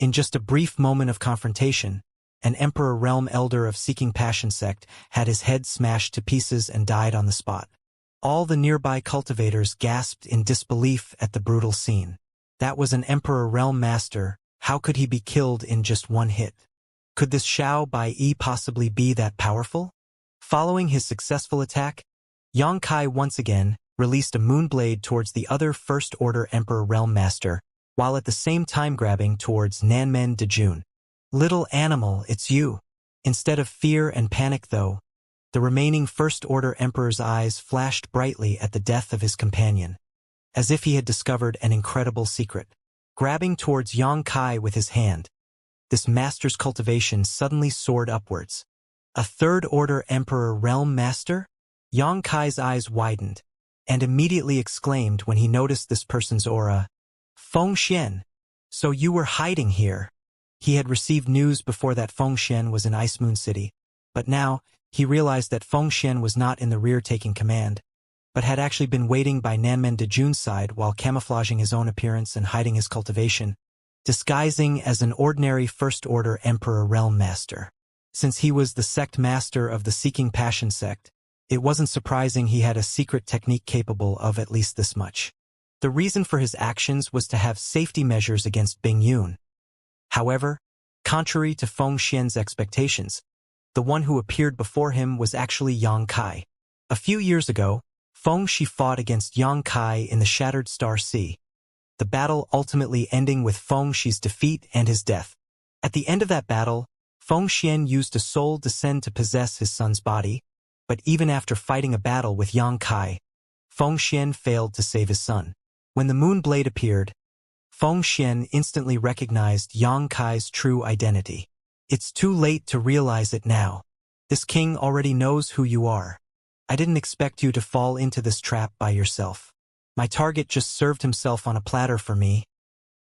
In just a brief moment of confrontation, an Emperor Realm Elder of Seeking Passion sect had his head smashed to pieces and died on the spot. All the nearby cultivators gasped in disbelief at the brutal scene. That was an Emperor Realm Master. How could he be killed in just one hit? Could this Xiao Bai possibly be that powerful? Following his successful attack, Xianxia once again released a moonblade towards the other First Order Emperor Realm Master, while at the same time grabbing towards Nanmen Dejun. Little animal, it's you. Instead of fear and panic though, the remaining First Order Emperor's eyes flashed brightly at the death of his companion, as if he had discovered an incredible secret. Grabbing towards Xianxia with his hand, this master's cultivation suddenly soared upwards. A Third Order Emperor Realm Master? Xianxia's eyes widened, and immediately exclaimed when he noticed this person's aura. Fengxian, so you were hiding here. He had received news before that Fengxian was in Ice Moon City, but now he realized that Fengxian was not in the rear taking command, but had actually been waiting by Nanmen Dejun's side while camouflaging his own appearance and hiding his cultivation, disguising as an ordinary First Order Emperor Realm Master. Since he was the sect master of the Seeking Passion sect, it wasn't surprising he had a secret technique capable of at least this much. The reason for his actions was to have safety measures against Bing Yun. However, contrary to Fengxian's expectations, the one who appeared before him was actually Xianxia. A few years ago, Fengxi fought against Xianxia in the Shattered Star Sea, the battle ultimately ending with Fengxi's defeat and his death. At the end of that battle, Fengxian used a soul descend to possess his son's body, but even after fighting a battle with Xianxia, Fengxian failed to save his son. When the moon blade appeared, Fengxian instantly recognized Xianxia's true identity. It's too late to realize it now. This king already knows who you are. I didn't expect you to fall into this trap by yourself. My target just served himself on a platter for me.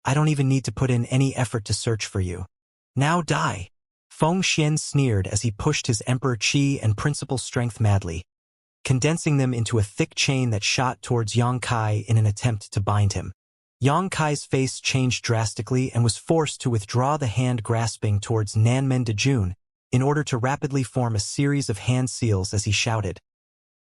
I don't even need to put in any effort to search for you. Now die. Fengxian sneered as he pushed his Emperor Qi and Principal Strength madly, condensing them into a thick chain that shot towards Xianxia in an attempt to bind him. Xianxia's face changed drastically and was forced to withdraw the hand grasping towards Nanmen Dejun in order to rapidly form a series of hand seals as he shouted.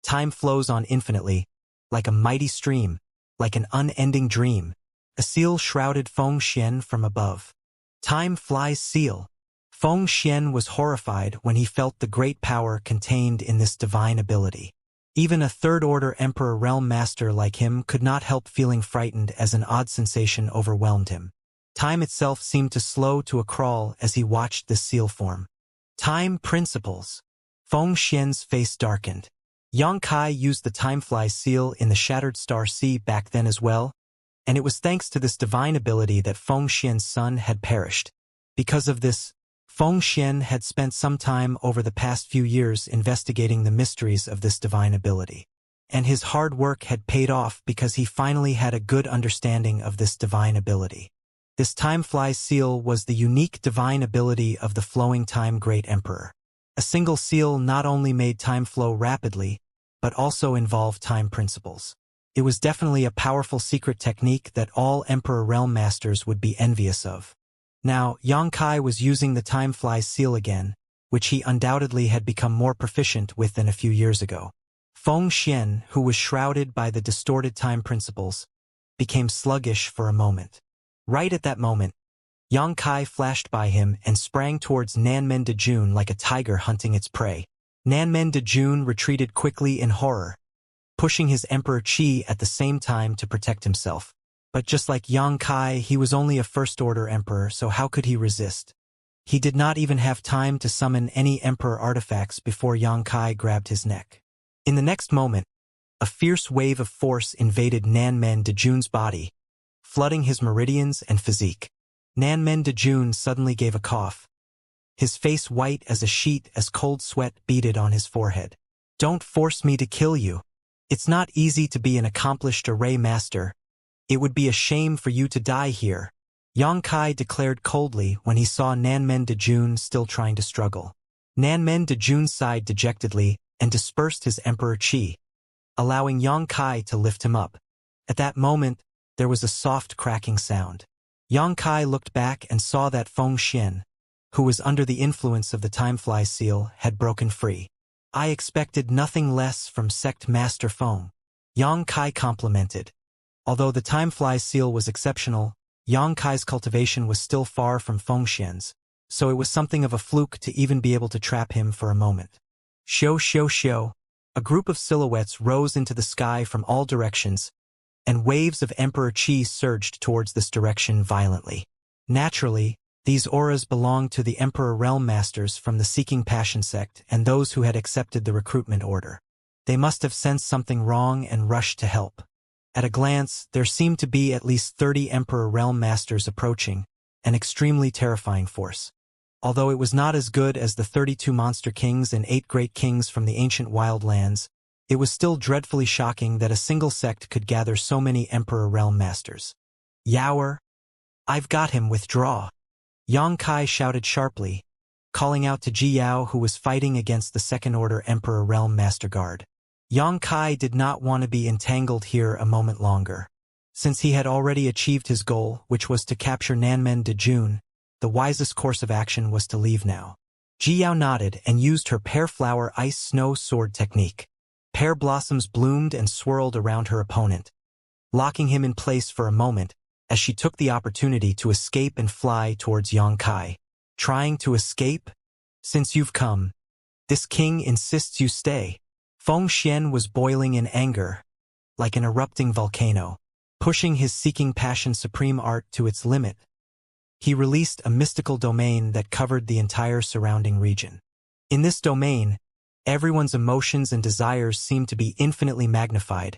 Time flows on infinitely, like a mighty stream, like an unending dream. A seal shrouded Fengxian from above. Time flies seal. Fengxian was horrified when he felt the great power contained in this divine ability. Even a Third Order Emperor Realm Master like him could not help feeling frightened as an odd sensation overwhelmed him. Time itself seemed to slow to a crawl as he watched this seal form. Time principles. Fengxian's face darkened. Xianxia used the Timefly seal in the Shattered Star Sea back then as well, and it was thanks to this divine ability that Fengxian's son had perished. Because of this, Fengxian had spent some time over the past few years investigating the mysteries of this divine ability. And his hard work had paid off because he finally had a good understanding of this divine ability. This Timefly seal was the unique divine ability of the Flowing Time Great Emperor. A single seal not only made time flow rapidly, but also involved time principles. It was definitely a powerful secret technique that all Emperor Realm Masters would be envious of. Now, Xianxia was using the Timefly seal again, which he undoubtedly had become more proficient with than a few years ago. Fengxian, who was shrouded by the distorted time principles, became sluggish for a moment. Right at that moment, Xianxia flashed by him and sprang towards Nanmen Dejun like a tiger hunting its prey. Nanmen Dejun retreated quickly in horror, pushing his Emperor Qi at the same time to protect himself. But just like Xianxia, he was only a First Order Emperor, so how could he resist? He did not even have time to summon any Emperor artifacts before Xianxia grabbed his neck. In the next moment, a fierce wave of force invaded Nanmen Dejun's body, flooding his meridians and physique. Nanmen Dejun suddenly gave a cough, his face white as a sheet as cold sweat beaded on his forehead. Don't force me to kill you. It's not easy to be an accomplished array master. It would be a shame for you to die here, Xianxia declared coldly when he saw Nanmen Dejun still trying to struggle. Nanmen Dejun sighed dejectedly and dispersed his Emperor Qi, allowing Xianxia to lift him up. At that moment, there was a soft cracking sound. Yang Kai looked back and saw that Feng Xian, who was under the influence of the Timefly seal, had broken free. I expected nothing less from Sect Master Feng. Yang Kai complimented. Although the Timefly seal was exceptional, Yang Kai's cultivation was still far from Feng Xian's, so it was something of a fluke to even be able to trap him for a moment. Xiao xiao xiao. A group of silhouettes rose into the sky from all directions, and waves of Emperor Qi surged towards this direction violently. Naturally, these auras belonged to the Emperor Realm Masters from the Seeking Passion sect and those who had accepted the recruitment order. They must have sensed something wrong and rushed to help. At a glance, there seemed to be at least 30 Emperor Realm Masters approaching, an extremely terrifying force. Although it was not as good as the 32 Monster Kings and 8 Great Kings from the ancient wildlands, it was still dreadfully shocking that a single sect could gather so many Emperor Realm Masters. Yaoer, I've got him, withdraw. Yang Kai shouted sharply, calling out to Ji Yao, who was fighting against the Second Order Emperor Realm Master Guard. Yang Kai did not want to be entangled here a moment longer. Since he had already achieved his goal, which was to capture Nanmen de June, the wisest course of action was to leave now. Ji Yao nodded and used her Pear Flower Ice Snow Sword technique. Pear blossoms bloomed and swirled around her opponent, locking him in place for a moment as she took the opportunity to escape and fly towards Yang Kai. Trying to escape? Since you've come, this king insists you stay. Feng Xian was boiling in anger, like an erupting volcano, pushing his Seeking Passion Supreme art to its limit. He released a mystical domain that covered the entire surrounding region. In this domain, everyone's emotions and desires seemed to be infinitely magnified,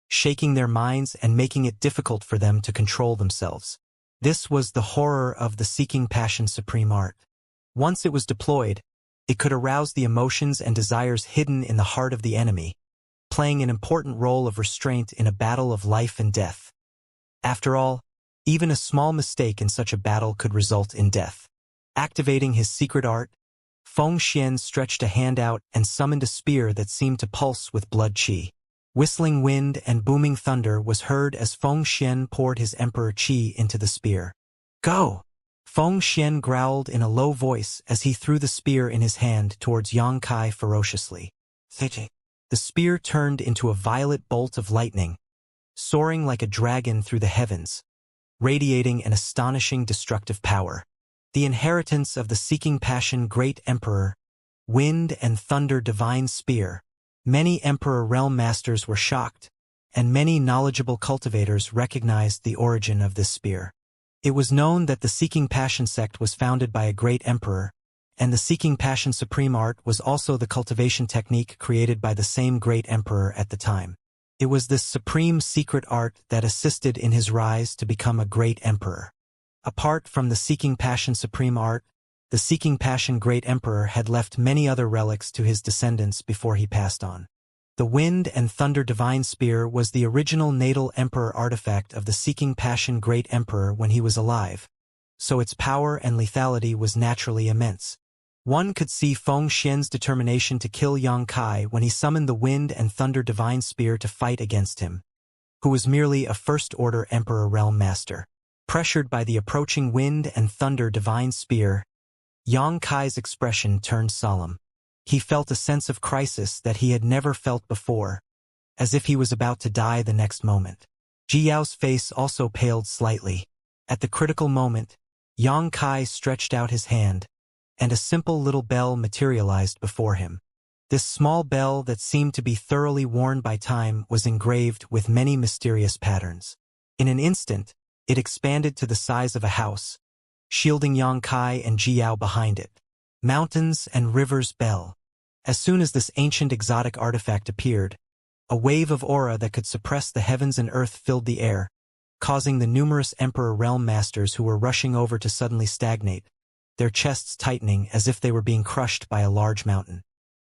shaking their minds and making it difficult for them to control themselves. This was the horror of the Seeking Passion Supreme art. Once it was deployed, it could arouse the emotions and desires hidden in the heart of the enemy, playing an important role of restraint in a battle of life and death. After all, even a small mistake in such a battle could result in death. Activating his secret art, Feng Xian stretched a hand out and summoned a spear that seemed to pulse with blood qi. Whistling wind and booming thunder was heard as Feng Xian poured his Emperor Qi into the spear. Go! Feng Xian growled in a low voice as he threw the spear in his hand towards Yang Kai ferociously. The spear turned into a violet bolt of lightning, soaring like a dragon through the heavens, radiating an astonishing destructive power. The inheritance of the Seeking Passion Great Emperor, Wind and Thunder Divine Spear. Many Emperor Realm Masters were shocked, and many knowledgeable cultivators recognized the origin of this spear. It was known that the Seeking Passion sect was founded by a great emperor, and the Seeking Passion Supreme art was also the cultivation technique created by the same great emperor at the time. It was this supreme secret art that assisted in his rise to become a great emperor. Apart from the Seeking Passion Supreme art, the Seeking Passion Great Emperor had left many other relics to his descendants before he passed on. The Wind and Thunder Divine Spear was the original natal emperor artifact of the Seeking Passion Great Emperor when he was alive, so its power and lethality was naturally immense. One could see Feng Xian's determination to kill Yang Kai when he summoned the Wind and Thunder Divine Spear to fight against him, who was merely a First-Order Emperor Realm Master. Pressured by the approaching Wind and Thunder Divine Spear, Yang Kai's expression turned solemn. He felt a sense of crisis that he had never felt before, as if he was about to die the next moment. Ji Yao's face also paled slightly. At the critical moment, Yang Kai stretched out his hand, and a simple little bell materialized before him. This small bell that seemed to be thoroughly worn by time was engraved with many mysterious patterns. In an instant, it expanded to the size of a house, shielding Yang Kai and Ji Yao behind it. Mountains and Rivers Bell. As soon as this ancient exotic artifact appeared, a wave of aura that could suppress the heavens and earth filled the air, causing the numerous Emperor Realm Masters who were rushing over to suddenly stagnate, their chests tightening as if they were being crushed by a large mountain.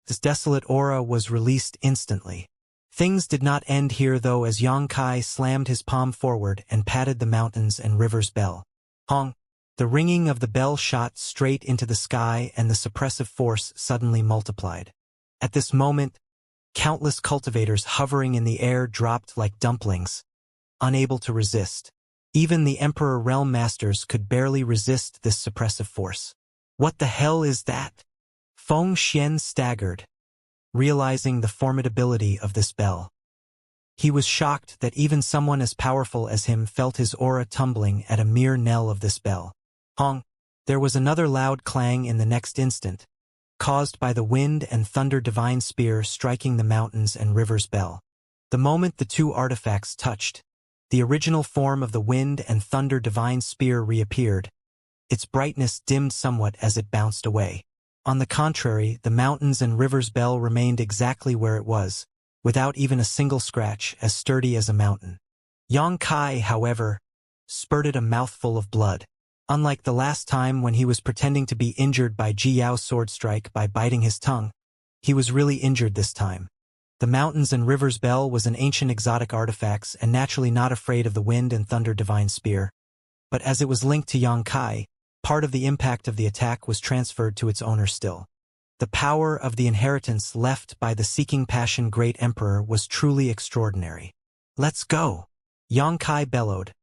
This desolate aura was released instantly. Things did not end here though, as Yang Kai slammed his palm forward and patted the mountains and rivers bell. Hong! The ringing of the bell shot straight into the sky, and the suppressive force suddenly multiplied. At this moment, countless cultivators hovering in the air dropped like dumplings, unable to resist. Even the Emperor Realm Masters could barely resist this suppressive force. What the hell is that? Feng Xian staggered, realizing the formidability of this bell. He was shocked that even someone as powerful as him felt his aura tumbling at a mere knell of this bell. Hong! There was another loud clang in the next instant, caused by the wind and thunder divine spear striking the mountains and rivers bell. The moment the two artifacts touched, the original form of the wind and thunder divine spear reappeared. Its brightness dimmed somewhat as it bounced away. On the contrary, the mountains and rivers bell remained exactly where it was, without even a single scratch, as sturdy as a mountain. Yang Kai, however, spurted a mouthful of blood. Unlike the last time when he was pretending to be injured by Ji Yao's sword strike by biting his tongue, he was really injured this time. The mountains and rivers bell was an ancient exotic artifact and naturally not afraid of the wind and thunder divine spear. But as it was linked to Yang Kai, part of the impact of the attack was transferred to its owner still. The power of the inheritance left by the seeking passion great emperor was truly extraordinary. Let's go! Yang Kai bellowed,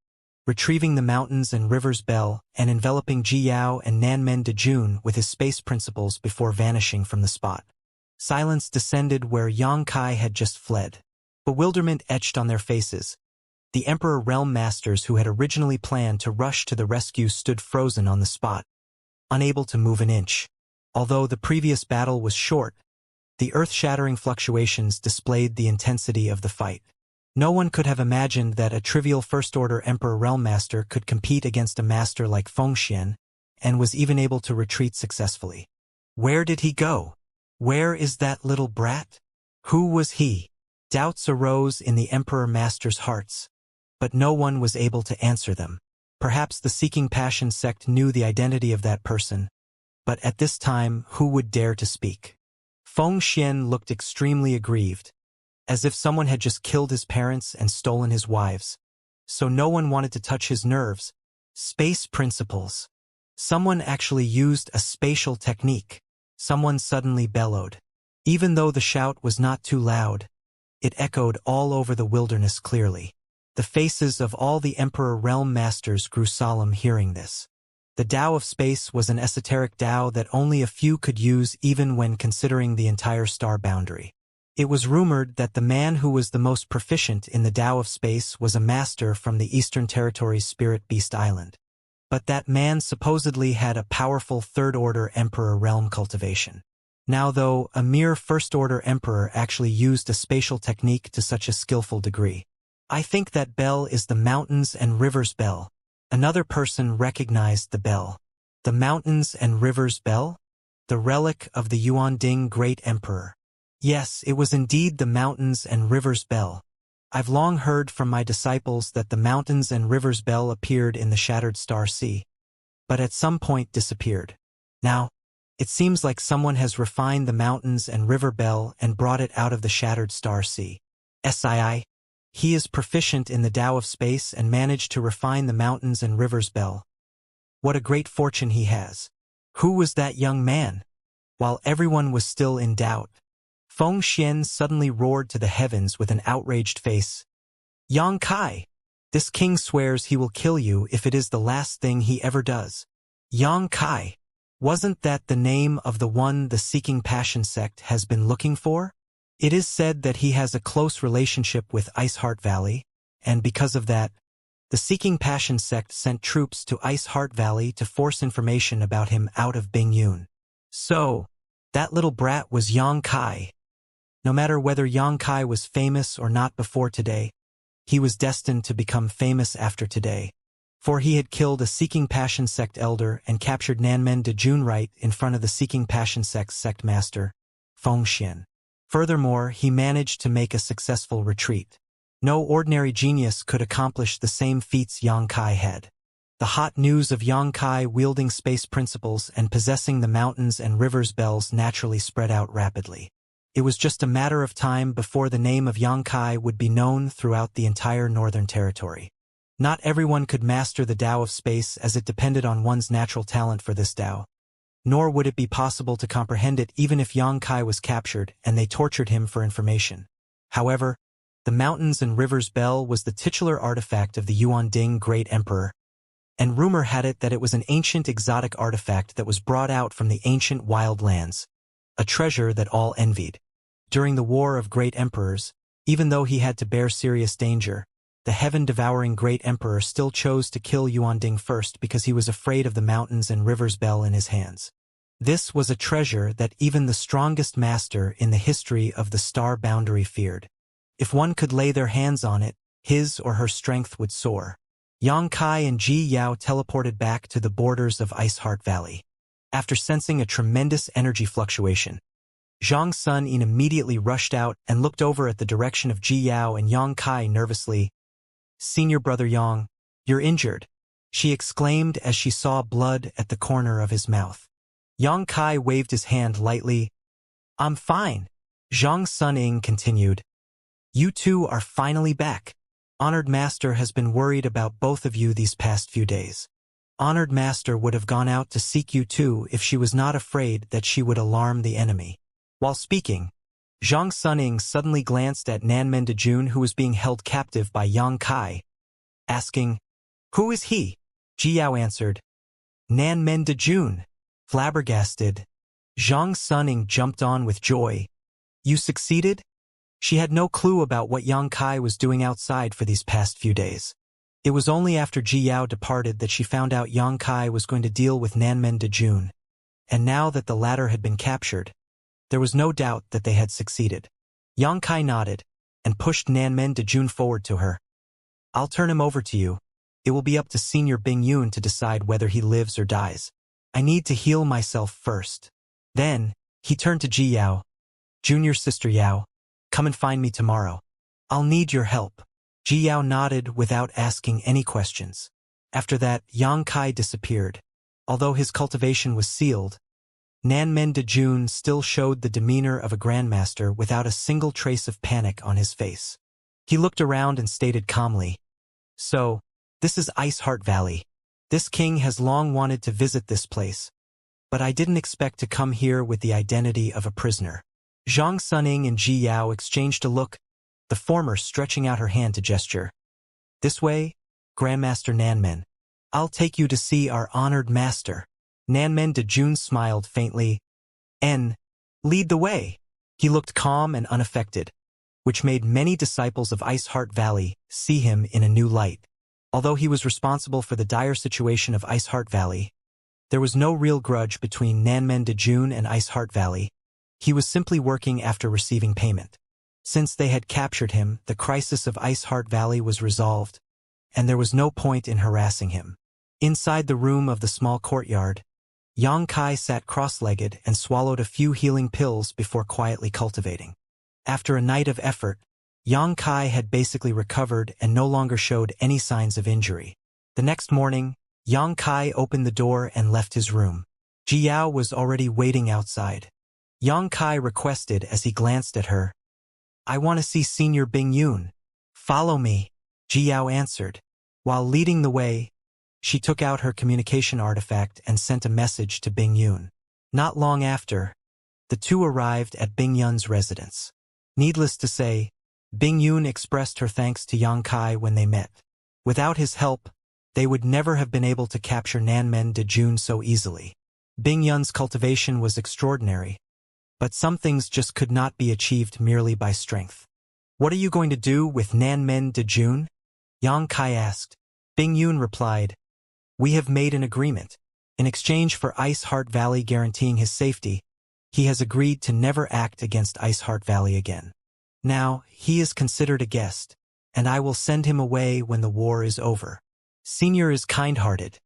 retrieving the mountains and rivers bell and enveloping Ji Yao and Nanmen Dejun with his space principles before vanishing from the spot. Silence descended where Yang Kai had just fled. Bewilderment etched on their faces. The Emperor Realm Masters who had originally planned to rush to the rescue stood frozen on the spot, unable to move an inch. Although the previous battle was short, the earth-shattering fluctuations displayed the intensity of the fight. No one could have imagined that a trivial First-Order Emperor Realm Master could compete against a master like Feng Xian, and was even able to retreat successfully. Where did he go? Where is that little brat? Who was he? Doubts arose in the Emperor Master's hearts, but no one was able to answer them. Perhaps the Seeking Passion sect knew the identity of that person, but at this time, who would dare to speak? Feng Xian looked extremely aggrieved, as if someone had just killed his parents and stolen his wives. So no one wanted to touch his nerves. Space principles. Someone actually used a spatial technique. Someone suddenly bellowed. Even though the shout was not too loud, it echoed all over the wilderness clearly. The faces of all the Emperor Realm Masters grew solemn hearing this. The Tao of Space was an esoteric Tao that only a few could use even when considering the entire star boundary. It was rumored that the man who was the most proficient in the Tao of Space was a master from the Eastern Territory's Spirit Beast Island. But that man supposedly had a powerful Third-Order Emperor realm cultivation. Now though, a mere First-Order Emperor actually used a spatial technique to such a skillful degree. I think that bell is the mountains and rivers bell. Another person recognized the bell. The mountains and rivers bell? The relic of the Yuanding Great Emperor. Yes, it was indeed the mountains and rivers bell. I've long heard from my disciples that the mountains and rivers bell appeared in the Shattered Star Sea, but at some point disappeared. Now, it seems like someone has refined the mountains and river bell and brought it out of the Shattered Star Sea. Sii. He is proficient in the Tao of Space and managed to refine the mountains and rivers bell. What a great fortune he has. Who was that young man? While everyone was still in doubt, Feng Xian suddenly roared to the heavens with an outraged face. Yang Kai! This king swears he will kill you if it is the last thing he ever does. Yang Kai! Wasn't that the name of the one the Seeking Passion sect has been looking for? It is said that he has a close relationship with Iceheart Valley, and because of that, the Seeking Passion sect sent troops to Iceheart Valley to force information about him out of Bingyun. So, that little brat was Yang Kai. No matter whether Yang Kai was famous or not before today, he was destined to become famous after today, for he had killed a Seeking Passion sect elder and captured Nanmen Dejun right in front of the Seeking Passion sect's sect master, Feng Xian. Furthermore, he managed to make a successful retreat. No ordinary genius could accomplish the same feats Yang Kai had. The hot news of Yang Kai wielding space principles and possessing the mountains and rivers bells naturally spread out rapidly. It was just a matter of time before the name of Yang Kai would be known throughout the entire Northern Territory. Not everyone could master the Tao of Space as it depended on one's natural talent for this Tao. Nor would it be possible to comprehend it even if Yang Kai was captured and they tortured him for information. However, The Mountains and Rivers Bell was the titular artifact of the Yuanding Great Emperor, and rumor had it that it was an ancient exotic artifact that was brought out from the ancient wild lands, a treasure that all envied. During the War of Great Emperors, even though he had to bear serious danger, the heaven-devouring Great Emperor still chose to kill Yuanding first because he was afraid of the Mountains and Rivers Bell in his hands. This was a treasure that even the strongest master in the history of the star boundary feared. If one could lay their hands on it, his or her strength would soar. Yang Kai and Ji Yao teleported back to the borders of Iceheart Valley. After sensing a tremendous energy fluctuation, Zhang Sunin immediately rushed out and looked over at the direction of Ji Yao and Yang Kai nervously. "Senior brother Yang, you're injured," she exclaimed as she saw blood at the corner of his mouth. Yang Kai waved his hand lightly. "I'm fine," Zhang Sunin continued. "You two are finally back. Honored Master has been worried about both of you these past few days. Honored Master would have gone out to seek you too if she was not afraid that she would alarm the enemy." While speaking, Zhang Suning suddenly glanced at Nanmen Dejun, who was being held captive by Yang Kai, asking, "Who is he?" Ji Yao answered, "Nanmen Dejun." Flabbergasted, Zhang Suning jumped on with joy. "You succeeded?" She had no clue about what Yang Kai was doing outside for these past few days. It was only after Ji Yao departed that she found out Yang Kai was going to deal with Nanmen Dejun, and now that the latter had been captured, there was no doubt that they had succeeded. Yang Kai nodded and pushed Nanmen Dejun forward to her. "I'll turn him over to you. It will be up to Senior Bing Yun to decide whether he lives or dies. I need to heal myself first." Then, he turned to Ji Yao. "Junior Sister Yao, come and find me tomorrow. I'll need your help." Ji Yao nodded without asking any questions. After that, Yang Kai disappeared. Although his cultivation was sealed, Nanmen Dejun still showed the demeanor of a grandmaster without a single trace of panic on his face. He looked around and stated calmly, "So, this is Iceheart Valley. This king has long wanted to visit this place, but I didn't expect to come here with the identity of a prisoner." Zhang Suning and Ji Yao exchanged a look, the former stretching out her hand to gesture. "This way, Grandmaster Nanmen. I'll take you to see our honored master." Nanmen Dejun smiled faintly. Lead the way." He looked calm and unaffected, which made many disciples of Iceheart Valley see him in a new light. Although he was responsible for the dire situation of Iceheart Valley, there was no real grudge between Nanmen Dejun and Iceheart Valley. He was simply working after receiving payment. Since they had captured him, the crisis of Iceheart Valley was resolved, and there was no point in harassing him. Inside the room of the small courtyard, Yang Kai sat cross-legged and swallowed a few healing pills before quietly cultivating. After a night of effort, Yang Kai had basically recovered and no longer showed any signs of injury. The next morning, Yang Kai opened the door and left his room. Ji Yao was already waiting outside. Yang Kai requested as he glanced at her, "I want to see Senior Bing Yun." "Follow me," Ji Yao answered. While leading the way, she took out her communication artifact and sent a message to Bing Yun. Not long after, the two arrived at Bing Yun's residence. Needless to say, Bing Yun expressed her thanks to Yang Kai when they met. Without his help, they would never have been able to capture Nanmen Dejun so easily. Bing Yun's cultivation was extraordinary, but some things just could not be achieved merely by strength. "What are you going to do with Nanmen Dejun?" Yang Kai asked. Bing Yun replied, "We have made an agreement. In exchange for Iceheart Valley guaranteeing his safety, he has agreed to never act against Iceheart Valley again. Now, he is considered a guest, and I will send him away when the war is over. Senior is kind-hearted."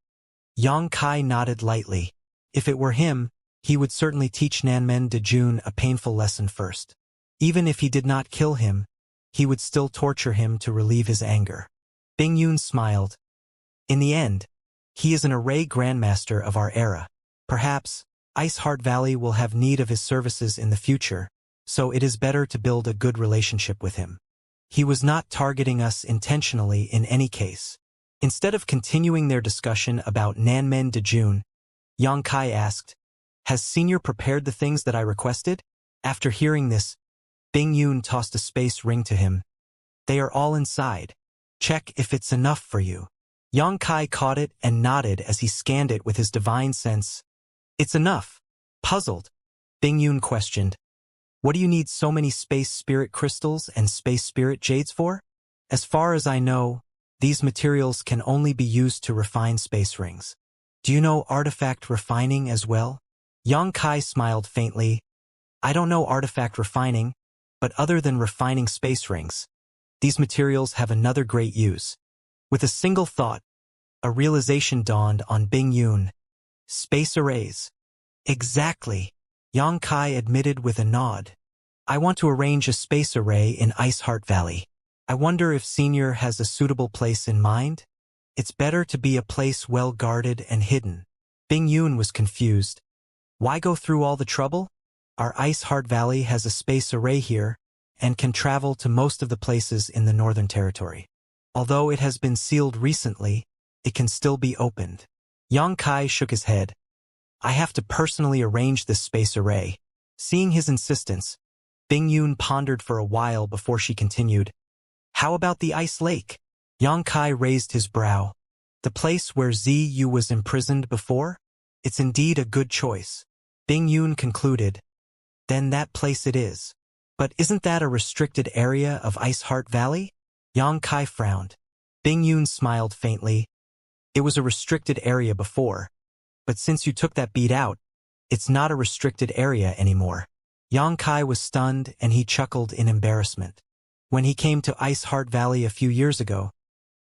Yang Kai nodded lightly. If it were him, he would certainly teach Nanmen Dejun a painful lesson first. Even if he did not kill him, he would still torture him to relieve his anger. Bing Yun smiled. "In the end, he is an array grandmaster of our era. Perhaps, Iceheart Valley will have need of his services in the future, so it is better to build a good relationship with him. He was not targeting us intentionally in any case." Instead of continuing their discussion about Nanmen Dejun, Yang Kai asked, "Has Senior prepared the things that I requested?" After hearing this, Bing Yun tossed a space ring to him. They are all inside. Check if it's enough for you. Yang Kai caught it and nodded as he scanned it with his divine sense. It's enough. Puzzled, Bing Yun questioned. What do you need so many space spirit crystals and space spirit jades for? As far as I know, these materials can only be used to refine space rings. Do you know artifact refining as well? Yang Kai smiled faintly. I don't know artifact refining, but other than refining space rings, these materials have another great use. With a single thought, a realization dawned on Bing Yun. Space arrays. Exactly, Yang Kai admitted with a nod. I want to arrange a space array in Ice Heart Valley. I wonder if Senior has a suitable place in mind? It's better to be a place well guarded and hidden. Bing Yun was confused. Why go through all the trouble? Our Ice Heart Valley has a space array here and can travel to most of the places in the Northern Territory. Although it has been sealed recently, it can still be opened. Yang Kai shook his head. I have to personally arrange this space array. Seeing his insistence, Bing Yun pondered for a while before she continued. How about the Ice Lake? Yang Kai raised his brow. The place where Ziyu was imprisoned before? It's indeed a good choice. Bing Yun concluded. Then that place it is. But isn't that a restricted area of Ice Heart Valley? Yang Kai frowned. Bing Yun smiled faintly. It was a restricted area before, but since you took that bead out, it's not a restricted area anymore. Yang Kai was stunned and he chuckled in embarrassment. When he came to Ice Heart Valley a few years ago,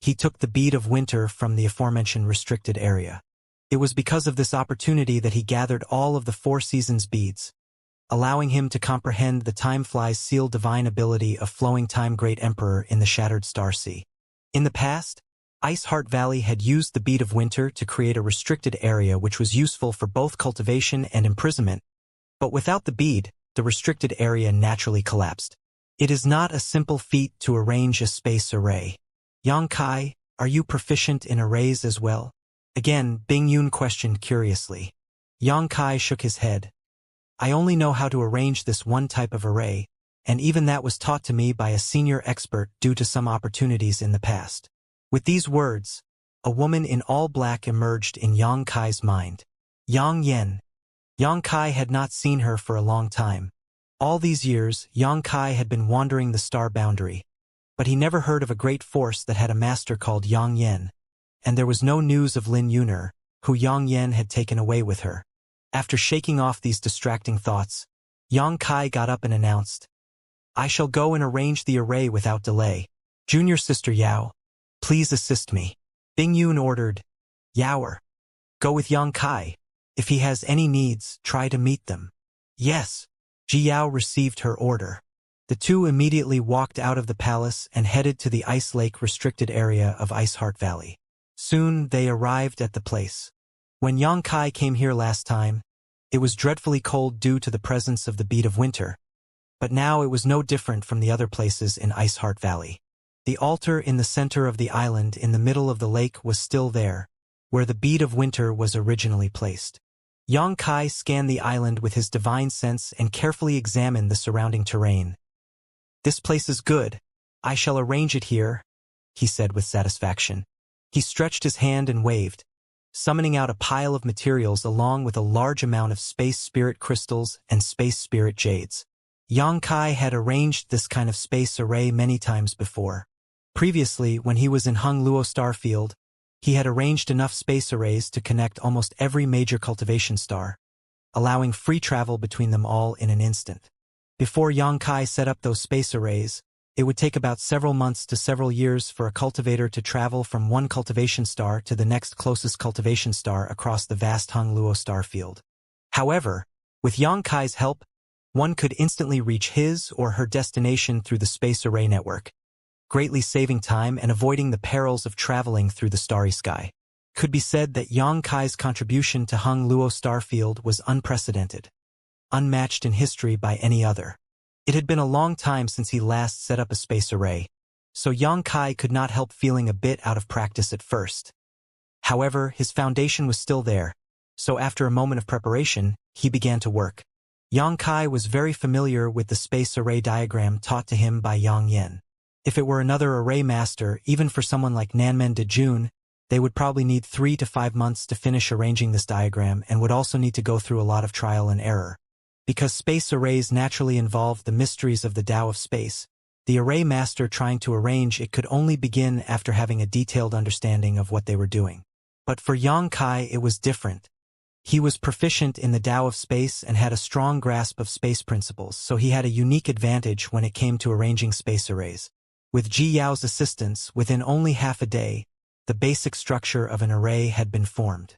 he took the bead of winter from the aforementioned restricted area. It was because of this opportunity that he gathered all of the 4 seasons beads, allowing him to comprehend the Timefly's sealed divine ability of flowing time Great Emperor in the Shattered Star Sea. In the past, Ice Heart Valley had used the bead of winter to create a restricted area which was useful for both cultivation and imprisonment, but without the bead, the restricted area naturally collapsed. It is not a simple feat to arrange a space array. Yang Kai, are you proficient in arrays as well? Again, Bing Yun questioned curiously. Yang Kai shook his head. I only know how to arrange this one type of array, and even that was taught to me by a senior expert due to some opportunities in the past. With these words, a woman in all black emerged in Yang Kai's mind. Yang Yen. Yang Kai had not seen her for a long time. All these years, Yang Kai had been wandering the star boundary, but he never heard of a great force that had a master called Yang Yen, and there was no news of Lin Yuner, who Yang Yen had taken away with her. After shaking off these distracting thoughts, Yang Kai got up and announced, I shall go and arrange the array without delay. Junior Sister Yao, please assist me. Bing Yun ordered. Yaoer, go with Yang Kai. If he has any needs, try to meet them. Yes. Ji Yao received her order. The two immediately walked out of the palace and headed to the Ice Lake restricted area of Ice Heart Valley. Soon they arrived at the place. When Yang Kai came here last time, it was dreadfully cold due to the presence of the bead of winter, but now it was no different from the other places in Ice Heart Valley. The altar in the center of the island in the middle of the lake was still there, where the bead of winter was originally placed. Yang Kai scanned the island with his divine sense and carefully examined the surrounding terrain. This place is good. I shall arrange it here, he said with satisfaction. He stretched his hand and waved, summoning out a pile of materials along with a large amount of space spirit crystals and space spirit jades. Yang Kai had arranged this kind of space array many times before. Previously, when he was in Hung Luo Starfield, he had arranged enough space arrays to connect almost every major cultivation star, allowing free travel between them all in an instant. Before Yang Kai set up those space arrays, it would take about several months to several years for a cultivator to travel from one cultivation star to the next closest cultivation star across the vast Hung Luo Starfield. However, with Yang Kai's help, one could instantly reach his or her destination through the space array network, greatly saving time and avoiding the perils of traveling through the starry sky. Could be said that Yang Kai's contribution to Hung Luo Starfield was unprecedented, unmatched in history by any other. It had been a long time since he last set up a space array, so Yang Kai could not help feeling a bit out of practice at first. However, his foundation was still there, so after a moment of preparation, he began to work. Yang Kai was very familiar with the space array diagram taught to him by Yang Yen. If it were another array master, even for someone like Nanmen Dejun, they would probably need 3 to 5 months to finish arranging this diagram and would also need to go through a lot of trial and error. Because space arrays naturally involve the mysteries of the Tao of space, the array master trying to arrange it could only begin after having a detailed understanding of what they were doing. But for Yang Kai it was different. He was proficient in the Tao of space and had a strong grasp of space principles, so he had a unique advantage when it came to arranging space arrays. With Ji Yao's assistance, within only half a day, the basic structure of an array had been formed.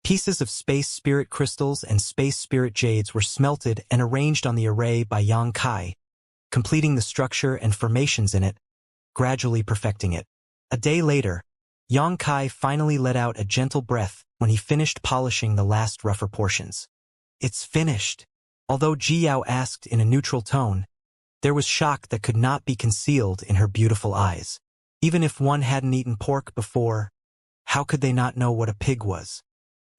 Pieces of space spirit crystals and space spirit jades were smelted and arranged on the array by Yang Kai, completing the structure and formations in it, gradually perfecting it. A day later, Yang Kai finally let out a gentle breath when he finished polishing the last rougher portions. "It's finished." Although Ji Yao asked in a neutral tone, there was shock that could not be concealed in her beautiful eyes. Even if one hadn't eaten pork before, how could they not know what a pig was?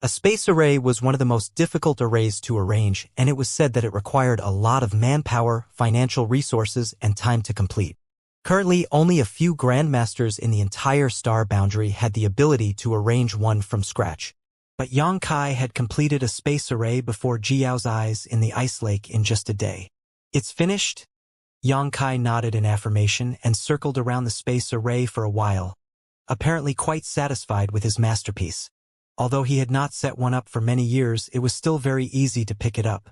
A space array was one of the most difficult arrays to arrange, and it was said that it required a lot of manpower, financial resources, and time to complete. Currently, only a few grandmasters in the entire star boundary had the ability to arrange one from scratch. But Yang Kai had completed a space array before Ji Yao's eyes in the ice lake in just a day. "It's finished?" Yang Kai nodded in affirmation and circled around the space array for a while, apparently quite satisfied with his masterpiece. Although he had not set one up for many years, it was still very easy to pick it up.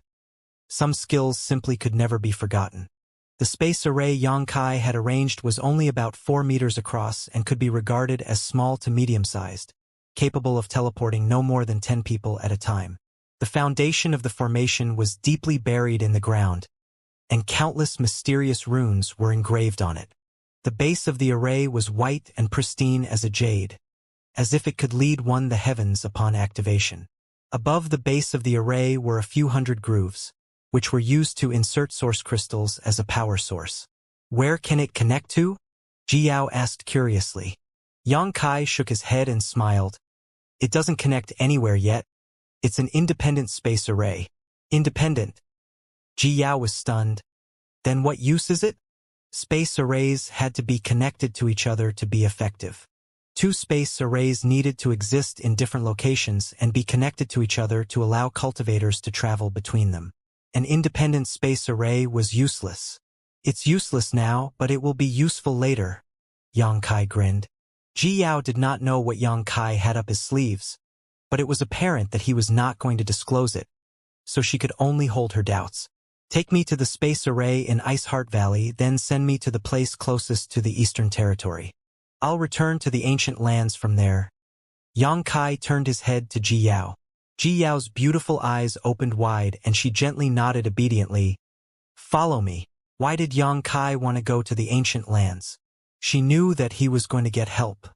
Some skills simply could never be forgotten. The space array Yang Kai had arranged was only about 4 meters across and could be regarded as small to medium-sized, capable of teleporting no more than 10 people at a time. The foundation of the formation was deeply buried in the ground, and countless mysterious runes were engraved on it. The base of the array was white and pristine as a jade, as if it could lead one the heavens upon activation. Above the base of the array were a few hundred grooves, which were used to insert source crystals as a power source. "Where can it connect to?" Ji Yao asked curiously. Yang Kai shook his head and smiled. "It doesn't connect anywhere yet. It's an independent space array." "Independent?" Ji Yao was stunned. "Then what use is it?" Space arrays had to be connected to each other to be effective. 2 space arrays needed to exist in different locations and be connected to each other to allow cultivators to travel between them. An independent space array was useless. "It's useless now, but it will be useful later," Yang Kai grinned. Ji Yao did not know what Yang Kai had up his sleeves, but it was apparent that he was not going to disclose it, so she could only hold her doubts. "Take me to the space array in Ice Heart Valley, then send me to the place closest to the Eastern Territory. I'll return to the ancient lands from there." Yang Kai turned his head to Ji Yao. Ji Yao's beautiful eyes opened wide and she gently nodded obediently. "Follow me." Why did Yang Kai want to go to the ancient lands? She knew that he was going to get help.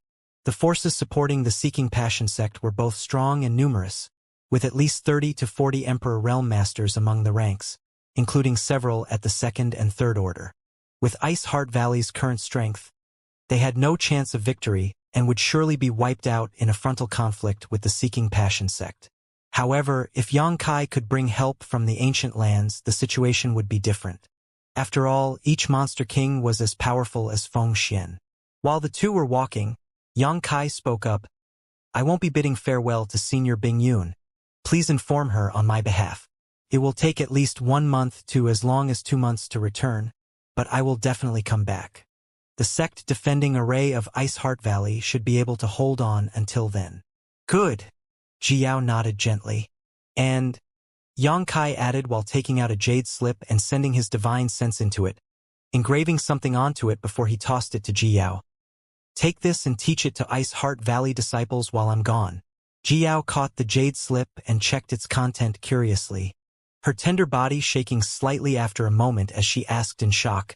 The forces supporting the Seeking Passion sect were both strong and numerous, with at least 30 to 40 Emperor Realm Masters among the ranks, including several at the 2nd and 3rd order. With Ice Heart Valley's current strength, they had no chance of victory and would surely be wiped out in a frontal conflict with the Seeking Passion sect. However, if Yang Kai could bring help from the ancient lands, the situation would be different. After all, each monster king was as powerful as Feng Xian. While the two were walking, Yang Kai spoke up. "I won't be bidding farewell to Senior Bing Yun. Please inform her on my behalf. It will take at least 1 month to as long as 2 months to return, but I will definitely come back. The sect defending array of Ice Heart Valley should be able to hold on until then." "Good." Ji Yao nodded gently. "And," Yang Kai added while taking out a jade slip and sending his divine sense into it, engraving something onto it before he tossed it to Ji Yao. "Take this and teach it to Ice Heart Valley disciples while I'm gone." Ji Yao caught the jade slip and checked its content curiously, her tender body shaking slightly after a moment as she asked in shock,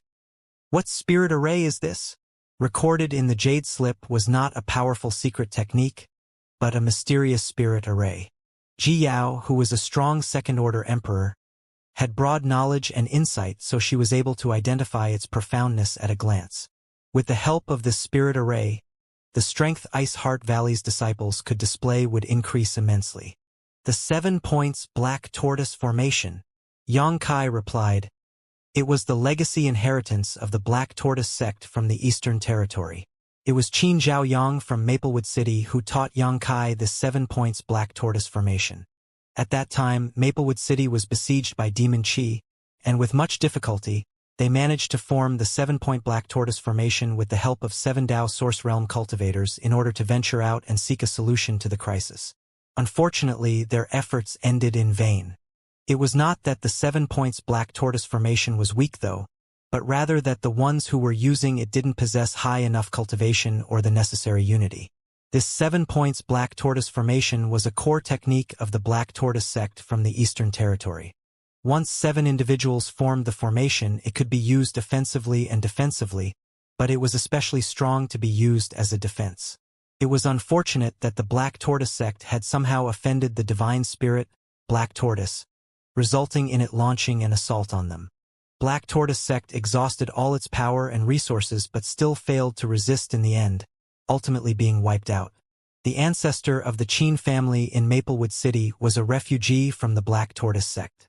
"What spirit array is this?" Recorded in the jade slip was not a powerful secret technique, but a mysterious spirit array. Ji Yao, who was a strong 2nd order emperor, had broad knowledge and insight, so she was able to identify its profoundness at a glance. With the help of this spirit array, the strength Ice Heart Valley's disciples could display would increase immensely. "The 7 points Black Tortoise Formation," Yang Kai replied. It was the legacy inheritance of the Black Tortoise sect from the Eastern Territory. It was Qin Zhaoyang from Maplewood City who taught Yang Kai the 7 points Black Tortoise formation. At that time, Maplewood City was besieged by Demon Qi, and with much difficulty, they managed to form the 7-point Black Tortoise formation with the help of 7 Dao Source Realm cultivators in order to venture out and seek a solution to the crisis. Unfortunately, their efforts ended in vain. It was not that the 7 points Black Tortoise formation was weak though, but rather that the ones who were using it didn't possess high enough cultivation or the necessary unity. This 7 points Black Tortoise formation was a core technique of the Black Tortoise sect from the Eastern Territory. Once 7 individuals formed the formation, it could be used offensively and defensively, but it was especially strong to be used as a defense. It was unfortunate that the Black Tortoise sect had somehow offended the divine spirit, Black Tortoise, resulting in it launching an assault on them. Black Tortoise sect exhausted all its power and resources but still failed to resist in the end, ultimately being wiped out. The ancestor of the Qin family in Maplewood City was a refugee from the Black Tortoise sect.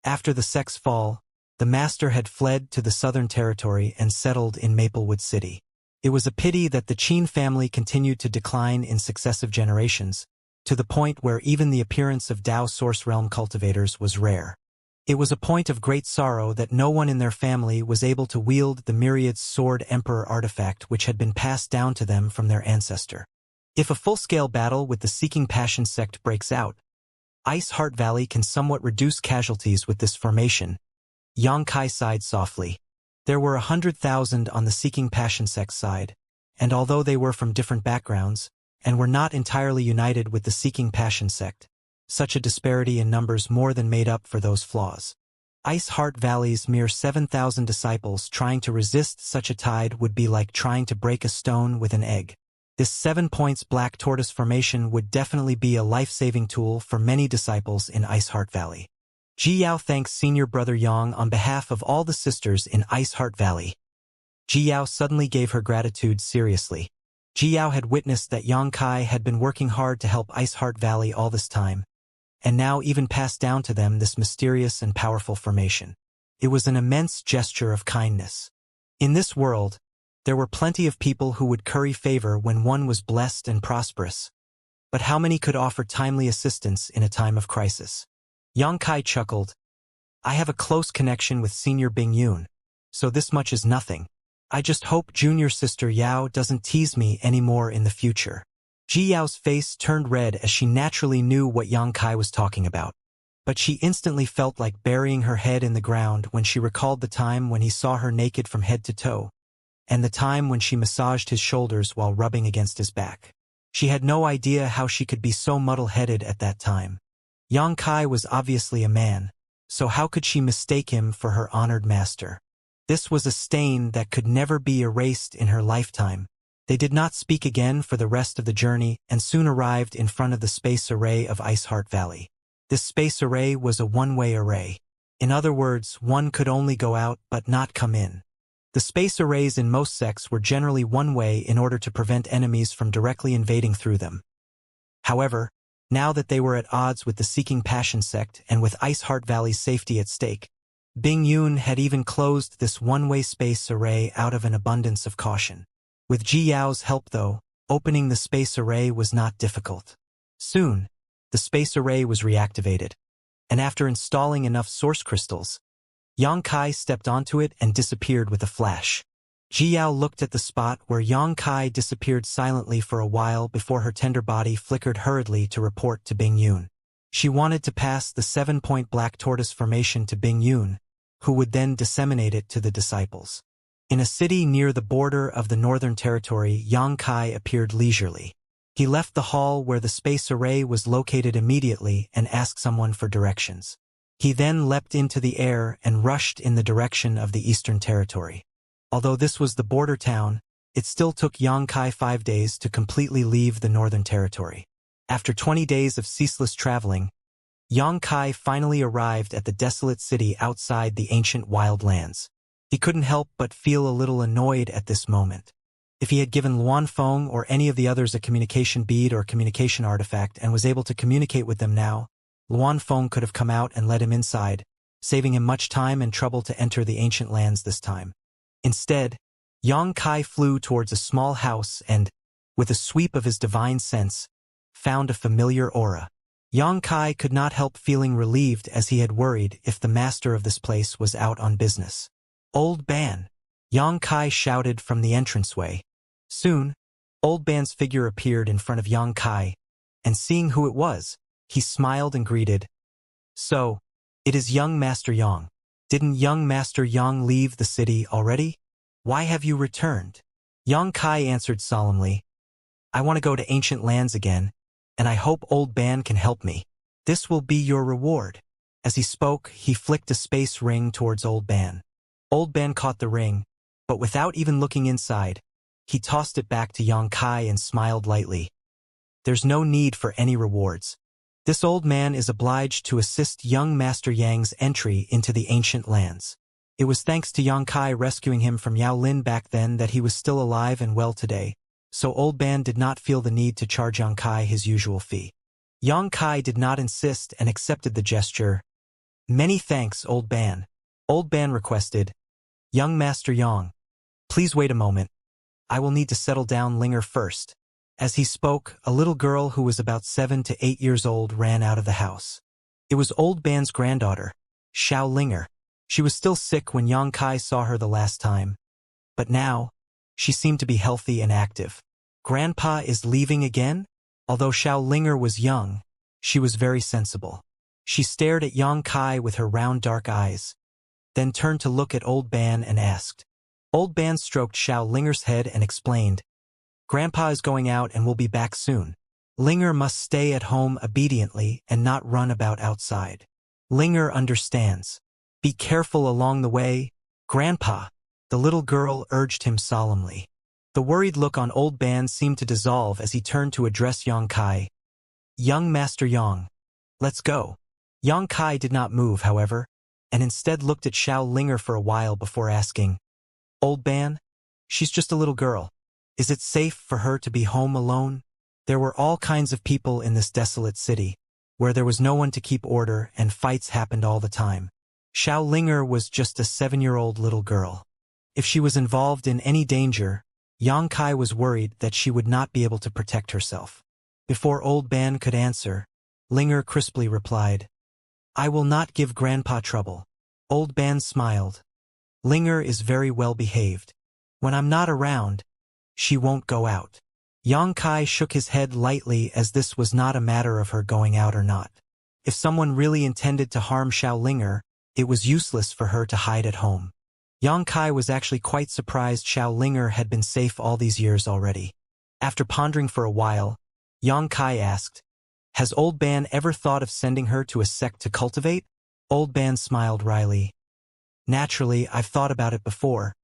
After the sect's fall, the master had fled to the Southern Territory and settled in Maplewood City. It was a pity that the Qin family continued to decline in successive generations, to the point where even the appearance of Dao Source Realm cultivators was rare. It was a point of great sorrow that no one in their family was able to wield the myriad Sword Emperor artifact which had been passed down to them from their ancestor. If a full-scale battle with the Seeking Passion sect breaks out, Ice Heart Valley can somewhat reduce casualties with this formation. Yang Kai sighed softly. There were 100,000 on the Seeking Passion sect side, and although they were from different backgrounds, and were not entirely united with the Seeking Passion sect, such a disparity in numbers more than made up for those flaws. Ice Heart Valley's mere 7,000 disciples trying to resist such a tide would be like trying to break a stone with an egg. This 7 points Black Tortoise formation would definitely be a life-saving tool for many disciples in Ice Heart Valley. Ji Yao thanks senior brother Yang on behalf of all the sisters in Ice Heart Valley. Ji Yao suddenly gave her gratitude seriously. Ji Yao had witnessed that Yang Kai had been working hard to help Ice Heart Valley all this time, and now even passed down to them this mysterious and powerful formation. It was an immense gesture of kindness. In this world, there were plenty of people who would curry favor when one was blessed and prosperous. But how many could offer timely assistance in a time of crisis? Yang Kai chuckled. I have a close connection with Senior Bing Yun, so this much is nothing. I just hope junior sister Yao doesn't tease me anymore in the future. Ji Yao's face turned red as she naturally knew what Yang Kai was talking about. But she instantly felt like burying her head in the ground when she recalled the time when he saw her naked from head to toe, and the time when she massaged his shoulders while rubbing against his back. She had no idea how she could be so muddle-headed at that time. Yang Kai was obviously a man, so how could she mistake him for her honored master? This was a stain that could never be erased in her lifetime. They did not speak again for the rest of the journey and soon arrived in front of the space array of Ice Heart Valley. This space array was a one-way array. In other words, one could only go out but not come in. The space arrays in most sects were generally one-way in order to prevent enemies from directly invading through them. However, now that they were at odds with the Seeking Passion sect and with Ice Heart Valley's safety at stake, Bing Yun had even closed this one-way space array out of an abundance of caution. With Ji Yao's help though, opening the space array was not difficult. Soon, the space array was reactivated, and after installing enough source crystals, Yang Kai stepped onto it and disappeared with a flash. Ji Yao looked at the spot where Yang Kai disappeared silently for a while before her tender body flickered hurriedly to report to Bing Yun. She wanted to pass the 7-point Black Tortoise formation to Bing Yun, who would then disseminate it to the disciples. In a city near the border of the Northern Territory, Yang Kai appeared leisurely. He left the hall where the space array was located immediately and asked someone for directions. He then leapt into the air and rushed in the direction of the Eastern Territory. Although this was the border town, it still took Yang Kai 5 days to completely leave the Northern Territory. After 20 days of ceaseless traveling, Yang Kai finally arrived at the desolate city outside the ancient wild lands. He couldn't help but feel a little annoyed at this moment. If he had given Luan Feng or any of the others a communication bead or communication artifact and was able to communicate with them now, Luan Feng could have come out and let him inside, saving him much time and trouble to enter the ancient lands this time. Instead, Yang Kai flew towards a small house and, with a sweep of his divine sense, found a familiar aura. Yang Kai could not help feeling relieved as he had worried if the master of this place was out on business. "Old Ban!" Yang Kai shouted from the entranceway. Soon, Old Ban's figure appeared in front of Yang Kai, and seeing who it was, he smiled and greeted. "So, it is young Master Yang. Didn't young Master Yang leave the city already? Why have you returned?" Yang Kai answered solemnly, "I want to go to ancient lands again, and I hope Old Ban can help me. This will be your reward." As he spoke, he flicked a space ring towards Old Ban. Old Ban caught the ring, but without even looking inside, he tossed it back to Yang Kai and smiled lightly. "There's no need for any rewards. This old man is obliged to assist young Master Yang's entry into the ancient lands. It was thanks to Yang Kai rescuing him from Yao Lin back then that he was still alive and well today, so Old Ban did not feel the need to charge Yang Kai his usual fee." Yang Kai did not insist and accepted the gesture. "Many thanks, Old Ban." Old Ban requested, "Young Master Yang, please wait a moment. I will need to settle down Linger first." As he spoke, a little girl who was about 7 to 8 years old ran out of the house. It was Old Ban's granddaughter, Xiao Linger. She was still sick when Yang Kai saw her the last time, but now, she seemed to be healthy and active. "Grandpa is leaving again?" Although Xiao Linger was young, she was very sensible. She stared at Yang Kai with her round dark eyes, then turned to look at Old Ban and asked. Old Ban stroked Xiao Linger's head and explained, "Grandpa is going out and will be back soon. Linger must stay at home obediently and not run about outside." "Linger understands. Be careful along the way, Grandpa," the little girl urged him solemnly. The worried look on Old Ban seemed to dissolve as he turned to address Yang Kai. "Young Master Yang, let's go." Yang Kai did not move, however, and instead looked at Xiao Linger for a while before asking, "Old Ban, she's just a little girl. Is it safe for her to be home alone?" There were all kinds of people in this desolate city, where there was no one to keep order and fights happened all the time. Xiao Linger was just a 7-year-old little girl. If she was involved in any danger, Yang Kai was worried that she would not be able to protect herself. Before Old Ban could answer, Linger crisply replied, "I will not give Grandpa trouble." Old Ban smiled. "Linger is very well behaved. When I'm not around, she won't go out." Yang Kai shook his head lightly as this was not a matter of her going out or not. If someone really intended to harm Xiao Linger, it was useless for her to hide at home. Yang Kai was actually quite surprised Xiao Linger had been safe all these years already. After pondering for a while, Yang Kai asked, "Has Old Ban ever thought of sending her to a sect to cultivate?" Old Ban smiled wryly. "Naturally, I've thought about it before,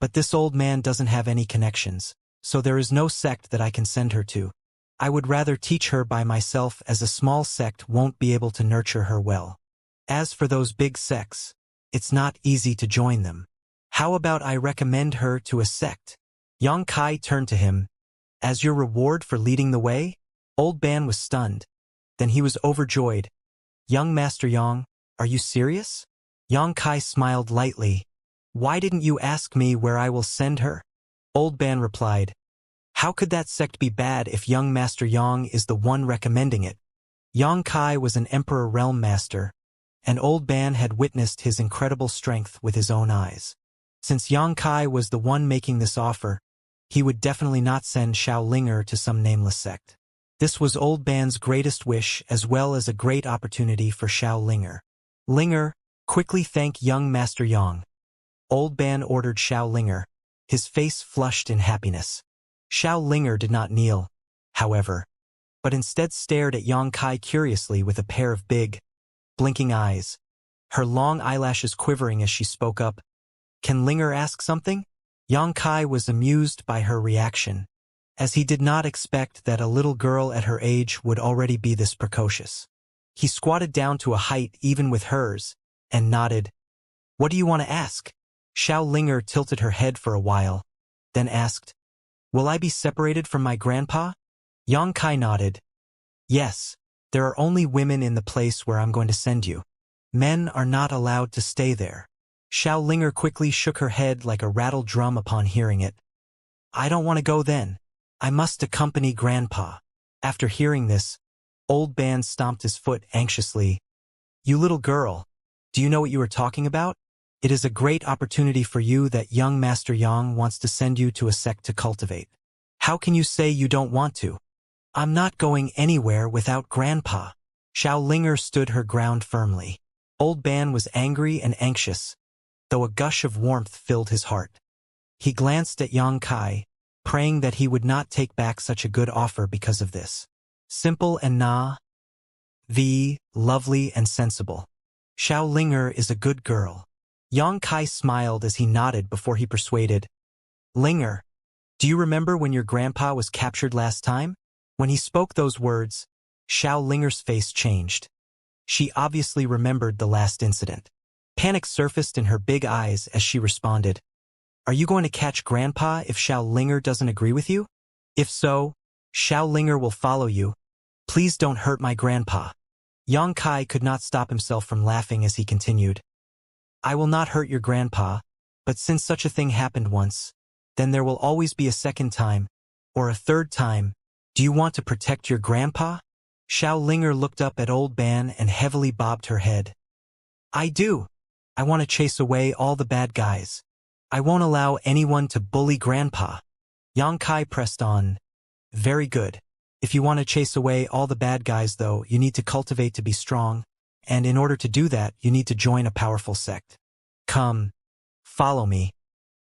but this old man doesn't have any connections, so there is no sect that I can send her to. I would rather teach her by myself as a small sect won't be able to nurture her well. As for those big sects, it's not easy to join them. How about I recommend her to a sect?" Yang Kai turned to him. "As your reward for leading the way?" Old Ban was stunned. Then he was overjoyed. "Young Master Yang, are you serious?" Yang Kai smiled lightly. "Why didn't you ask me where I will send her?" Old Ban replied, "How could that sect be bad if young Master Yang is the one recommending it?" Yang Kai was an Emperor Realm Master, and Old Ban had witnessed his incredible strength with his own eyes. Since Yang Kai was the one making this offer, he would definitely not send Xiao Linger to some nameless sect. This was Old Ban's greatest wish as well as a great opportunity for Xiao Linger. "Linger, quickly thank young Master Yang." Old Ban ordered Xiao Linger, his face flushed in happiness. Xiao Linger did not kneel, however, but instead stared at Yang Kai curiously with a pair of big, blinking eyes, her long eyelashes quivering as she spoke up. "Can Linger ask something?" Yang Kai was amused by her reaction, as he did not expect that a little girl at her age would already be this precocious. He squatted down to a height even with hers, and nodded. "What do you want to ask?" Xiao Linger tilted her head for a while, then asked, "Will I be separated from my grandpa?" Yang Kai nodded. "Yes, there are only women in the place where I'm going to send you. Men are not allowed to stay there. Xiao Linger quickly shook her head like a rattled drum upon hearing it. I don't want to go then. I must accompany Grandpa. After hearing this, Old Ban stomped his foot anxiously. You little girl, do you know what you are talking about? It is a great opportunity for you that young Master Yang wants to send you to a sect to cultivate. How can you say you don't want to? I'm not going anywhere without Grandpa. Xiao Linger stood her ground firmly. Old Ban was angry and anxious, though a gush of warmth filled his heart. He glanced at Yang Kai, praying that he would not take back such a good offer because of this. Simple and lovely and sensible. Xiao Linger is a good girl. Yang Kai smiled as he nodded before he persuaded. Linger, do you remember when your grandpa was captured last time? When he spoke those words, Xiao Linger's face changed. She obviously remembered the last incident. Panic surfaced in her big eyes as she responded. Are you going to catch Grandpa if Xiao Linger doesn't agree with you? If so, Xiao Linger will follow you. Please don't hurt my grandpa. Yang Kai could not stop himself from laughing as he continued. I will not hurt your grandpa, but since such a thing happened once, then there will always be a second time, or a third time. Do you want to protect your grandpa? Xiao Linger looked up at Old Ban and heavily bobbed her head. I do. I want to chase away all the bad guys. I won't allow anyone to bully Grandpa. Yang Kai pressed on. Very good. If you want to chase away all the bad guys, though, you need to cultivate to be strong, and in order to do that, you need to join a powerful sect. Come, follow me.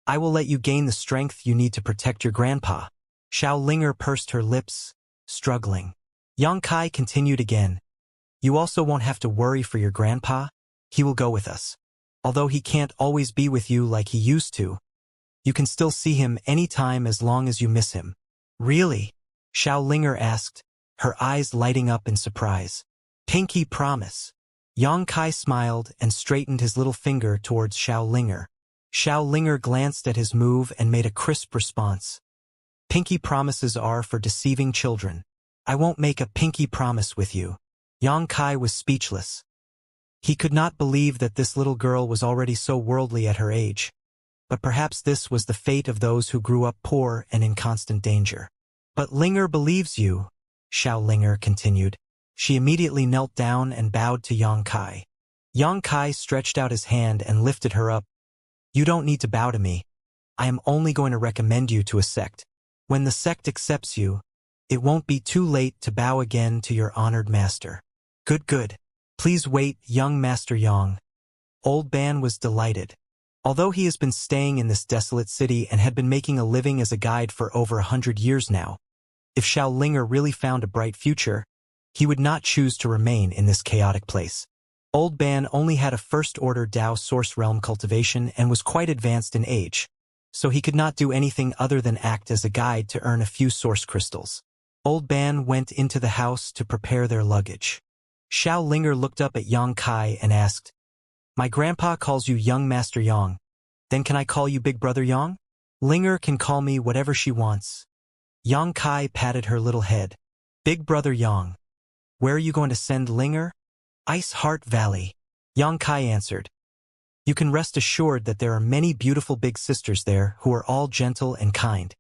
I will let you gain the strength you need to protect your grandpa. Xiao Linger pursed her lips, struggling. Yang Kai continued again. You also won't have to worry for your grandpa. He will go with us. Although he can't always be with you like he used to, you can still see him anytime as long as you miss him. Really? Xiao Linger asked, her eyes lighting up in surprise. Pinky promise. Yang Kai smiled and straightened his little finger towards Xiao Linger. Xiao Linger glanced at his move and made a crisp response. Pinky promises are for deceiving children. I won't make a pinky promise with you. Yang Kai was speechless. He could not believe that this little girl was already so worldly at her age. But perhaps this was the fate of those who grew up poor and in constant danger. But Linger believes you, Xiao Linger continued. She immediately knelt down and bowed to Yang Kai. Yang Kai stretched out his hand and lifted her up. You don't need to bow to me. I am only going to recommend you to a sect. When the sect accepts you, it won't be too late to bow again to your honored master. Good. Please wait, young Master Yang. Old Ban was delighted. Although he has been staying in this desolate city and had been making a living as a guide for over 100 years now, if Xiao Linger really found a bright future, he would not choose to remain in this chaotic place. Old Ban only had a first-order Dao source realm cultivation and was quite advanced in age, so he could not do anything other than act as a guide to earn a few source crystals. Old Ban went into the house to prepare their luggage. Xiao Linger looked up at Yang Kai and asked, My grandpa calls you young Master Yang. Then can I call you Big Brother Yang? Linger can call me whatever she wants. Yang Kai patted her little head. Big Brother Yang. Where are you going to send Linger? Ice Heart Valley. Yang Kai answered. You can rest assured that there are many beautiful big sisters there who are all gentle and kind.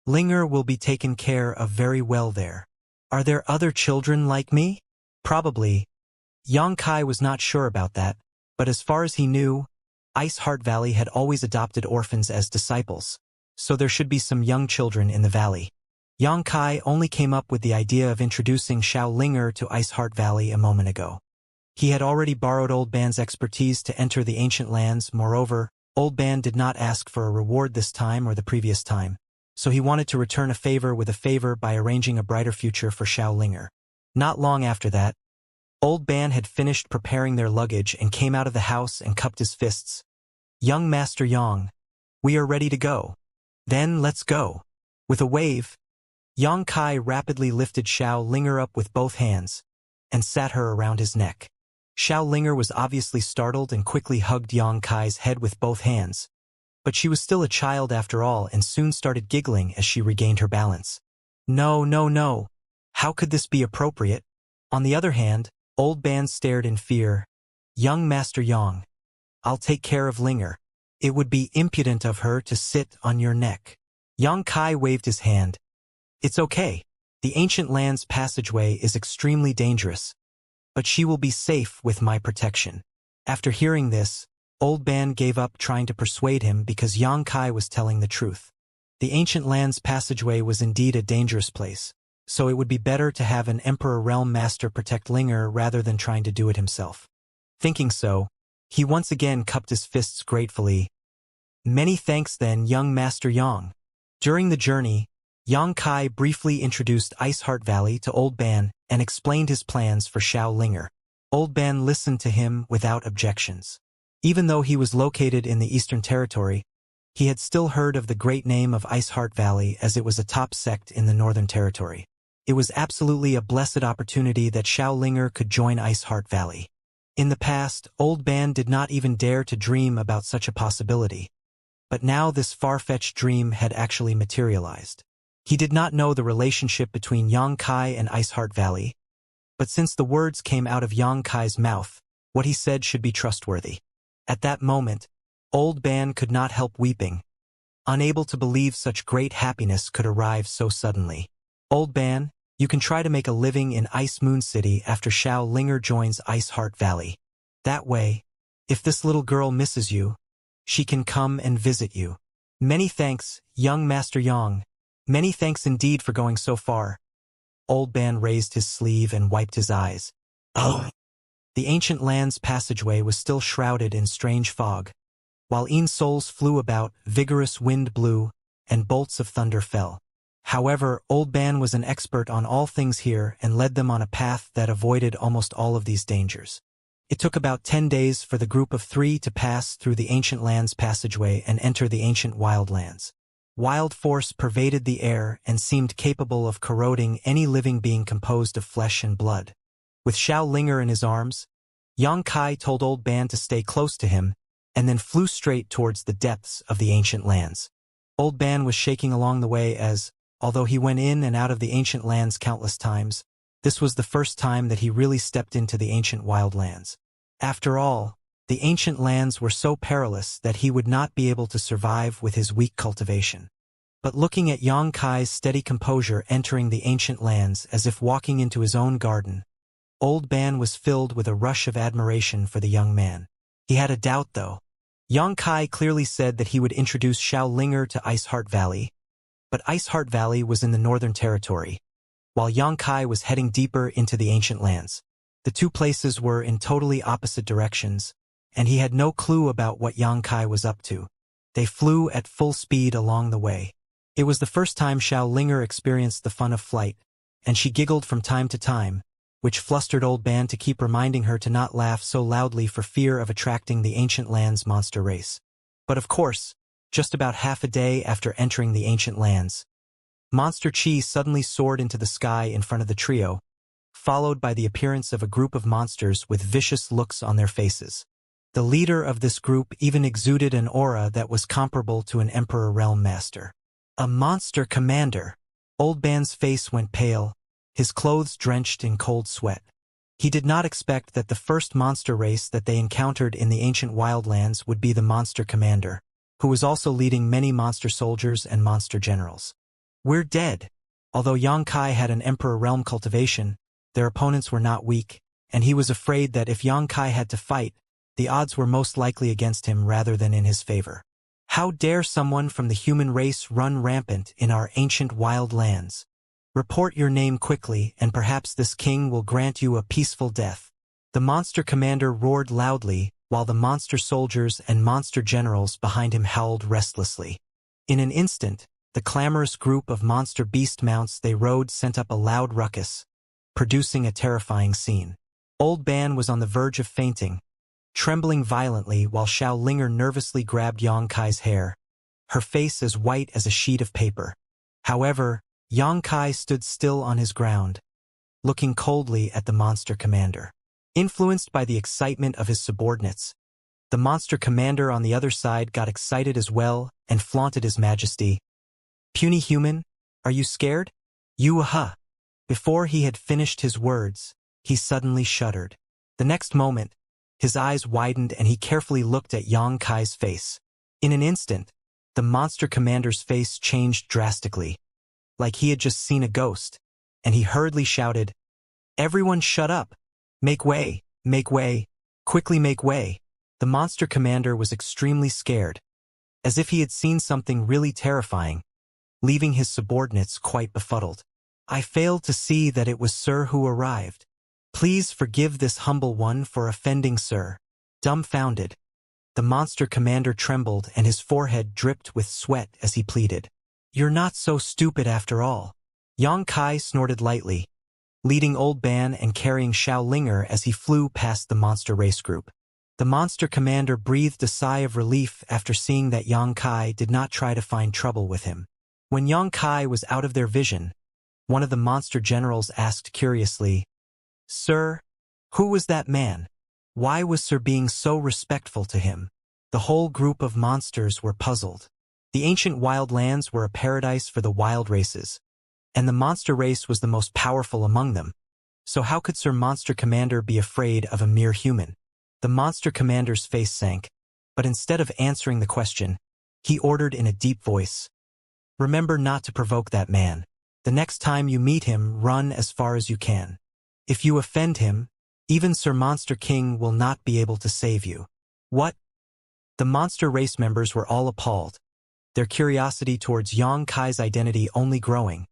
Linger will be taken care of very well there. Are there other children like me? Probably. Yang Kai was not sure about that, but as far as he knew, Ice Heart Valley had always adopted orphans as disciples, so there should be some young children in the valley. Yang Kai only came up with the idea of introducing Xiao Linger to Ice Heart Valley a moment ago. He had already borrowed Old Ban's expertise to enter the ancient lands. Moreover, Old Ban did not ask for a reward this time or the previous time, so he wanted to return a favor with a favor by arranging a brighter future for Xiao Linger. Not long after that, Old Ban had finished preparing their luggage and came out of the house and cupped his fists. Young Master Yang, we are ready to go. Then let's go. With a wave, Yang Kai rapidly lifted Xiao Linger up with both hands and sat her around his neck. Xiao Linger was obviously startled and quickly hugged Yang Kai's head with both hands, but she was still a child after all and soon started giggling as she regained her balance. No. How could this be appropriate? On the other hand, Old Ban stared in fear. Young Master Yang, I'll take care of Linger. It would be impudent of her to sit on your neck. Yang Kai waved his hand. It's okay. The ancient land's passageway is extremely dangerous, but she will be safe with my protection. After hearing this, Old Ban gave up trying to persuade him because Yang Kai was telling the truth. The ancient land's passageway was indeed a dangerous place, so it would be better to have an Emperor Realm Master protect Linger rather than trying to do it himself. Thinking so, he once again cupped his fists gratefully. Many thanks then, young Master Yang. During the journey, Yang Kai briefly introduced Iceheart Valley to Old Ban and explained his plans for Xiao Linger. Old Ban listened to him without objections. Even though he was located in the Eastern Territory, he had still heard of the great name of Iceheart Valley as it was a top sect in the Northern Territory. It was absolutely a blessed opportunity that Xiao Linger could join Iceheart Valley. In the past, Old Ban did not even dare to dream about such a possibility. But now this far-fetched dream had actually materialized. He did not know the relationship between Yang Kai and Iceheart Valley, but since the words came out of Yang Kai's mouth, what he said should be trustworthy. At that moment, Old Ban could not help weeping, unable to believe such great happiness could arrive so suddenly. Old Ban, you can try to make a living in Ice Moon City after Xiao Linger joins Iceheart Valley. That way, if this little girl misses you, she can come and visit you. Many thanks, young Master Yang. Many thanks indeed for going so far. Old Ban raised his sleeve and wiped his eyes. Oh! The ancient land's passageway was still shrouded in strange fog. While souls flew about, vigorous wind blew, and bolts of thunder fell. However, Old Ban was an expert on all things here and led them on a path that avoided almost all of these dangers. It took about 10 days for the group of 3 to pass through the ancient land's passageway and enter the ancient wildlands. Wild force pervaded the air and seemed capable of corroding any living being composed of flesh and blood. With Xiao Linger in his arms, Yang Kai told Old Ban to stay close to him, and then flew straight towards the depths of the ancient lands. Old Ban was shaking along the way as, although he went in and out of the ancient lands countless times, this was the first time that he really stepped into the ancient wildlands. After all, the ancient lands were so perilous that he would not be able to survive with his weak cultivation. But looking at Yang Kai's steady composure entering the ancient lands as if walking into his own garden, Old Ban was filled with a rush of admiration for the young man. He had a doubt though. Yang Kai clearly said that he would introduce Xiao Linger to Iceheart Valley, but Iceheart Valley was in the Northern Territory, while Yang Kai was heading deeper into the ancient lands. The two places were in totally opposite directions, and he had no clue about what Yang Kai was up to. They flew at full speed along the way. It was the first time Xiao Linger experienced the fun of flight, and she giggled from time to time, which flustered Old Ban to keep reminding her to not laugh so loudly for fear of attracting the ancient land's monster race. But of course, just about half a day after entering the ancient lands, Monster Chi suddenly soared into the sky in front of the trio, followed by the appearance of a group of monsters with vicious looks on their faces. The leader of this group even exuded an aura that was comparable to an Emperor Realm Master. A monster commander! Old Ban's face went pale, his clothes drenched in cold sweat. He did not expect that the first monster race that they encountered in the ancient wildlands would be the monster commander, who was also leading many monster soldiers and monster generals. We're dead. Although Yang Kai had an Emperor Realm cultivation, their opponents were not weak, and he was afraid that if Yang Kai had to fight, the odds were most likely against him rather than in his favor. How dare someone from the human race run rampant in our ancient wild lands? Report your name quickly, and perhaps this king will grant you a peaceful death. The monster commander roared loudly, while the monster soldiers and monster generals behind him howled restlessly. In an instant, the clamorous group of monster beast mounts they rode sent up a loud ruckus, producing a terrifying scene. Old Ban was on the verge of fainting, trembling violently while Xiao Linger nervously grabbed Yang Kai's hair, her face as white as a sheet of paper. However, Yang Kai stood still on his ground, looking coldly at the monster commander. Influenced by the excitement of his subordinates, the monster commander on the other side got excited as well and flaunted his majesty. Puny human, are you scared? You-aha! Before he had finished his words, he suddenly shuddered. The next moment, His eyes widened and he carefully looked at Yang Kai's face. In an instant, the monster commander's face changed drastically, like he had just seen a ghost, and he hurriedly shouted, "Everyone shut up! Make way! Make way! Quickly make way!" The monster commander was extremely scared, as if he had seen something really terrifying, leaving his subordinates quite befuddled. "I failed to see that it was Sir who arrived. Please forgive this humble one for offending Sir." Dumbfounded, the monster commander trembled and his forehead dripped with sweat as he pleaded, "You're not so stupid after all." Yang Kai snorted lightly, leading Old Ban and carrying Xiaolinger as he flew past the monster race group. The monster commander breathed a sigh of relief after seeing that Yang Kai did not try to find trouble with him. When Yang Kai was out of their vision, one of the monster generals asked curiously, "Sir, who was that man? Why was Sir being so respectful to him?" The whole group of monsters were puzzled. The ancient wild lands were a paradise for the wild races, and the monster race was the most powerful among them. So how could Sir Monster Commander be afraid of a mere human? The monster commander's face sank, but instead of answering the question, he ordered in a deep voice, "Remember not to provoke that man. The next time you meet him, run as far as you can. If you offend him, even Sir Monster King will not be able to save you." What? The monster race members were all appalled, their curiosity towards Yang Kai's identity only growing,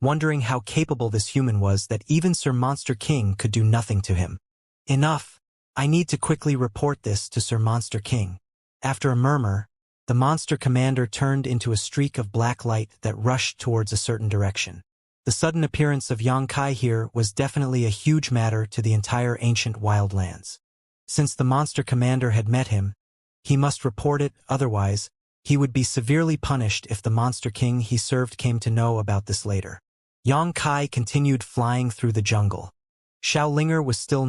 wondering how capable this human was that even Sir Monster King could do nothing to him. "Enough! I need to quickly report this to Sir Monster King." After a murmur, the monster commander turned into a streak of black light that rushed towards a certain direction. The sudden appearance of Yang Kai here was definitely a huge matter to the entire ancient wildlands. Since the monster commander had met him, he must report it, otherwise, he would be severely punished if the monster king he served came to know about this later. Yang Kai continued flying through the jungle. Xiaolinger was still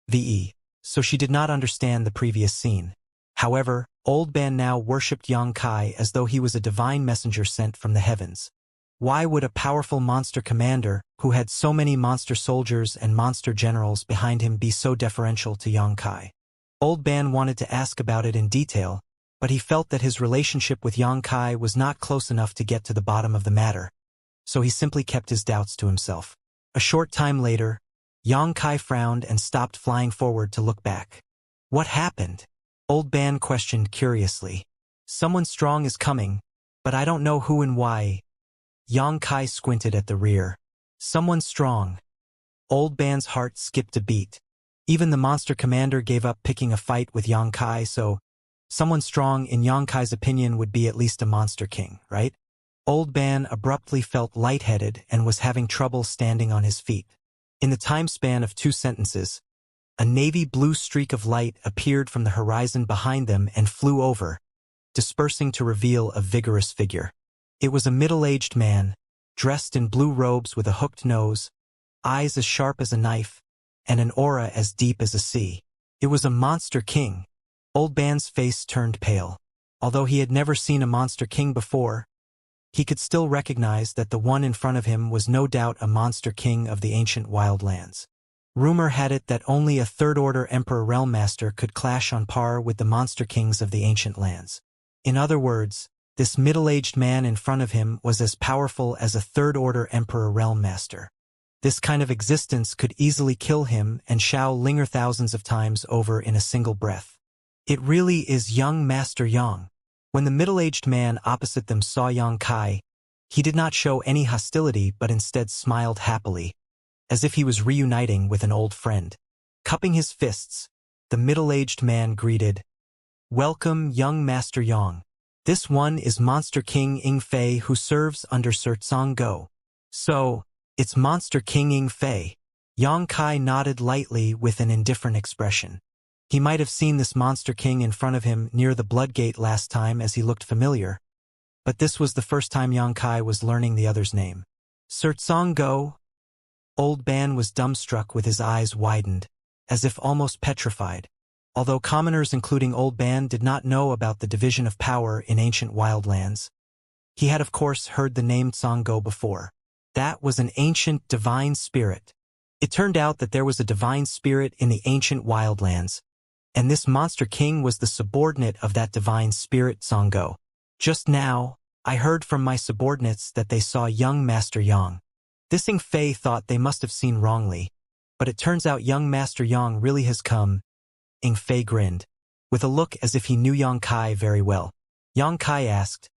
VE, so she did not understand the previous scene. However, Old Ban now worshipped Yang Kai as though he was a divine messenger sent from the heavens. Why would a powerful monster commander, who had so many monster soldiers and monster generals behind him, be so deferential to Yang Kai? Old Ban wanted to ask about it in detail, but he felt that his relationship with Yang Kai was not close enough to get to the bottom of the matter, so he simply kept his doubts to himself. A short time later, Yang Kai frowned and stopped flying forward to look back. "What happened?" Old Ban questioned curiously. "Someone strong is coming, but I don't know who and why." Yang Kai squinted at the rear. "Someone strong." Old Ban's heart skipped a beat. Even the monster commander gave up picking a fight with Yang Kai, so someone strong in Yang Kai's opinion would be at least a monster king, right? Old Ban abruptly felt lightheaded and was having trouble standing on his feet. In the time span of 2 sentences, a navy blue streak of light appeared from the horizon behind them and flew over, dispersing to reveal a vigorous figure. It was a middle-aged man, dressed in blue robes with a hooked nose, eyes as sharp as a knife, and an aura as deep as a sea. It was a monster king. Old Ban's face turned pale. Although he had never seen a monster king before, he could still recognize that the one in front of him was no doubt a monster king of the ancient wildlands. Rumor had it that only a third-order Emperor Realm Master could clash on par with the monster kings of the ancient lands. In other words, this middle-aged man in front of him was as powerful as a third-order Emperor Realm Master. This kind of existence could easily kill him and Xiaolinger thousands of times over in a single breath. It really is young Master Yang. When the middle-aged man opposite them saw Yang Kai, he did not show any hostility but instead smiled happily, as if he was reuniting with an old friend. Cupping his fists, the middle-aged man greeted, "Welcome, young Master Yang. This one is Monster King Inflate who serves under Sir Go." "So, it's Monster King Inflate." Yang Kai nodded lightly with an indifferent expression. He might have seen this Monster King in front of him near the Blood Gate last time as he looked familiar, but this was the first time Yang Kai was learning the other's name. "Sir Go?" Old Ban was dumbstruck with his eyes widened, as if almost petrified. Although commoners including Old Ban did not know about the division of power in ancient wildlands, he had of course heard the name Go before. That was an ancient divine spirit. It turned out that there was a divine spirit in the ancient wildlands, and this monster king was the subordinate of that divine spirit, Zongo. Just now, I heard from my subordinates that they saw young Master Yang. This Inflate thought they must have seen wrongly, but it turns out young Master Yang really has come. Inflate grinned, with a look as if he knew Yang Kai very well. Yang Kai asked,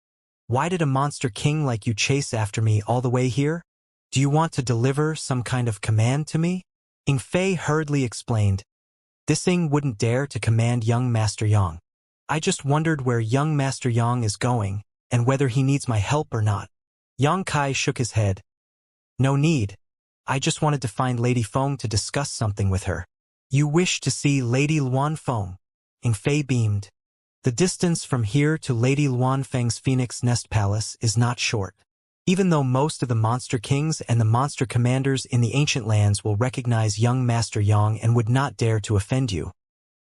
"Why did a monster king like you chase after me all the way here? Do you want to deliver some kind of command to me?" Inflate hurriedly explained, "This thing wouldn't dare to command young Master Yang. I just wondered where young Master Yang is going, and whether he needs my help or not." Yang Kai shook his head. "No need. I just wanted to find Lady Feng to discuss something with her." "You wish to see Lady Luan Feng?" Inflate beamed. "The distance from here to Lady Luan Feng's Phoenix Nest Palace is not short. Even though most of the monster kings and the monster commanders in the ancient lands will recognize young Master Yang and would not dare to offend you,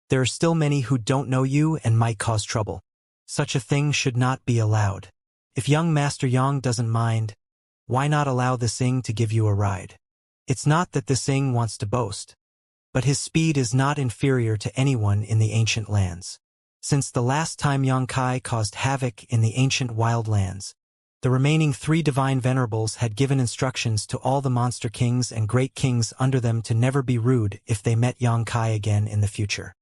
there are still many who don't know you and might cause trouble. Such a thing should not be allowed. If young Master Yang doesn't mind, why not allow this Ing to give you a ride? It's not that this Ing wants to boast, but his speed is not inferior to anyone in the ancient lands. Since the last time Yang Kai caused havoc in the ancient wildlands, the remaining 3 divine venerables had given instructions to all the monster kings and great kings under them to never be rude if they met Yang Kai again in the future.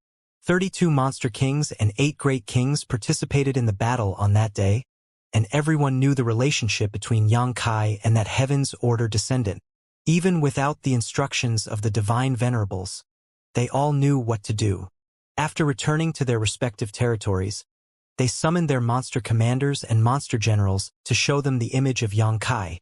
32 monster kings and 8 great kings participated in the battle on that day, and everyone knew the relationship between Yang Kai and that Heaven's Order descendant. Even without the instructions of the divine venerables, they all knew what to do. After returning to their respective territories, they summoned their monster commanders and monster generals to show them the image of Yang Kai,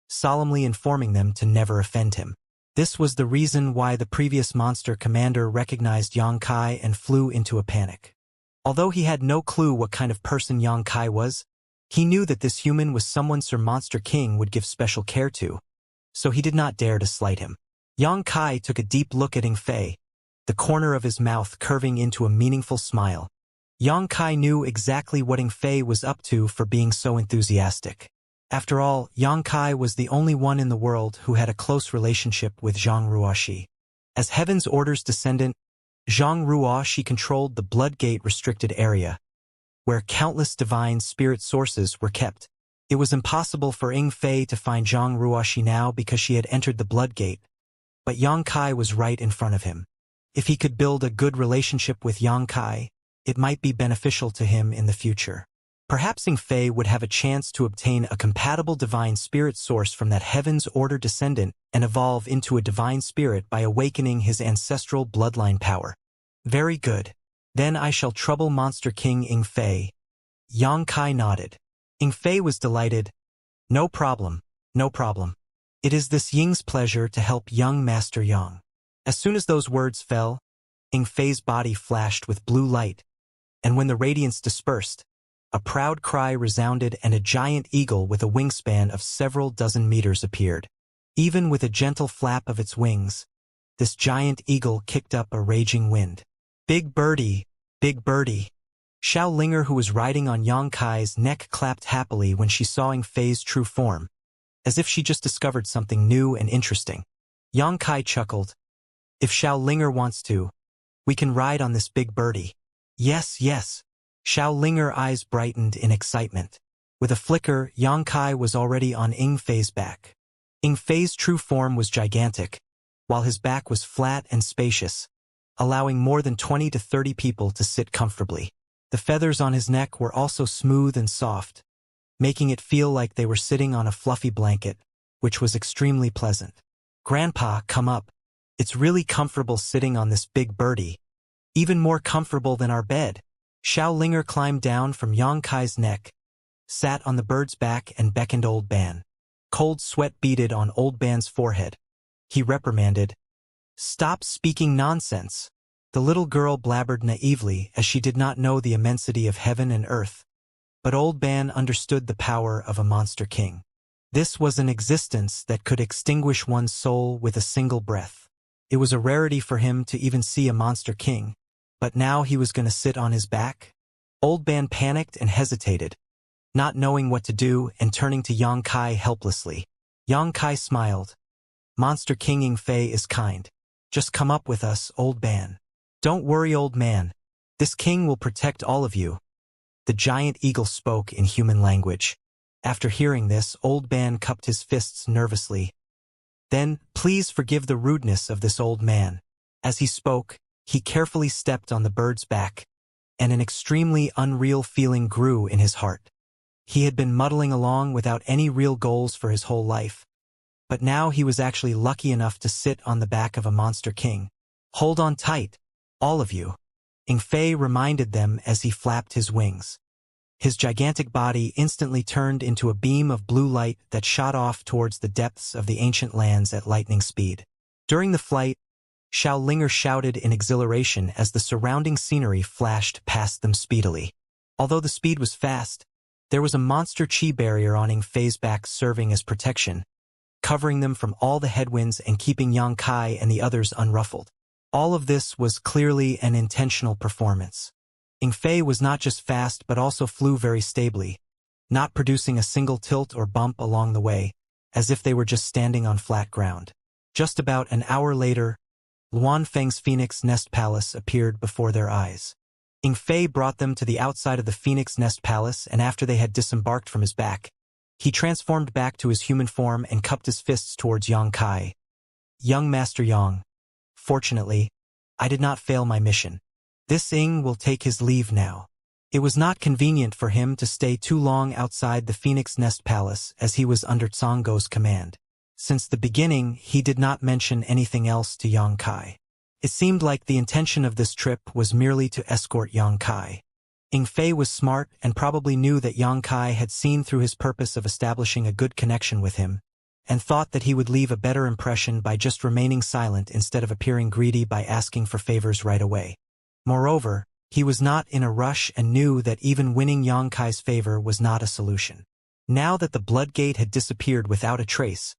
solemnly informing them to never offend him. This was the reason why the previous monster commander recognized Yang Kai and flew into a panic. Although he had no clue what kind of person Yang Kai was, he knew that this human was someone Sir Monster King would give special care to, so he did not dare to slight him. Yang Kai took a deep look at Inflate, the corner of his mouth curving into a meaningful smile. Yang Kai knew exactly what Inflate was up to for being so enthusiastic. After all, Yang Kai was the only one in the world who had a close relationship with Zhang Ruoxi. As Heaven's Order's descendant, Zhang Ruoxi controlled the Bloodgate restricted area, where countless divine spirit sources were kept. It was impossible for Inflate to find Zhang Ruoxi now because she had entered the Bloodgate, but Yang Kai was right in front of him. If he could build a good relationship with Yang Kai, it might be beneficial to him in the future. Perhaps Inflate would have a chance to obtain a compatible divine spirit source from that Heaven's Order descendant and evolve into a divine spirit by awakening his ancestral bloodline power. Very good. Then I shall trouble Monster King Inflate. Yang Kai nodded. Inflate was delighted. No problem, no problem. It is this Ying's pleasure to help young Master Yang. As soon as those words fell, Inflate's body flashed with blue light, and when the radiance dispersed, a proud cry resounded and a giant eagle with a wingspan of several dozen meters appeared. Even with a gentle flap of its wings, this giant eagle kicked up a raging wind. Big birdie, big birdie. Xiao Linger, who was riding on Yang Kai's neck, clapped happily when she saw Inflate's true form, as if she just discovered something new and interesting. Yang Kai chuckled. If Xiao Linger wants to, we can ride on this big birdie. Yes, yes. Xiao Linger eyes brightened in excitement. With a flicker, Yang Kai was already on Inflate's back. Inflate's true form was gigantic, while his back was flat and spacious, allowing more than 20 to 30 people to sit comfortably. The feathers on his neck were also smooth and soft, making it feel like they were sitting on a fluffy blanket, which was extremely pleasant. Grandpa, come up. It's really comfortable sitting on this big birdie. Even more comfortable than our bed. Xiao Linger climbed down from Yang Kai's neck, sat on the bird's back and beckoned Old Ban. Cold sweat beaded on Old Ban's forehead. He reprimanded, "Stop speaking nonsense." The little girl blabbered naively as she did not know the immensity of heaven and earth, but Old Ban understood the power of a monster king. This was an existence that could extinguish one's soul with a single breath. It was a rarity for him to even see a monster king, but now he was going to sit on his back? Old Ban panicked and hesitated, not knowing what to do and turning to Yang Kai helplessly. Yang Kai smiled. Monster King Inflate is kind. Just come up with us, old man. Don't worry, old man. This king will protect all of you. The giant eagle spoke in human language. After hearing this, old man cupped his fists nervously. Then, please forgive the rudeness of this old man. As he spoke, he carefully stepped on the bird's back, and an extremely unreal feeling grew in his heart. He had been muddling along without any real goals for his whole life. But now he was actually lucky enough to sit on the back of a monster king. Hold on tight, all of you. Inflate reminded them as he flapped his wings. His gigantic body instantly turned into a beam of blue light that shot off towards the depths of the ancient lands at lightning speed. During the flight, Xiaolinger shouted in exhilaration as the surrounding scenery flashed past them speedily. Although the speed was fast, there was a monster chi barrier on Inflate's back serving as protection, covering them from all the headwinds and keeping Xianxia and the others unruffled. All of this was clearly an intentional performance. Inflate was not just fast but also flew very stably, not producing a single tilt or bump along the way, as if they were just standing on flat ground. Just about an hour later, Luanfeng's Phoenix Nest Palace appeared before their eyes. Inflate brought them to the outside of the Phoenix Nest Palace, and after they had disembarked from his back, he transformed back to his human form and cupped his fists towards Xianxia. Young Master Yang, fortunately, I did not fail my mission. This Ing will take his leave now. It was not convenient for him to stay too long outside the Phoenix Nest Palace as he was under Tsongo's command. Since the beginning, he did not mention anything else to Xianxia. It seemed like the intention of this trip was merely to escort Xianxia. Inflate was smart and probably knew that Xianxia had seen through his purpose of establishing a good connection with him, and thought that he would leave a better impression by just remaining silent instead of appearing greedy by asking for favors right away. Moreover, he was not in a rush and knew that even winning Xianxia's favor was not a solution. Now that the Bloodgate had disappeared without a trace,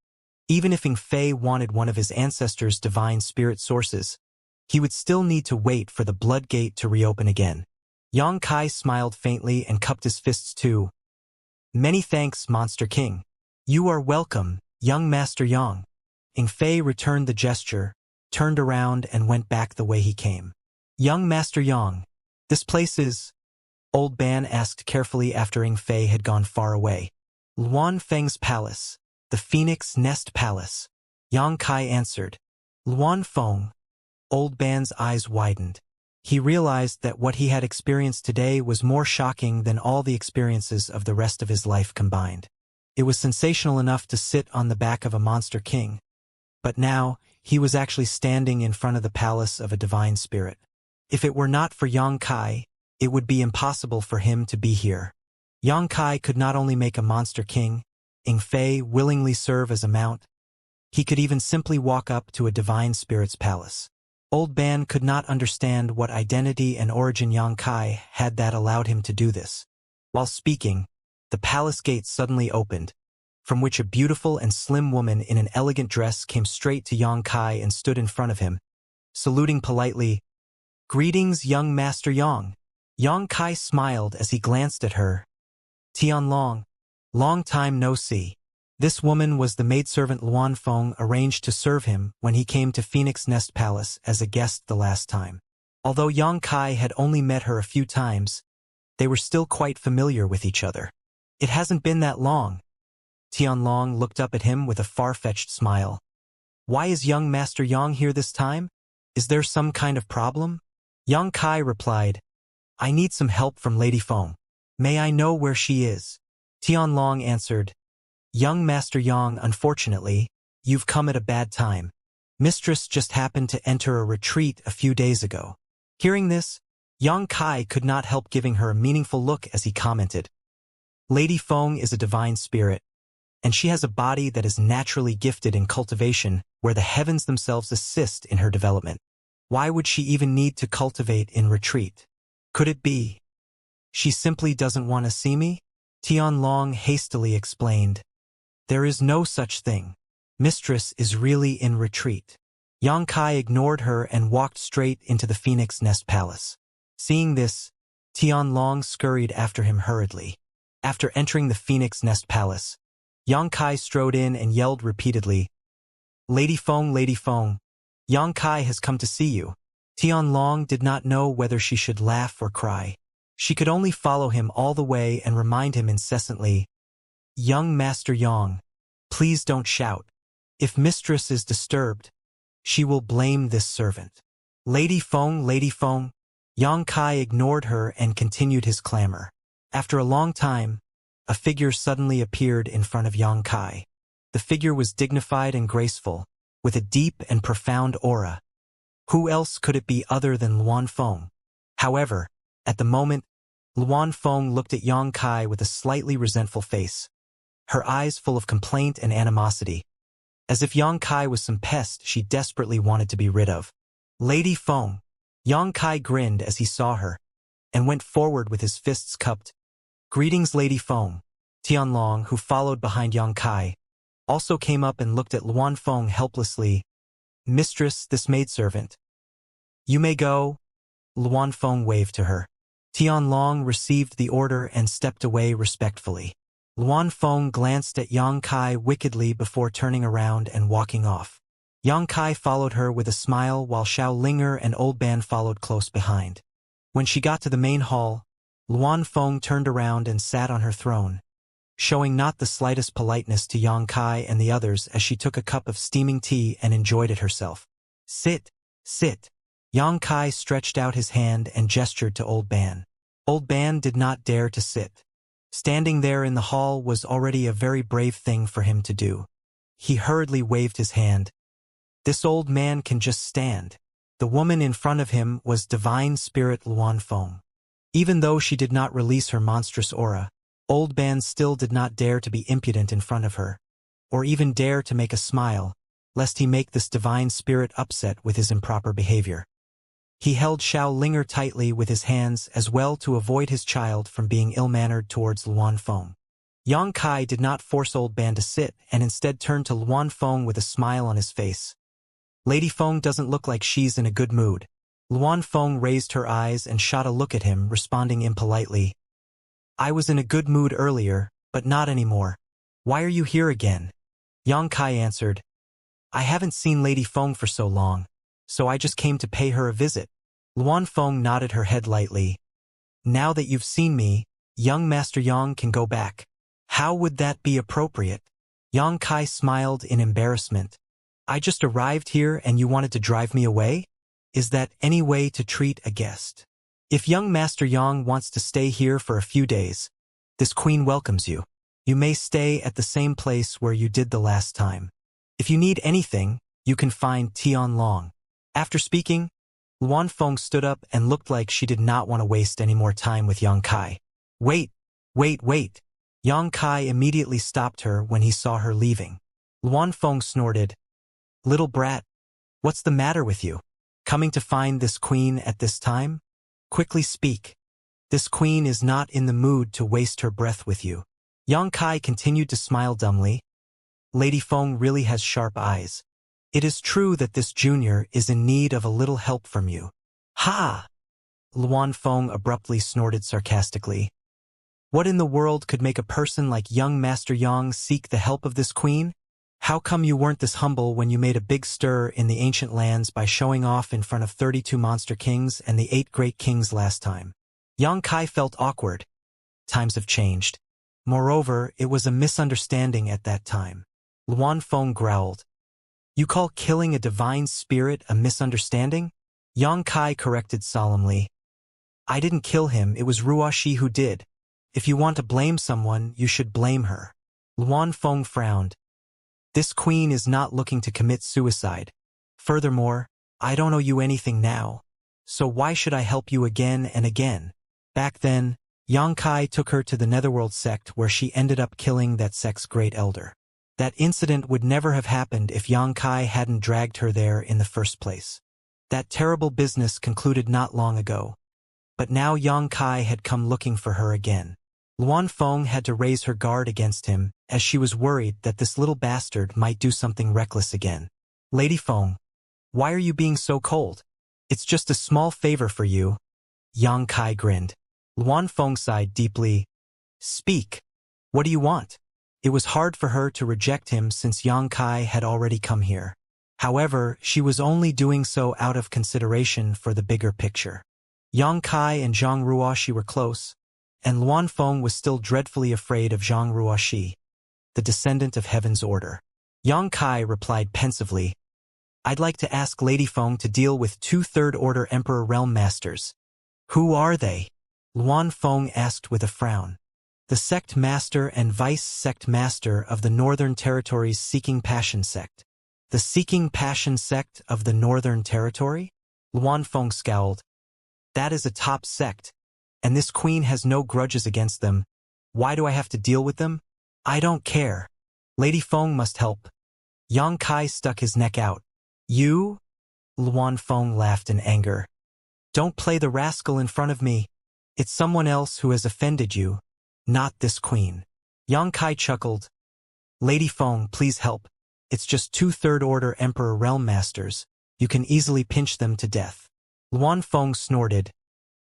even if Inflate wanted one of his ancestors' divine spirit sources, he would still need to wait for the Bloodgate to reopen again. Xianxia smiled faintly and cupped his fists too. Many thanks, Monster King. You are welcome, young Master Yang. Inflate returned the gesture, turned around and went back the way he came. Young Master Yang, this place is... Old Ban asked carefully after Inflate had gone far away. Luanfeng's palace, the Phoenix Nest Palace. Xianxia answered. Luanfeng. Old Ban's eyes widened. He realized that what he had experienced today was more shocking than all the experiences of the rest of his life combined. It was sensational enough to sit on the back of a monster king, but now he was actually standing in front of the palace of a divine spirit. If it were not for Xianxia, it would be impossible for him to be here. Xianxia could not only make a monster king, Inflate willingly serve as a mount, he could even simply walk up to a divine spirit's palace. Old Ban could not understand what identity and origin Xianxia had that allowed him to do this. While speaking, the palace gate suddenly opened, from which a beautiful and slim woman in an elegant dress came straight to Xianxia and stood in front of him, saluting politely. Greetings, young Master Yang. Xianxia smiled as he glanced at her. Tianlong, long time no see. This woman was the maidservant Luanfeng arranged to serve him when he came to Phoenix Nest Palace as a guest the last time. Although Xianxia had only met her a few times, they were still quite familiar with each other. It hasn't been that long. Tianlong looked up at him with a far-fetched smile. Why is young Master Yang here this time? Is there some kind of problem? Xianxia replied, I need some help from Lady Feng. May I know where she is? Tianlong answered, Young Master Yang, unfortunately, you've come at a bad time. Mistress just happened to enter a retreat a few days ago. Hearing this, Xianxia could not help giving her a meaningful look as he commented. Lady Feng is a divine spirit, and she has a body that is naturally gifted in cultivation, where the heavens themselves assist in her development. Why would she even need to cultivate in retreat? Could it be she simply doesn't want to see me? Tianlong hastily explained. There is no such thing. Mistress is really in retreat. Xianxia ignored her and walked straight into the Phoenix Nest Palace. Seeing this, Tianlong scurried after him hurriedly. After entering the Phoenix Nest Palace, Xianxia strode in and yelled repeatedly, Lady Feng, Yang Kai has come to see you." Tianlong did not know whether she should laugh or cry. She could only follow him all the way and remind him incessantly, "Young Master Yang, please don't shout. If mistress is disturbed, she will blame this servant." Lady Feng, Yang Kai ignored her and continued his clamor. After a long time, a figure suddenly appeared in front of Yang Kai. The figure was dignified and graceful, with a deep and profound aura. Who else could it be other than Luan Feng? However, at the moment, Luan Feng looked at Yang Kai with a slightly resentful face, her eyes full of complaint and animosity, as if Yang Kai was some pest she desperately wanted to be rid of. "Lady Feng." Yang Kai grinned as he saw her, and went forward with his fists cupped. "Greetings, Lady Feng." Tianlong, who followed behind Yang Kai, also came up and looked at Luan Feng helplessly. "Mistress, this maidservant." "You may go." Luan Feng waved to her. Tianlong received the order and stepped away respectfully. Luan Feng glanced at Yang Kai wickedly before turning around and walking off. Yang Kai followed her with a smile while Xiaolinger and Old Ban followed close behind. When she got to the main hall, Luan Feng turned around and sat on her throne, showing not the slightest politeness to Yang Kai and the others as she took a cup of steaming tea and enjoyed it herself. "Sit, sit." Yang Kai stretched out his hand and gestured to Old Ban. Old Ban did not dare to sit. Standing there in the hall was already a very brave thing for him to do. He hurriedly waved his hand. This old man can just stand. The woman in front of him was Divine Spirit Luan Feng. Even though she did not release her monstrous aura, Old Ban still did not dare to be impudent in front of her, or even dare to make a smile, lest he make this divine spirit upset with his improper behavior. He held Xiaolinger tightly with his hands as well to avoid his child from being ill-mannered towards Luan Feng. Yang Kai did not force Old Ban to sit and instead turned to Luan Feng with a smile on his face. "Lady Feng doesn't look like she's in a good mood." Luan Feng raised her eyes and shot a look at him, responding impolitely. "I was in a good mood earlier, but not anymore. Why are you here again?" Yang Kai answered, "I haven't seen Lady Feng for so long, so I just came to pay her a visit." Luan Feng nodded her head lightly. "Now that you've seen me, young Master Yang can go back." "How would that be appropriate?" Yang Kai smiled in embarrassment. "I just arrived here and you wanted to drive me away? Is that any way to treat a guest? If young Master Yang wants to stay here for a few days, this queen welcomes you. You may stay at the same place where you did the last time. If you need anything, you can find Tianlong." After speaking, Luan Feng stood up and looked like she did not want to waste any more time with Yang Kai. Wait. Yang Kai immediately stopped her when he saw her leaving. Luan Feng snorted, "Little brat, what's the matter with you? Coming to find this queen at this time? Quickly speak. This queen is not in the mood to waste her breath with you." Yang Kai continued to smile dumbly. "Lady Feng really has sharp eyes. It is true that this junior is in need of a little help from you." "Ha!" Luan Feng abruptly snorted sarcastically. "What in the world could make a person like young Master Yang seek the help of this queen? How come you weren't this humble when you made a big stir in the ancient lands by showing off in front of 32 monster kings and the 8 great kings last time?" Yang Kai felt awkward. Times have changed. Moreover, it was a misunderstanding at that time. Luan Feng growled. "You call killing a divine spirit a misunderstanding?" Yang Kai corrected solemnly. "I didn't kill him, it was Ruoxi who did. If you want to blame someone, you should blame her." Luan Feng frowned. "This queen is not looking to commit suicide. Furthermore, I don't owe you anything now, so why should I help you again and again?" Back then, Yang Kai took her to the Netherworld sect where she ended up killing that sect's great elder. That incident would never have happened if Yang Kai hadn't dragged her there in the first place. That terrible business concluded not long ago. But now Yang Kai had come looking for her again. Luan Feng had to raise her guard against him, as she was worried that this little bastard might do something reckless again. "Lady Feng, why are you being so cold? It's just a small favor for you." Yang Kai grinned. Luan Feng sighed deeply. "Speak. What do you want?" It was hard for her to reject him since Yang Kai had already come here. However, she was only doing so out of consideration for the bigger picture. Yang Kai and Zhang Ruoxi were close, and Luan Feng was still dreadfully afraid of Zhang Ruoxi, the descendant of Heaven's Order. Yang Kai replied pensively, "I'd like to ask Lady Feng to deal with 2 Third-Order Emperor Realm Masters." "Who are they?" Luan Feng asked with a frown. "The Sect Master and Vice-Sect Master of the Northern Territory's Seeking Passion Sect." "The Seeking Passion Sect of the Northern Territory?" Luan Feng scowled. "That is a top sect, and this queen has no grudges against them. Why do I have to deal with them? I don't care. Lady Feng must help." Yang Kai stuck his neck out. "You?" Luan Feng laughed in anger. "Don't play the rascal in front of me. It's someone else who has offended you, not this queen." Yang Kai chuckled. "Lady Feng, please help. It's just 2 Third-Order Emperor Realm Masters. You can easily pinch them to death." Luan Feng snorted.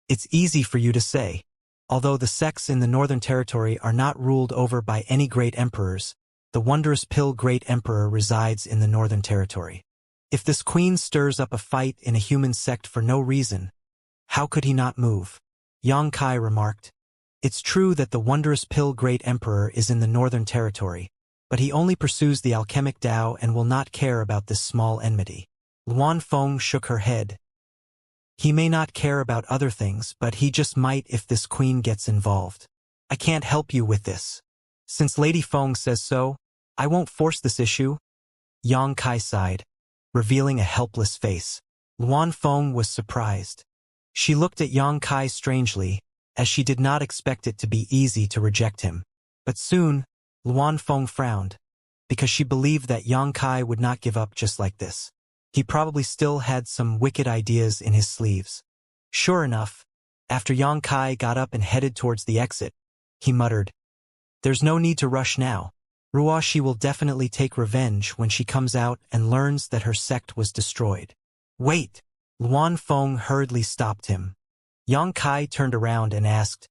"It's easy for you to say. Although the sects in the Northern Territory are not ruled over by any great emperors, the wondrous pill Great Emperor resides in the Northern Territory. If this queen stirs up a fight in a human sect for no reason, how could he not move?" Yang Kai remarked. "It's true that the wondrous pill Great Emperor is in the Northern Territory, but he only pursues the alchemic Tao and will not care about this small enmity." Luan Feng shook her head. "He may not care about other things, but he just might if this queen gets involved. I can't help you with this. Since Lady Feng says so, I won't force this issue." Yang Kai sighed, revealing a helpless face. Luan Feng was surprised. She looked at Yang Kai strangely, as she did not expect it to be easy to reject him. But soon, Luan Feng frowned, because she believed that Yang Kai would not give up just like this. He probably still had some wicked ideas in his sleeves. Sure enough, after Yang Kai got up and headed towards the exit, he muttered, "There's no need to rush now. Ruoxi will definitely take revenge when she comes out and learns that her sect was destroyed." "Wait!" Luan Feng hurriedly stopped him. Yang Kai turned around and asked,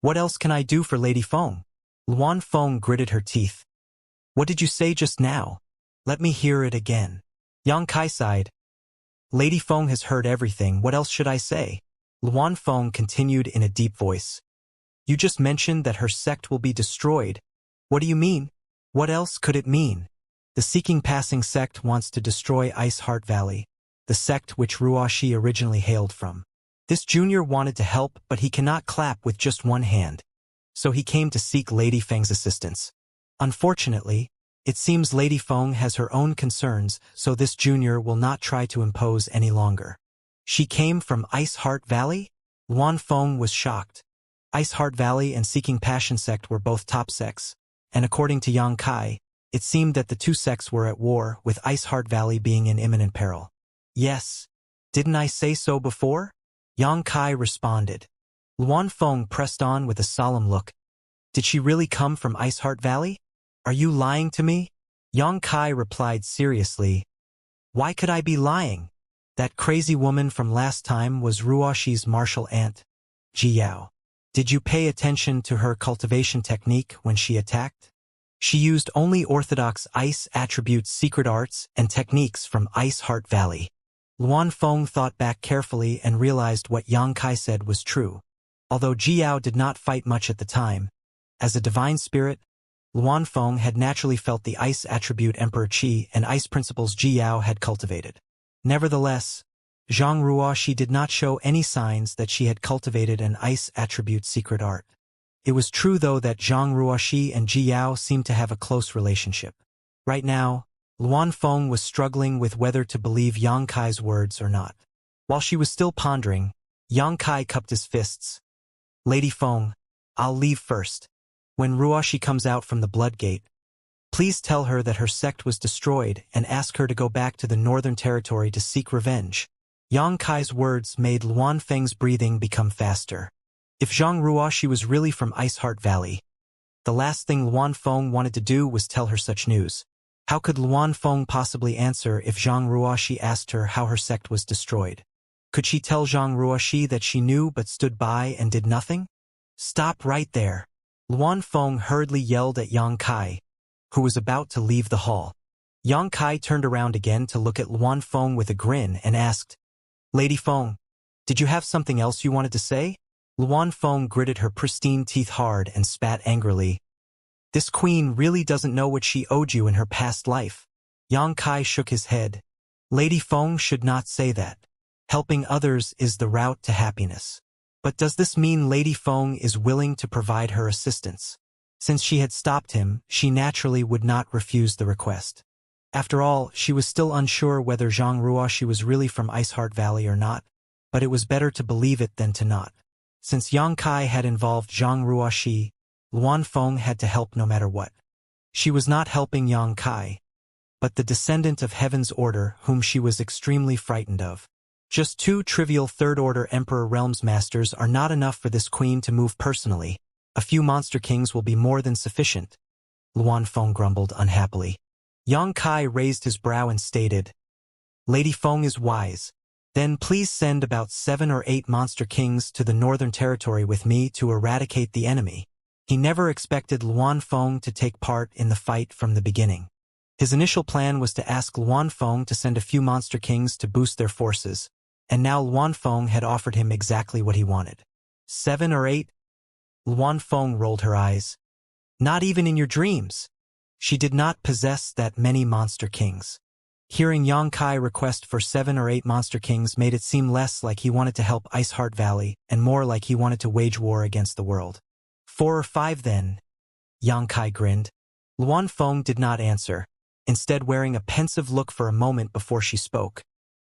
"What else can I do for Lady Feng?" Luan Feng gritted her teeth. "What did you say just now? Let me hear it again." Yang Kai sighed. "Lady Feng has heard everything, what else should I say?" Luan Feng continued in a deep voice. "You just mentioned that her sect will be destroyed. What do you mean? What else could it mean?" "The Seeking Passing sect wants to destroy Ice Heart Valley, the sect which Ruoxi originally hailed from. This junior wanted to help, but he cannot clap with just one hand. So he came to seek Lady Feng's assistance. Unfortunately, it seems Lady Feng has her own concerns, so this junior will not try to impose any longer." "She came from Ice Heart Valley?" Luan Feng was shocked. Ice Heart Valley and Seeking Passion sect were both top sects, and according to Yang Kai, it seemed that the 2 sects were at war, with Ice Heart Valley being in imminent peril. "Yes. Didn't I say so before?" Yang Kai responded. Luan Feng pressed on with a solemn look. "Did she really come from Ice Heart Valley? Are you lying to me?" Yang Kai replied seriously, "Why could I be lying? That crazy woman from last time was Ruoxi's martial aunt, Jiao. Did you pay attention to her cultivation technique when she attacked? She used only orthodox ice attributes, secret arts, and techniques from Ice Heart Valley." Luan Feng thought back carefully and realized what Yang Kai said was true. Although Jiao did not fight much at the time, as a divine spirit, Luan Feng had naturally felt the ice attribute Emperor Qi and ice principles Jiao had cultivated. Nevertheless, Zhang Ruoxi did not show any signs that she had cultivated an ice attribute secret art. It was true though that Zhang Ruoxi and Jiao seemed to have a close relationship. Right now, Luan Feng was struggling with whether to believe Yang Kai's words or not. While she was still pondering, Yang Kai cupped his fists. "Lady Feng, I'll leave first. When Ruoxi comes out from the Blood Gate, please tell her that her sect was destroyed and ask her to go back to the Northern Territory to seek revenge." Yang Kai's words made Luan Feng's breathing become faster. If Zhang Ruoxi was really from Ice Heart Valley, the last thing Luan Feng wanted to do was tell her such news. How could Luan Feng possibly answer if Zhang Ruoxi asked her how her sect was destroyed? Could she tell Zhang Ruoxi that she knew but stood by and did nothing? "Stop right there." Luan Feng hurriedly yelled at Yang Kai, who was about to leave the hall. Yang Kai turned around again to look at Luan Feng with a grin and asked, "Lady Feng, did you have something else you wanted to say?" Luan Feng gritted her pristine teeth hard and spat angrily. "This queen really doesn't know what she owed you in her past life." Yang Kai shook his head. "Lady Feng should not say that. Helping others is the route to happiness. But does this mean Lady Feng is willing to provide her assistance?" Since she had stopped him, she naturally would not refuse the request. After all, she was still unsure whether Zhang Ruoxi was really from Iceheart Valley or not, but it was better to believe it than to not. Since Yang Kai had involved Zhang Ruoxi, Luan Feng had to help no matter what. She was not helping Yang Kai, but the descendant of Heaven's Order whom she was extremely frightened of. Just 2 trivial third-order Emperor Realms Masters are not enough for this queen to move personally. A few Monster Kings will be more than sufficient. Luan Feng grumbled unhappily. Yang Kai raised his brow and stated, "Lady Feng is wise. Then please send about 7 or 8 Monster Kings to the Northern Territory with me to eradicate the enemy." He never expected Luan Feng to take part in the fight from the beginning. His initial plan was to ask Luan Feng to send a few Monster Kings to boost their forces, and now Luan Feng had offered him exactly what he wanted. 7 or 8? Luan Feng rolled her eyes. "Not even in your dreams." She did not possess that many Monster Kings. Hearing Yang Kai request for 7 or 8 Monster Kings made it seem less like he wanted to help Iceheart Valley and more like he wanted to wage war against the world. 4 or 5 then? Yang Kai grinned. Luan Feng did not answer, instead wearing a pensive look for a moment before she spoke.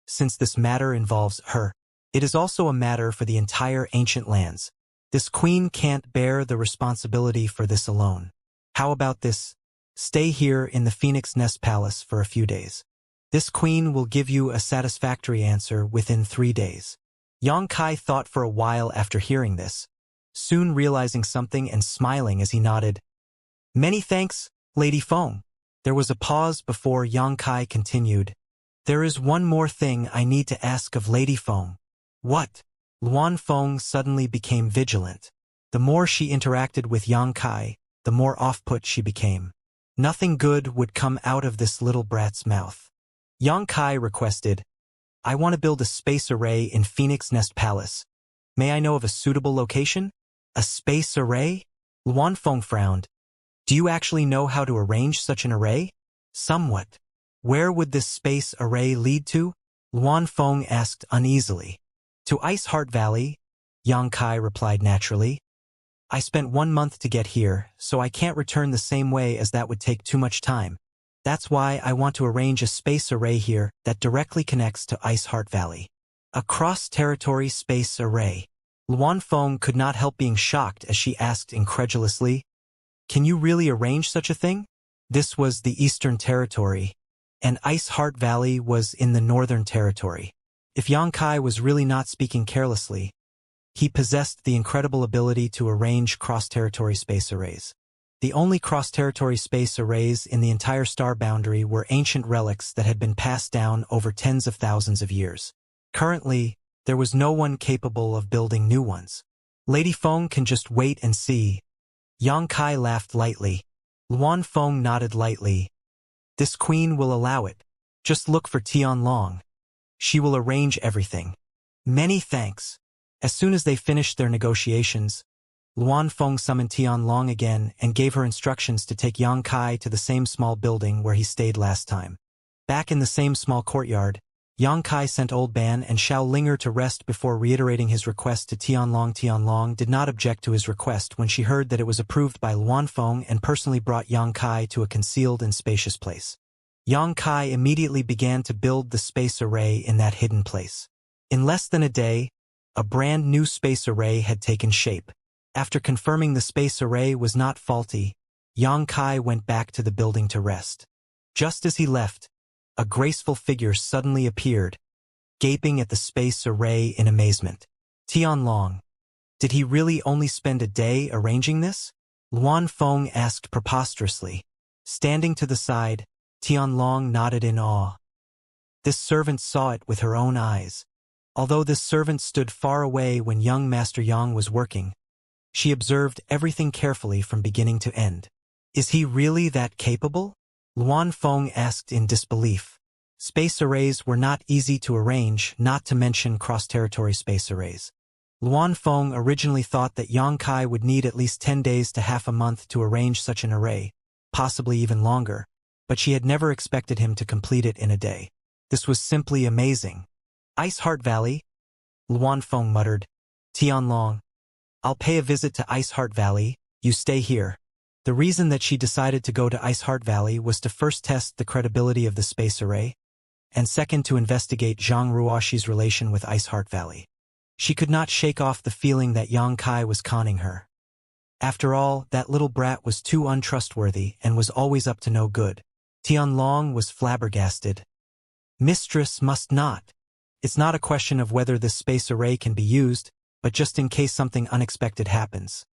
"Since this matter involves her, it is also a matter for the entire ancient lands. This queen can't bear the responsibility for this alone. How about this? Stay here in the Phoenix Nest Palace for a few days. This queen will give you a satisfactory answer within 3 days." Yang Kai thought for a while after hearing this, soon realizing something and smiling as he nodded. "Many thanks, Lady Feng." There was a pause before Yang Kai continued. "There is one more thing I need to ask of Lady Feng." "What?" Luan Feng suddenly became vigilant. The more she interacted with Yang Kai, the more off-put she became. Nothing good would come out of this little brat's mouth. Yang Kai requested, "I want to build a space array in Phoenix Nest Palace. May I know of a suitable location?" "A space array?" Luan Feng frowned. "Do you actually know how to arrange such an array?" "Somewhat." "Where would this space array lead to?" Luan Feng asked uneasily. "To Iceheart Valley," Yang Kai replied naturally. "I spent 1 month to get here, so I can't return the same way as that would take too much time. That's why I want to arrange a space array here that directly connects to Iceheart Valley." "A cross-territory space array?" Luan Feng could not help being shocked as she asked incredulously, "Can you really arrange such a thing?" This was the Eastern Territory, and Iceheart Valley was in the Northern Territory. If Yang Kai was really not speaking carelessly, he possessed the incredible ability to arrange cross-territory space arrays. The only cross-territory space arrays in the entire star boundary were ancient relics that had been passed down over tens of thousands of years. Currently, there was no one capable of building new ones. Lady Feng can just wait and see. Yang Kai laughed lightly. Luan Feng nodded lightly. "This queen will allow it. Just look for Tianlong. She will arrange everything." "Many thanks." As soon as they finished their negotiations, Luan Feng summoned Tianlong again and gave her instructions to take Yang Kai to the same small building where he stayed last time. Back in the same small courtyard, Yang Kai sent Old Ban and Xiao Linger to rest before reiterating his request to Tianlong. Tianlong did not object to his request when she heard that it was approved by Luan Feng and personally brought Yang Kai to a concealed and spacious place. Yang Kai immediately began to build the space array in that hidden place. In less than a day, a brand new space array had taken shape. After confirming the space array was not faulty, Yang Kai went back to the building to rest. Just as he left, a graceful figure suddenly appeared, gaping at the space array in amazement. Tianlong. Did he really only spend a day arranging this? Luan Feng asked preposterously. Standing to the side, Tianlong nodded in awe. This servant saw it with her own eyes. Although this servant stood far away when young Master Yang was working, She observed everything carefully from beginning to end. Is he really that capable? Luan Feng asked in disbelief. Space arrays were not easy to arrange, not to mention cross-territory space arrays. Luan Feng originally thought that Yang Kai would need at least 10 days to half a month to arrange such an array, possibly even longer, but she had never expected him to complete it in a day. This was simply amazing. Ice Heart Valley? Luan Feng muttered. Tianlong. I'll pay a visit to Ice Heart Valley, you stay here. The reason that she decided to go to Ice Heart Valley was to first test the credibility of the space array, and second to investigate Zhang Ruoxi's relation with Ice Heart Valley. She could not shake off the feeling that Yang Kai was conning her. After all, that little brat was too untrustworthy and was always up to no good. Tianlong was flabbergasted. Mistress must not. It's not a question of whether this space array can be used, but just in case something unexpected happens.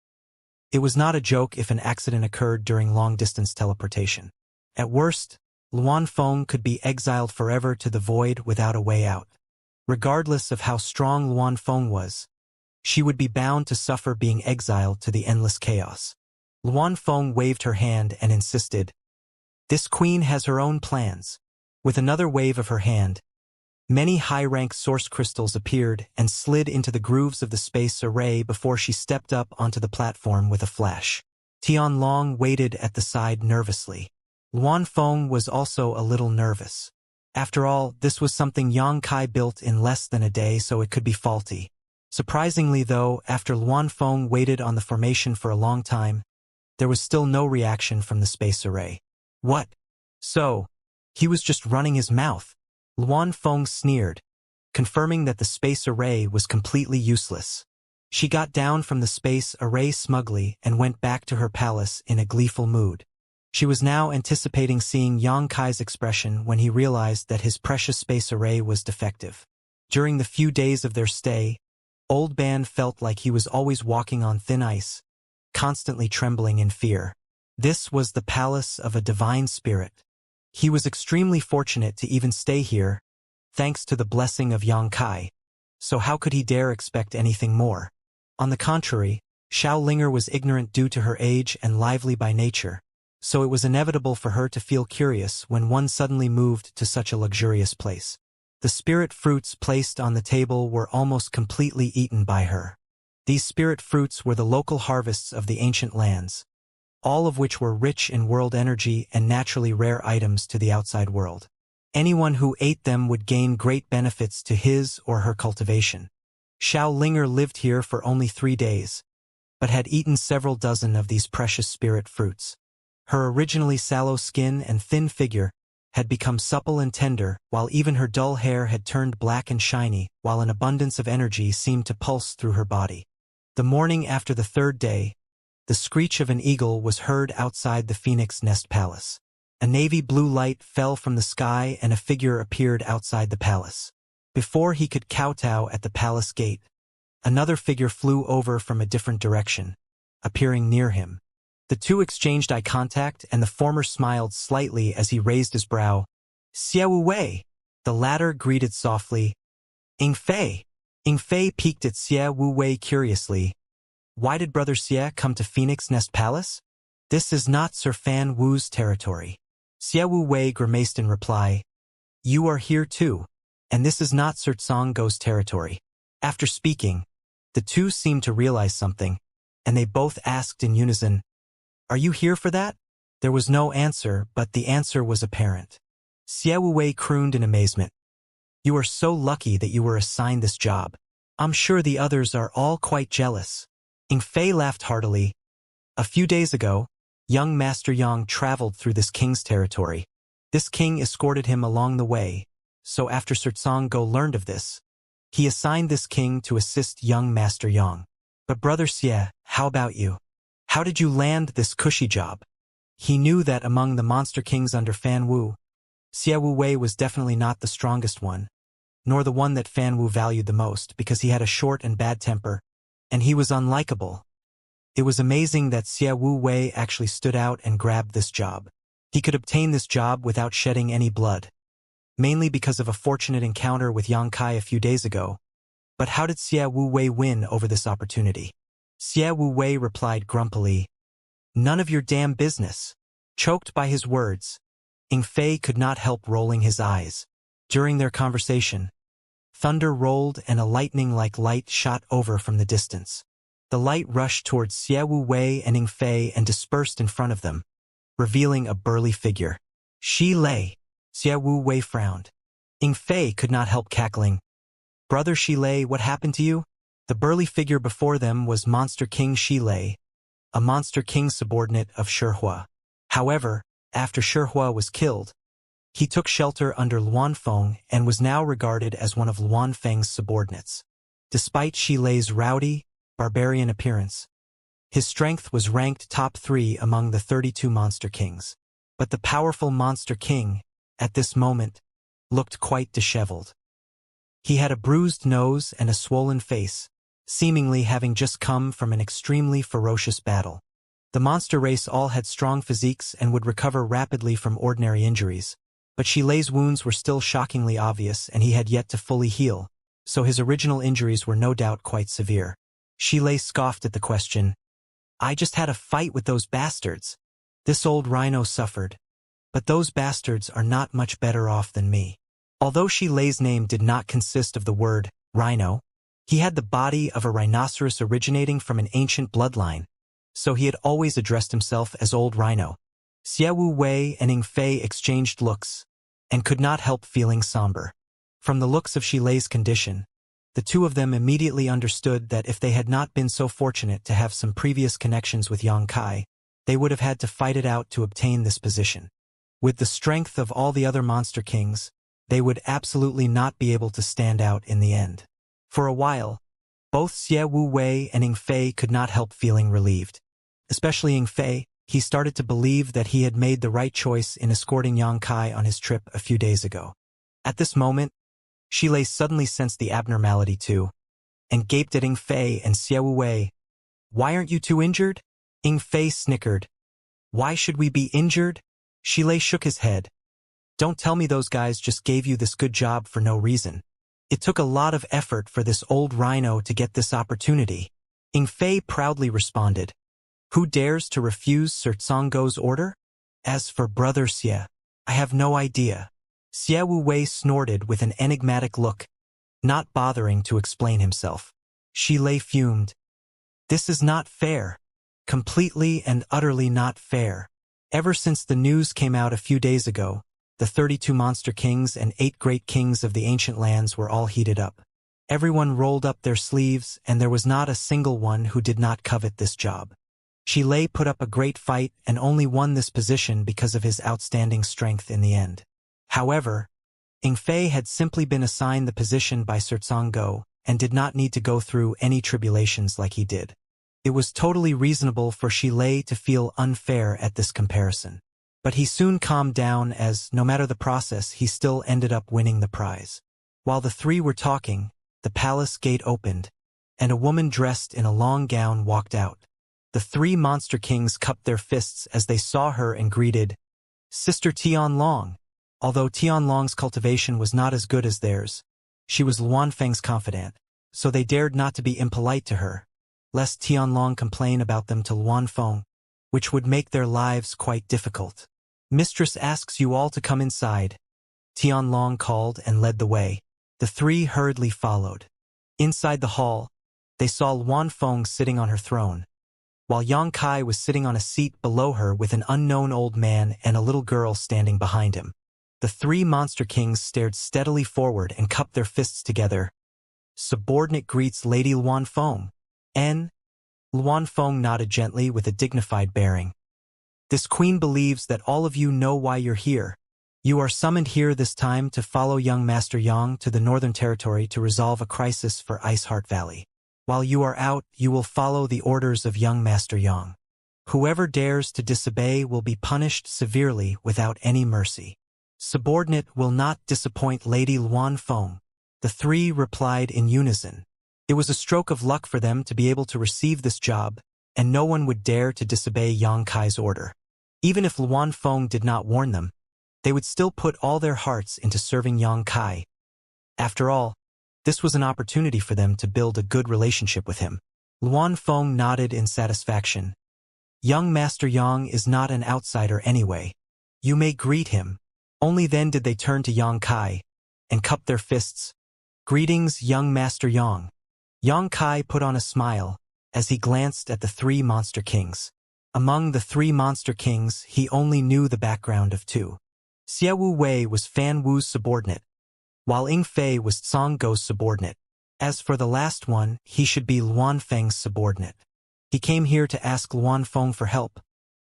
It was not a joke if an accident occurred during long-distance teleportation. At worst, Luan Feng could be exiled forever to the void without a way out. Regardless of how strong Luan Feng was, she would be bound to suffer being exiled to the endless chaos. Luan Feng waved her hand and insisted, "This queen has her own plans." With another wave of her hand, many high-rank source crystals appeared and slid into the grooves of the space array before she stepped up onto the platform with a flash. Tianlong waited at the side nervously. Luan Feng was also a little nervous. After all, this was something Yang Kai built in less than a day, so it could be faulty. Surprisingly though, after Luan Feng waited on the formation for a long time, there was still no reaction from the space array. What? So, he was just running his mouth. Luan Feng sneered, confirming that the space array was completely useless. She got down from the space array smugly and went back to her palace in a gleeful mood. She was now anticipating seeing Yang Kai's expression when he realized that his precious space array was defective. During the few days of their stay, Old Ban felt like he was always walking on thin ice, constantly trembling in fear. This was the palace of a divine spirit. He was extremely fortunate to even stay here, thanks to the blessing of Yang Kai. So how could he dare expect anything more? On the contrary, Xiao Linger was ignorant due to her age and lively by nature, so it was inevitable for her to feel curious when one suddenly moved to such a luxurious place. The spirit fruits placed on the table were almost completely eaten by her. These spirit fruits were the local harvests of the ancient lands, all of which were rich in world energy and naturally rare items to the outside world. Anyone who ate them would gain great benefits to his or her cultivation. Xiao Linger lived here for only 3 days, but had eaten several dozen of these precious spirit fruits. Her originally sallow skin and thin figure had become supple and tender, while even her dull hair had turned black and shiny, while an abundance of energy seemed to pulse through her body. The morning after the 3rd day, the screech of an eagle was heard outside the Phoenix Nest Palace. A navy blue light fell from the sky and a figure appeared outside the palace. Before he could kowtow at the palace gate, another figure flew over from a different direction, appearing near him. The two exchanged eye contact, and the former smiled slightly as he raised his brow. "Xie Wu Wei," the latter greeted softly. "Inflate." Inflate peeked at Xie Wu Wei curiously. "Why did Brother Xie come to Phoenix Nest Palace? This is not Sir Fan Wu's territory." Xie Wu Wei grimaced in reply. "You are here too, and this is not Sir Tsonggo's territory." After speaking, the two seemed to realize something, and they both asked in unison, "Are you here for that?" There was no answer, but the answer was apparent. Xie Wu Wei crooned in amazement. "You are so lucky that you were assigned this job. I'm sure the others are all quite jealous." Inflate laughed heartily. "A few days ago, young Master Yang traveled through this king's territory. This king escorted him along the way, so after Sir Tsonggo learned of this, he assigned this king to assist young Master Yang. But Brother Xie, how about you? How did you land this cushy job?" He knew that among the monster kings under Fan Wu, Xie Wu Wei was definitely not the strongest one, nor the one that Fan Wu valued the most, because he had a short and bad temper, and he was unlikable. It was amazing that Xie Wu Wei actually stood out and grabbed this job. He could obtain this job without shedding any blood, mainly because of a fortunate encounter with Yang Kai a few days ago. But how did Xie Wu Wei win over this opportunity? Xie Wu Wei replied grumpily, "None of your damn business." Choked by his words, Inflate could not help rolling his eyes. During their conversation, thunder rolled and a lightning-like light shot over from the distance. The light rushed towards Xie Wu Wei and Inflate and dispersed in front of them, revealing a burly figure. "Shi Lei." Xie Wu Wei frowned. Inflate could not help cackling. "Brother Shi Lei, what happened to you?" The burly figure before them was Monster King Shi Lei, a Monster King subordinate of Shihua. However, after Shihua was killed, he took shelter under Luanfeng and was now regarded as one of Luanfeng's subordinates. Despite Shi Lei's rowdy, barbarian appearance, his strength was ranked top 3 among the 32 Monster Kings. But the powerful Monster King, at this moment, looked quite disheveled. He had a bruised nose and a swollen face, seemingly having just come from an extremely ferocious battle. The monster race all had strong physiques and would recover rapidly from ordinary injuries, but Shi Lei's wounds were still shockingly obvious and he had yet to fully heal, so his original injuries were no doubt quite severe. Shi Lei scoffed at the question. "I just had a fight with those bastards." This old rhino suffered, but those bastards are not much better off than me. Although Shi Lei's name did not consist of the word rhino, he had the body of a rhinoceros originating from an ancient bloodline, so he had always addressed himself as Old Rhino. Xie Wu Wei and Inflate exchanged looks, and could not help feeling somber. From the looks of Shi Lei's condition, the two of them immediately understood that if they had not been so fortunate to have some previous connections with Yang Kai, they would have had to fight it out to obtain this position. With the strength of all the other Monster Kings, they would absolutely not be able to stand out in the end. For a while, both Xie Wu Wei and Inflate could not help feeling relieved. Especially Inflate, he started to believe that he had made the right choice in escorting Yang Kai on his trip a few days ago. At this moment, Shi Lei suddenly sensed the abnormality too, and gaped at Inflate and Xie Wu Wei. "Why aren't you two injured?" Inflate snickered. "Why should we be injured?" Shi Lei shook his head. "Don't tell me those guys just gave you this good job for no reason. It took a lot of effort for this old rhino to get this opportunity." Inflate proudly responded. "Who dares to refuse Sir Tsonggo's order? As for Brother Xie, I have no idea." Xie Wu Wei snorted with an enigmatic look, not bothering to explain himself. Shi Lei fumed. "This is not fair. Completely and utterly not fair. Ever since the news came out a few days ago, the 32 Monster Kings and 8 Great Kings of the ancient lands were all heated up. Everyone rolled up their sleeves and there was not a single one who did not covet this job. Shi Lei put up a great fight and only won this position because of his outstanding strength in the end. However, Inflate had simply been assigned the position by Sir Tsonggo and did not need to go through any tribulations like he did. It was totally reasonable for Shi Lei to feel unfair at this comparison. But he soon calmed down as, no matter the process, he still ended up winning the prize. While the three were talking, the palace gate opened, and a woman dressed in a long gown walked out. The 3 Monster Kings cupped their fists as they saw her and greeted, "Sister Tianlong." Although Tianlong's cultivation was not as good as theirs, she was Luanfeng's confidant, so they dared not to be impolite to her, lest Tianlong complain about them to Luanfeng, which would make their lives quite difficult. "Mistress asks you all to come inside," Tianlong called and led the way. The 3 hurriedly followed. Inside the hall, they saw Luanfeng sitting on her throne, while Yang Kai was sitting on a seat below her with an unknown old man and a little girl standing behind him. The 3 Monster Kings stared steadily forward and cupped their fists together. "Subordinate greets Lady Luanfeng." Luanfeng nodded gently with a dignified bearing. "This queen believes that all of you know why you're here. You are summoned here this time to follow young Master Yang to the Northern Territory to resolve a crisis for Iceheart Valley. While you are out, you will follow the orders of young Master Yang. Whoever dares to disobey will be punished severely without any mercy. Subordinate will not disappoint Lady Luanfeng." The 3 replied in unison. It was a stroke of luck for them to be able to receive this job, and no one would dare to disobey Yang Kai's order. Even if Luanfeng did not warn them, they would still put all their hearts into serving Yang Kai. After all, this was an opportunity for them to build a good relationship with him. Luan Feng nodded in satisfaction. Young Master Yang is not an outsider anyway. You may greet him. Only then did they turn to Yang Kai and cup their fists. Greetings, young Master Yang. Yang Kai put on a smile as he glanced at the three monster kings. Among the three monster kings, he only knew the background of two. Xie Wu Wei was Fan Wu's subordinate, while Ying Fei was Song Go's subordinate. As for the last one, he should be Luan Feng's subordinate. He came here to ask Luan Feng for help,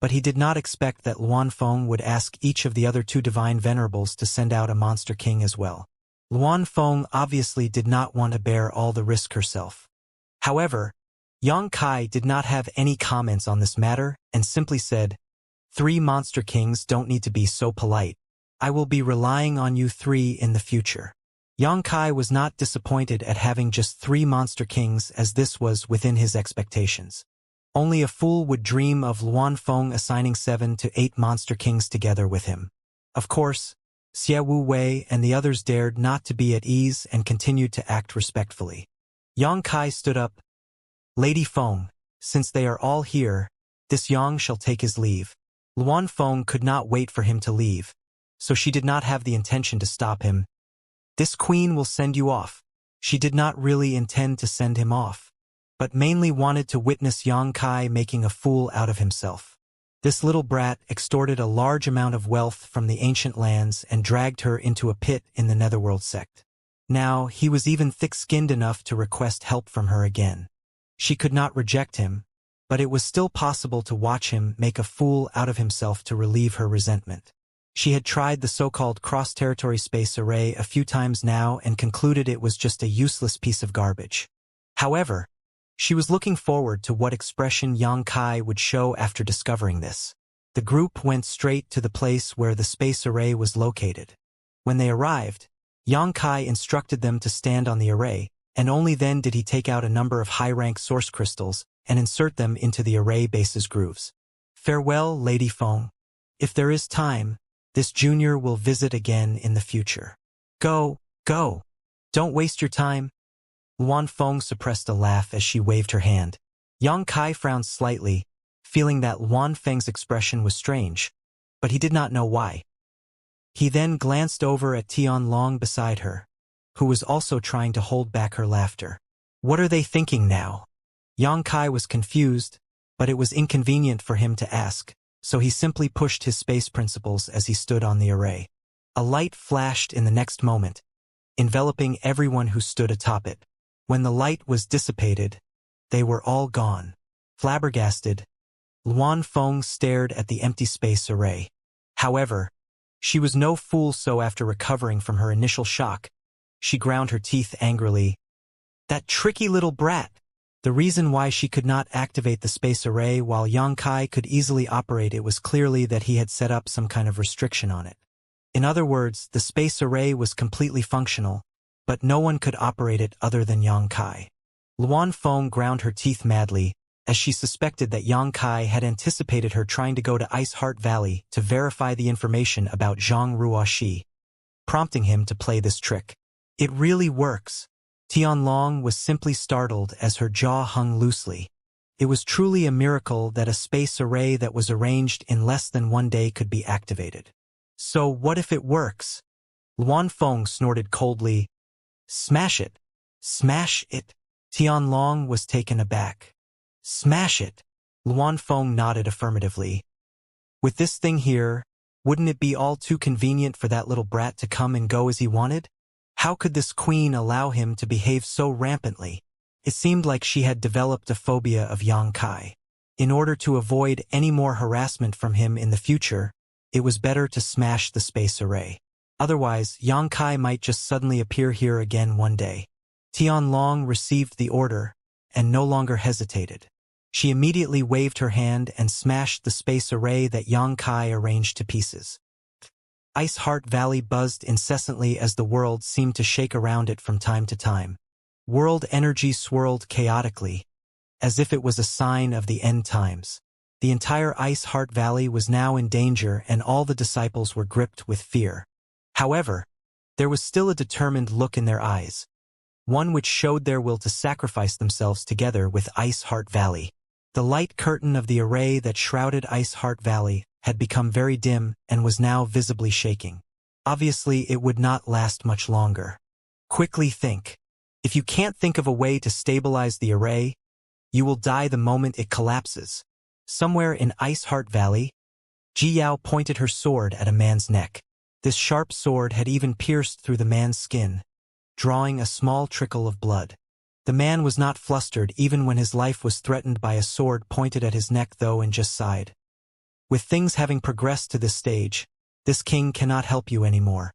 but he did not expect that Luan Feng would ask each of the other two divine venerables to send out a monster king as well. Luan Feng obviously did not want to bear all the risk herself. However, Yang Kai did not have any comments on this matter and simply said, "Three monster kings don't need to be so polite. I will be relying on you three in the future." Yang Kai was not disappointed at having just three monster kings, as this was within his expectations. Only a fool would dream of Luan Feng assigning 7 to 8 monster kings together with him. Of course, Xie Wu Wei and the others dared not to be at ease and continued to act respectfully. Yang Kai stood up. "Lady Feng, since they are all here, this Yang shall take his leave." Luan Feng could not wait for him to leave, so she did not have the intention to stop him. "This queen will send you off." She did not really intend to send him off, but mainly wanted to witness Yang Kai making a fool out of himself. This little brat extorted a large amount of wealth from the ancient lands and dragged her into a pit in the Netherworld sect. Now, he was even thick-skinned enough to request help from her again. She could not reject him, but it was still possible to watch him make a fool out of himself to relieve her resentment. She had tried the so-called cross-territory space array a few times now and concluded it was just a useless piece of garbage. However, she was looking forward to what expression Yang Kai would show after discovering this. The group went straight to the place where the space array was located. When they arrived, Yang Kai instructed them to stand on the array, and only then did he take out a number of high-rank source crystals and insert them into the array base's grooves. "Farewell, Lady Feng. If there is time, this junior will visit again in the future. Go, go. Don't waste your time." Luan Feng suppressed a laugh as she waved her hand. Yang Kai frowned slightly, feeling that Luan Feng's expression was strange, but he did not know why. He then glanced over at Tian Long beside her, who was also trying to hold back her laughter. What are they thinking now? Yang Kai was confused, but it was inconvenient for him to ask, so he simply pushed his space principles as he stood on the array. A light flashed in the next moment, enveloping everyone who stood atop it. When the light was dissipated, they were all gone. Flabbergasted, Luan Feng stared at the empty space array. However, she was no fool, so after recovering from her initial shock, she ground her teeth angrily. That tricky little brat! The reason why she could not activate the space array while Yang Kai could easily operate it was clearly that he had set up some kind of restriction on it. In other words, the space array was completely functional, but no one could operate it other than Yang Kai. Luan Feng ground her teeth madly, as she suspected that Yang Kai had anticipated her trying to go to Ice Heart Valley to verify the information about Zhang Ruoxi, prompting him to play this trick. It really works. Tian Long was simply startled as her jaw hung loosely. It was truly a miracle that a space array that was arranged in less than 1 day could be activated. So what if it works? Luan Feng snorted coldly. Smash it! Smash it! Tian Long was taken aback. Smash it! Luan Feng nodded affirmatively. With this thing here, wouldn't it be all too convenient for that little brat to come and go as he wanted? How could this queen allow him to behave so rampantly? It seemed like she had developed a phobia of Yang Kai. In order to avoid any more harassment from him in the future, it was better to smash the space array. Otherwise, Yang Kai might just suddenly appear here again one day. Tian Long received the order and no longer hesitated. She immediately waved her hand and smashed the space array that Yang Kai arranged to pieces. Ice Heart Valley buzzed incessantly as the world seemed to shake around it from time to time. World energy swirled chaotically, as if it was a sign of the end times. The entire Ice Heart Valley was now in danger and all the disciples were gripped with fear. However, there was still a determined look in their eyes. one which showed their will to sacrifice themselves together with Ice Heart Valley. The light curtain of the array that shrouded Ice Heart Valley had become very dim and was now visibly shaking. Obviously, it would not last much longer. Quickly think. If you can't think of a way to stabilize the array, you will die the moment it collapses. Somewhere in Ice Heart Valley, Ji Yao pointed her sword at a man's neck. This sharp sword had even pierced through the man's skin, drawing a small trickle of blood. The man was not flustered even when his life was threatened by a sword pointed at his neck, though, and just sighed. With things having progressed to this stage, this king cannot help you anymore.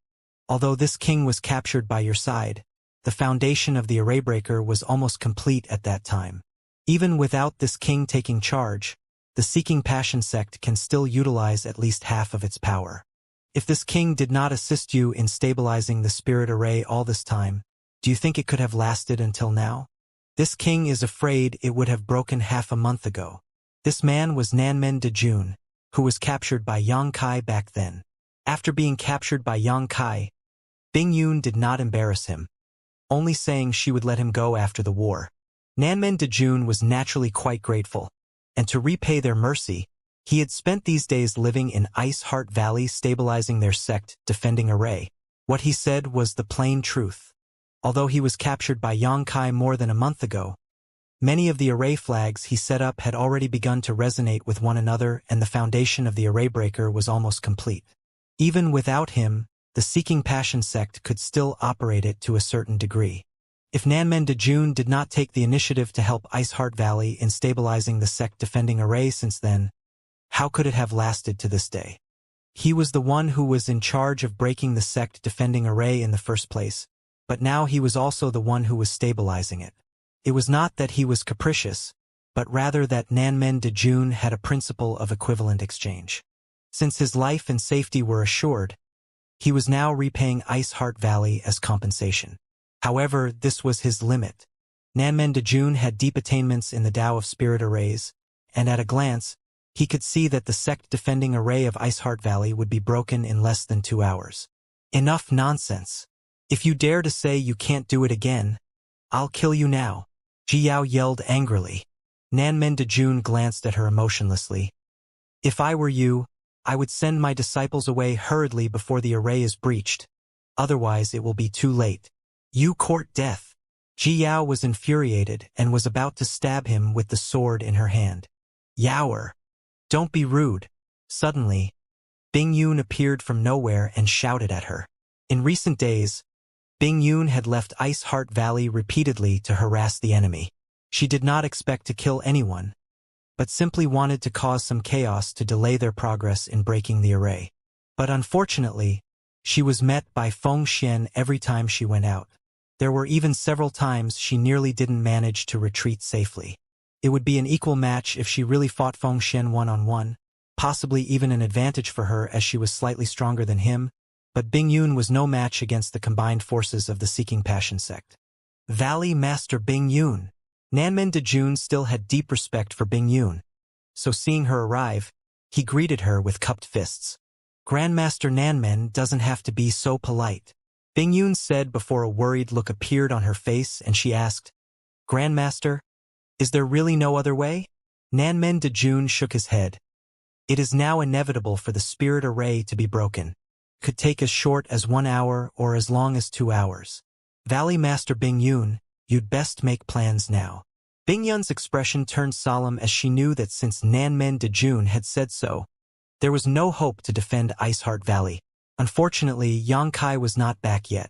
Although this king was captured by your side, the foundation of the arraybreaker was almost complete at that time. Even without this king taking charge, the Seeking Passion sect can still utilize at least half of its power. If this king did not assist you in stabilizing the spirit array all this time, do you think it could have lasted until now? This king is afraid it would have broken half a month ago. This man was Nanmen Dejun, who was captured by Yang Kai back then. After being captured by Yang Kai, Bing Yun did not embarrass him, only saying she would let him go after the war. Nanmen Dejun was naturally quite grateful, and to repay their mercy, he had spent these days living in Ice Heart Valley stabilizing their sect, defending array. What he said was the plain truth. Although he was captured by Yang Kai more than a month ago, many of the array flags he set up had already begun to resonate with one another, and the foundation of the arraybreaker was almost complete. Even without him, the Seeking Passion sect could still operate it to a certain degree. If Nanmen Dejun did not take the initiative to help Ice Heart Valley in stabilizing the sect defending array since then, how could it have lasted to this day? He was the one who was in charge of breaking the sect defending array in the first place, but now he was also the one who was stabilizing it. It was not that he was capricious, but rather that Nanmen Dejun had a principle of equivalent exchange. Since his life and safety were assured, he was now repaying Ice Heart Valley as compensation. However, this was his limit. Nanmen Dejun had deep attainments in the Tao of Spirit arrays, and at a glance, he could see that the sect-defending array of Ice Heart Valley would be broken in less than 2 hours. Enough nonsense. If you dare to say you can't do it again, I'll kill you now. Ji Yao yelled angrily. Nanmen Dejun glanced at her emotionlessly. If I were you, I would send my disciples away hurriedly before the array is breached. Otherwise it will be too late. You court death. Ji Yao was infuriated and was about to stab him with the sword in her hand. Yaoer. Don't be rude. Suddenly, Bing Yun appeared from nowhere and shouted at her. In recent days, Bing Yun had left Ice Heart Valley repeatedly to harass the enemy. She did not expect to kill anyone, but simply wanted to cause some chaos to delay their progress in breaking the array. But unfortunately, she was met by Feng Xian every time she went out. There were even several times she nearly didn't manage to retreat safely. It would be an equal match if she really fought Feng Xian one-on-one, possibly even an advantage for her as she was slightly stronger than him, but Bing Yun was no match against the combined forces of the Seeking Passion sect. Valley Master Bing Yun. Nanmen Dejun still had deep respect for Bing Yun, so seeing her arrive, he greeted her with cupped fists. Grandmaster Nanmen doesn't have to be so polite, Bing Yun said before a worried look appeared on her face and she asked, Grandmaster, is there really no other way? Nanmen Dejun shook his head. It is now inevitable for the spirit array to be broken. Could take as short as 1 hour or as long as 2 hours. Valley Master Bing Yun, you'd best make plans now. Bing Yun's expression turned solemn as she knew that since Nanmen Dejun had said so, there was no hope to defend Ice Heart Valley. Unfortunately, Yang Kai was not back yet.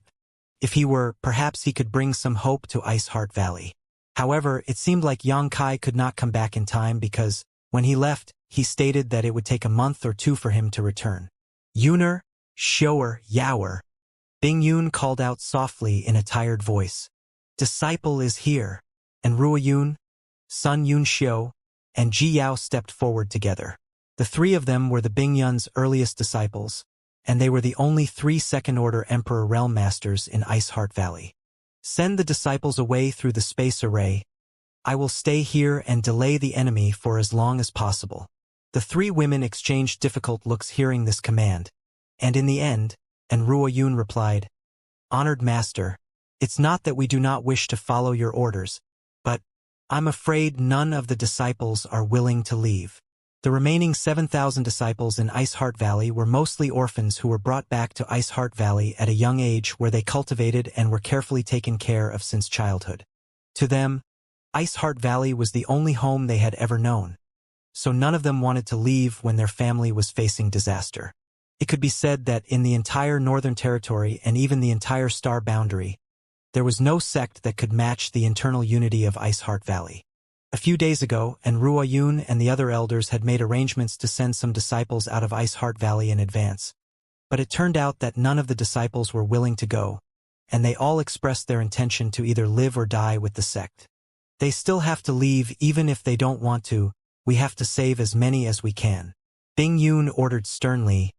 If he were, perhaps he could bring some hope to Ice Heart Valley. However, it seemed like Yang Kai could not come back in time because, when he left, he stated that it would take a month or 2 for him to return. Yuner, Shower, Yaoer. Bing Yun called out softly in a tired voice. Disciple is here, and Ruo Yun, Sun Yun Xiu, and Ji Yao stepped forward together. The 3 of them were the Bing Yun's earliest disciples, and they were the only 3 second-order Emperor Realm Masters in Ice Heart Valley. Send the disciples away through the space array. I will stay here and delay the enemy for as long as possible. The 3 women exchanged difficult looks hearing this command, and in the end, and Ruo Yun replied, Honored Master, It's not that we do not wish to follow your orders, but I'm afraid none of the disciples are willing to leave. The remaining 7,000 disciples in Ice Heart Valley were mostly orphans who were brought back to Ice Heart Valley at a young age where they cultivated and were carefully taken care of since childhood. To them, Ice Heart Valley was the only home they had ever known, so none of them wanted to leave when their family was facing disaster. It could be said that in the entire Northern Territory and even the entire Star Boundary, there was no sect that could match the internal unity of Ice Heart Valley. A few days ago, Ruo Yun and the other elders had made arrangements to send some disciples out of Ice Heart Valley in advance, but it turned out that none of the disciples were willing to go, and they all expressed their intention to either live or die with the sect. They still have to leave even if they don't want to. We have to save as many as we can. Bing Yun ordered sternly,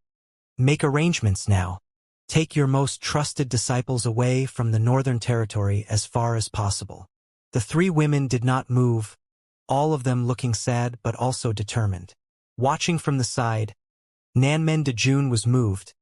"Make arrangements now. Take your most trusted disciples away from the Northern Territory as far as possible." The three women did not move, all of them looking sad but also determined. Watching from the side, Nanmen Dejun was moved,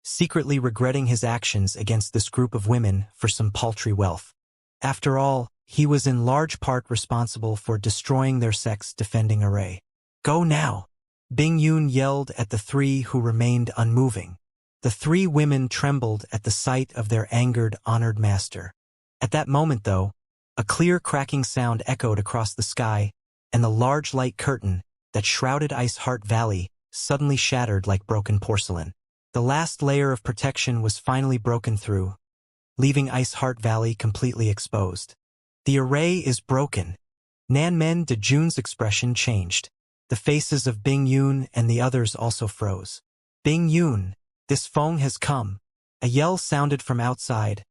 secretly regretting his actions against this group of women for some paltry wealth. After all, he was in large part responsible for destroying their sect's defending array. "Go now!" Bing Yun yelled at the three who remained unmoving. The three women trembled at the sight of their angered, honored master. At that moment, though, a clear cracking sound echoed across the sky, and the large light curtain that shrouded Ice Heart Valley suddenly shattered like broken porcelain. The last layer of protection was finally broken through, leaving Ice Heart Valley completely exposed. "The array is broken." Nanmen Dejun's expression changed. The faces of Bing Yun and the others also froze. "Bing Yun, this Feng has come." A yell sounded from outside,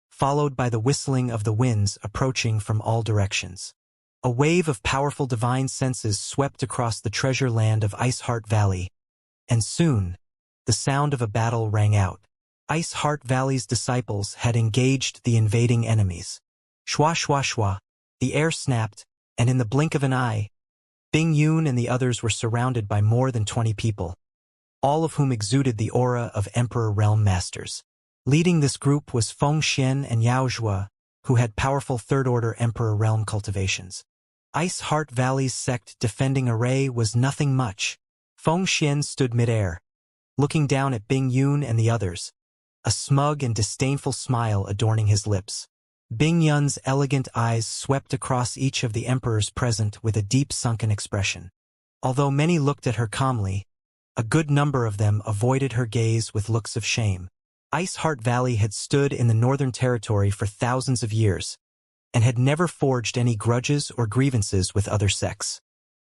followed by the whistling of the winds approaching from all directions. A wave of powerful divine senses swept across the treasure land of Ice Heart Valley, and soon, the sound of a battle rang out. Ice Heart Valley's disciples had engaged the invading enemies. Shwa shwa shwa, the air snapped, and in the blink of an eye, Bing Yun and the others were surrounded by more than 20 people, all of whom exuded the aura of Emperor Realm Masters. Leading this group was Feng Xian and Yao Zhua, who had powerful third-order Emperor Realm cultivations. Ice Heart Valley's sect defending array was nothing much. Feng Xian stood midair, looking down at Bing Yun and the others, a smug and disdainful smile adorning his lips. Bing Yun's elegant eyes swept across each of the emperors present with a deep sunken expression. Although many looked at her calmly, a good number of them avoided her gaze with looks of shame. Ice Heart Valley had stood in the Northern Territory for thousands of years, and had never forged any grudges or grievances with other sects.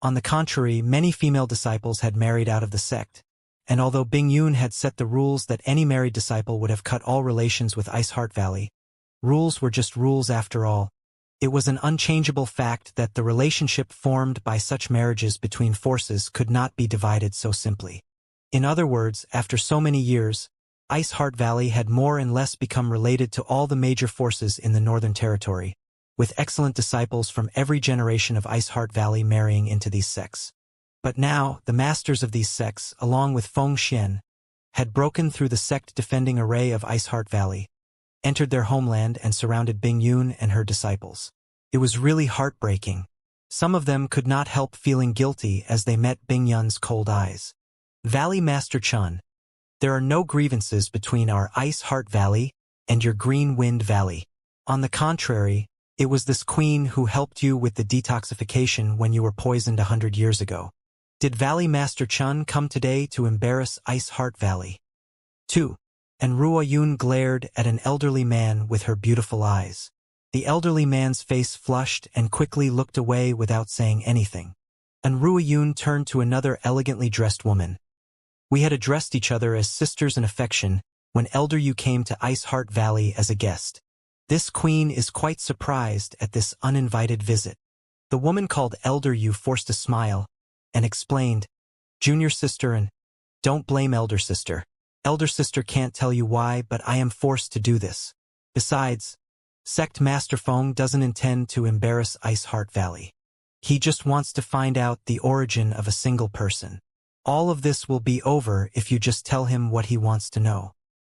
On the contrary, many female disciples had married out of the sect, and although Bing Yun had set the rules that any married disciple would have cut all relations with Ice Heart Valley, rules were just rules after all. It was an unchangeable fact that the relationship formed by such marriages between forces could not be divided so simply. In other words, after so many years, Ice Heart Valley had more and less become related to all the major forces in the Northern Territory, with excellent disciples from every generation of Ice Heart Valley marrying into these sects. But now, the masters of these sects, along with Feng Xian, had broken through the sect-defending array of Ice Heart Valley, entered their homeland and surrounded Bing Yun and her disciples. It was really heartbreaking. Some of them could not help feeling guilty as they met Bing Yun's cold eyes. "Valley Master Chun, there are no grievances between our Ice Heart Valley and your Green Wind Valley. On the contrary, it was this queen who helped you with the detoxification when you were poisoned 100 years ago. Did Valley Master Chun come today to embarrass Ice Heart Valley?" 2. And Ruo Yun glared at an elderly man with her beautiful eyes. The elderly man's face flushed and quickly looked away without saying anything. And Ruo Yun turned to another elegantly dressed woman. "We had addressed each other as sisters in affection when Elder Yu came to Ice Heart Valley as a guest. This queen is quite surprised at this uninvited visit." The woman called Elder Yu forced a smile and explained, "Junior sister, and don't blame elder sister. Elder sister can't tell you why, but I am forced to do this. Besides, Sect Master Feng doesn't intend to embarrass Ice Heart Valley. He just wants to find out the origin of a single person. All of this will be over if you just tell him what he wants to know.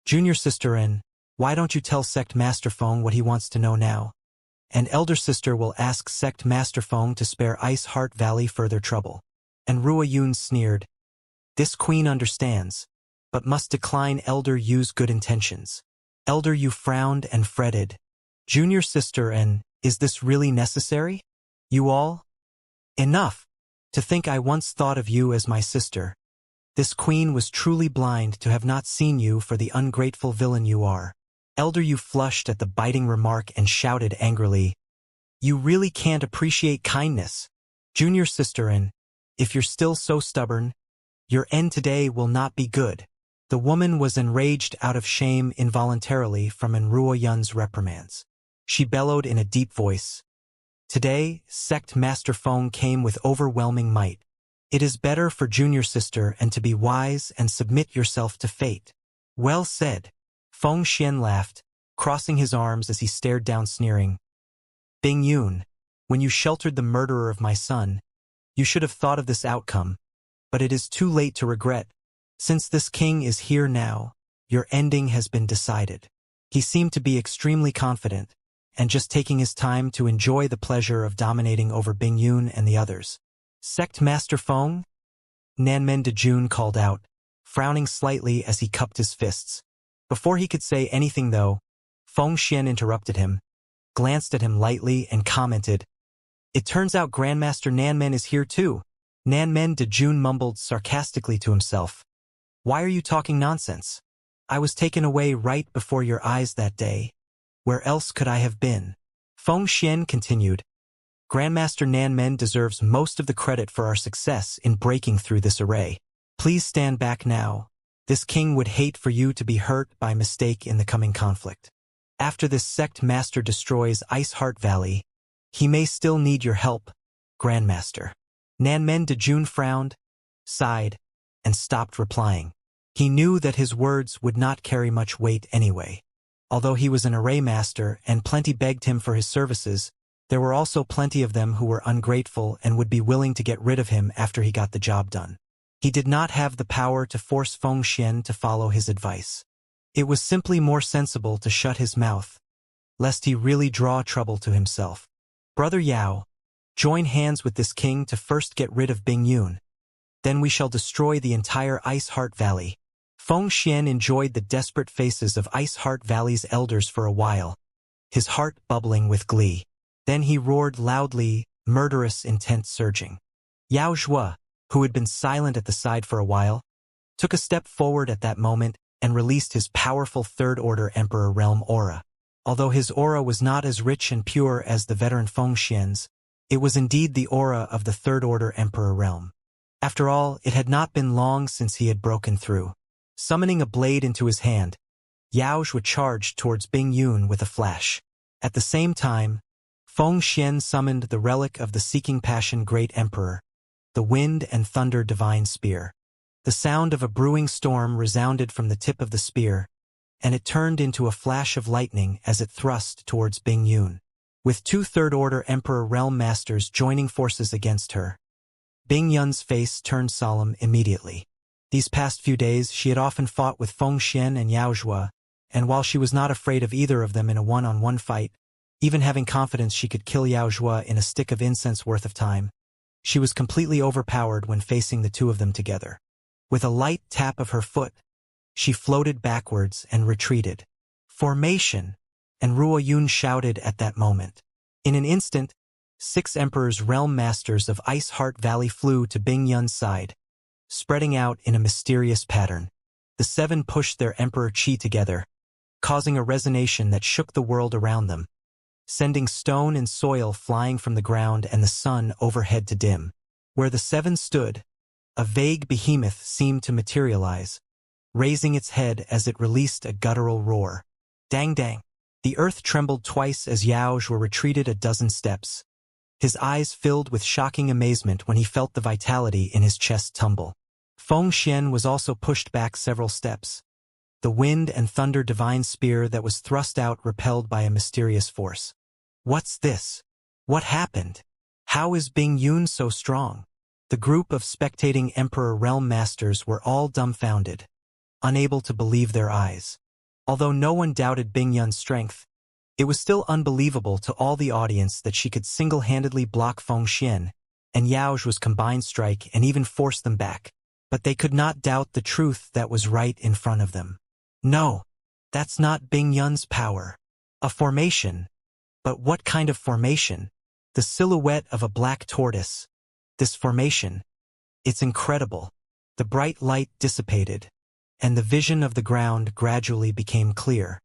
Junior sister, and Why don't you tell Sect Master Feng what he wants to know now? And elder sister will ask Sect Master Feng to spare Ice Heart Valley further trouble. And Ruo Yun sneered. This queen understands, but must decline Elder Yu's good intentions. Elder Yu frowned and fretted. Junior sister and, is this really necessary? You all? Enough. To think I once thought of you as my sister. This queen was truly blind to have not seen you for the ungrateful villain you are. Elder Yu flushed at the biting remark and shouted angrily. You really can't appreciate kindness. Junior sister and, if you're still so stubborn, your end today will not be good. The woman was enraged out of shame involuntarily from Ruo Yun's reprimands. She bellowed in a deep voice. Today, Sect Master Feng came with overwhelming might. It is better for junior sister and to be wise and submit yourself to fate. Well said. Feng Xian laughed, crossing his arms as he stared down sneering. Bing Yun, when you sheltered the murderer of my son, you should have thought of this outcome, but it is too late to regret. Since this king is here now, your ending has been decided. He seemed to be extremely confident, and just taking his time to enjoy the pleasure of dominating over Bing Yun and the others. Sect Master Feng? Nanmen Dejun called out, frowning slightly as he cupped his fists. Before he could say anything though, Feng Xian interrupted him, glanced at him lightly and commented, It turns out Grandmaster Nanmen is here too. Nanmen Dejun mumbled sarcastically to himself. Why are you talking nonsense? I was taken away right before your eyes that day. Where else could I have been? Feng Xian continued. Grandmaster Nanmen deserves most of the credit for our success in breaking through this array. Please stand back now. This king would hate for you to be hurt by mistake in the coming conflict. After this sect master destroys Ice Heart Valley, he may still need your help, Grandmaster. Nanmen Dejun frowned, sighed, and stopped replying. He knew that his words would not carry much weight anyway. Although he was an array master and plenty begged him for his services, there were also plenty of them who were ungrateful and would be willing to get rid of him after he got the job done. He did not have the power to force Feng Xian to follow his advice. It was simply more sensible to shut his mouth, lest he really draw trouble to himself. Brother Yao, join hands with this king to first get rid of Bing Yun. Then we shall destroy the entire Ice Heart Valley. Feng Xian enjoyed the desperate faces of Ice Heart Valley's elders for a while, his heart bubbling with glee. Then he roared loudly, murderous intent surging. Yao Zhua, who had been silent at the side for a while, took a step forward at that moment and released his powerful Third-Order Emperor Realm aura. Although his aura was not as rich and pure as the veteran Feng Xian's, it was indeed the aura of the Third-Order Emperor Realm. After all, it had not been long since he had broken through. Summoning a blade into his hand, Yao Zhua charged towards Bing Yun with a flash. At the same time, Feng Xian summoned the relic of the Seeking Passion Great Emperor, the Wind and Thunder Divine Spear. The sound of a brewing storm resounded from the tip of the spear, and it turned into a flash of lightning as it thrust towards Bing Yun. With two Third-Order Emperor Realm Masters joining forces against her, Bing Yun's face turned solemn immediately. These past few days she had often fought with Feng Xian and Yao Zhua, and while she was not afraid of either of them in a one-on-one fight, even having confidence she could kill Yao Zhua in a stick of incense worth of time, she was completely overpowered when facing the two of them together. With a light tap of her foot, she floated backwards and retreated. Formation! And Ruo Yun shouted at that moment. In an instant, 6 Emperor's Realm Masters of Ice Heart Valley flew to Bing Yun's side, spreading out in a mysterious pattern. The 7 pushed their Emperor Qi together, causing a resonation that shook the world around them, sending stone and soil flying from the ground and the sun overhead to dim. Where the 7 stood, a vague behemoth seemed to materialize, raising its head as it released a guttural roar. Dang dang! The earth trembled twice as Yao Zhua retreated a dozen steps. His eyes filled with shocking amazement when he felt the vitality in his chest tumble. Feng Xian was also pushed back several steps. The Wind and Thunder Divine Spear that was thrust out repelled by a mysterious force. What's this? What happened? How is Bing Yun so strong? The group of spectating Emperor Realm Masters were all dumbfounded, unable to believe their eyes. Although no one doubted Bing Yun's strength, it was still unbelievable to all the audience that she could single-handedly block Feng Xian and Yao Zhu's combined strike and even force them back. But they could not doubt the truth that was right in front of them. No, that's not Bing Yun's power. A formation. But what kind of formation? The silhouette of a black tortoise. This formation. It's incredible. The bright light dissipated, and the vision of the ground gradually became clear.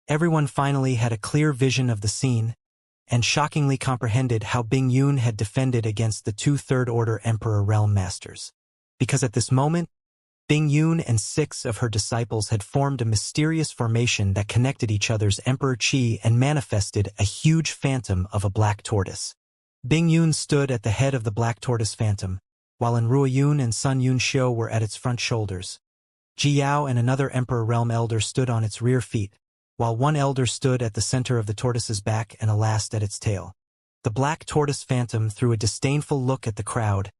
Everyone finally had a clear vision of the scene, and shockingly comprehended how Bing Yun had defended against the two third-order Emperor Realm Masters. Because at this moment, Bing Yun and 6 of her disciples had formed a mysterious formation that connected each other's Emperor Qi and manifested a huge phantom of a black tortoise. Bing Yun stood at the head of the black tortoise phantom, while Enruo Yun and Sun Yun Xiu were at its front shoulders. Ji Yao and another Emperor Realm Elder stood on its rear feet, while one elder stood at the center of the tortoise's back and a last at its tail. The black tortoise phantom threw a disdainful look at the crowd,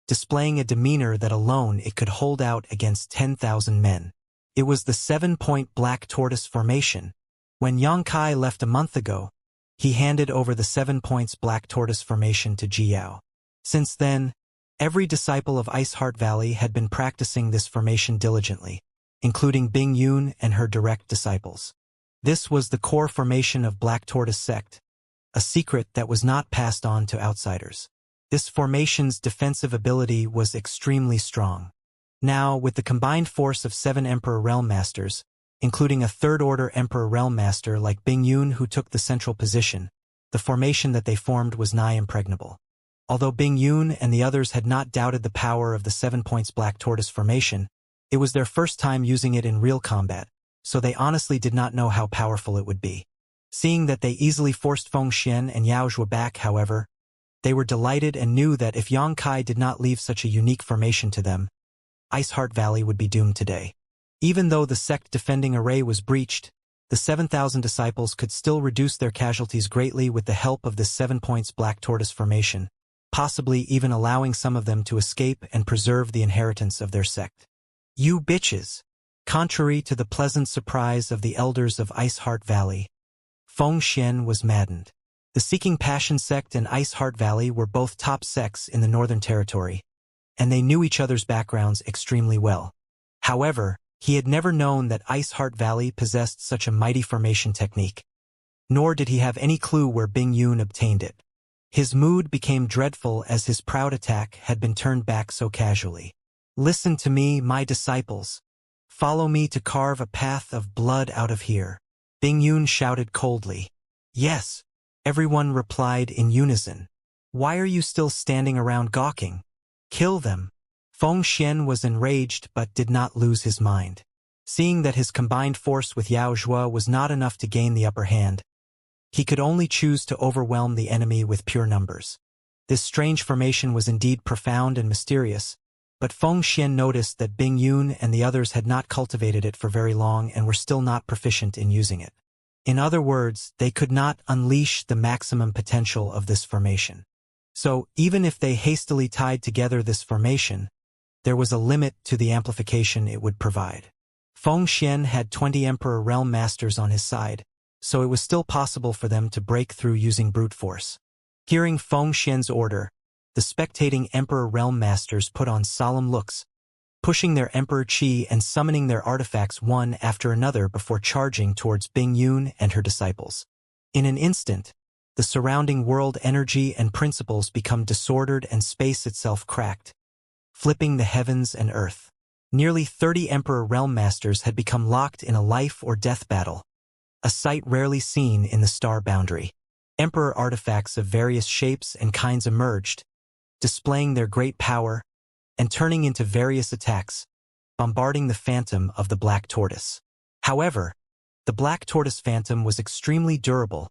displaying a demeanor that alone it could hold out against 10,000 men. It was the 7-point black tortoise formation. When Yang Kai left a month ago, he handed over the 7 points black tortoise formation to Ji Yao. Since then, every disciple of Ice Heart Valley had been practicing this formation diligently, including Bing Yun and her direct disciples. This was the core formation of Black Tortoise Sect, a secret that was not passed on to outsiders. This formation's defensive ability was extremely strong. Now, with the combined force of 7 Emperor Realm Masters, including a third-order Emperor Realm Master like Bing Yun who took the central position, the formation that they formed was nigh impregnable. Although Bing Yun and the others had not doubted the power of the 7 points Black Tortoise formation, it was their first time using it in real combat, so they honestly did not know how powerful it would be. Seeing that they easily forced Feng Xian and Yao Zhu back, however, they were delighted and knew that if Yang Kai did not leave such a unique formation to them, Ice Heart Valley would be doomed today. Even though the sect defending array was breached, the 7,000 disciples could still reduce their casualties greatly with the help of this 7 points Black Tortoise formation, possibly even allowing some of them to escape and preserve the inheritance of their sect. You bitches! Contrary to the pleasant surprise of the elders of Ice Heart Valley, Feng Xian was maddened. The Seeking Passion sect and Ice Heart Valley were both top sects in the Northern Territory, and they knew each other's backgrounds extremely well. However, he had never known that Ice Heart Valley possessed such a mighty formation technique, nor did he have any clue where Bing Yun obtained it. His mood became dreadful as his proud attack had been turned back so casually. Listen to me, my disciples. Follow me to carve a path of blood out of here. Bing Yun shouted coldly. Yes. Everyone replied in unison. Why are you still standing around gawking? Kill them. Feng Xian was enraged but did not lose his mind. Seeing that his combined force with Yao Zhu was not enough to gain the upper hand, he could only choose to overwhelm the enemy with pure numbers. This strange formation was indeed profound and mysterious, but Feng Xian noticed that Bing Yun and the others had not cultivated it for very long and were still not proficient in using it. In other words, they could not unleash the maximum potential of this formation. So, even if they hastily tied together this formation, there was a limit to the amplification it would provide. Feng Xian had 20 Emperor Realm Masters on his side, so it was still possible for them to break through using brute force. Hearing Feng Xian's order, the spectating Emperor Realm Masters put on solemn looks, pushing their Emperor Qi and summoning their artifacts one after another before charging towards Bing Yun and her disciples. In an instant, the surrounding world energy and principles become disordered and space itself cracked, flipping the heavens and earth. Nearly 30 Emperor Realm Masters had become locked in a life or death battle, a sight rarely seen in the star boundary. Emperor artifacts of various shapes and kinds emerged, displaying their great power and turning into various attacks, bombarding the phantom of the Black Tortoise. However, the Black Tortoise phantom was extremely durable,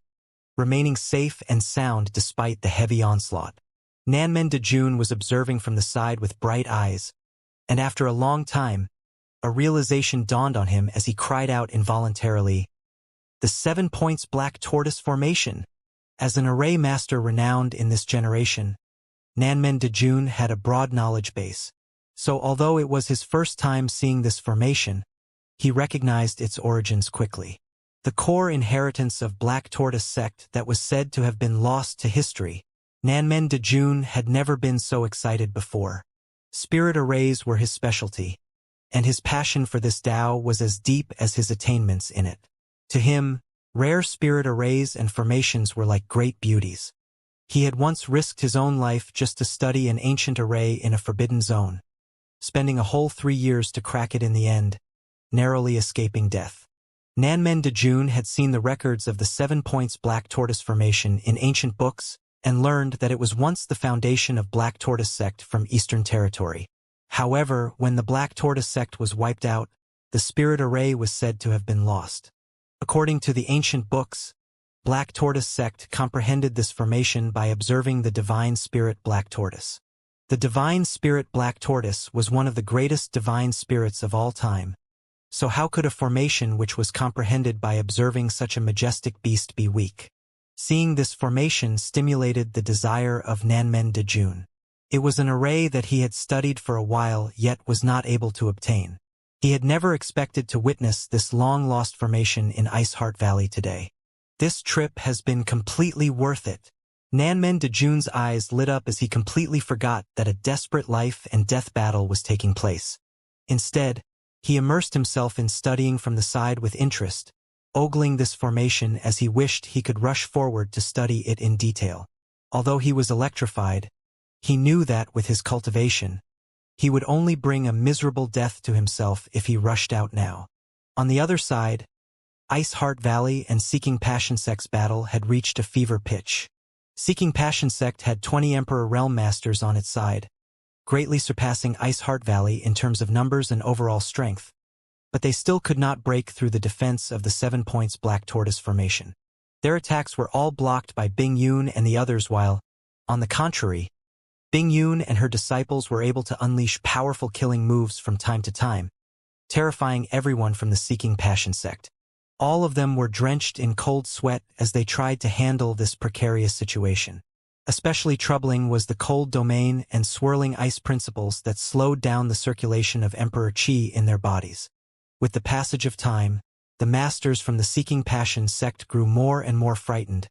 remaining safe and sound despite the heavy onslaught. Nanmen Dejun was observing from the side with bright eyes, and after a long time, a realization dawned on him as he cried out involuntarily, "The 7 points Black Tortoise formation!" As an array master renowned in this generation, Nanmen Dejun had a broad knowledge base, so although it was his first time seeing this formation, he recognized its origins quickly. The core inheritance of Black Tortoise sect that was said to have been lost to history, Nanmen Dejun had never been so excited before. Spirit arrays were his specialty, and his passion for this Tao was as deep as his attainments in it. To him, rare spirit arrays and formations were like great beauties. He had once risked his own life just to study an ancient array in a forbidden zone, spending a whole 3 years to crack it in the end, narrowly escaping death. Nanmen Dejun had seen the records of the 7 Points Black Tortoise formation in ancient books and learned that it was once the foundation of Black Tortoise sect from Eastern Territory. However, when the Black Tortoise sect was wiped out, the spirit array was said to have been lost. According to the ancient books, Black Tortoise sect comprehended this formation by observing the divine spirit Black Tortoise. The divine spirit Black Tortoise was one of the greatest divine spirits of all time. So how could a formation which was comprehended by observing such a majestic beast be weak? Seeing this formation stimulated the desire of Nanmen Dejun. It was an array that he had studied for a while yet was not able to obtain. He had never expected to witness this long-lost formation in Ice Heart Valley today. This trip has been completely worth it. Nanmen Dejun's eyes lit up as he completely forgot that a desperate life and death battle was taking place. Instead, he immersed himself in studying from the side with interest, ogling this formation as he wished he could rush forward to study it in detail. Although he was electrified, he knew that with his cultivation, he would only bring a miserable death to himself if he rushed out now. On the other side, Ice Heart Valley and Seeking Passion Sect's battle had reached a fever pitch. Seeking Passion Sect had 20 Emperor Realm Masters on its side, greatly surpassing Ice Heart Valley in terms of numbers and overall strength, but they still could not break through the defense of the 7 Points Black Tortoise formation. Their attacks were all blocked by Bing Yun and the others while, on the contrary, Bing Yun and her disciples were able to unleash powerful killing moves from time to time, terrifying everyone from the Seeking Passion Sect. All of them were drenched in cold sweat as they tried to handle this precarious situation. Especially troubling was the cold domain and swirling ice principles that slowed down the circulation of Emperor Qi in their bodies. With the passage of time, the masters from the Seeking Passion sect grew more and more frightened,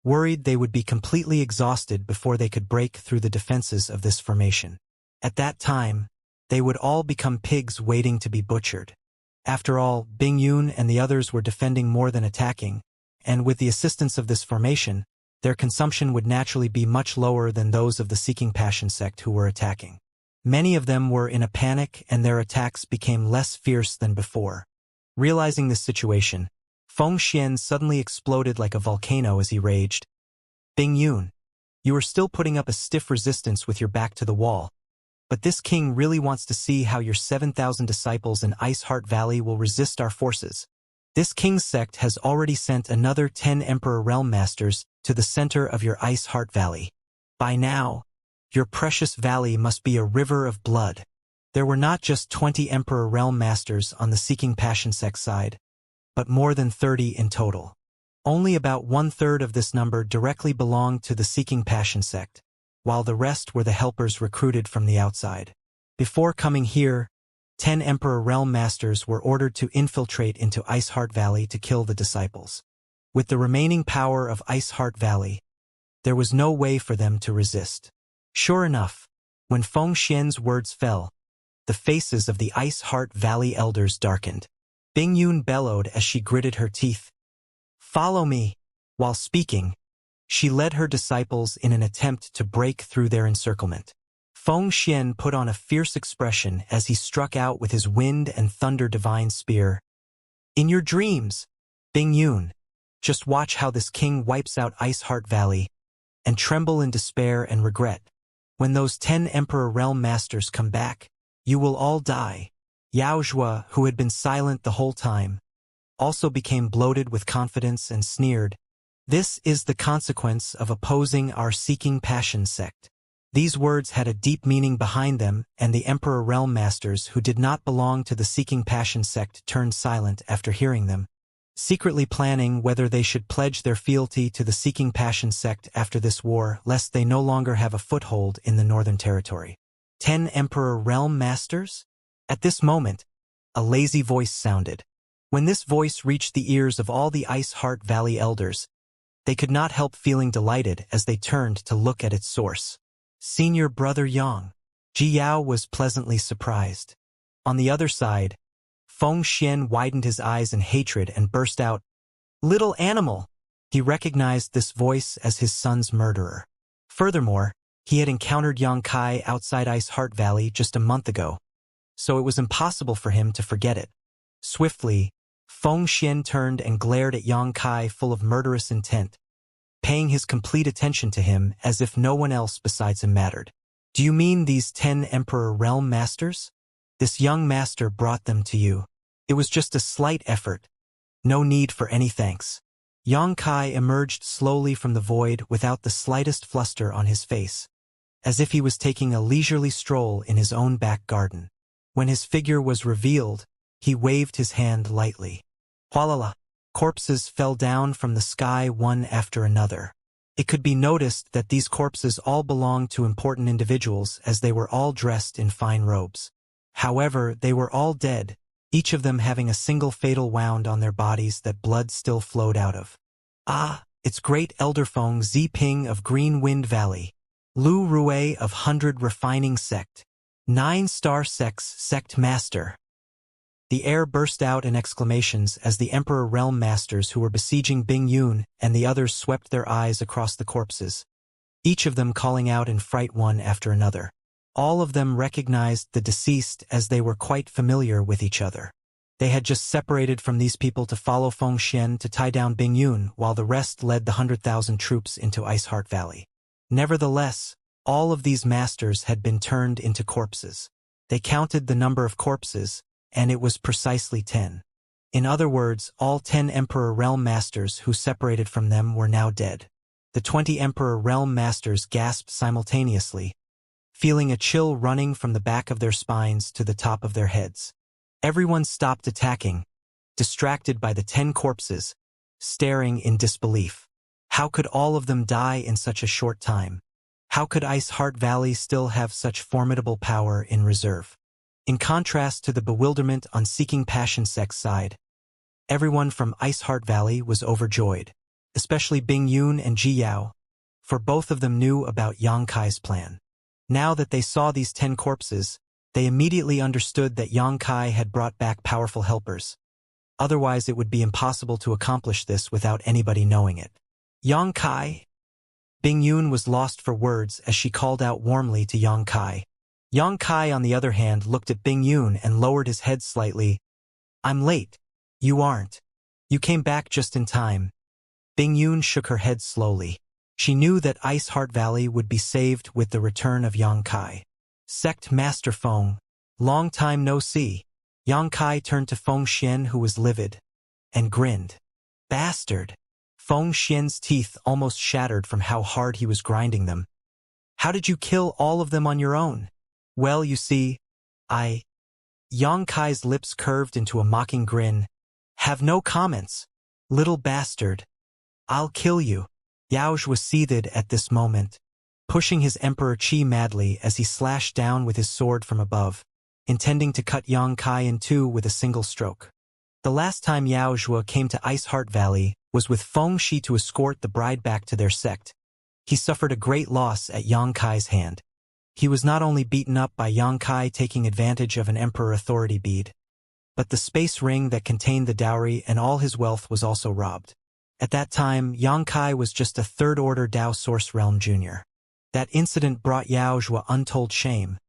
worried they would be completely exhausted before they could break through the defenses of this formation. At that time, they would all become pigs waiting to be butchered. After all, Bing Yun and the others were defending more than attacking, and with the assistance of this formation, their consumption would naturally be much lower than those of the Seeking Passion sect who were attacking. Many of them were in a panic and their attacks became less fierce than before. Realizing this situation, Feng Xian suddenly exploded like a volcano as he raged. Bing Yun, you are still putting up a stiff resistance with your back to the wall, but this king really wants to see how your 7,000 disciples in Ice Heart Valley will resist our forces. This king's sect has already sent another 10 Emperor Realm Masters to the center of your Ice Heart Valley. By now, your precious valley must be a river of blood. There were not just 20 Emperor Realm Masters on the Seeking Passion sect side, but more than 30 in total. Only about 1/3 of this number directly belonged to the Seeking Passion sect, while the rest were the helpers recruited from the outside. Before coming here, 10 Emperor Realm Masters were ordered to infiltrate into Ice Heart Valley to kill the disciples. With the remaining power of Ice Heart Valley, there was no way for them to resist. Sure enough, when Feng Xian's words fell, the faces of the Ice Heart Valley elders darkened. Bing Yun bellowed as she gritted her teeth. "Follow me!" While speaking, she led her disciples in an attempt to break through their encirclement. Feng Xian put on a fierce expression as he struck out with his wind and thunder divine spear. "In your dreams, Bing Yun, just watch how this king wipes out Ice Heart Valley, and tremble in despair and regret. When those 10 Emperor Realm Masters come back, you will all die." Yao Zhua, who had been silent the whole time, also became bloated with confidence and sneered. "This is the consequence of opposing our Seeking Passion sect." These words had a deep meaning behind them, and the Emperor Realm Masters who did not belong to the Seeking Passion sect turned silent after hearing them, secretly planning whether they should pledge their fealty to the Seeking Passion sect after this war, lest they no longer have a foothold in the Northern Territory. 10 Emperor Realm Masters? At this moment, A lazy voice sounded. When this voice reached the ears of all the Ice Heart Valley elders, they could not help feeling delighted as they turned to look at its source. Senior Brother Yang. Ji Yao was pleasantly surprised. On the other side, Feng Xian widened his eyes in hatred and burst out, "Little animal!" He recognized this voice as his son's murderer. Furthermore, he had encountered Yang Kai outside Ice Heart Valley just a month ago, so it was impossible for him to forget it. Swiftly, Feng Xian turned and glared at Yang Kai full of murderous intent, paying his complete attention to him as if no one else besides him mattered. "Do you mean these 10 Emperor Realm Masters? This young master brought them to you. It was just a slight effort. No need for any thanks." Yang Kai emerged slowly from the void without the slightest fluster on his face, as if he was taking a leisurely stroll in his own back garden. When his figure was revealed, he waved his hand lightly. Hualala! Corpses fell down from the sky one after another. It could be noticed that these corpses all belonged to important individuals as they were all dressed in fine robes. However, they were all dead, each of them having a single fatal wound on their bodies that blood still flowed out of. "Ah, it's Great Elder Feng Ziping of Green Wind Valley, Lu Rui of 100 Refining Sect, 9-Star Sect Master." The air burst out in exclamations as the Emperor Realm Masters who were besieging Bing Yun and the others swept their eyes across the corpses, each of them calling out in fright one after another. All of them recognized the deceased as they were quite familiar with each other. They had just separated from these people to follow Feng Xian to tie down Bing Yun while the rest led the 100,000 troops into Ice Heart Valley. Nevertheless, all of these masters had been turned into corpses. They counted the number of corpses, and it was precisely 10. In other words, all 10 Emperor Realm Masters who separated from them were now dead. The 20 Emperor Realm Masters gasped simultaneously, feeling a chill running from the back of their spines to the top of their heads. Everyone stopped attacking, distracted by the 10 corpses, staring in disbelief. How could all of them die in such a short time? How could Ice Heart Valley still have such formidable power in reserve? In contrast to the bewilderment on Seeking Passion Sect's side, everyone from Ice Heart Valley was overjoyed, especially Bing Yun and Ji Yao, for both of them knew about Yang Kai's plan. Now that they saw these 10 corpses, they immediately understood that Yang Kai had brought back powerful helpers. Otherwise it would be impossible to accomplish this without anybody knowing it. "Yang Kai?" Bing Yun was lost for words as she called out warmly to Yang Kai. Yang Kai, on the other hand, looked at Bing Yun and lowered his head slightly. "I'm late." "You aren't. You came back just in time." Bing Yun shook her head slowly. She knew that Ice Heart Valley would be saved with the return of Yang Kai. "Sect Master Feng, long time no see." Yang Kai turned to Feng Xian, who was livid, and grinned. "Bastard." Feng Xian's teeth almost shattered from how hard he was grinding them. "How did you kill all of them on your own?" "Well, you see, Yang Kai's lips curved into a mocking grin. "Have no comments. Little bastard. I'll kill you." Yaozh was seethed at this moment, pushing his Emperor Qi madly as he slashed down with his sword from above, intending to cut Yang Kai in two with a single stroke. The last time Yaozh came to Ice Heart Valley was with Feng Shi to escort the bride back to their sect. He suffered a great loss at Yang Kai's hand. He was not only beaten up by Yang Kai taking advantage of an Emperor authority bead, but the space ring that contained the dowry and all his wealth was also robbed. At that time, Yang Kai was just a third-order Dao Source Realm Junior. That incident brought Yaozh untold shame,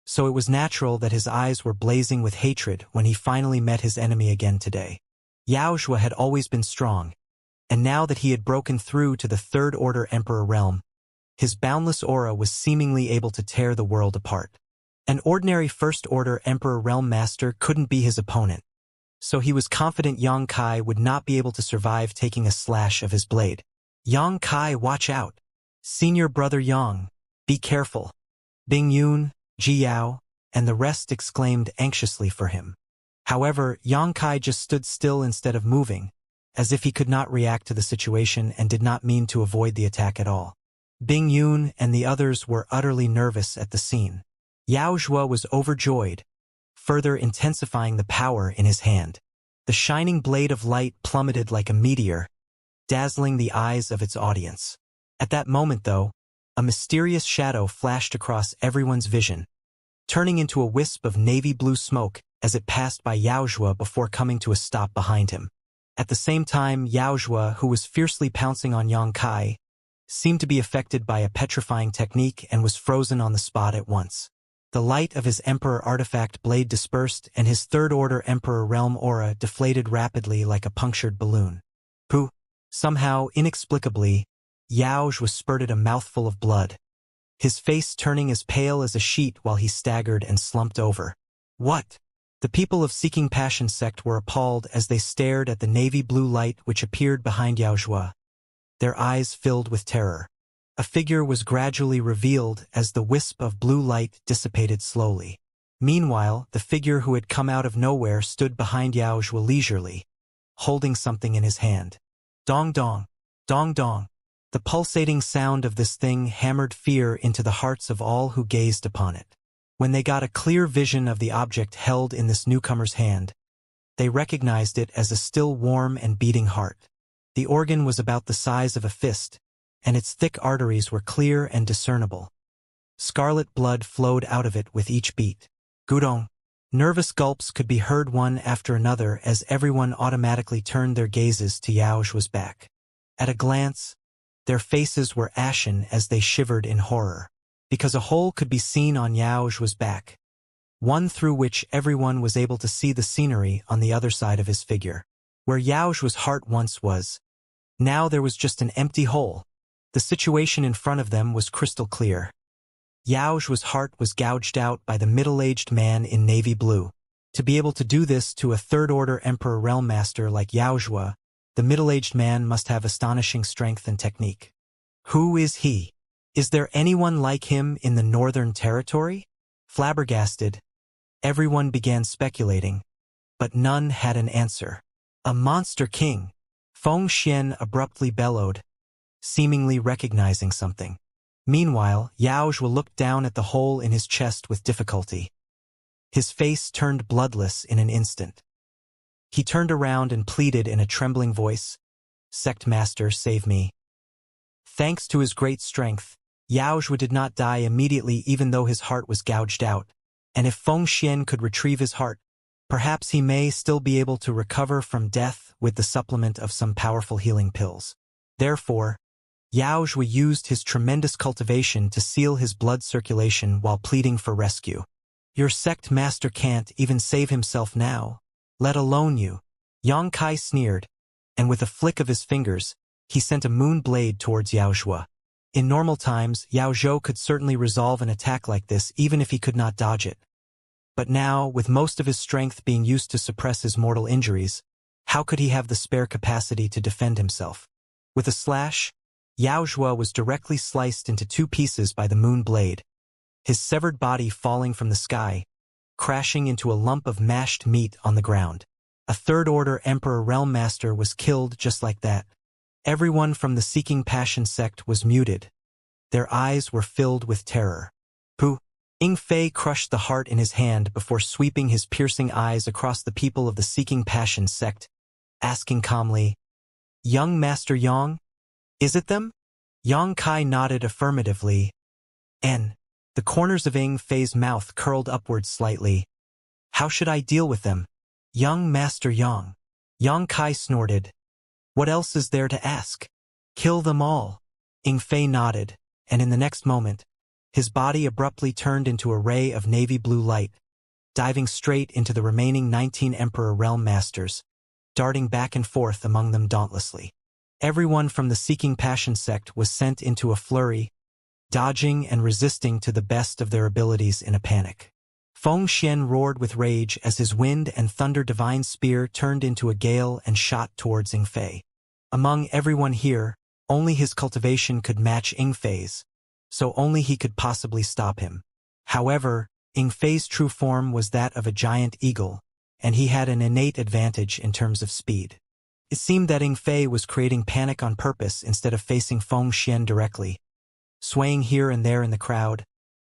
so it was natural that his eyes were blazing with hatred when he finally met his enemy again today. Yaozh had always been strong, and now that he had broken through to the third-order Emperor Realm, his boundless aura was seemingly able to tear the world apart. An ordinary first-order Emperor Realm Master couldn't be his opponent, so he was confident Yang Kai would not be able to survive taking a slash of his blade. "Yang Kai, watch out! Senior Brother Yang, be careful!" Bing Yun, Ji Yao, and the rest exclaimed anxiously for him. However, Yang Kai just stood still instead of moving, as if he could not react to the situation and did not mean to avoid the attack at all. Bing Yun and the others were utterly nervous at the scene. Yaozh was overjoyed. further intensifying the power in his hand. The shining blade of light plummeted like a meteor, dazzling the eyes of its audience. At that moment, though, a mysterious shadow flashed across everyone's vision, turning into a wisp of navy blue smoke as it passed by Yaozhua before coming to a stop behind him. At the same time, Yaozhua, who was fiercely pouncing on Yang Kai, seemed to be affected by a petrifying technique and was frozen on the spot at once. The light of his Emperor artifact blade dispersed, and his third-order Emperor realm aura deflated rapidly like a punctured balloon. Pooh! Somehow, inexplicably, Yaozh was spurted a mouthful of blood, his face turning as pale as a sheet while he staggered and slumped over. What? The people of Seeking Passion sect were appalled as they stared at the navy blue light which appeared behind Yaozhua, their eyes filled with terror. A figure was gradually revealed as the wisp of blue light dissipated slowly. Meanwhile, the figure who had come out of nowhere stood behind Yaozhua leisurely, holding something in his hand. Dong dong, dong dong. The pulsating sound of this thing hammered fear into the hearts of all who gazed upon it. When they got a clear vision of the object held in this newcomer's hand, they recognized it as a still warm and beating heart. The organ was about the size of a fist, and its thick arteries were clear and discernible. Scarlet blood flowed out of it with each beat. Gudong. Nervous gulps could be heard one after another as everyone automatically turned their gazes to Yaozhua's back. At a glance, their faces were ashen as they shivered in horror, because a hole could be seen on Yaozhua's back, one through which everyone was able to see the scenery on the other side of his figure. Where Yaozhua's heart once was, now there was just an empty hole. The situation in front of them was crystal clear. Yaozhua's heart was gouged out by the middle-aged man in navy blue. To be able to do this to a third-order Emperor Realm Master like Yaozhua, the middle-aged man must have astonishing strength and technique. Who is he? Is there anyone like him in the Northern Territory? Flabbergasted, everyone began speculating, but none had an answer. A monster king, Feng Xian abruptly bellowed, seemingly recognizing something. Meanwhile, Yaozhua looked down at the hole in his chest with difficulty. His face turned bloodless in an instant. He turned around and pleaded in a trembling voice, "Sect Master, save me." Thanks to his great strength, Yaozhua did not die immediately even though his heart was gouged out, and if Feng Xian could retrieve his heart, perhaps he may still be able to recover from death with the supplement of some powerful healing pills. Therefore, Yaozhua used his tremendous cultivation to seal his blood circulation while pleading for rescue. Your sect master can't even save himself now, let alone you. Yang Kai sneered, and with a flick of his fingers, he sent a moon blade towards Yaozhua. In normal times, Yaozhou could certainly resolve an attack like this even if he could not dodge it. But now, with most of his strength being used to suppress his mortal injuries, how could he have the spare capacity to defend himself? With a slash, Yaozhua was directly sliced into two pieces by the moon blade, his severed body falling from the sky, crashing into a lump of mashed meat on the ground. A third-order Emperor Realm Master was killed just like that. Everyone from the Seeking Passion sect was muted. Their eyes were filled with terror. Pooh! Inflate crushed the heart in his hand before sweeping his piercing eyes across the people of the Seeking Passion sect, asking calmly, "Young Master Yang? Is it them?" Yang Kai nodded affirmatively, and the corners of Inflate's mouth curled upwards slightly. "How should I deal with them? Young Master Yang?" Yang Kai snorted. "What else is there to ask? Kill them all." Inflate nodded, and in the next moment, his body abruptly turned into a ray of navy blue light, diving straight into the remaining 19 Emperor Realm Masters, darting back and forth among them dauntlessly. Everyone from the Seeking Passion sect was sent into a flurry, dodging and resisting to the best of their abilities in a panic. Feng Xian roared with rage as his wind and thunder divine spear turned into a gale and shot towards Inflate. Among everyone here, only his cultivation could match Inflate's, so only he could possibly stop him. However, Inflate's true form was that of a giant eagle, and he had an innate advantage in terms of speed. It seemed that Inflate was creating panic on purpose instead of facing Feng Xian directly, swaying here and there in the crowd,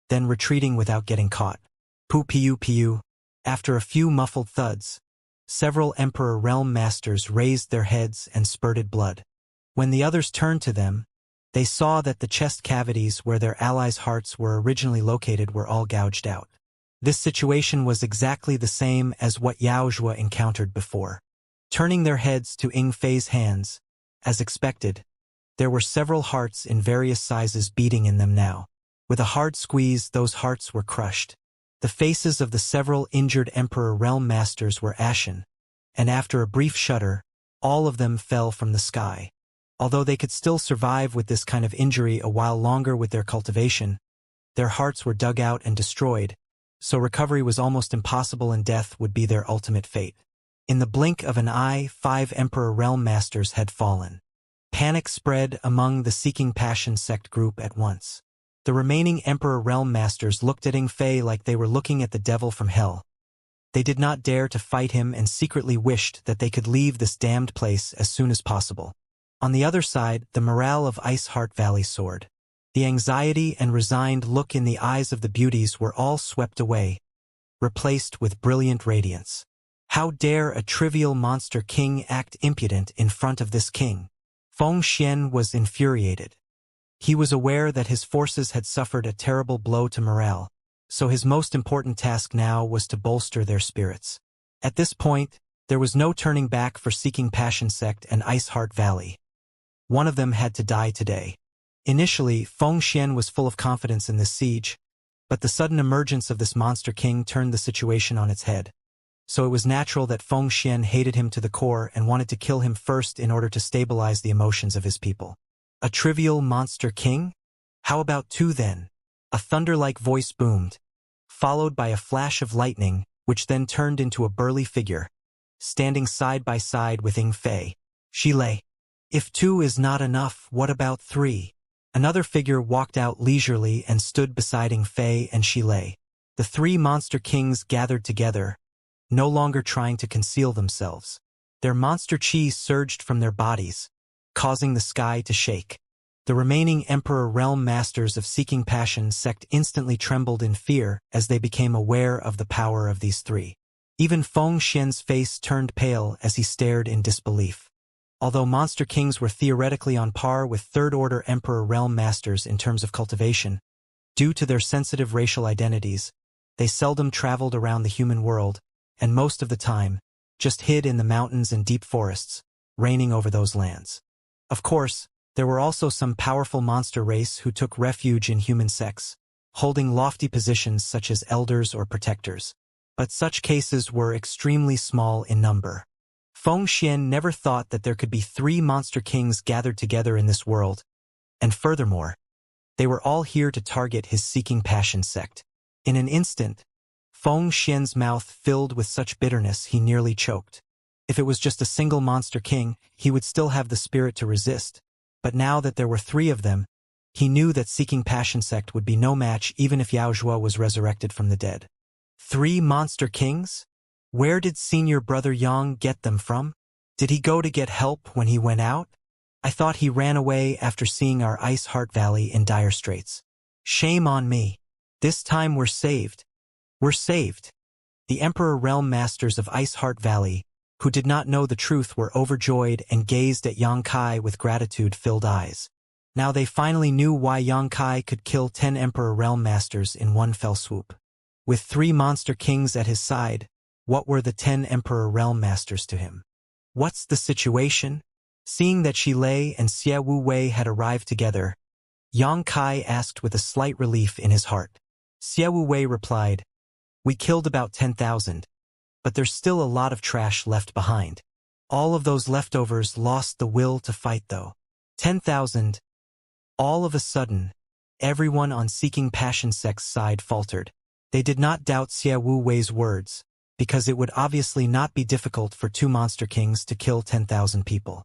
then retreating without getting caught. Pu piu piu. After a few muffled thuds, several Emperor Realm Masters raised their heads and spurted blood. When the others turned to them, they saw that the chest cavities where their allies' hearts were originally located were all gouged out. This situation was exactly the same as what Yaozhua encountered before. Turning their heads to Ingfei's hands, as expected, there were several hearts in various sizes beating in them now. With a hard squeeze, those hearts were crushed. The faces of the several injured Emperor Realm Masters were ashen, and after a brief shudder, all of them fell from the sky. Although they could still survive with this kind of injury a while longer with their cultivation, their hearts were dug out and destroyed, so recovery was almost impossible and death would be their ultimate fate. In the blink of an eye, 5 Emperor Realm Masters had fallen. Panic spread among the Seeking Passion sect group at once. The remaining Emperor Realm Masters looked at Ingfei like they were looking at the devil from hell. They did not dare to fight him and secretly wished that they could leave this damned place as soon as possible. On the other side, the morale of Ice Heart Valley soared. The anxiety and resigned look in the eyes of the beauties were all swept away, replaced with brilliant radiance. How dare a trivial monster king act impudent in front of this king? Feng Xian was infuriated. He was aware that his forces had suffered a terrible blow to morale, so his most important task now was to bolster their spirits. At this point, there was no turning back for Seeking Passion Sect and Ice Heart Valley. One of them had to die today. Initially, Feng Xian was full of confidence in this siege, but the sudden emergence of this monster king turned the situation on its head. So it was natural that Feng Xian hated him to the core and wanted to kill him first in order to stabilize the emotions of his people. A trivial monster king? How about 2 then? A thunder-like voice boomed, followed by a flash of lightning, which then turned into a burly figure, standing side by side with Ingfei. She lay. If 2 is not enough, what about 3? Another figure walked out leisurely and stood beside Ingfei and she lay. The 3 monster kings gathered together, no longer trying to conceal themselves. Their monster chi surged from their bodies, causing the sky to shake. The remaining Emperor Realm Masters of Seeking Passion sect instantly trembled in fear as they became aware of the power of these 3. Even Feng Xian's face turned pale as he stared in disbelief. Although Monster Kings were theoretically on par with Third-Order Emperor Realm Masters in terms of cultivation, due to their sensitive racial identities, they seldom traveled around the human world, and most of the time, just hid in the mountains and deep forests, reigning over those lands. Of course, there were also some powerful monster race who took refuge in human sects, holding lofty positions such as elders or protectors. But such cases were extremely small in number. Feng Xian never thought that there could be 3 monster kings gathered together in this world, and furthermore, they were all here to target his Seeking Passion sect. In an instant, Feng Xian's mouth filled with such bitterness he nearly choked. If it was just a single monster king, he would still have the spirit to resist, but now that there were 3 of them, he knew that Seeking Passion sect would be no match even if Yaozhua was resurrected from the dead. 3 monster kings? Where did Senior Brother Yang get them from? Did he go to get help when he went out? I thought he ran away after seeing our Ice Heart Valley in dire straits. Shame on me. This time we're saved. We're saved. The Emperor Realm Masters of Ice Heart Valley, who did not know the truth, were overjoyed and gazed at Yang Kai with gratitude-filled eyes. Now they finally knew why Yang Kai could kill 10 Emperor Realm Masters in one fell swoop. With 3 monster kings at his side, what were the 10 Emperor Realm Masters to him? What's the situation? Seeing that Shi Lei and Xie Wu Wei had arrived together, Yang Kai asked with a slight relief in his heart. Xie Wu Wei replied, "We killed about 10,000, but there's still a lot of trash left behind. All of those leftovers lost the will to fight though. 10,000. All of a sudden, everyone on Seeking Passion sect's side faltered. They did not doubt Xie Wu Wei's words, because it would obviously not be difficult for 2 monster kings to kill 10,000 people.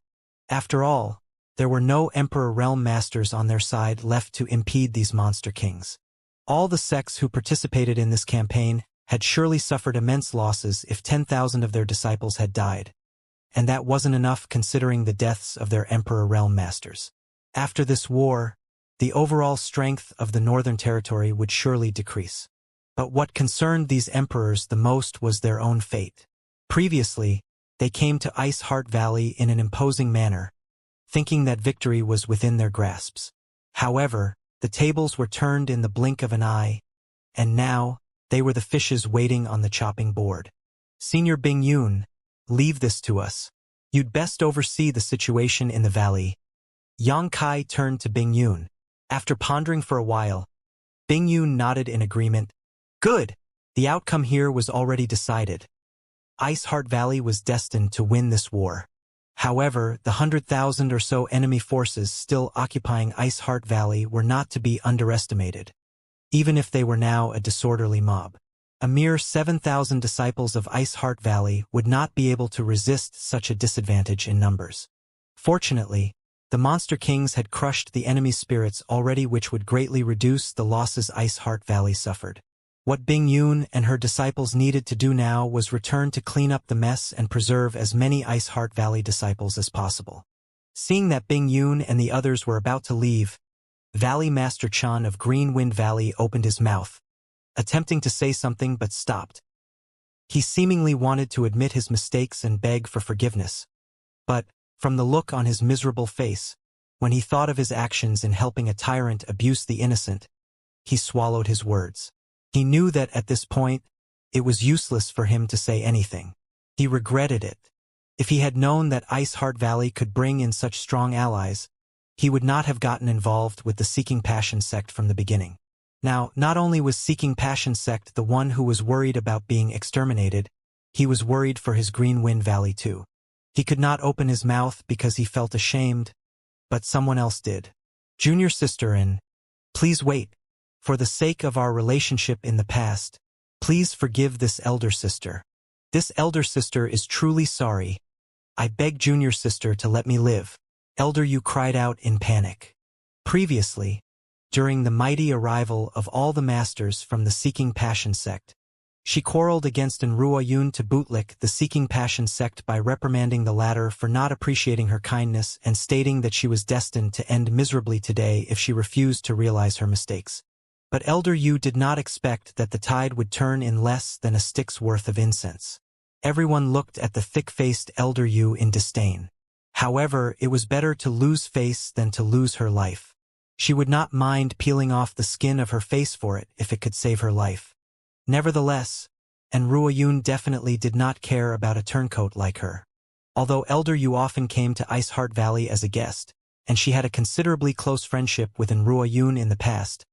After all, there were no Emperor Realm Masters on their side left to impede these monster kings. All the sects who participated in this campaign had surely suffered immense losses if 10,000 of their disciples had died, and that wasn't enough considering the deaths of their Emperor Realm Masters. After this war, the overall strength of the Northern Territory would surely decrease. But what concerned these emperors the most was their own fate. Previously, they came to Ice Heart Valley in an imposing manner, thinking that victory was within their grasps. However, the tables were turned in the blink of an eye, and now, they were the fishes waiting on the chopping board. Senior Bing Yun, leave this to us. You'd best oversee the situation in the valley. Yang Kai turned to Bing Yun. After pondering for a while, Bing Yun nodded in agreement. Good! The outcome here was already decided. Ice Heart Valley was destined to win this war. However, the 100,000 or so enemy forces still occupying Ice Heart Valley were not to be underestimated. Even if they were now a disorderly mob. A mere 7,000 disciples of Ice Heart Valley would not be able to resist such a disadvantage in numbers. Fortunately, the Monster Kings had crushed the enemy's spirits already, which would greatly reduce the losses Ice Heart Valley suffered. What Bing Yun and her disciples needed to do now was return to clean up the mess and preserve as many Ice Heart Valley disciples as possible. Seeing that Bing Yun and the others were about to leave, Valley Master Chan of Green Wind Valley opened his mouth, attempting to say something but stopped. He seemingly wanted to admit his mistakes and beg for forgiveness. But, from the look on his miserable face, when he thought of his actions in helping a tyrant abuse the innocent, he swallowed his words. He knew that at this point, it was useless for him to say anything. He regretted it. If he had known that Ice Heart Valley could bring in such strong allies, he would not have gotten involved with the Seeking Passion sect from the beginning. Now, not only was Seeking Passion sect the one who was worried about being exterminated, he was worried for his Green Wind Valley too. He could not open his mouth because he felt ashamed, but someone else did. Junior sister and, please wait. For the sake of our relationship in the past, please forgive this elder sister. This elder sister is truly sorry. I beg junior sister to let me live. Elder Yu cried out in panic. Previously, during the mighty arrival of all the masters from the Seeking Passion sect, she quarreled against Enrua Yun to bootlick the Seeking Passion sect by reprimanding the latter for not appreciating her kindness and stating that she was destined to end miserably today if she refused to realize her mistakes. But Elder Yu did not expect that the tide would turn in less than a stick's worth of incense. Everyone looked at the thick-faced Elder Yu in disdain. However, it was better to lose face than to lose her life. She would not mind peeling off the skin of her face for it if it could save her life. Nevertheless, Enrua Yun definitely did not care about a turncoat like her. Although Elder Yu often came to Ice Heart Valley as a guest, and she had a considerably close friendship with Enrua Yun in the past,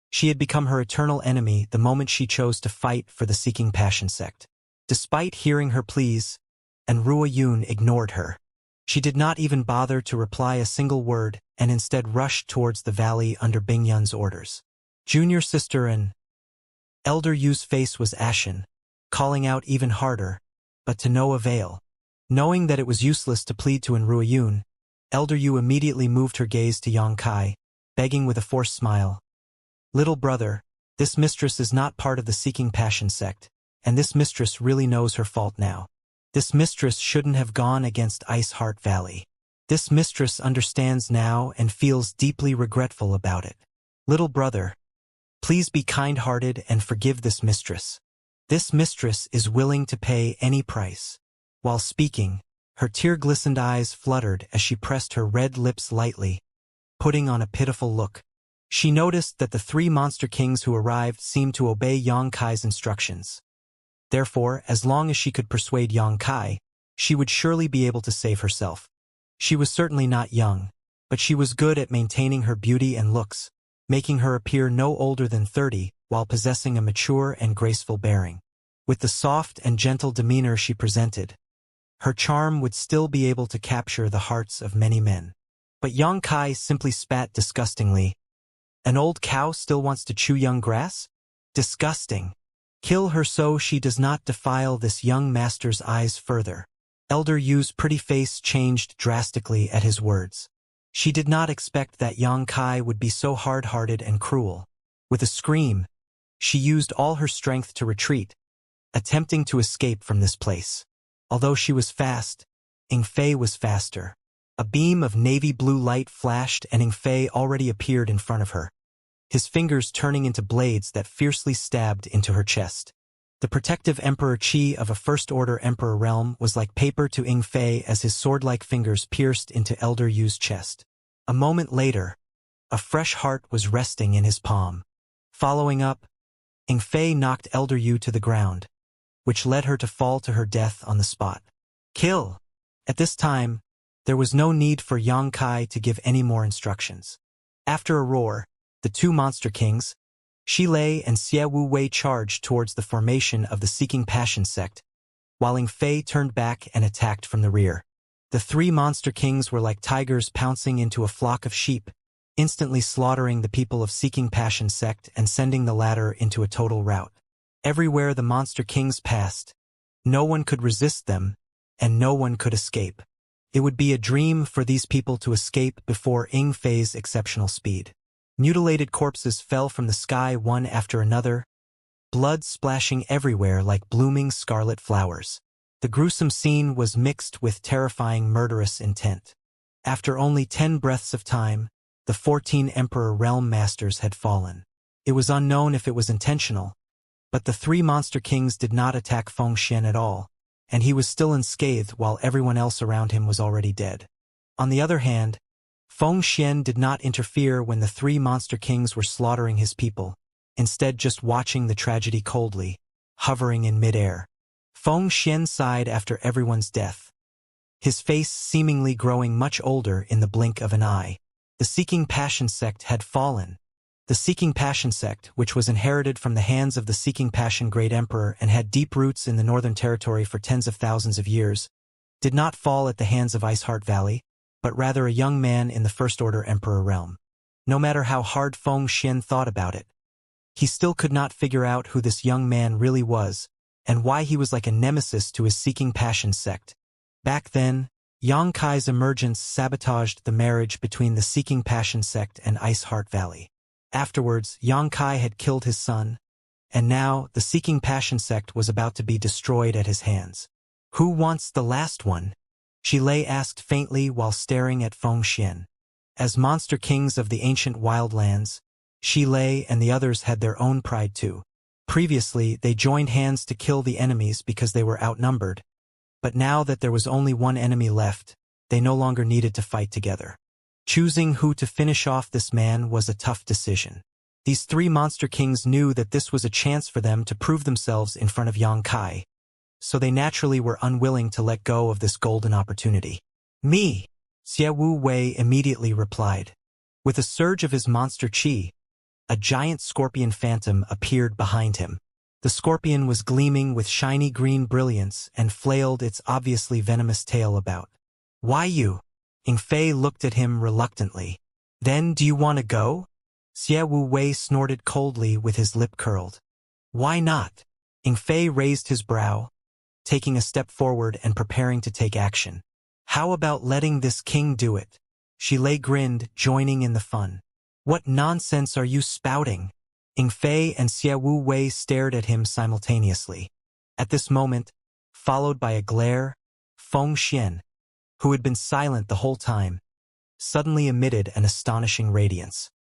she had become her eternal enemy the moment she chose to fight for the Seeking Passion sect. Despite hearing her pleas, Enrua Yun ignored her. She did not even bother to reply a single word and instead rushed towards the valley under Bing Yun's orders. Junior sister and Elder Yu's face was ashen, calling out even harder, but to no avail. Knowing that it was useless to plead to Enrua Yun, Elder Yu immediately moved her gaze to Yang Kai, begging with a forced smile. Little brother, this mistress is not part of the Seeking Passion sect, and this mistress really knows her fault now. This mistress shouldn't have gone against Ice Heart Valley. This mistress understands now and feels deeply regretful about it. Little brother, please be kind-hearted and forgive this mistress. This mistress is willing to pay any price. While speaking, her tear-glistened eyes fluttered as she pressed her red lips lightly, putting on a pitiful look. She noticed that the three monster kings who arrived seemed to obey Yang Kai's instructions. Therefore, as long as she could persuade Yang Kai, she would surely be able to save herself. She was certainly not young, but she was good at maintaining her beauty and looks, making her appear no older than 30 while possessing a mature and graceful bearing. With the soft and gentle demeanor she presented, her charm would still be able to capture the hearts of many men. But Yang Kai simply spat disgustingly. An old cow still wants to chew young grass? Disgusting. Kill her so she does not defile this young master's eyes further. Elder Yu's pretty face changed drastically at his words. She did not expect that Yang Kai would be so hard-hearted and cruel. With a scream, she used all her strength to retreat, attempting to escape from this place. Although she was fast, Inflate was faster. A beam of navy blue light flashed and Inflate already appeared in front of her. his fingers turning into blades that fiercely stabbed into her chest. The protective Emperor Qi of a First-Order Emperor realm was like paper to Inflate as his sword-like fingers pierced into Elder Yu's chest. A moment later, a fresh heart was resting in his palm. Following up, Inflate knocked Elder Yu to the ground, which led her to fall to her death on the spot. Kill! At this time, there was no need for Xianxia to give any more instructions. After a roar, the two monster kings, Xilei and Xie Wu Wei, charged towards the formation of the Seeking Passion sect, while Inflate turned back and attacked from the rear. The three monster kings were like tigers pouncing into a flock of sheep, instantly slaughtering the people of Seeking Passion sect and sending the latter into a total rout. Everywhere the monster kings passed, no one could resist them, and no one could escape. It would be a dream for these people to escape before Inflate's exceptional speed. Mutilated corpses fell from the sky one after another, blood splashing everywhere like blooming scarlet flowers. The gruesome scene was mixed with terrifying murderous intent. After only 10 breaths of time, the 14 Emperor Realm Masters had fallen. It was unknown if it was intentional, but the three monster kings did not attack Feng Xian at all, and he was still unscathed while everyone else around him was already dead. On the other hand, Feng Xian did not interfere when the three monster kings were slaughtering his people, instead just watching the tragedy coldly, hovering in midair. Feng Xian sighed after everyone's death, his face seemingly growing much older in the blink of an eye. The Seeking Passion sect had fallen. The Seeking Passion sect, which was inherited from the hands of the Seeking Passion Great Emperor and had deep roots in the Northern Territory for tens of thousands of years, did not fall at the hands of Iceheart Valley, but rather a young man in the First-Order Emperor realm. No matter how hard Feng Xian thought about it, he still could not figure out who this young man really was, and why he was like a nemesis to his Seeking Passion sect. Back then, Xianxia's emergence sabotaged the marriage between the Seeking Passion sect and Iceheart Valley. Afterwards, Xianxia had killed his son, and now the Seeking Passion sect was about to be destroyed at his hands. Who wants the last one? Xilei asked faintly while staring at Feng Xian. As monster kings of the ancient wildlands, Xilei and the others had their own pride too. Previously, they joined hands to kill the enemies because they were outnumbered, but now that there was only one enemy left, they no longer needed to fight together. Choosing who to finish off this man was a tough decision. These three monster kings knew that this was a chance for them to prove themselves in front of Xianxia, so they naturally were unwilling to let go of this golden opportunity. Me, Xie Wu Wei immediately replied. With a surge of his monster qi, a giant scorpion phantom appeared behind him. The scorpion was gleaming with shiny green brilliance and flailed its obviously venomous tail about. Why you? Inflate looked at him reluctantly. Then do you want to go? Xie Wu Wei snorted coldly with his lip curled. Why not? Inflate raised his brow, taking a step forward and preparing to take action. How about letting this king do it? Xilei grinned, joining in the fun. What nonsense are you spouting? Inflate and Xie Wu Wei stared at him simultaneously. At this moment, followed by a glare, Feng Xian, who had been silent the whole time, suddenly emitted an astonishing radiance.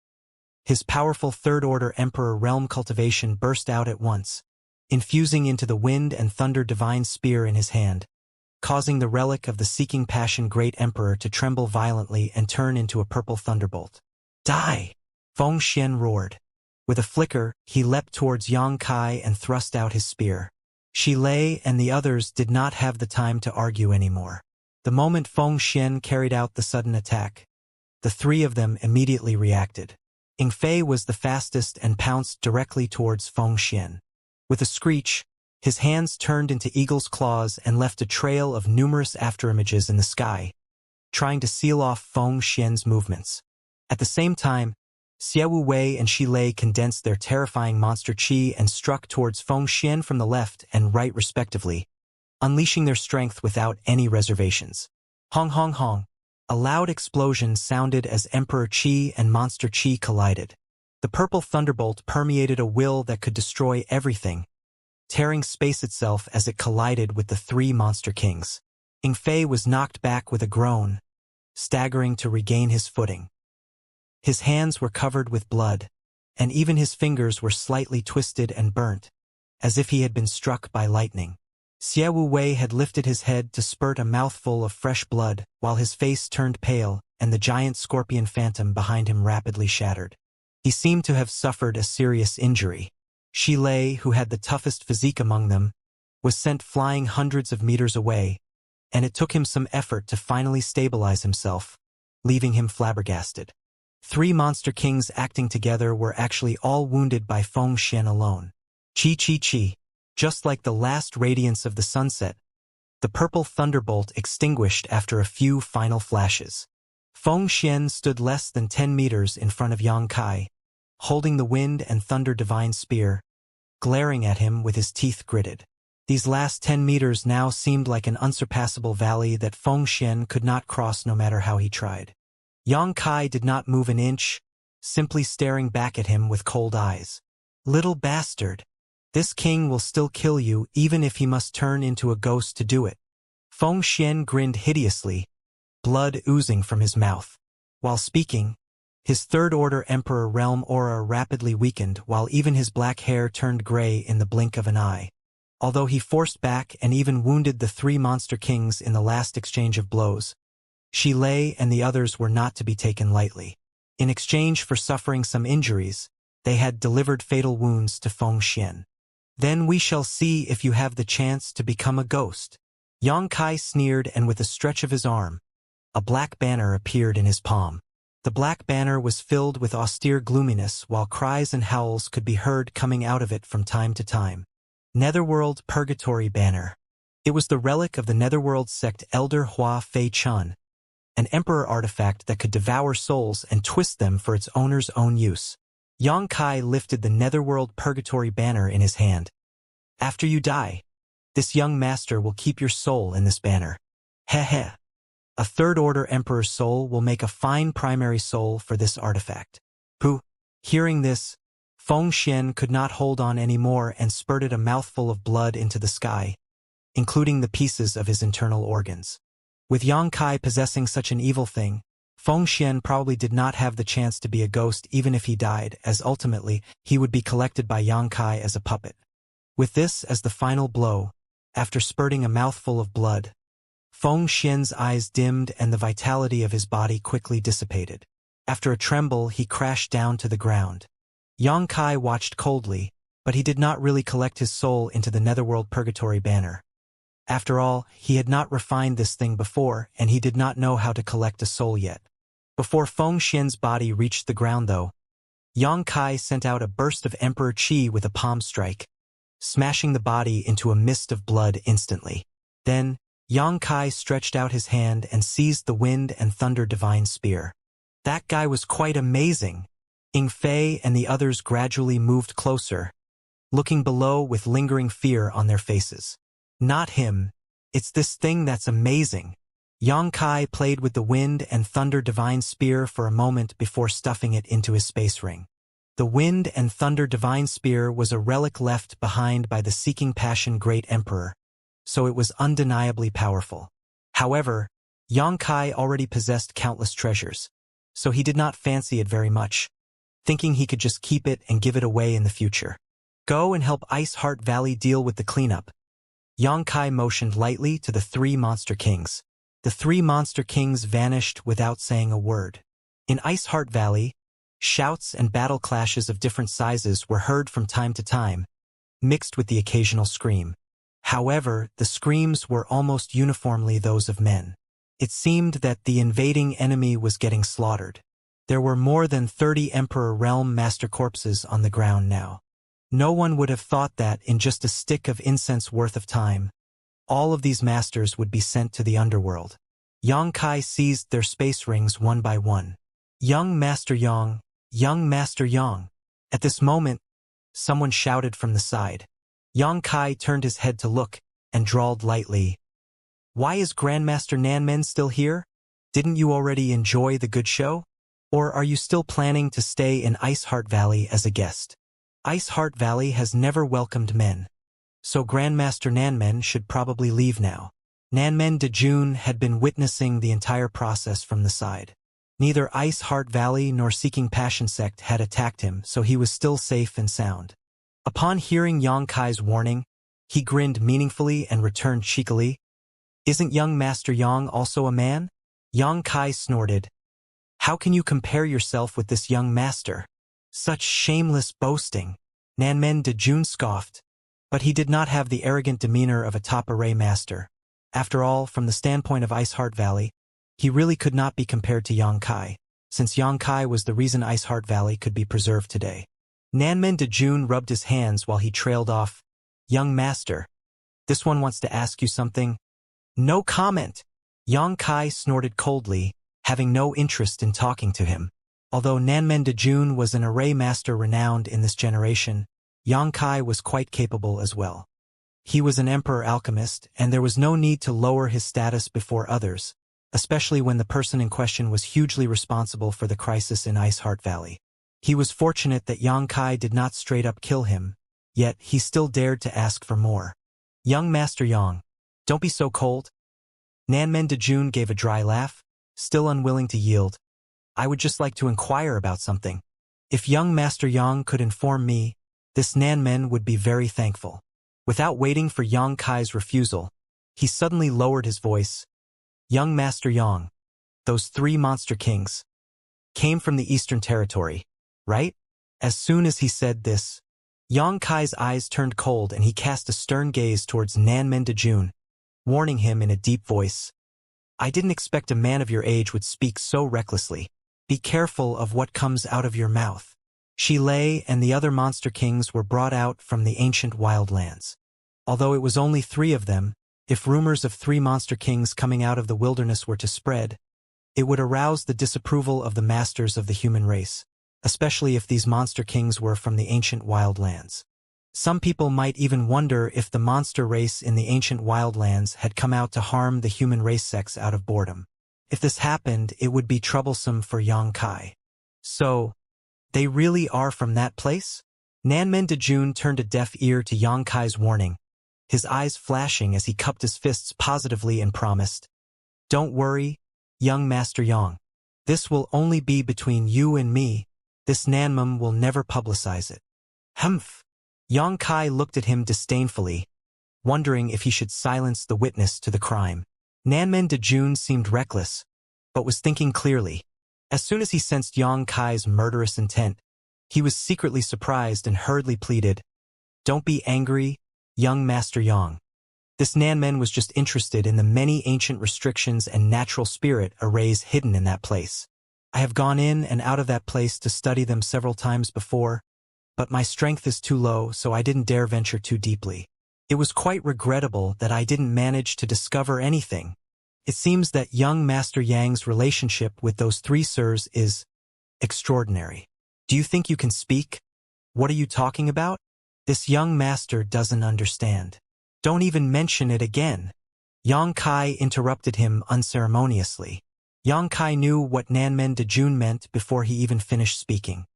His powerful Third-Order Emperor realm cultivation burst out at once, infusing into the wind and thunder divine spear in his hand, causing the relic of the Seeking Passion Great Emperor to tremble violently and turn into a purple thunderbolt. Die! Feng Xian roared. With a flicker, he leapt towards Xianxia and thrust out his spear. Xilei and the others did not have the time to argue anymore. The moment Feng Xian carried out the sudden attack, the three of them immediately reacted. Inflate was the fastest and pounced directly towards Feng Xian. With a screech, his hands turned into eagle's claws and left a trail of numerous afterimages in the sky, trying to seal off Feng Xian's movements. At the same time, Xie Wu Wei and Xilei condensed their terrifying monster qi and struck towards Feng Xian from the left and right respectively, unleashing their strength without any reservations. Hong hong hong. A loud explosion sounded as Emperor Qi and Monster Qi collided. The purple thunderbolt permeated a will that could destroy everything, tearing space itself as it collided with the three monster kings. Inflate was knocked back with a groan, staggering to regain his footing. His hands were covered with blood, and even his fingers were slightly twisted and burnt, as if he had been struck by lightning. Xie Wu Wei had lifted his head to spurt a mouthful of fresh blood, while his face turned pale, and the giant scorpion phantom behind him rapidly shattered. He seemed to have suffered a serious injury. Shi Lei, who had the toughest physique among them, was sent flying hundreds of meters away, and it took him some effort to finally stabilize himself, leaving him flabbergasted. 3 monster kings acting together were actually all wounded by Feng Xian alone. Chi. Just like the last radiance of the sunset, the purple thunderbolt extinguished after a few final flashes. Feng Xian stood less than 10 meters in front of Yang Kai, holding the wind and thunder divine spear, glaring at him with his teeth gritted. These last 10 meters now seemed like an unsurpassable valley that Feng Xian could not cross no matter how he tried. Yang Kai did not move an inch, simply staring back at him with cold eyes. Little bastard. This king will still kill you even if he must turn into a ghost to do it. Feng Xian grinned hideously, blood oozing from his mouth. While speaking, his third-order Emperor realm aura rapidly weakened while even his black hair turned gray in the blink of an eye. Although he forced back and even wounded the 3 monster kings in the last exchange of blows, Shi Lei and the others were not to be taken lightly. In exchange for suffering some injuries, they had delivered fatal wounds to Feng Xian. Then we shall see if you have the chance to become a ghost. Yang Kai sneered, and with a stretch of his arm, a black banner appeared in his palm. The black banner was filled with austere gloominess while cries and howls could be heard coming out of it from time to time. Netherworld Purgatory Banner. It was the relic of the Netherworld sect Elder Hua Fei Chun, an emperor artifact that could devour souls and twist them for its owner's own use. Yang Kai lifted the Netherworld Purgatory Banner in his hand. After you die, this young master will keep your soul in this banner. Heh. A third-order emperor's soul will make a fine primary soul for this artifact. Pooh. Hearing this, Feng Xian could not hold on anymore and spurted a mouthful of blood into the sky, including the pieces of his internal organs. With Yang Kai possessing such an evil thing, Feng Xian probably did not have the chance to be a ghost even if he died, as ultimately he would be collected by Yang Kai as a puppet. With this as the final blow, after spurting a mouthful of blood, Feng Xian's eyes dimmed and the vitality of his body quickly dissipated. After a tremble, he crashed down to the ground. Yang Kai watched coldly, but he did not really collect his soul into the Netherworld Purgatory Banner. After all, he had not refined this thing before, and he did not know how to collect a soul yet. Before Feng Xian's body reached the ground though, Yang Kai sent out a burst of Emperor Qi with a palm strike, smashing the body into a mist of blood instantly. Then, Yang Kai stretched out his hand and seized the wind and thunder divine spear. That guy was quite amazing. Ing Fei and the others gradually moved closer, looking below with lingering fear on their faces. Not him. It's this thing that's amazing. Yang Kai played with the wind and thunder divine spear for a moment before stuffing it into his space ring. The wind and thunder divine spear was a relic left behind by the Seeking Passion Great Emperor, so it was undeniably powerful. However, Yang Kai already possessed countless treasures, so he did not fancy it very much, thinking he could just keep it and give it away in the future. Go and help Ice Heart Valley deal with the cleanup. Yang Kai motioned lightly to the 3 monster kings. The 3 monster kings vanished without saying a word. In Ice Heart Valley, shouts and battle clashes of different sizes were heard from time to time, mixed with the occasional scream. However, the screams were almost uniformly those of men. It seemed that the invading enemy was getting slaughtered. There were more than 30 Emperor Realm Master corpses on the ground now. No one would have thought that in just a stick of incense worth of time, all of these masters would be sent to the underworld. Yang Kai seized their space rings one by one. Young Master Yang, Young Master Yang. At this moment, someone shouted from the side. Yang Kai turned his head to look and drawled lightly. Why is Grandmaster Nanmen still here? Didn't you already enjoy the good show? Or are you still planning to stay in Ice Heart Valley as a guest? Ice Heart Valley has never welcomed men, so Grandmaster Nanmen should probably leave now. Nanmen de June had been witnessing the entire process from the side. Neither Ice Heart Valley nor Seeking Passion sect had attacked him, so he was still safe and sound. Upon hearing Yang Kai's warning, he grinned meaningfully and returned cheekily. "Isn't young Master Yang also a man?" Yang Kai snorted. "How can you compare yourself with this young master? Such shameless boasting." Nanmen Dejun scoffed. But he did not have the arrogant demeanor of a top-array master. After all, from the standpoint of Ice Heart Valley, he really could not be compared to Yang Kai, since Yang Kai was the reason Ice Heart Valley could be preserved today. Nanmen Dejun rubbed his hands while he trailed off. "Young master, this one wants to ask you something." "No comment." Yang Kai snorted coldly, having no interest in talking to him. Although Nanmen Dejun was an array master renowned in this generation, Yang Kai was quite capable as well. He was an emperor alchemist, and there was no need to lower his status before others, especially when the person in question was hugely responsible for the crisis in Ice Heart Valley. He was fortunate that Yang Kai did not straight up kill him, yet he still dared to ask for more. "Young Master Yang, don't be so cold." Nanmen Dejun gave a dry laugh, still unwilling to yield. "I would just like to inquire about something. If young Master Yang could inform me, this Nanmen would be very thankful." Without waiting for Yang Kai's refusal, he suddenly lowered his voice. "Young Master Yang, those 3 monster kings came from the Eastern Territory, right?" As soon as he said this, Yang Kai's eyes turned cold and he cast a stern gaze towards Nanmen Dejun, warning him in a deep voice. "I didn't expect a man of your age would speak so recklessly. Be careful of what comes out of your mouth." Xilei and the other monster kings were brought out from the ancient wildlands. Although it was only 3 of them, if rumors of 3 monster kings coming out of the wilderness were to spread, it would arouse the disapproval of the masters of the human race, especially if these monster kings were from the ancient wildlands. Some people might even wonder if the monster race in the ancient wildlands had come out to harm the human race sex out of boredom. If this happened, it would be troublesome for Yang Kai. "So, they really are from that place?" Nanmen Dejun turned a deaf ear to Yang Kai's warning, his eyes flashing as he cupped his fists positively and promised, "Don't worry, young Master Yang. This will only be between you and me. This Nanmum will never publicize it." "Humph." Yang Kai looked at him disdainfully, wondering if he should silence the witness to the crime. Nanmen Dejun seemed reckless, but was thinking clearly. As soon as he sensed Yang Kai's murderous intent, he was secretly surprised and hurriedly pleaded, "Don't be angry, young Master Yang. This Nanmen was just interested in the many ancient restrictions and natural spirit arrays hidden in that place. I have gone in and out of that place to study them several times before, but my strength is too low, so I didn't dare venture too deeply. It was quite regrettable that I didn't manage to discover anything. It seems that young Master Yang's relationship with those 3 sirs is extraordinary. Do you think you can speak? What are you talking about? This young master doesn't understand. Don't even mention it again." Yang Kai interrupted him unceremoniously. Yang Kai knew what Nanmen Dejun meant before he even finished speaking.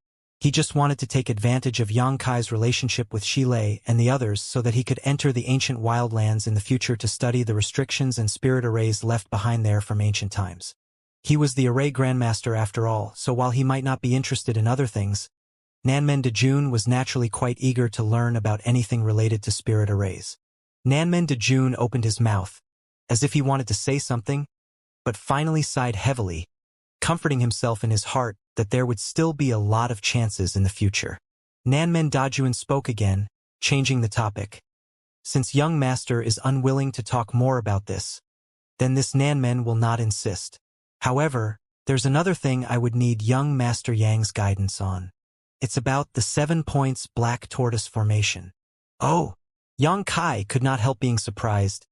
He just wanted to take advantage of Yang Kai's relationship with Xilei and the others so that he could enter the ancient wildlands in the future to study the restrictions and spirit arrays left behind there from ancient times. He was the array grandmaster after all, so while he might not be interested in other things, Nanmen Dejun was naturally quite eager to learn about anything related to spirit arrays. Nanmen Dejun opened his mouth, as if he wanted to say something, but finally sighed heavily, comforting himself in his heart that there would still be a lot of chances in the future. Nanmen Dejun spoke again, changing the topic. "Since young master is unwilling to talk more about this, then this Nanmen will not insist. However, there's another thing I would need young Master Yang's guidance on. It's about the 7 points black tortoise formation." "Oh!" Yang Kai could not help being surprised.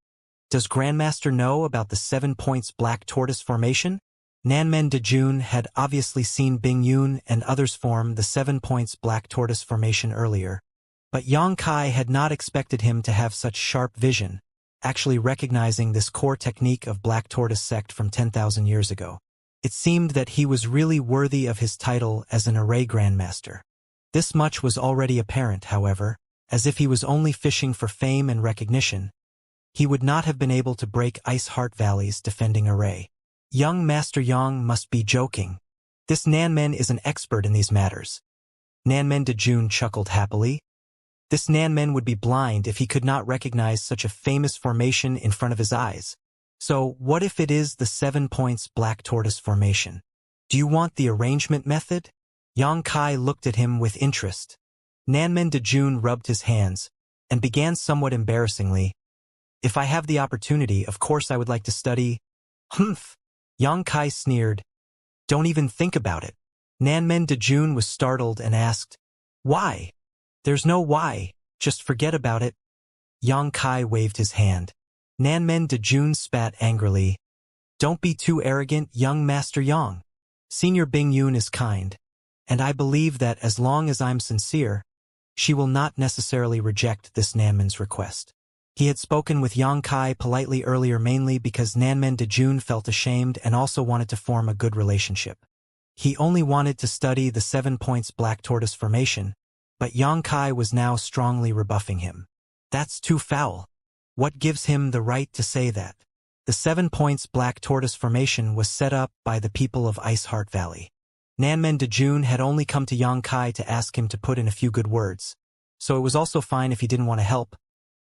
"Does Grandmaster know about the 7 points black tortoise formation?" Nanmen Dejun had obviously seen Bing Yun and others form the 7 points black tortoise formation earlier, but Yang Kai had not expected him to have such sharp vision, actually recognizing this core technique of black tortoise sect from 10,000 years ago. It seemed that he was really worthy of his title as an array grandmaster. This much was already apparent, however, as if he was only fishing for fame and recognition. He would not have been able to break Ice Heart Valley's defending array. Young Master Yang must be joking. This Nanmen is an expert in these matters. Nanmen Dejun chuckled happily. This Nanmen would be blind if he could not recognize such a famous formation in front of his eyes. So, what if it is the 7 points black tortoise formation? Do you want the arrangement method? Yang Kai looked at him with interest. Nanmen Dejun rubbed his hands and began somewhat embarrassingly. If I have the opportunity, of course I would like to study. Humph! Yang Kai sneered. Don't even think about it. Nanmen Dejun was startled and asked, Why? There's no why, just forget about it. Yang Kai waved his hand. Nanmen Dejun spat angrily. Don't be too arrogant, young Master Yang. Senior Bing Yun is kind, and I believe that as long as I'm sincere, she will not necessarily reject this Nanmen's request. He had spoken with Yang Kai politely earlier mainly because Nanmen Dejun felt ashamed and also wanted to form a good relationship. He only wanted to study the 7 points black tortoise formation, but Yang Kai was now strongly rebuffing him. That's too foul. What gives him the right to say that? The 7 points black tortoise formation was set up by the people of Ice Heart Valley. Nanmen Dejun had only come to Yang Kai to ask him to put in a few good words, so it was also fine if he didn't want to help.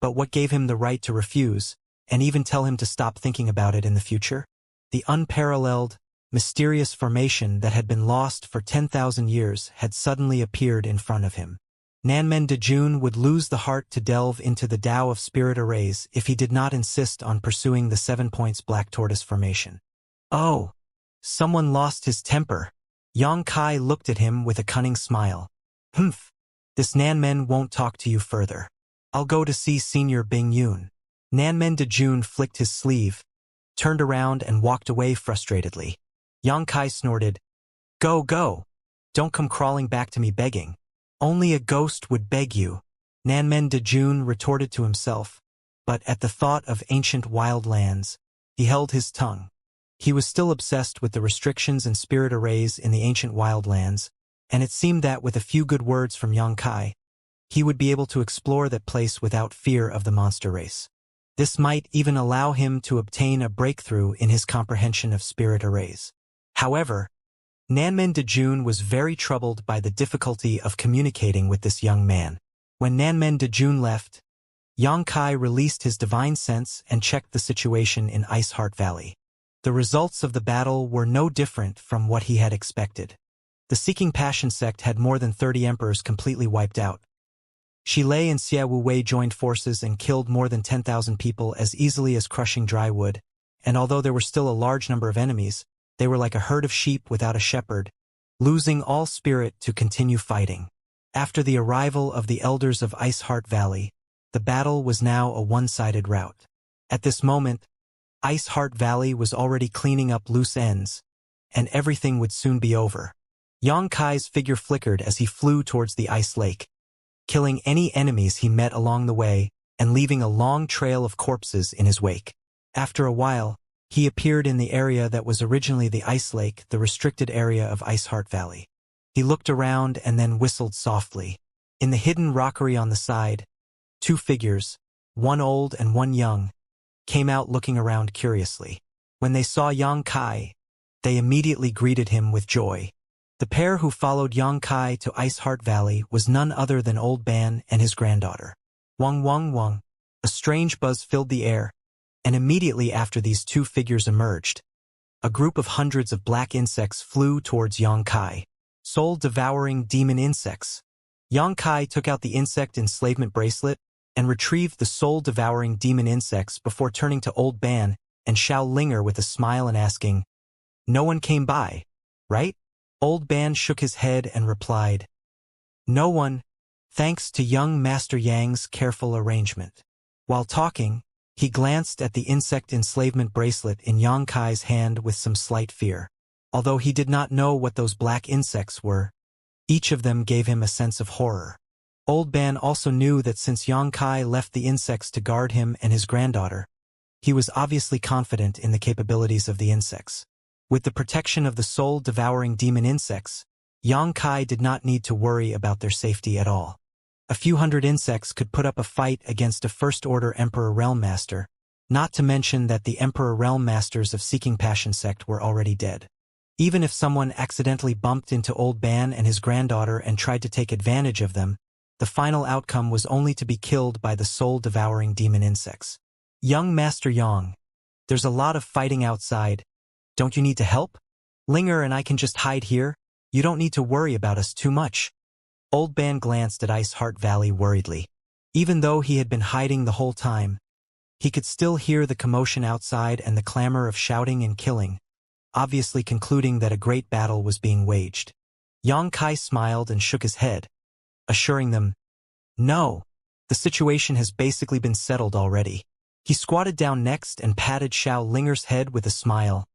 But what gave him the right to refuse, and even tell him to stop thinking about it in the future? The unparalleled, mysterious formation that had been lost for 10,000 years had suddenly appeared in front of him. Nanmen Dejun would lose the heart to delve into the Tao of spirit arrays if he did not insist on pursuing the 7 points black tortoise formation. Oh! Someone lost his temper. Yang Kai looked at him with a cunning smile. Humph! This Nanmen won't talk to you further. I'll go to see Senior Bing Yun. Nanmen Dejun flicked his sleeve, turned around and walked away frustratedly. Yang Kai snorted, Go, go! Don't come crawling back to me begging. Only a ghost would beg you. Nanmen Dejun retorted to himself, but at the thought of ancient wild lands, he held his tongue. He was still obsessed with the restrictions and spirit arrays in the ancient wild lands, and it seemed that with a few good words from Yang Kai, he would be able to explore that place without fear of the monster race. This might even allow him to obtain a breakthrough in his comprehension of spirit arrays. However, Nanmen Dejun was very troubled by the difficulty of communicating with this young man. When Nanmen Dejun left, Yang Kai released his divine sense and checked the situation in Ice Heart Valley. The results of the battle were no different from what he had expected. The Seeking Passion sect had more than 30 emperors completely wiped out. Shilei and Xia Wuwei joined forces and killed more than 10,000 people as easily as crushing dry wood, and although there were still a large number of enemies, they were like a herd of sheep without a shepherd, losing all spirit to continue fighting. After the arrival of the elders of Ice Heart Valley, the battle was now a one-sided rout. At this moment, Ice Heart Valley was already cleaning up loose ends, and everything would soon be over. Yang Kai's figure flickered as he flew towards the ice lake, killing any enemies he met along the way and leaving a long trail of corpses in his wake. After a while, he appeared in the area that was originally the ice lake, the restricted area of Ice Heart Valley. He looked around and then whistled softly. In the hidden rockery on the side, 2 figures, one old and one young, came out looking around curiously. When they saw Yang Kai, they immediately greeted him with joy. The pair who followed Yang Kai to Ice Heart Valley was none other than Old Ban and his granddaughter. Wang Wang Wang. A strange buzz filled the air, and immediately after these 2 figures emerged, a group of hundreds of black insects flew towards Yang Kai. Soul-devouring demon insects. Yang Kai took out the insect enslavement bracelet and retrieved the soul-devouring demon insects before turning to Old Ban and Xiao Linger with a smile and asking, No one came by, right? Old Ban shook his head and replied, No one, thanks to young Master Yang's careful arrangement. While talking, he glanced at the insect enslavement bracelet in Yang Kai's hand with some slight fear. Although he did not know what those black insects were, each of them gave him a sense of horror. Old Ban also knew that since Yang Kai left the insects to guard him and his granddaughter, he was obviously confident in the capabilities of the insects. With the protection of the soul-devouring demon insects, Yang Kai did not need to worry about their safety at all. A few hundred insects could put up a fight against a First-Order Emperor Realm Master, Not to mention that the Emperor Realm Masters of Seeking Passion sect were already dead. Even if someone accidentally bumped into Old Ban and his granddaughter and tried to take advantage of them, the final outcome was only to be killed by the soul-devouring demon insects. Young Master Yang, there's a lot of fighting outside. Don't you need to help? Linger and I can just hide here. You don't need to worry about us too much. Old Ban glanced at Ice Heart Valley worriedly. Even though he had been hiding the whole time, he could still hear the commotion outside and the clamor of shouting and killing, obviously concluding that a great battle was being waged. Yang Kai smiled and shook his head, assuring them, "No, the situation has basically been settled already." He squatted down next and patted Xiao Linger's head with a smile.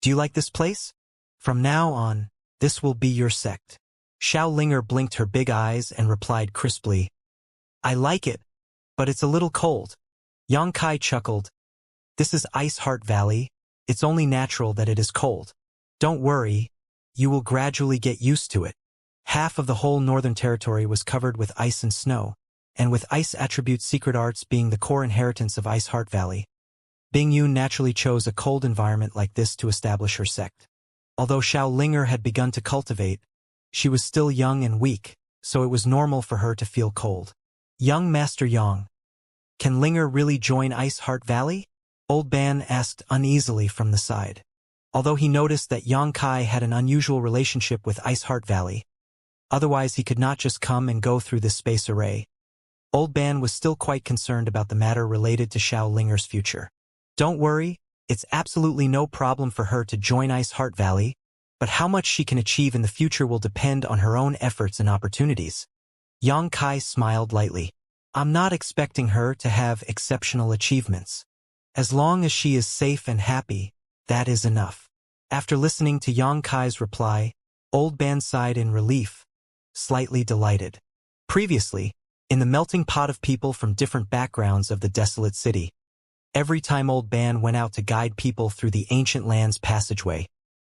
"Do you like this place? From now on, this will be your sect." Xiao Linger blinked her big eyes and replied crisply, "I like it, but it's a little cold." Yang Kai chuckled. "This is Ice Heart Valley. It's only natural that it is cold. Don't worry, you will gradually get used to it." Half of the whole northern territory was covered with ice and snow, and with ice attribute secret arts being the core inheritance of Ice Heart Valley, Bing Yun naturally chose a cold environment like this to establish her sect. Although Xiao Linger had begun to cultivate, she was still young and weak, so it was normal for her to feel cold. "Young Master Yang, can Linger really join Ice Heart Valley?" Old Ban asked uneasily from the side. Although he noticed that Yang Kai had an unusual relationship with Ice Heart Valley, otherwise he could not just come and go through this space array, Old Ban was still quite concerned about the matter related to Xiao Linger's future. "Don't worry, it's absolutely no problem for her to join Ice Heart Valley, but how much she can achieve in the future will depend on her own efforts and opportunities." Yang Kai smiled lightly. "I'm not expecting her to have exceptional achievements. As long as she is safe and happy, that is enough." After listening to Yang Kai's reply, Old Ban sighed in relief, slightly delighted. Previously, in the melting pot of people from different backgrounds of the desolate city, every time Old Ban went out to guide people through the ancient land's passageway,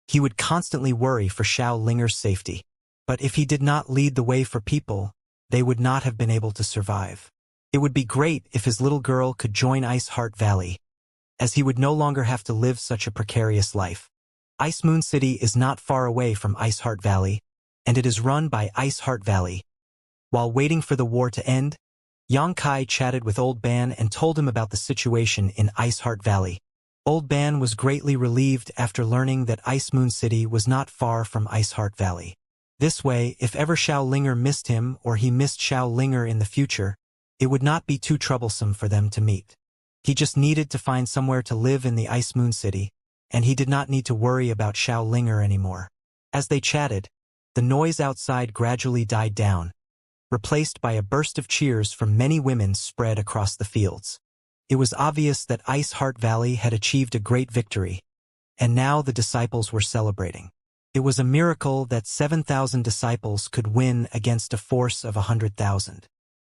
he would constantly worry for Xiao Linger's safety. But if he did not lead the way for people, they would not have been able to survive. It would be great if his little girl could join Ice Heart Valley, as he would no longer have to live such a precarious life. Ice Moon City is not far away from Ice Heart Valley, and it is run by Ice Heart Valley. While waiting for the war to end, Yang Kai chatted with Old Ban and told him about the situation in Ice Heart Valley. Old Ban was greatly relieved after learning that Ice Moon City was not far from Ice Heart Valley. This way, if ever Xiao Linger missed him or he missed Xiao Linger in the future, it would not be too troublesome for them to meet. He just needed to find somewhere to live in the Ice Moon City, and he did not need to worry about Xiao Linger anymore. As they chatted, the noise outside gradually died down, replaced by a burst of cheers from many women spread across the fields. It was obvious that Ice Heart Valley had achieved a great victory, and now the disciples were celebrating. It was a miracle that 7,000 disciples could win against a force of 100,000.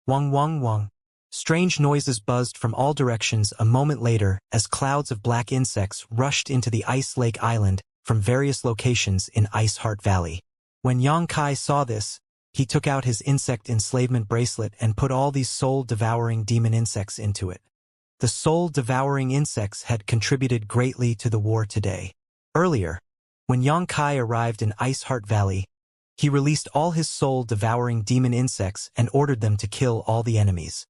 Wang wang wang. Strange noises buzzed from all directions a moment later as clouds of black insects rushed into the Ice Lake Island from various locations in Ice Heart Valley. When Yang Kai saw this, he took out his insect enslavement bracelet and put all these soul-devouring demon insects into it. The soul-devouring insects had contributed greatly to the war today. Earlier, when Yang Kai arrived in Ice Heart Valley, he released all his soul-devouring demon insects and ordered them to kill all the enemies.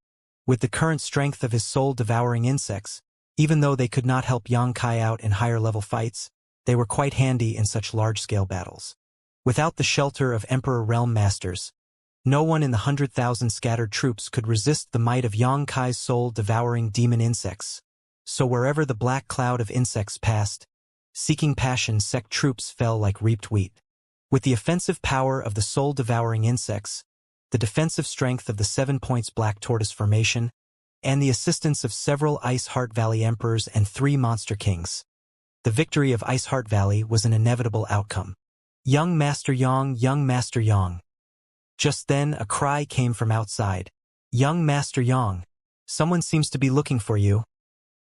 With the current strength of his soul-devouring insects, even though they could not help Yang Kai out in higher-level fights, they were quite handy in such large-scale battles. Without the shelter of Emperor Realm Masters, no one in the 100,000 scattered troops could resist the might of Yang Kai's soul-devouring demon insects. So wherever the black cloud of insects passed, Seeking Passion sect troops fell like reaped wheat. With the offensive power of the soul-devouring insects, the defensive strength of the 7 Points Black Tortoise Formation, and the assistance of several Ice Heart Valley Emperors and 3 Monster Kings, the victory of Ice Heart Valley was an inevitable outcome. "Young Master Yang, Young Master Yang." Just then a cry came from outside. "Young Master Yang, someone seems to be looking for you."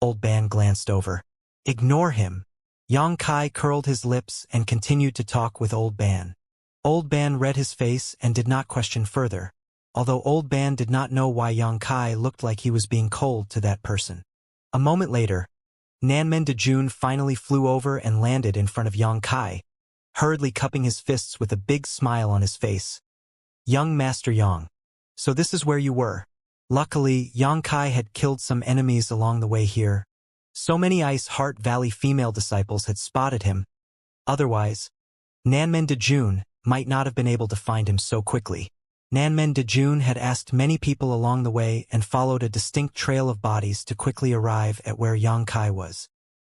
Old Ban glanced over. "Ignore him." Yang Kai curled his lips and continued to talk with Old Ban. Old Ban read his face and did not question further, although Old Ban did not know why Yang Kai looked like he was being cold to that person. A moment later, Nanmen Dejun finally flew over and landed in front of Yang Kai, hurriedly cupping his fists with a big smile on his face. Young Master Yang. So this is where you were. Luckily, Yang Kai had killed some enemies along the way here. So many Ice Heart Valley female disciples had spotted him. Otherwise, Nanmen Dejun might not have been able to find him so quickly. Nanmen Dejun had asked many people along the way and followed a distinct trail of bodies to quickly arrive at where Yang Kai was.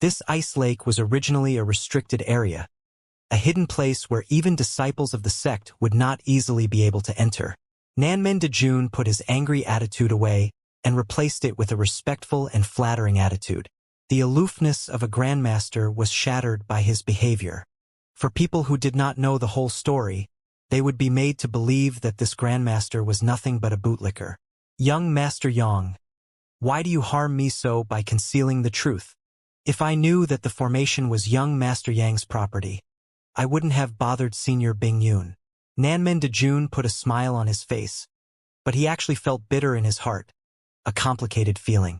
This ice lake was originally a restricted area, a hidden place where even disciples of the sect would not easily be able to enter. Nanmen Dejun put his angry attitude away and replaced it with a respectful and flattering attitude. The aloofness of a grandmaster was shattered by his behavior. For people who did not know the whole story, they would be made to believe that this grandmaster was nothing but a bootlicker. Young Master Yang, why do you harm me so by concealing the truth? If I knew that the formation was young Master Yang's property, I wouldn't have bothered Senior Bing Yun. Nanmen Dejun put a smile on his face, but he actually felt bitter in his heart, a complicated feeling.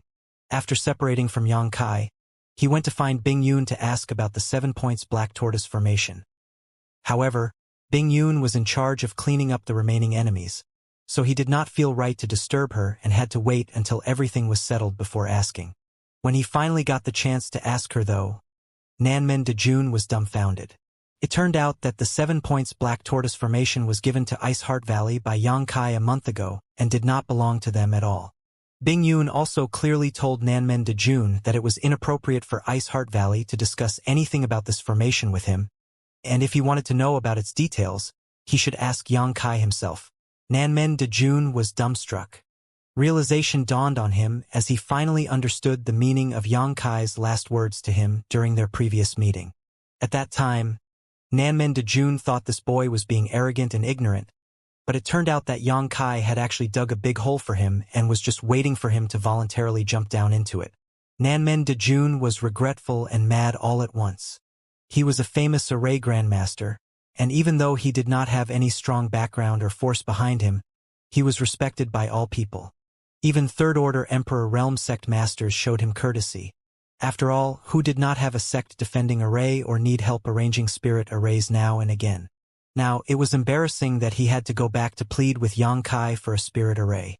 After separating from Yang Kai, he went to find Bing Yun to ask about the 7 Points Black Tortoise formation. However, Bing Yun was in charge of cleaning up the remaining enemies, so he did not feel right to disturb her and had to wait until everything was settled before asking. When he finally got the chance to ask her though, Nanmen Dejun was dumbfounded. It turned out that the 7 Points Black Tortoise formation was given to Ice Heart Valley by Yang Kai a month ago and did not belong to them at all. Bing Yun also clearly told Nanmen Dejun that it was inappropriate for Ice Heart Valley to discuss anything about this formation with him, and if he wanted to know about its details, he should ask Yang Kai himself. Nanmen Dejun was dumbstruck. Realization dawned on him as he finally understood the meaning of Yang Kai's last words to him during their previous meeting. At that time, Nanmen Dejun thought this boy was being arrogant and ignorant, but it turned out that Yang Kai had actually dug a big hole for him and was just waiting for him to voluntarily jump down into it. Nanmen Dejun was regretful and mad all at once. He was a famous array grandmaster, and even though he did not have any strong background or force behind him, he was respected by all people. Even Third-Order Emperor Realm Sect Masters showed him courtesy. After all, who did not have a sect defending array or need help arranging spirit arrays now and again? Now, it was embarrassing that he had to go back to plead with Yang Kai for a spirit array.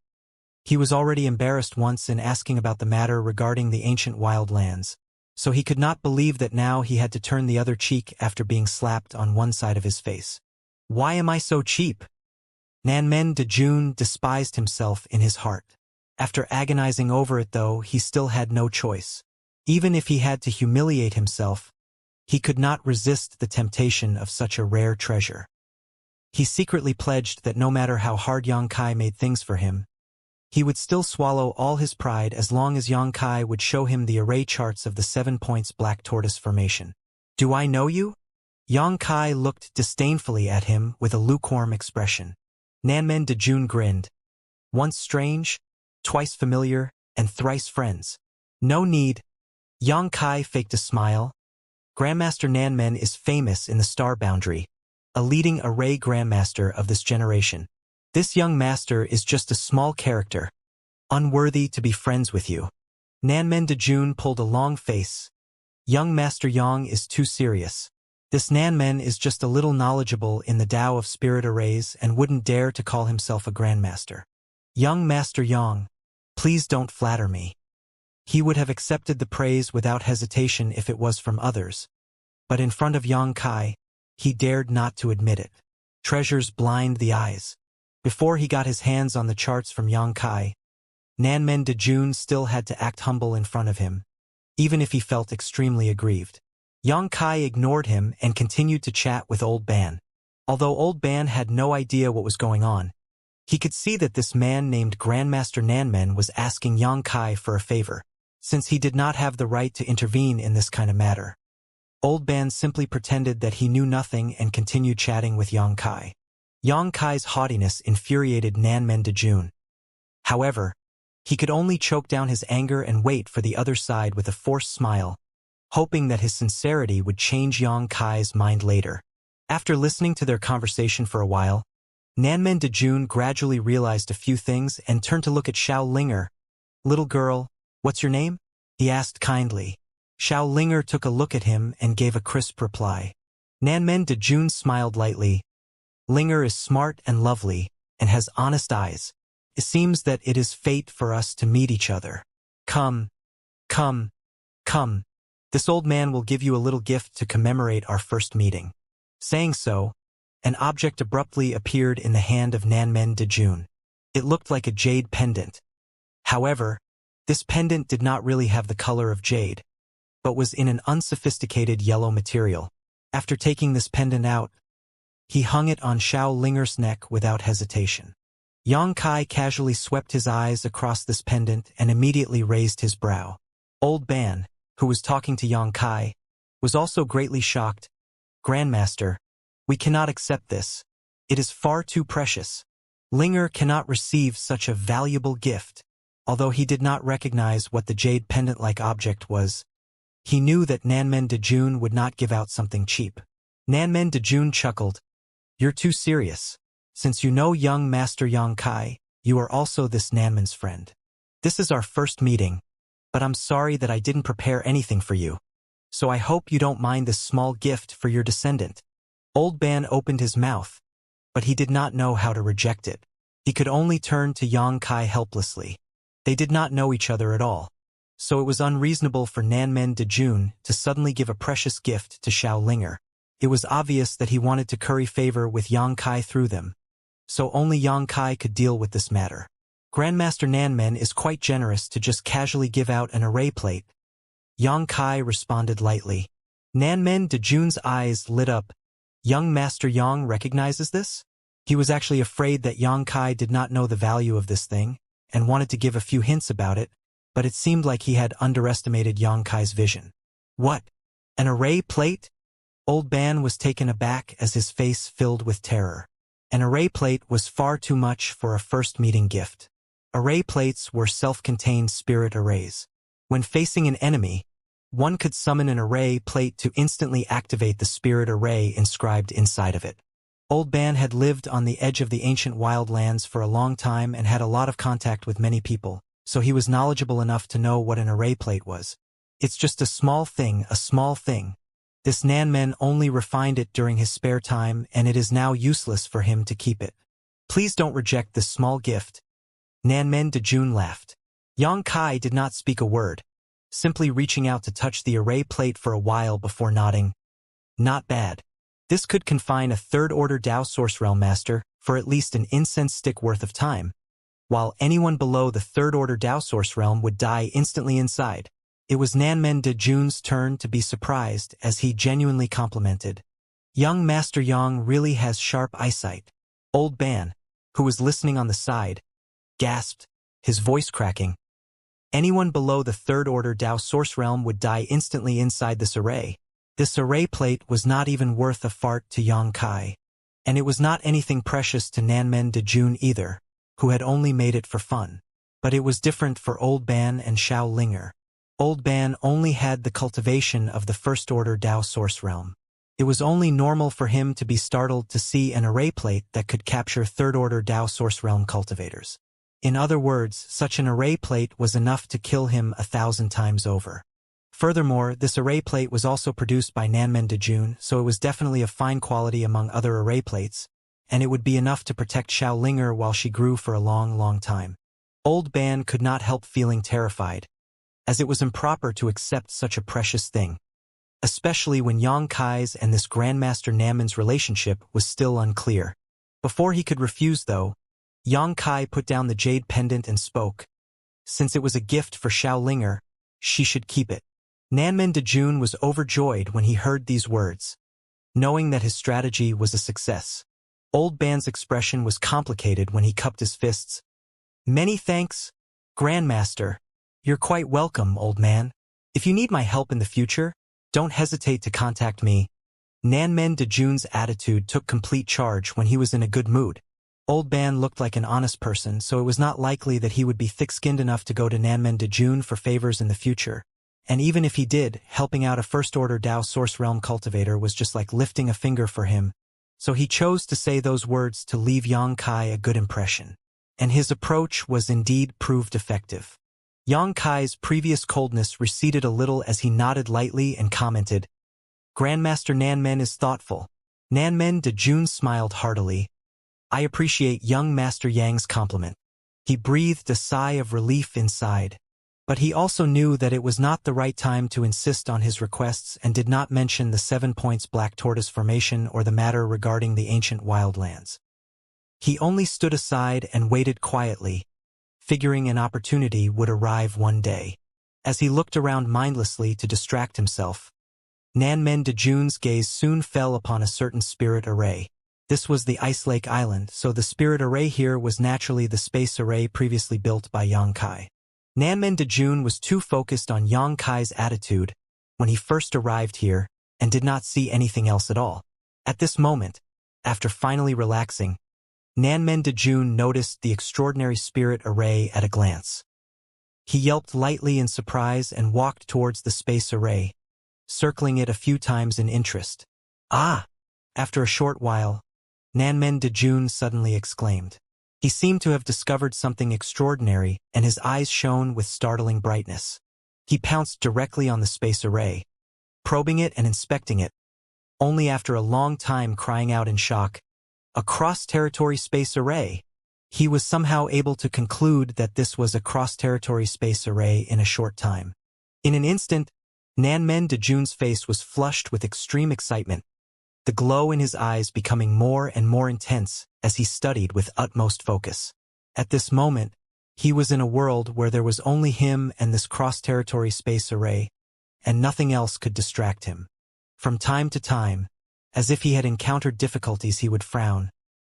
He was already embarrassed once in asking about the matter regarding the ancient wildlands, so he could not believe that now he had to turn the other cheek after being slapped on one side of his face. Why am I so cheap? Nanmen Dejun despised himself in his heart. After agonizing over it though, he still had no choice. Even if he had to humiliate himself, he could not resist the temptation of such a rare treasure. He secretly pledged that no matter how hard Yang Kai made things for him, he would still swallow all his pride as long as Yang Kai would show him the array charts of the 7 Points Black Tortoise formation. Do I know you? Yang Kai looked disdainfully at him with a lukewarm expression. Nanmen Dejun grinned. Once strange, twice familiar, and thrice friends. No need. Yang Kai faked a smile. Grandmaster Nanmen is famous in the Star Boundary, a leading array grandmaster of this generation. This young master is just a small character, unworthy to be friends with you. Nanmen Dejun pulled a long face. Young Master Yang is too serious. This Nanmen is just a little knowledgeable in the Tao of spirit arrays and wouldn't dare to call himself a grandmaster. Young Master Yang, please don't flatter me. He would have accepted the praise without hesitation if it was from others. But in front of Yang Kai, he dared not to admit it. Treasures blind the eyes. Before he got his hands on the charts from Yang Kai, Nanmen Dejun still had to act humble in front of him, even if he felt extremely aggrieved. Yang Kai ignored him and continued to chat with Old Ban. Although Old Ban had no idea what was going on, he could see that this man named Grandmaster Nanmen was asking Yang Kai for a favor, since he did not have the right to intervene in this kind of matter. Old Ban simply pretended that he knew nothing and continued chatting with Yang Kai. Yang Kai's haughtiness infuriated Nanmen Dejun. However, he could only choke down his anger and wait for the other side with a forced smile, hoping that his sincerity would change Yang Kai's mind later. After listening to their conversation for a while, Nanmen Dejun gradually realized a few things and turned to look at Xiao Linger. Little girl, what's your name? he asked kindly. Xiao Linger took a look at him and gave a crisp reply. Nanmen Dejun smiled lightly. Linger is smart and lovely, and has honest eyes. It seems that it is fate for us to meet each other. Come, come, come. This old man will give you a little gift to commemorate our first meeting. Saying so, an object abruptly appeared in the hand of Nanmen Dejun. It looked like a jade pendant. However, this pendant did not really have the color of jade, but was in an unsophisticated yellow material. After taking this pendant out, he hung it on Xiao Linger's neck without hesitation. Yang Kai casually swept his eyes across this pendant and immediately raised his brow. Old Ban, who was talking to Yang Kai, was also greatly shocked. Grandmaster, we cannot accept this. It is far too precious. Linger cannot receive such a valuable gift. Although he did not recognize what the jade pendant-like object was, he knew that Nanmen Dejun would not give out something cheap. Nanmen Dejun chuckled. You're too serious. Since you know young Master Yang Kai, you are also this Nanmen's friend. This is our first meeting, but I'm sorry that I didn't prepare anything for you. So I hope you don't mind this small gift for your descendant. Old Ban opened his mouth, but he did not know how to reject it. He could only turn to Yang Kai helplessly. They did not know each other at all, so it was unreasonable for Nanmen Dejun to suddenly give a precious gift to Xiao Linger. It was obvious that he wanted to curry favor with Yang Kai through them, so only Yang Kai could deal with this matter. Grandmaster Nanmen is quite generous to just casually give out an array plate. Yang Kai responded lightly. Nanmen Dejun's eyes lit up. Young Master Yang recognizes this? He was actually afraid that Yang Kai did not know the value of this thing, and wanted to give a few hints about it, but it seemed like he had underestimated Yang Kai's vision. What? An array plate? Old Ban was taken aback as his face filled with terror. An array plate was far too much for a first meeting gift. Array plates were self-contained spirit arrays. When facing an enemy, one could summon an array plate to instantly activate the spirit array inscribed inside of it. Old Ban had lived on the edge of the ancient wildlands for a long time and had a lot of contact with many people, so he was knowledgeable enough to know what an array plate was. It's just a small thing, a small thing. This Nanmen only refined it during his spare time, and it is now useless for him to keep it. Please don't reject this small gift. Nanmen Dejun laughed. Yang Kai did not speak a word, simply reaching out to touch the array plate for a while before nodding. Not bad. This could confine a third-order Dao Source Realm Master for at least an incense stick worth of time, while anyone below the third-order Dao Source Realm would die instantly inside. It was Nanmen Dejun's turn to be surprised as he genuinely complimented. Young Master Yang really has sharp eyesight. Old Ban, who was listening on the side, gasped, his voice cracking. Anyone below the third-order Dao Source Realm would die instantly inside this array. This array plate was not even worth a fart to Yang Kai, and it was not anything precious to Nanmen Dejun either, who had only made it for fun. But it was different for Old Ban and Xiao Linger. Old Ban only had the cultivation of the first-order Dao Source Realm. It was only normal for him to be startled to see an array plate that could capture third-order Dao Source Realm cultivators. In other words, such an array plate was enough to kill him 1,000 times over. Furthermore, this array plate was also produced by Nanmen Dejun, so it was definitely of fine quality among other array plates, and it would be enough to protect Xiao Linger while she grew for a long, long time. Old Ban could not help feeling terrified, as it was improper to accept such a precious thing, especially when Yang Kai's and this Grandmaster Nanmen's relationship was still unclear. Before he could refuse, though, Yang Kai put down the jade pendant and spoke. Since it was a gift for Xiao Linger, she should keep it. Nanmen Dejun was overjoyed when he heard these words, knowing that his strategy was a success. Old Ban's expression was complicated when he cupped his fists. Many thanks, Grandmaster. You're quite welcome, old man. If you need my help in the future, don't hesitate to contact me. Nanmen Dejun's attitude took complete charge when he was in a good mood. Old Ban looked like an honest person, so it was not likely that he would be thick-skinned enough to go to Nanmen Dejun for favors in the future. And even if he did, helping out a first-order Dao Source Realm cultivator was just like lifting a finger for him. So he chose to say those words to leave Yang Kai a good impression. And his approach was indeed proved effective. Yang Kai's previous coldness receded a little as he nodded lightly and commented, "Grandmaster Nanmen is thoughtful." Nanmen de Jun smiled heartily. "I appreciate young Master Yang's compliment." He breathed a sigh of relief inside. But he also knew that it was not the right time to insist on his requests and did not mention the 7 points Black Tortoise Formation or the matter regarding the ancient wildlands. He only stood aside and waited quietly, figuring an opportunity would arrive one day. As he looked around mindlessly to distract himself, Nanmen de Jun's gaze soon fell upon a certain spirit array. This was the Ice Lake Island, so the spirit array here was naturally the space array previously built by Yang Kai. Nanmen de Jun was too focused on Yang Kai's attitude when he first arrived here and did not see anything else at all. At this moment, after finally relaxing, Nanmen de Jun noticed the extraordinary spirit array at a glance. He yelped lightly in surprise and walked towards the space array, circling it a few times in interest. "Ah!" After a short while, Nanmen de Jun suddenly exclaimed. He seemed to have discovered something extraordinary, and his eyes shone with startling brightness. He pounced directly on the space array, probing it and inspecting it, only after a long time crying out in shock, "A cross-territory space array!" He was somehow able to conclude that this was a cross-territory space array in a short time. In an instant, Nanmen de Jun's face was flushed with extreme excitement, the glow in his eyes becoming more and more intense as he studied with utmost focus. At this moment, he was in a world where there was only him and this cross-territory space array, and nothing else could distract him. From time to time, as if he had encountered difficulties, he would frown,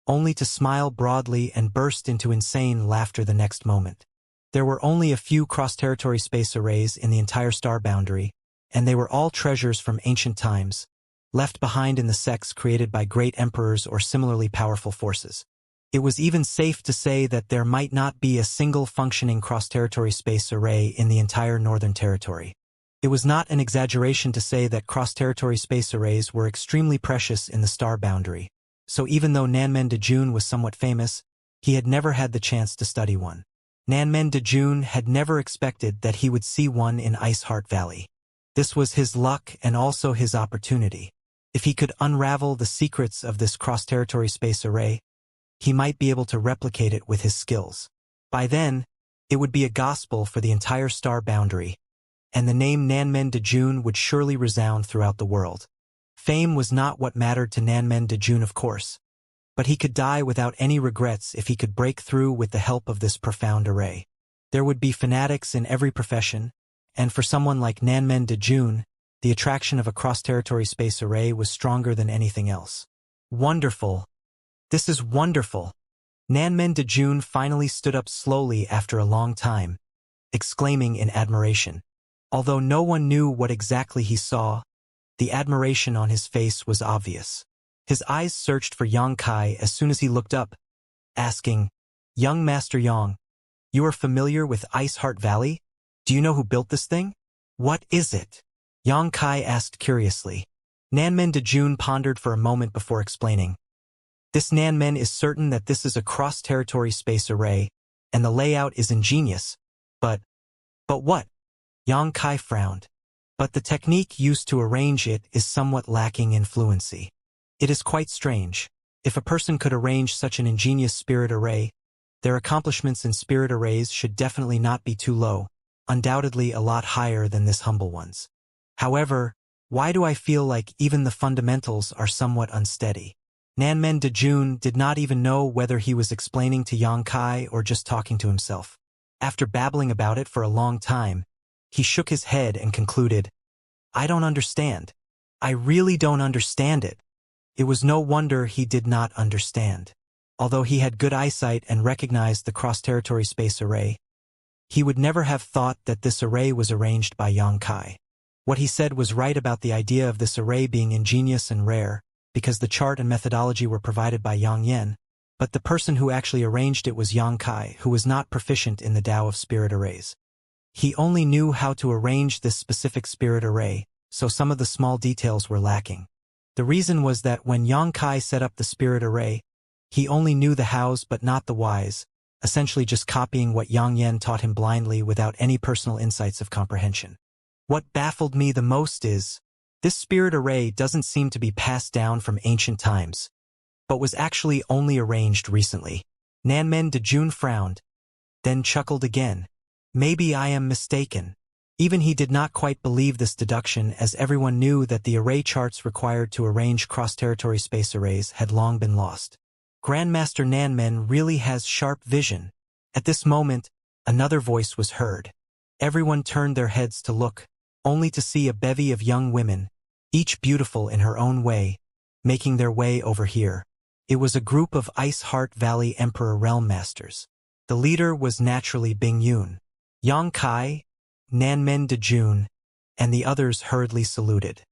only to smile broadly and burst into insane laughter the next moment. There were only a few cross-territory space arrays in the entire star boundary, and they were all treasures from ancient times, left behind in the sects created by great emperors or similarly powerful forces. It was even safe to say that there might not be a single functioning cross-territory space array in the entire Northern Territory. It was not an exaggeration to say that cross-territory space arrays were extremely precious in the star boundary, so even though Nanmen de Jun was somewhat famous, he had never had the chance to study one. Nanmen de Jun had never expected that he would see one in Iceheart Valley. This was his luck and also his opportunity. If he could unravel the secrets of this cross-territory space array, he might be able to replicate it with his skills. By then, it would be a gospel for the entire star boundary, and the name Nanmen de Jun would surely resound throughout the world. Fame was not what mattered to Nanmen de Jun, of course, but he could die without any regrets if he could break through with the help of this profound array. There would be fanatics in every profession, and for someone like Nanmen de Jun, the attraction of a cross-territory space array was stronger than anything else. Wonderful! This is wonderful! Nanmen de Jun finally stood up slowly after a long time, exclaiming in admiration. Although no one knew what exactly he saw, the admiration on his face was obvious. His eyes searched for Yang Kai as soon as he looked up, asking, "Young Master Yang, you are familiar with Iceheart Valley? Do you know who built this thing?" "What is it?" Yang Kai asked curiously. Nanmen de Jun pondered for a moment before explaining. "This Nanmen is certain that this is a cross-territory space array, and the layout is ingenious. But what?" Yang Kai frowned. "But the technique used to arrange it is somewhat lacking in fluency. It is quite strange. If a person could arrange such an ingenious spirit array, their accomplishments in spirit arrays should definitely not be too low, undoubtedly a lot higher than this humble one's. However, why do I feel like even the fundamentals are somewhat unsteady?" Nanmen de Jun did not even know whether he was explaining to Yang Kai or just talking to himself. After babbling about it for a long time, he shook his head and concluded, "I don't understand. I really don't understand it." It was no wonder he did not understand. Although he had good eyesight and recognized the cross-territory space array, he would never have thought that this array was arranged by Yang Kai. What he said was right about the idea of this array being ingenious and rare, because the chart and methodology were provided by Yang Yen, but the person who actually arranged it was Yang Kai, who was not proficient in the Tao of spirit arrays. He only knew how to arrange this specific spirit array, so some of the small details were lacking. The reason was that when Yang Kai set up the spirit array, he only knew the hows but not the whys, essentially just copying what Yang Yan taught him blindly without any personal insights of comprehension. What baffled me the most is, this spirit array doesn't seem to be passed down from ancient times, but was actually only arranged recently. Nanmen Dejun frowned, then chuckled again. Maybe I am mistaken. Even he did not quite believe this deduction, as everyone knew that the array charts required to arrange cross-territory space arrays had long been lost. Grandmaster Nanmen really has sharp vision. At this moment, another voice was heard. Everyone turned their heads to look, only to see a bevy of young women, each beautiful in her own way, making their way over here. It was a group of Ice Heart Valley Emperor Realm Masters. The leader was naturally Bing Yun. Yang Kai, Nanmen Dejun, and the others hurriedly saluted.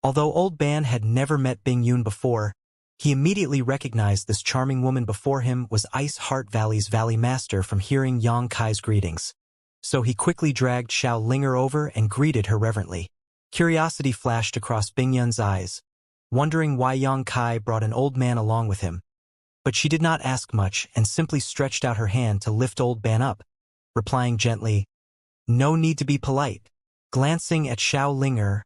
Although Old Ban had never met Bing Yun before, he immediately recognized this charming woman before him was Ice Heart Valley's Valley Master from hearing Yang Kai's greetings. So he quickly dragged Xiao Linger over and greeted her reverently. Curiosity flashed across Bing Yun's eyes, wondering why Yang Kai brought an old man along with him. But she did not ask much and simply stretched out her hand to lift Old Ban up, replying gently, "No need to be polite." Glancing at Xiao Linger,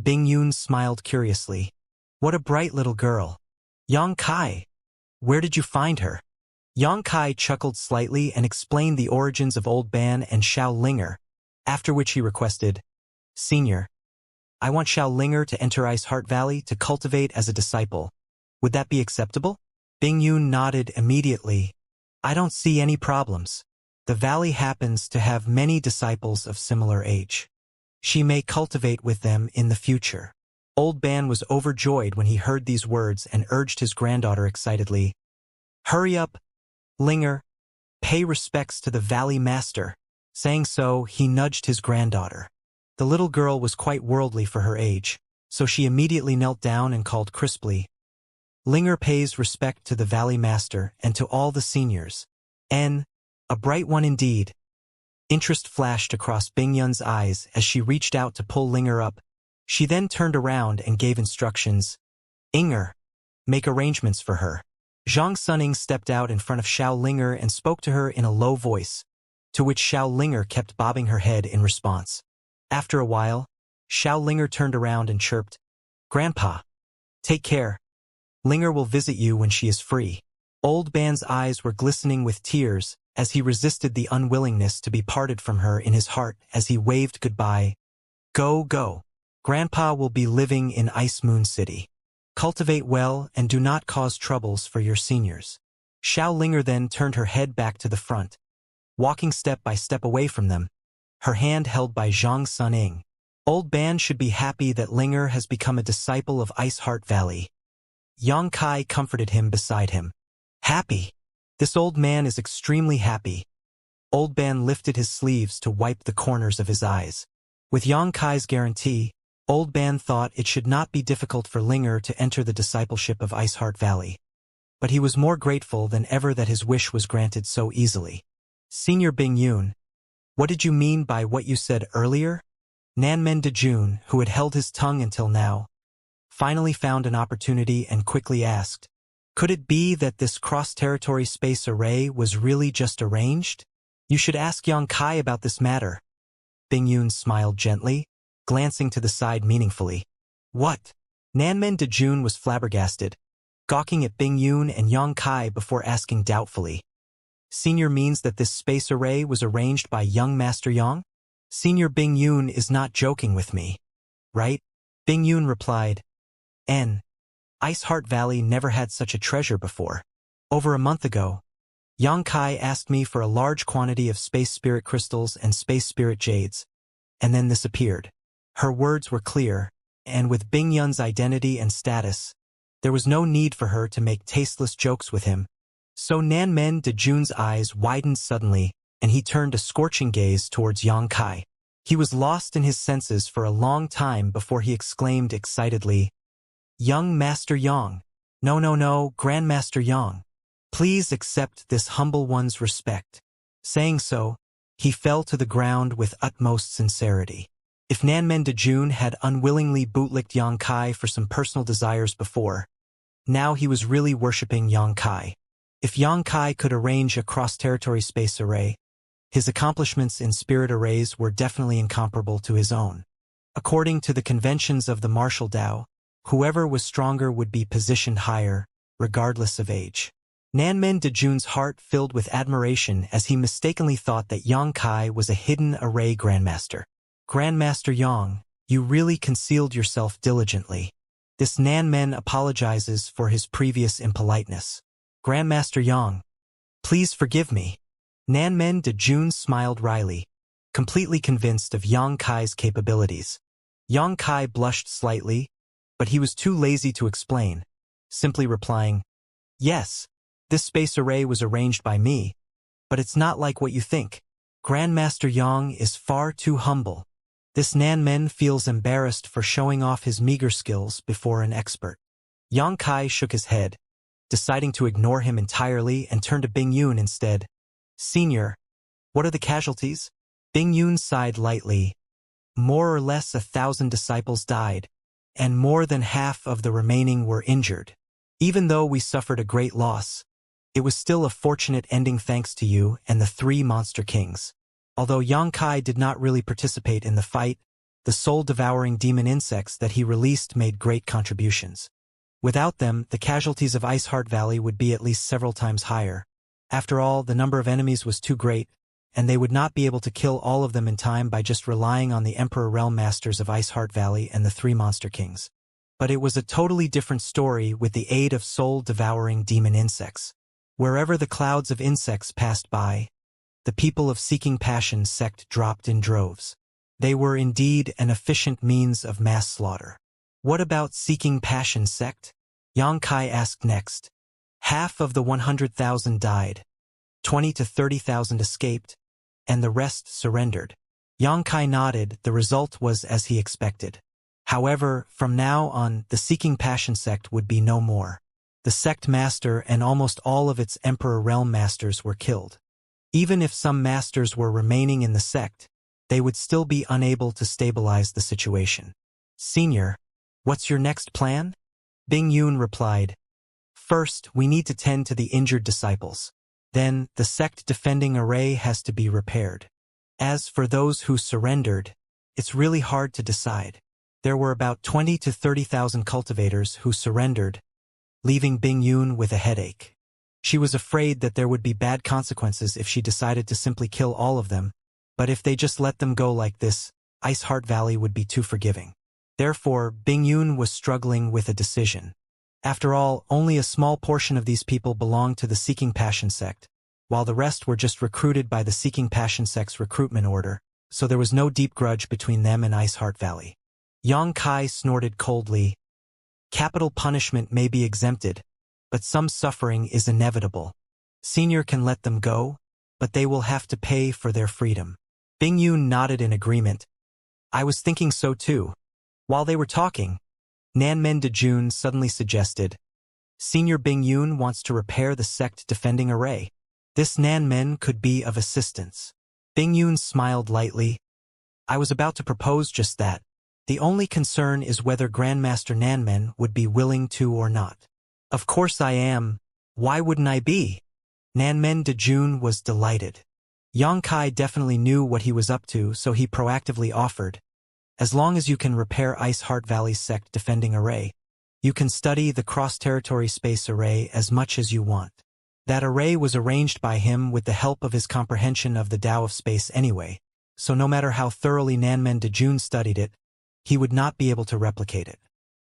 Bing Yun smiled curiously. "What a bright little girl. Yang Kai, where did you find her?" Yang Kai chuckled slightly and explained the origins of Old Ban and Xiao Linger, after which he requested, "Senior, I want Xiao Linger to enter Ice Heart Valley to cultivate as a disciple. Would that be acceptable?" Bing Yun nodded immediately. "I don't see any problems. The valley happens to have many disciples of similar age. She may cultivate with them in the future." Old Ban was overjoyed when he heard these words and urged his granddaughter excitedly, "Hurry up, Linger, pay respects to the Valley Master." Saying so, he nudged his granddaughter. The little girl was quite worldly for her age, so she immediately knelt down and called crisply, "Linger pays respect to the Valley Master and to all the seniors. A bright one indeed." Interest flashed across Bing Yun's eyes as she reached out to pull Linger up. She then turned around and gave instructions. "Inger, make arrangements for her." Zhang Suning stepped out in front of Xiao Linger and spoke to her in a low voice, to which Xiao Linger kept bobbing her head in response. After a while, Xiao Linger turned around and chirped, "Grandpa, take care. Linger will visit you when she is free." Old Ban's eyes were glistening with tears as he resisted the unwillingness to be parted from her in his heart as he waved goodbye. "Go, go. Grandpa will be living in Ice Moon City. Cultivate well and do not cause troubles for your seniors." Xiao Linger then turned her head back to the front, walking step by step away from them, her hand held by Zhang Suning. Old Ban should be happy that Linger has become a disciple of Ice Heart Valley. Yang Kai comforted him beside him. "Happy? This old man is extremely happy." Old Ban lifted his sleeves to wipe the corners of his eyes. With Yang Kai's guarantee, Old Ban thought it should not be difficult for Linger to enter the discipleship of Ice Heart Valley. But he was more grateful than ever that his wish was granted so easily. "Senior Bing Yun, what did you mean by what you said earlier?" Nanmen Dejun, who had held his tongue until now, finally found an opportunity and quickly asked, "Could it be that this cross-territory space array was really just arranged? You should ask Yang Kai about this matter." Bing Yun smiled gently, glancing to the side meaningfully. "What?" Nanmen Dejun was flabbergasted, gawking at Bing Yun and Yang Kai before asking doubtfully, "Senior means that this space array was arranged by young Master Yang? Senior Bing Yun is not joking with me, right?" Bing Yun replied, Ice Heart Valley never had such a treasure before. Over a month ago, Yang Kai asked me for a large quantity of space spirit crystals and space spirit jades, and then this appeared." Her words were clear, and with Bing Yun's identity and status, there was no need for her to make tasteless jokes with him. So Nanmen Dejun's eyes widened suddenly, and he turned a scorching gaze towards Yang Kai. He was lost in his senses for a long time before he exclaimed excitedly, "Young Master Yang! No, no, no, Grandmaster Yang! Please accept this humble one's respect." Saying so, he fell to the ground with utmost sincerity. If Nanmen Dejun had unwillingly bootlicked Yang Kai for some personal desires before, now he was really worshipping Yang Kai. If Yang Kai could arrange a cross-territory space array, his accomplishments in spirit arrays were definitely incomparable to his own. According to the conventions of the martial Tao, whoever was stronger would be positioned higher, regardless of age. Nanmen Dejun's heart filled with admiration as he mistakenly thought that Yang Kai was a hidden array grandmaster. Grandmaster Yang, you really concealed yourself diligently. This Nanmen apologizes for his previous impoliteness. Grandmaster Yang, please forgive me. Nanmen Dejun smiled wryly, completely convinced of Yang Kai's capabilities. Yang Kai blushed slightly, but he was too lazy to explain, simply replying, "Yes, this space array was arranged by me, but it's not like what you think. Grandmaster Yang is far too humble. This Nanmen feels embarrassed for showing off his meager skills before an expert." Yang Kai shook his head, deciding to ignore him entirely and turn to Bing Yun instead. "Senior, what are the casualties?" Bing Yun sighed lightly. "More or less 1,000 disciples died, and more than half of the remaining were injured. Even though we suffered a great loss, it was still a fortunate ending thanks to you and the 3 monster kings." Although Yang Kai did not really participate in the fight, the soul-devouring demon insects that he released made great contributions. Without them, the casualties of Iceheart Valley would be at least several times higher. After all, the number of enemies was too great, and they would not be able to kill all of them in time by just relying on the Emperor Realm Masters of Iceheart Valley and the 3 monster kings. But it was a totally different story with the aid of soul-devouring demon insects. Wherever the clouds of insects passed by, the people of Seeking Passion sect dropped in droves. They were indeed an efficient means of mass slaughter. What about Seeking Passion sect? Yang Kai asked next. Half of the 100,000 died, 20 to 30,000 escaped, and the rest surrendered. Yang Kai nodded. The result was as he expected. However, from now on, the Seeking Passion sect would be no more. The sect master and almost all of its Emperor Realm Masters were killed. Even if some masters were remaining in the sect, they would still be unable to stabilize the situation. "Senior, what's your next plan?" Bing Yun replied. "First, we need to tend to the injured disciples. Then, the sect defending array has to be repaired. As for those who surrendered, it's really hard to decide." There were about 20 to 30,000 cultivators who surrendered, leaving Bing Yun with a headache. She was afraid that there would be bad consequences if she decided to simply kill all of them, but if they just let them go like this, Iceheart Valley would be too forgiving. Therefore, Bing Yun was struggling with a decision. After all, only a small portion of these people belonged to the Seeking Passion sect, while the rest were just recruited by the Seeking Passion sect's recruitment order, so there was no deep grudge between them and Iceheart Valley. Yang Kai snorted coldly. "Capital punishment may be exempted, but some suffering is inevitable. Senior can let them go, but they will have to pay for their freedom." Bing Yun nodded in agreement. "I was thinking so too." While they were talking, Nanmen Dejun suddenly suggested, "Senior Bing Yun wants to repair the sect defending array. This Nanmen could be of assistance." Bing Yun smiled lightly. "I was about to propose just that. The only concern is whether Grandmaster Nanmen would be willing to or not." "Of course I am. Why wouldn't I be?" Nanmen Dejun was delighted. Yang Kai definitely knew what he was up to, so he proactively offered, "As long as you can repair Iceheart Valley's sect defending array, you can study the cross-territory space array as much as you want." That array was arranged by him with the help of his comprehension of the Tao of space anyway, so no matter how thoroughly Nanmen Dejun studied it, he would not be able to replicate it.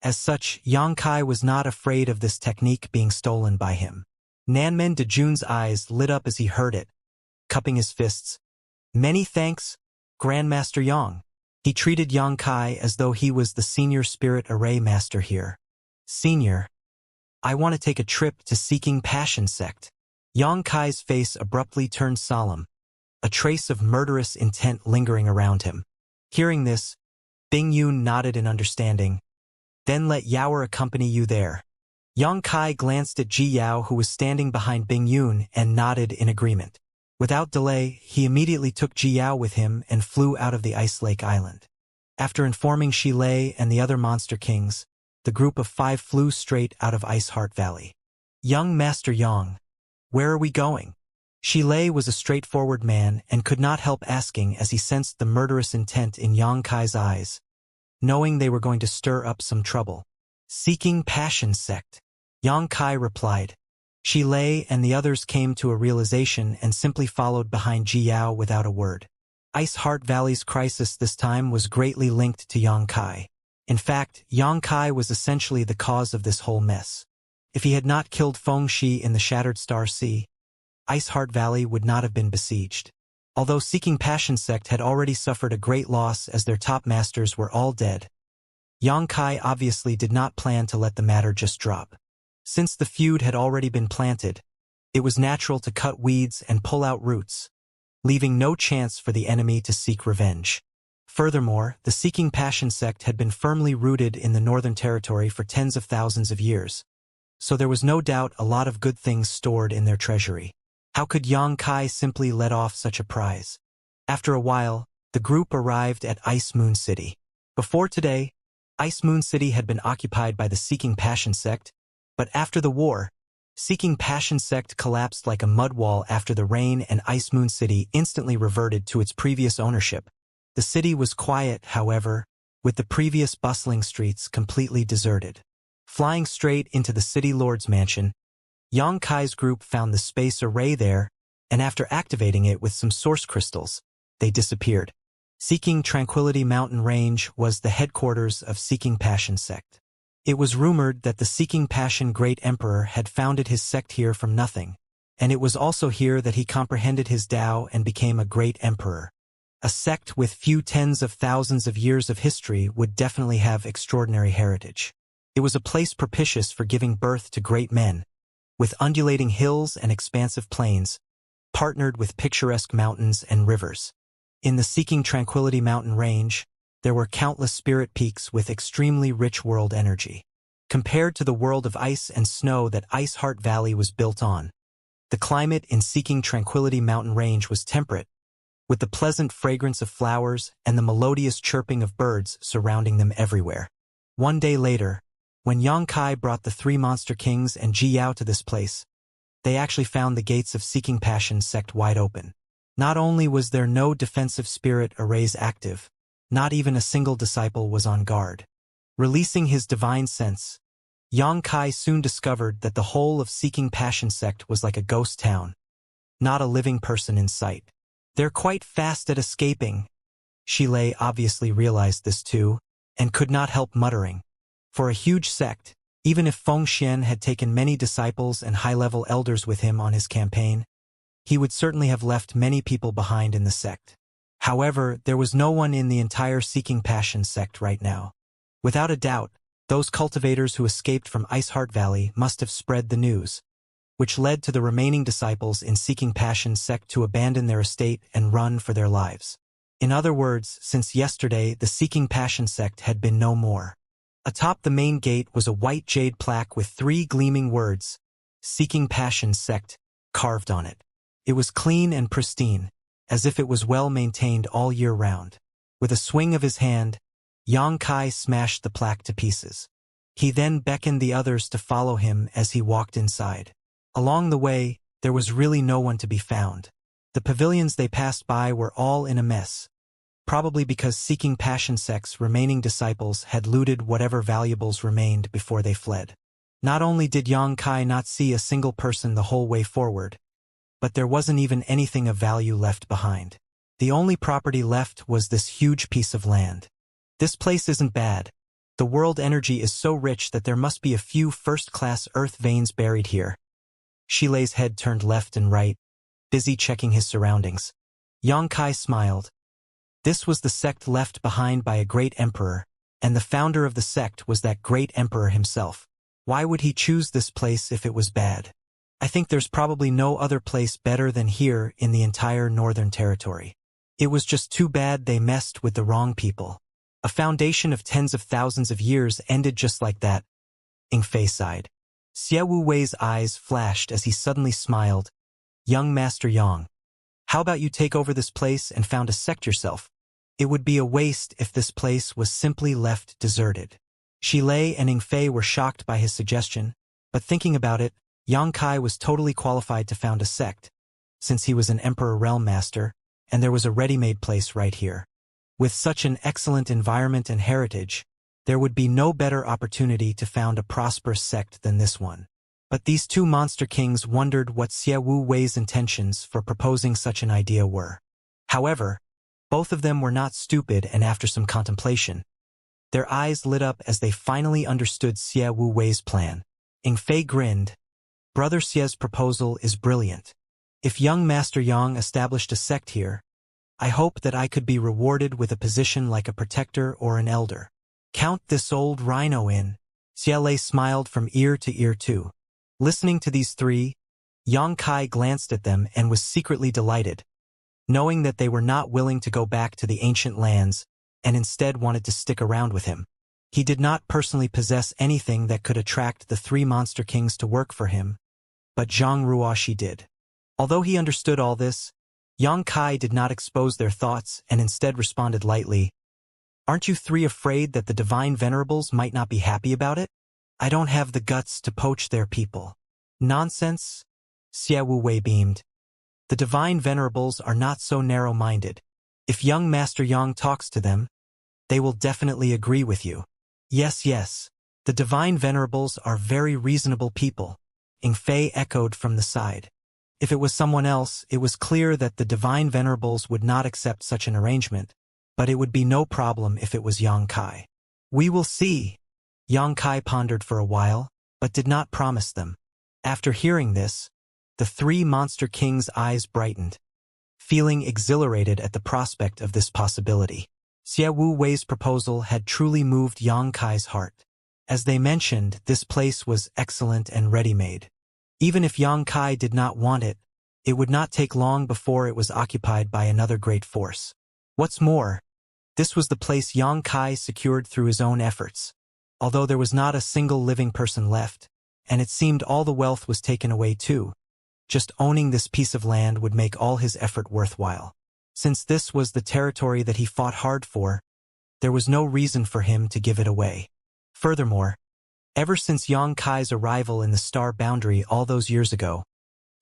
As such, Yang Kai was not afraid of this technique being stolen by him. Nanmen Dejun's eyes lit up as he heard it, cupping his fists. "Many thanks, Grandmaster Yang." He treated Yang Kai as though he was the senior spirit array master here. "Senior, I want to take a trip to Seeking Passion sect." Yang Kai's face abruptly turned solemn, a trace of murderous intent lingering around him. Hearing this, Bing Yun nodded in understanding. "Then let Yaoer accompany you there." Yang Kai glanced at Ji Yao, who was standing behind Bing Yun, and nodded in agreement. Without delay, he immediately took Ji Yao with him and flew out of the Ice Lake Island. After informing Shi Lei and the other monster kings, the group of 5 flew straight out of Iceheart Valley. "Young Master Yang, Where are we going? Xilei was a straightforward man and could not help asking as he sensed the murderous intent in Yang Kai's eyes, knowing they were going to stir up some trouble. Seeking Passion Sect. Yang Kai replied. Xilei and the others came to a realization and simply followed behind Ji Yao without a word. Ice Heart Valley's crisis this time was greatly linked to Yang Kai. In fact, Yang Kai was essentially the cause of this whole mess. If he had not killed Feng Shi in the Shattered Star Sea, Ice Heart Valley would not have been besieged. Although Seeking Passion Sect had already suffered a great loss as their top masters were all dead, Yang Kai obviously did not plan to let the matter just drop. Since the feud had already been planted, it was natural to cut weeds and pull out roots, leaving no chance for the enemy to seek revenge. Furthermore, the Seeking Passion Sect had been firmly rooted in the Northern Territory for tens of thousands of years, so there was no doubt a lot of good things stored in their treasury. How could Yang Kai simply let off such a prize? After a while, the group arrived at Ice Moon City. Before today, Ice Moon City had been occupied by the Seeking Passion Sect, but after the war, Seeking Passion Sect collapsed like a mud wall after the rain, and Ice Moon City instantly reverted to its previous ownership. The city was quiet, however, with the previous bustling streets completely deserted. Flying straight into the city lord's mansion, Yang Kai's group found the space array there, and after activating it with some source crystals, they disappeared. Seeking Tranquility Mountain Range was the headquarters of Seeking Passion Sect. It was rumored that the Seeking Passion Great Emperor had founded his sect here from nothing, and it was also here that he comprehended his Tao and became a great emperor. A sect with few tens of thousands of years of history would definitely have extraordinary heritage. It was a place propitious for giving birth to great men, with undulating hills and expansive plains, partnered with picturesque mountains and rivers. In the Seeking Tranquility Mountain Range, there were countless spirit peaks with extremely rich world energy. Compared to the world of ice and snow that Ice Heart Valley was built on, the climate in Seeking Tranquility Mountain Range was temperate, with the pleasant fragrance of flowers and the melodious chirping of birds surrounding them everywhere. One day later, when Yang Kai brought the three Monster Kings and Ji Yao to this place, they actually found the gates of Seeking Passion Sect wide open. Not only was there no defensive spirit arrays active, not even a single disciple was on guard. Releasing his divine sense, Yang Kai soon discovered that the whole of Seeking Passion Sect was like a ghost town. Not a living person in sight. They're quite fast at escaping. Xilei obviously realized this too, and could not help muttering. For a huge sect, even if Feng Xian had taken many disciples and high-level elders with him on his campaign, he would certainly have left many people behind in the sect. However, there was no one in the entire Seeking Passion Sect right now. Without a doubt, those cultivators who escaped from Ice Heart Valley must have spread the news, which led to the remaining disciples in Seeking Passion Sect to abandon their estate and run for their lives. In other words, since yesterday, the Seeking Passion Sect had been no more. Atop the main gate was a white jade plaque with 3 gleaming words, Seeking Passion Sect, carved on it. It was clean and pristine, as if it was well maintained all year round. With a swing of his hand, Yang Kai smashed the plaque to pieces. He then beckoned the others to follow him as he walked inside. Along the way, there was really no one to be found. The pavilions they passed by were all in a mess, probably because Seeking Passion Sect's remaining disciples had looted whatever valuables remained before they fled. Not only did Yang Kai not see a single person the whole way forward, but there wasn't even anything of value left behind. The only property left was this huge piece of land. This place isn't bad. The world energy is so rich that there must be a few first-class earth veins buried here. Xilei's head turned left and right, busy checking his surroundings. Yang Kai smiled. This was the sect left behind by a great emperor, and the founder of the sect was that great emperor himself. Why would he choose this place if it was bad? I think there's probably no other place better than here in the entire Northern Territory. It was just too bad they messed with the wrong people. A foundation of tens of thousands of years ended just like that. Inflate sighed. Xie Wu Wei's eyes flashed as he suddenly smiled. Young Master Yang, how about you take over this place and found a sect yourself? It would be a waste if this place was simply left deserted. Xilei and Inflate were shocked by his suggestion, but thinking about it, Yang Kai was totally qualified to found a sect, since he was an Emperor Realm Master, and there was a ready-made place right here. With such an excellent environment and heritage, there would be no better opportunity to found a prosperous sect than this one. But these two monster kings wondered what Xie Wu Wei's intentions for proposing such an idea were. However, both of them were not stupid, and after some contemplation, their eyes lit up as they finally understood Xie Wu Wei's plan. Inflate grinned. Brother Xie's proposal is brilliant. If young Master Yang established a sect here, I hope that I could be rewarded with a position like a protector or an elder. Count this old rhino in. Xie smiled from ear to ear too. Listening to these three, Yang Kai glanced at them and was secretly delighted, knowing that they were not willing to go back to the ancient lands and instead wanted to stick around with him. He did not personally possess anything that could attract the three monster kings to work for him, but Zhang Ruoxi did. Although he understood all this, Yang Kai did not expose their thoughts and instead responded lightly, "Aren't you three afraid that the divine venerables might not be happy about it? I don't have the guts to poach their people." "Nonsense," Xie Wu Wei beamed. "The divine venerables are not so narrow-minded. If young Master Yang talks to them, they will definitely agree with you." Yes, the divine venerables are very reasonable people," Inflate echoed from the side. If it was someone else, it was clear that the divine venerables would not accept such an arrangement, but it would be no problem if it was Yang Kai. "We will see." Yang Kai pondered for a while, but did not promise them. After hearing this, the three monster kings' eyes brightened, feeling exhilarated at the prospect of this possibility. Xie Wu Wei's proposal had truly moved Yang Kai's heart. As they mentioned, this place was excellent and ready-made. Even if Yang Kai did not want it, it would not take long before it was occupied by another great force. What's more, this was the place Yang Kai secured through his own efforts. Although there was not a single living person left, and it seemed all the wealth was taken away too, just owning this piece of land would make all his effort worthwhile. Since this was the territory that he fought hard for, there was no reason for him to give it away. Furthermore, ever since Yang Kai's arrival in the star boundary all those years ago,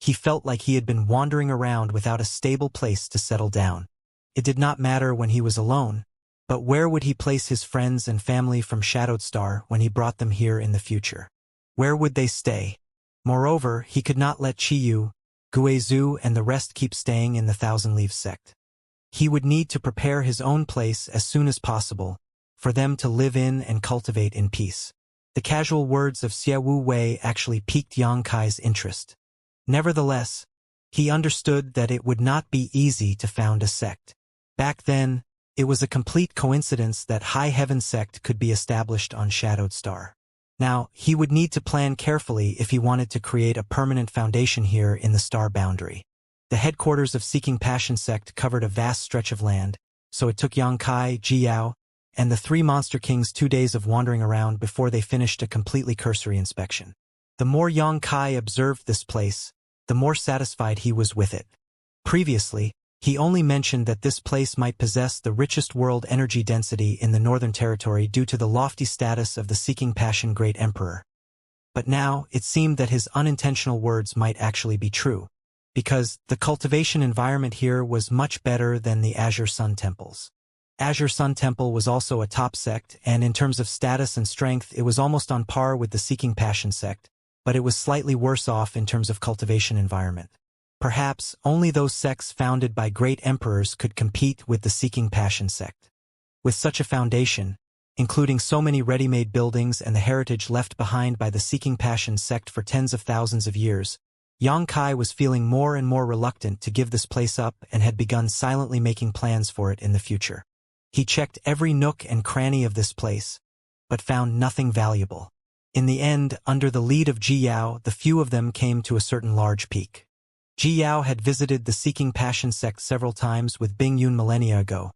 he felt like he had been wandering around without a stable place to settle down. It did not matter when he was alone, but where would he place his friends and family from Shadowed Star when he brought them here in the future? Where would they stay? Moreover, he could not let Qiyu, Guizhu and the rest keep staying in the Thousand Leaves sect. He would need to prepare his own place as soon as possible, for them to live in and cultivate in peace. The casual words of Xie Wu Wei actually piqued Yang Kai's interest. Nevertheless, he understood that it would not be easy to found a sect. Back then, it was a complete coincidence that High Heaven sect could be established on Shadowed Star. Now, he would need to plan carefully if he wanted to create a permanent foundation here in the star boundary. The headquarters of Seeking Passion sect covered a vast stretch of land, so it took Yang Kai, Jiao, and the three monster kings 2 days of wandering around before they finished a completely cursory inspection. The more Yang Kai observed this place, the more satisfied he was with it. Previously, he only mentioned that this place might possess the richest world energy density in the Northern Territory due to the lofty status of the Seeking Passion Great Emperor. But now, it seemed that his unintentional words might actually be true, because the cultivation environment here was much better than the Azure Sun Temples. Azure Sun Temple was also a top sect, and in terms of status and strength it was almost on par with the Seeking Passion sect, but it was slightly worse off in terms of cultivation environment. Perhaps only those sects founded by great emperors could compete with the Seeking Passion sect. With such a foundation, including so many ready-made buildings and the heritage left behind by the Seeking Passion sect for tens of thousands of years, Yang Kai was feeling more and more reluctant to give this place up and had begun silently making plans for it in the future. He checked every nook and cranny of this place, but found nothing valuable. In the end, under the lead of Ji Yao, the few of them came to a certain large peak. Ji Yao had visited the Seeking Passion sect several times with Bing Yun millennia ago,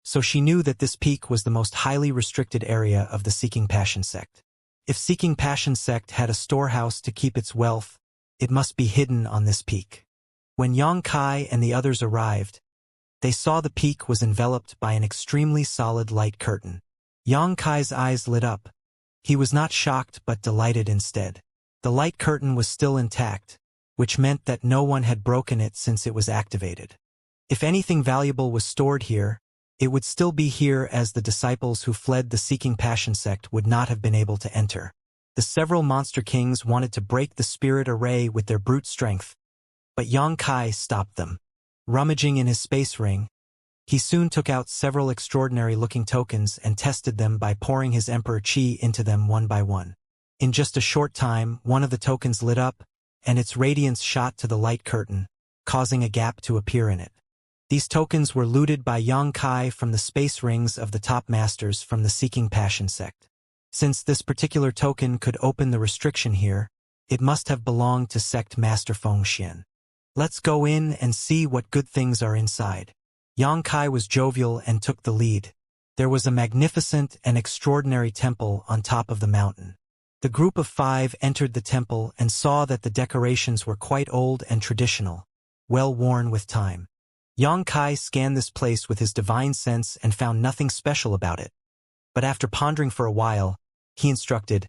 so she knew that this peak was the most highly restricted area of the Seeking Passion sect. If Seeking Passion sect had a storehouse to keep its wealth, it must be hidden on this peak. When Yang Kai and the others arrived, they saw the peak was enveloped by an extremely solid light curtain. Yang Kai's eyes lit up. He was not shocked but delighted instead. The light curtain was still intact, which meant that no one had broken it since it was activated. If anything valuable was stored here, it would still be here, as the disciples who fled the Seeking Passion sect would not have been able to enter. The several monster kings wanted to break the spirit array with their brute strength, but Xianxia stopped them. Rummaging in his space ring, he soon took out several extraordinary-looking tokens and tested them by pouring his emperor chi into them one by one. In just a short time, one of the tokens lit up, and its radiance shot to the light curtain, causing a gap to appear in it. These tokens were looted by Xianxia from the space rings of the top masters from the Seeking Passion sect. Since this particular token could open the restriction here, it must have belonged to sect master Fengxian. Let's go in and see what good things are inside. Xianxia was jovial and took the lead. There was a magnificent and extraordinary temple on top of the mountain. The group of 5 entered the temple and saw that the decorations were quite old and traditional, well worn with time. Xianxia scanned this place with his divine sense and found nothing special about it. But after pondering for a while, he instructed,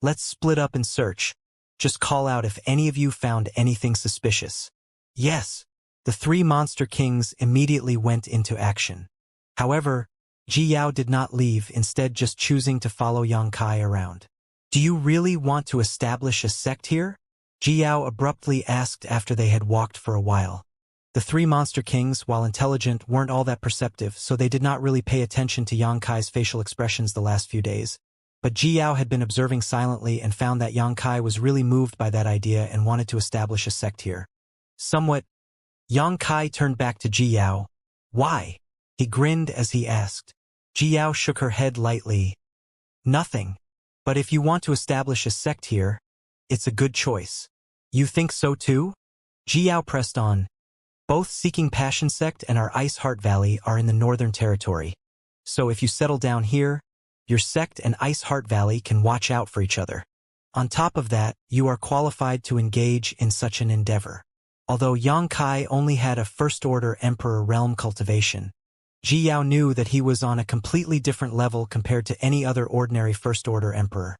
"Let's split up and search. Just call out if any of you found anything suspicious." Yes, the 3 monster kings immediately went into action. However, Zhiyao did not leave, instead just choosing to follow Xianxia around. "Do you really want to establish a sect here?" Zhiyao abruptly asked after they had walked for a while. The 3 monster kings, while intelligent, weren't all that perceptive, so they did not really pay attention to Xianxia's facial expressions the last few days. But Zhiyao had been observing silently and found that Xianxia was really moved by that idea and wanted to establish a sect here. Somewhat, Xianxia turned back to Zhiyao. "Why?" He grinned as he asked. Zhiyao shook her head lightly. "Nothing. But if you want to establish a sect here, it's a good choice." "You think so too?" Zhiyao pressed on. "Both Seeking Passion sect and our Ice Heart Valley are in the Northern Territory. So if you settle down here, your sect and Ice Heart Valley can watch out for each other. On top of that, you are qualified to engage in such an endeavor." Although Xianxia only had a first-order Emperor realm cultivation, Zhiyao knew that he was on a completely different level compared to any other ordinary first-order emperor.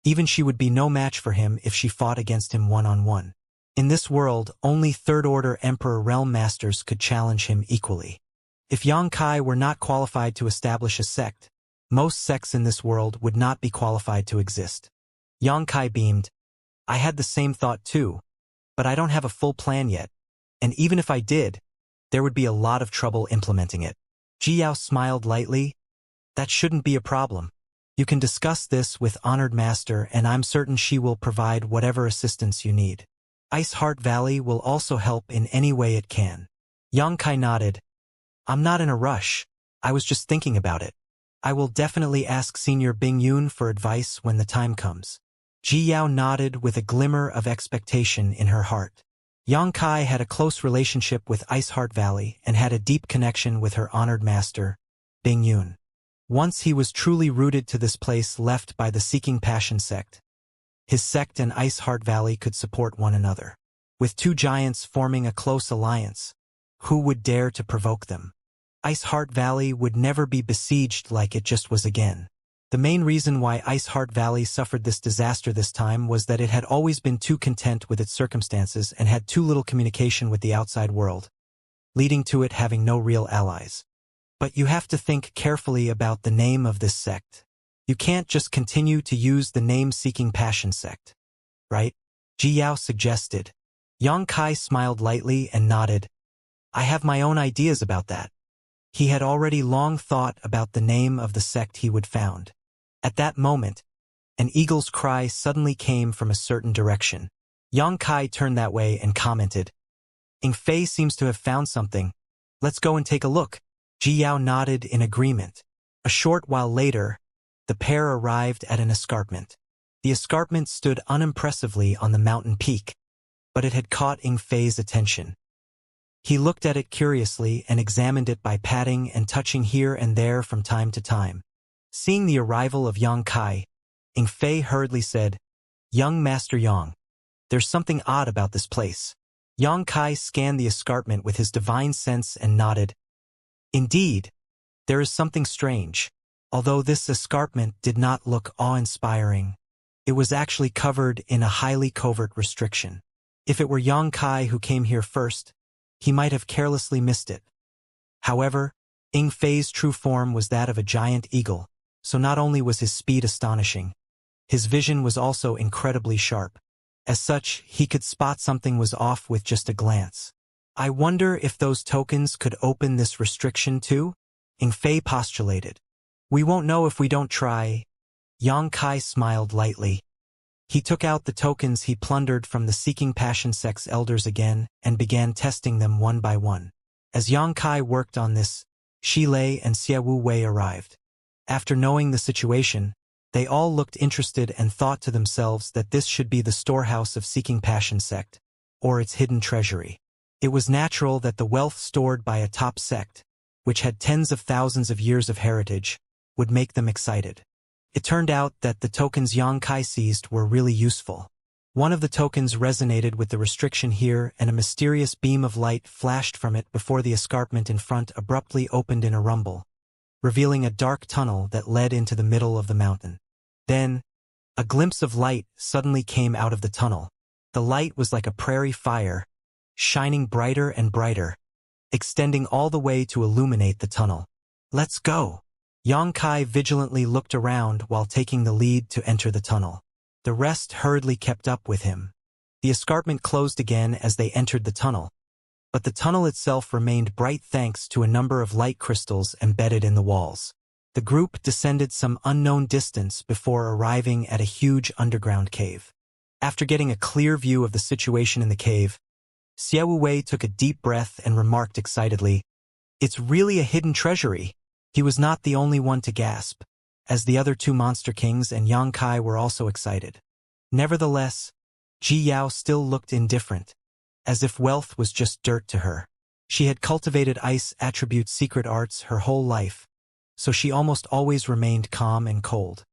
Even she would be no match for him if she fought against him one-on-one. In this world, only third-order Emperor Realm Masters could challenge him equally. If Xianxia were not qualified to establish a sect, most sects in this world would not be qualified to exist. Xianxia beamed. "I had the same thought too, but I don't have a full plan yet, and even if I did, there would be a lot of trouble implementing it." Zhiyao smiled lightly. "That shouldn't be a problem. You can discuss this with Honored Master, and I'm certain she will provide whatever assistance you need. Ice Heart Valley will also help in any way it can." Xianxia nodded. "I'm not in a rush. I was just thinking about it. I will definitely ask Senior Bing Yun for advice when the time comes." Zhiyao nodded with a glimmer of expectation in her heart. Xianxia had a close relationship with Ice Heart Valley and had a deep connection with her honored master, Bing Yun. Once he was truly rooted to this place left by the Seeking Passion sect. His sect and Ice Heart Valley could support one another. With 2 giants forming a close alliance, who would dare to provoke them? Ice Heart Valley would never be besieged like it just was again. The main reason why Ice Heart Valley suffered this disaster this time was that it had always been too content with its circumstances and had too little communication with the outside world, leading to it having no real allies. But you have to think carefully about the name of this sect. You can't just continue to use the name Seeking Passion sect, right? Zhiyao suggested. Xianxia smiled lightly and nodded. "I have my own ideas about that." He had already long thought about the name of the sect he would found. At that moment, an eagle's cry suddenly came from a certain direction. Xianxia turned that way and commented, "Inflate seems to have found something. Let's go and take a look." Zhiyao nodded in agreement. A short while later, the pair arrived at an escarpment. The escarpment stood unimpressively on the mountain peak, but it had caught Inflate's attention. He looked at it curiously and examined it by patting and touching here and there from time to time. Seeing the arrival of Xianxia, Inflate hurriedly said, "Young Master Yang, there's something odd about this place." Xianxia scanned the escarpment with his divine sense and nodded. "Indeed, there is something strange." Although this escarpment did not look awe-inspiring, It was actually covered in a highly covert restriction. If it were Yang Kai who came here first, he might have carelessly missed it. However, Ing Fei's true form was that of a giant eagle, so not only was his speed astonishing, his vision was also incredibly sharp. As such, he could spot something was off with just a glance. I wonder if those tokens could open this restriction too? Ing Fei postulated. We won't know if we don't try. Yang Kai smiled lightly. He took out the tokens he plundered from the Seeking Passion sect's elders again and began testing them one by one. As Yang Kai worked on this, Shi Lei and Xie Wu Wei arrived. After knowing the situation, they all looked interested and thought to themselves that this should be the storehouse of Seeking Passion sect, or its hidden treasury. It was natural that the wealth stored by a top sect, which had tens of thousands of years of heritage, would make them excited. It turned out that the tokens Yang Kai seized were really useful. One of the tokens resonated with the restriction here, and a mysterious beam of light flashed from it before the escarpment in front abruptly opened in a rumble, revealing a dark tunnel that led into the middle of the mountain. Then, a glimpse of light suddenly came out of the tunnel. The light was like a prairie fire, shining brighter and brighter, extending all the way to illuminate the tunnel. Let's go! Yang Kai vigilantly looked around while taking the lead to enter the tunnel. The rest hurriedly kept up with him. The escarpment closed again as they entered the tunnel, but the tunnel itself remained bright thanks to a number of light crystals embedded in the walls. The group descended some unknown distance before arriving at a huge underground cave. After getting a clear view of the situation in the cave, Xie Wu Wei took a deep breath and remarked excitedly, "It's really a hidden treasury." He was not the only one to gasp, as the other two monster kings and Yang Kai were also excited. Nevertheless, Ji Yao still looked indifferent, as if wealth was just dirt to her. She had cultivated ice attribute secret arts her whole life, so she almost always remained calm and cold.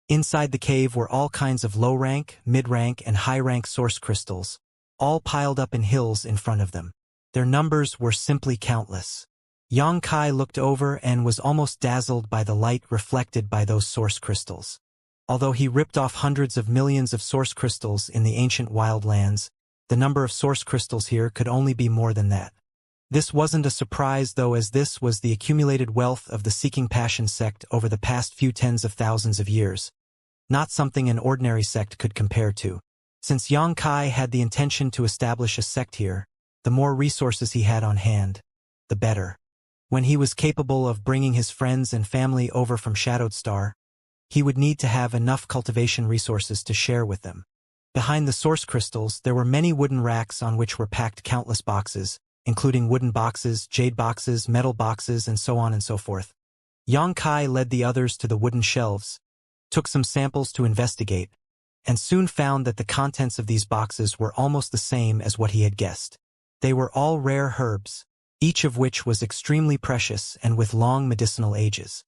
Inside the cave were all kinds of low-rank, mid-rank, and high-rank source crystals, all piled up in hills in front of them. Their numbers were simply countless. Yang Kai looked over and was almost dazzled by the light reflected by those source crystals. Although he ripped off hundreds of millions of source crystals in the ancient wildlands, the number of source crystals here could only be more than that. This wasn't a surprise though, as this was the accumulated wealth of the Seeking Passion sect over the past few tens of thousands of years, not something an ordinary sect could compare to. Since Yang Kai had the intention to establish a sect here, the more resources he had on hand, the better. When he was capable of bringing his friends and family over from Shadowed Star, he would need to have enough cultivation resources to share with them. Behind the source crystals, there were many wooden racks on which were packed countless boxes, including wooden boxes, jade boxes, metal boxes, and so on and so forth. Yang Kai led the others to the wooden shelves, took some samples to investigate, and soon found that the contents of these boxes were almost the same as what he had guessed. They were all rare herbs, each of which was extremely precious and with long medicinal ages.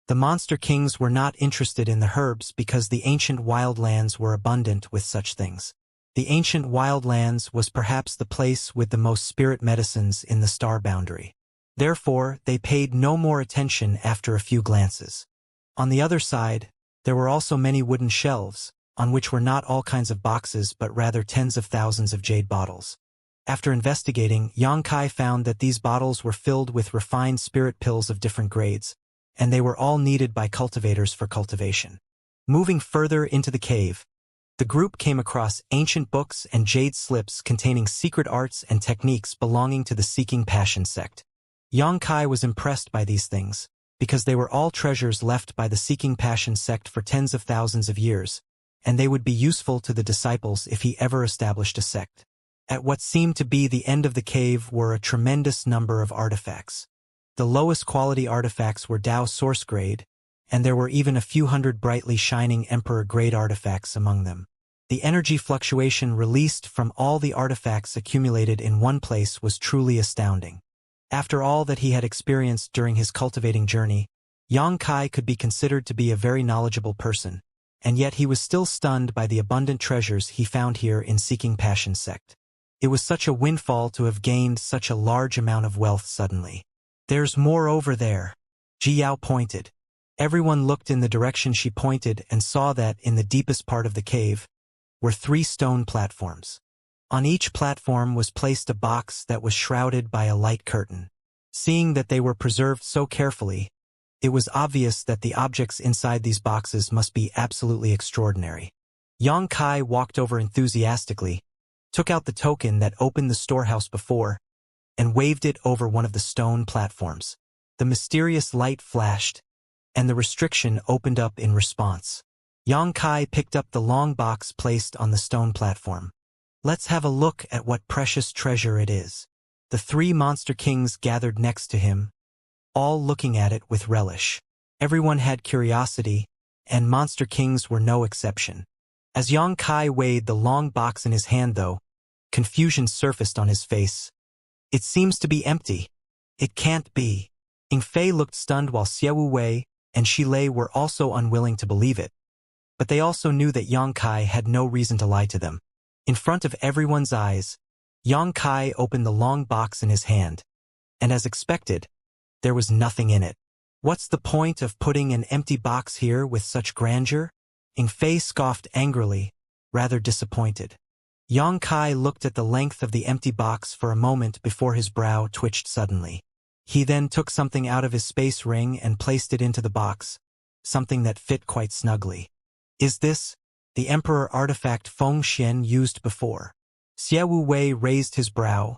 The monster kings were not interested in the herbs because the ancient wildlands were abundant with such things. The ancient wildlands was perhaps the place with the most spirit medicines in the star boundary. Therefore, they paid no more attention after a few glances. On the other side, there were also many wooden shelves, on which were not all kinds of boxes but rather tens of thousands of jade bottles. After investigating, Yang Kai found that these bottles were filled with refined spirit pills of different grades, and they were all needed by cultivators for cultivation. Moving further into the cave, the group came across ancient books and jade slips containing secret arts and techniques belonging to the Seeking Passion sect. Yang Kai was impressed by these things, because they were all treasures left by the Seeking Passion sect for tens of thousands of years, and they would be useful to the disciples if he ever established a sect. At what seemed to be the end of the cave were a tremendous number of artifacts. The lowest quality artifacts were Dao source grade, and there were even a few hundred brightly shining Emperor grade artifacts among them. The energy fluctuation released from all the artifacts accumulated in one place was truly astounding. After all that he had experienced during his cultivating journey, Yang Kai could be considered to be a very knowledgeable person, and yet he was still stunned by the abundant treasures he found here in Seeking Passion sect. It was such a windfall to have gained such a large amount of wealth suddenly. "There's more over there," Ji Yao pointed. Everyone looked in the direction she pointed and saw that, in the deepest part of the cave, were 3 stone platforms. On each platform was placed a box that was shrouded by a light curtain. Seeing that they were preserved so carefully, it was obvious that the objects inside these boxes must be absolutely extraordinary. Xianxia walked over enthusiastically, took out the token that opened the storehouse before, and waved it over one of the stone platforms. The mysterious light flashed, and the restriction opened up in response. Xianxia picked up the long box placed on the stone platform. Let's have a look at what precious treasure it is. The 3 monster kings gathered next to him, all looking at it with relish. Everyone had curiosity, and monster kings were no exception. As Xianxia weighed the long box in his hand, though, confusion surfaced on his face. It seems to be empty. It can't be. Inflate looked stunned while Xiaowei and Shilei were also unwilling to believe it. But they also knew that Xianxia had no reason to lie to them. In front of everyone's eyes, Xianxia opened the long box in his hand, and as expected, there was nothing in it. What's the point of putting an empty box here with such grandeur? Inflate scoffed angrily, rather disappointed. Xianxia looked at the length of the empty box for a moment before his brow twitched suddenly. He then took something out of his space ring and placed it into the box, something that fit quite snugly. Is this the Emperor artifact Fengxian used before? Xiaowei raised his brow,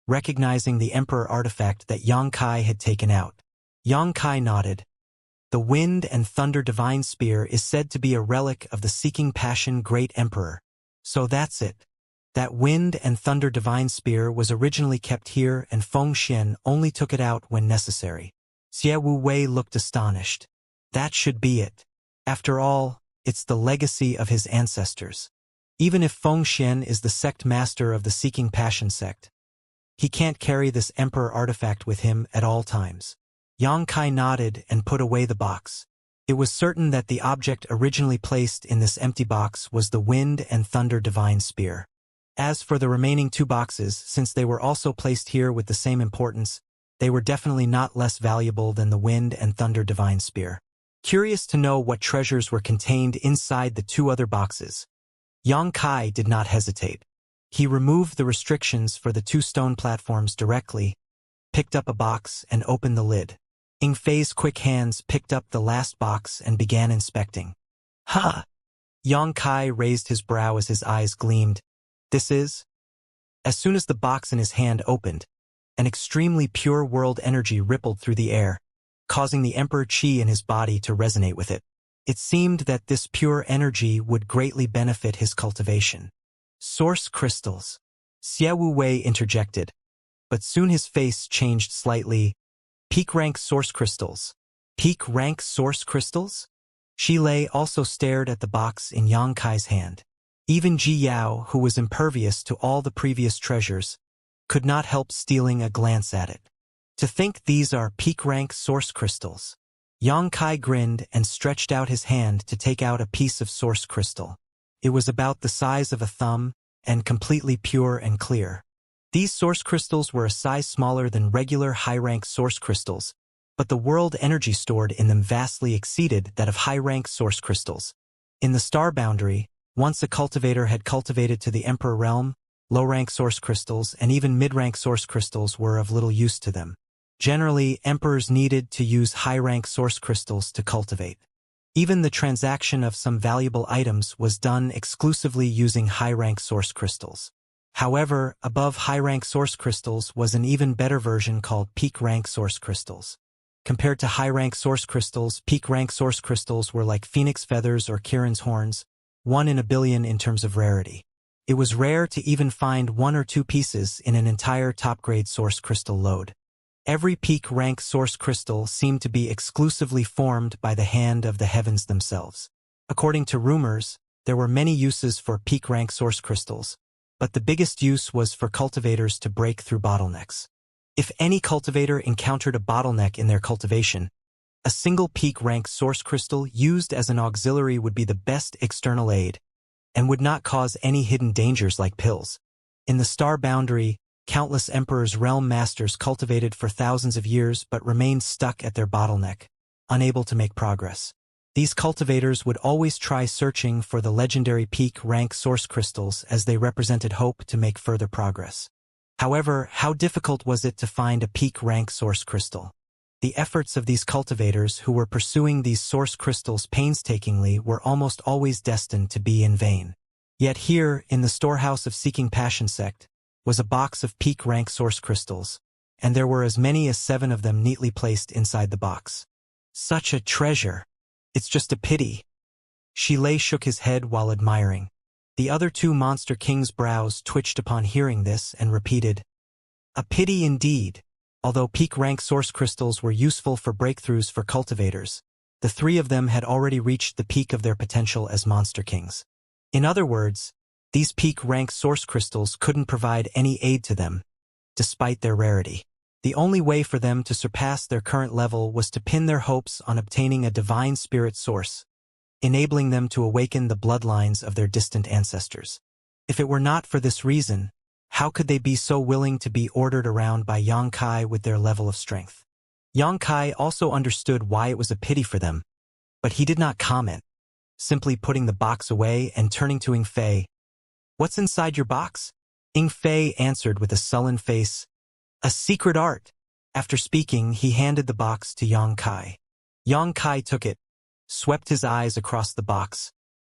recognizing the Emperor artifact that Xianxia had taken out. Xianxia nodded. The Wind and Thunder Divine Spear is said to be a relic of the Seeking Passion Great Emperor. So that's it. That Wind and Thunder Divine Spear was originally kept here, and Fengxian only took it out when necessary. Xiaowei looked astonished. That should be it. After all, it's the legacy of his ancestors. Even if Fengxian is the sect master of the Seeking Passion sect, he can't carry this Emperor artifact with him at all times. Xianxia nodded and put away the box. It was certain that the object originally placed in this empty box was the Wind and Thunder Divine Spear. As for the remaining 2 boxes, since they were also placed here with the same importance, they were definitely not less valuable than the Wind and Thunder Divine Spear. Curious to know what treasures were contained inside the 2 other boxes, Xianxia did not hesitate. He removed the restrictions for the 2 stone platforms directly, picked up a box and opened the lid. Inflate's quick hands picked up the last box and began inspecting. Ha! Xianxia raised his brow as his eyes gleamed. This is? As soon as the box in his hand opened, an extremely pure world energy rippled through the air, causing the Emperor Qi in his body to resonate with it. It seemed that this pure energy would greatly benefit his cultivation. Source crystals. Xiaowei interjected, but soon his face changed slightly. Peak rank source crystals. Peak rank source crystals? Shilei also stared at the box in Xianxia's hand. Even Ji Yao, who was impervious to all the previous treasures, could not help stealing a glance at it. To think these are peak rank source crystals. Xianxia grinned and stretched out his hand to take out a piece of source crystal. It was about the size of a thumb and completely pure and clear. These source crystals were a size smaller than regular high-rank source crystals, but the world energy stored in them vastly exceeded that of high-rank source crystals. In the star boundary, once a cultivator had cultivated to the Emperor realm, low-rank source crystals and even mid-rank source crystals were of little use to them. Generally, emperors needed to use high-rank source crystals to cultivate. Even the transaction of some valuable items was done exclusively using high-rank source crystals. However, above high-rank source crystals was an even better version called peak-rank source crystals. Compared to high-rank source crystals, peak-rank source crystals were like phoenix feathers or Kirin's horns, 1 in a billion in terms of rarity. It was rare to even find 1 or 2 pieces in an entire top-grade source crystal load. Every peak-rank source crystal seemed to be exclusively formed by the hand of the heavens themselves. According to rumors, there were many uses for peak-rank source crystals, but the biggest use was for cultivators to break through bottlenecks. If any cultivator encountered a bottleneck in their cultivation, a single peak-rank source crystal used as an auxiliary would be the best external aid, and would not cause any hidden dangers like pills. In the star boundary, countless emperors' realm masters cultivated for thousands of years but remained stuck at their bottleneck, unable to make progress. These cultivators would always try searching for the legendary peak rank source crystals as they represented hope to make further progress. However, how difficult was it to find a peak rank source crystal? The efforts of these cultivators who were pursuing these source crystals painstakingly were almost always destined to be in vain. Yet here, in the storehouse of Seeking Passion sect, was a box of peak rank source crystals, and there were as many as 7 of them neatly placed inside the box. Such a treasure! It's just a pity. Shilei shook his head while admiring. The other 2 monster kings' brows twitched upon hearing this and repeated, "A pity indeed." Although peak rank source crystals were useful for breakthroughs for cultivators, the 3 of them had already reached the peak of their potential as monster kings. In other words, these peak rank source crystals couldn't provide any aid to them, despite their rarity. The only way for them to surpass their current level was to pin their hopes on obtaining a divine spirit source, enabling them to awaken the bloodlines of their distant ancestors. If it were not for this reason, how could they be so willing to be ordered around by Yang Kai with their level of strength? Yang Kai also understood why it was a pity for them, but he did not comment, simply putting the box away and turning to Ing Fei. "What's inside your box?" Ing Fei answered with a sullen face, "A secret art." After speaking, he handed the box to Yang Kai. Yang Kai took it, swept his eyes across the box,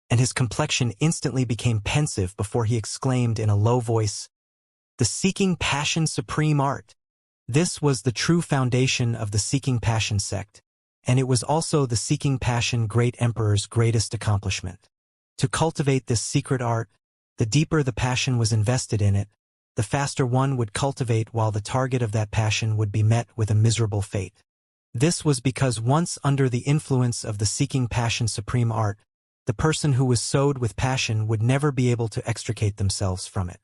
and his complexion instantly became pensive before he exclaimed in a low voice, "The Seeking Passion Supreme Art." This was the true foundation of the Seeking Passion sect, and it was also the Seeking Passion Great Emperor's greatest accomplishment. To cultivate this secret art, the deeper the passion was invested in it, the faster one would cultivate, while the target of that passion would be met with a miserable fate. This was because once under the influence of the Seeking Passion Supreme Art, the person who was sowed with passion would never be able to extricate themselves from it.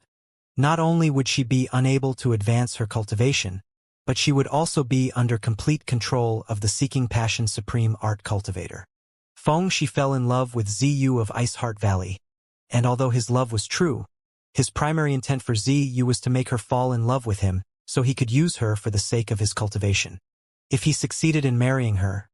Not only would she be unable to advance her cultivation, but she would also be under complete control of the Seeking Passion Supreme Art cultivator. Feng Shi fell in love with Ziyu of Ice Heart Valley, and although his love was true, his primary intent for Ziyu was to make her fall in love with him so he could use her for the sake of his cultivation. If he succeeded in marrying her,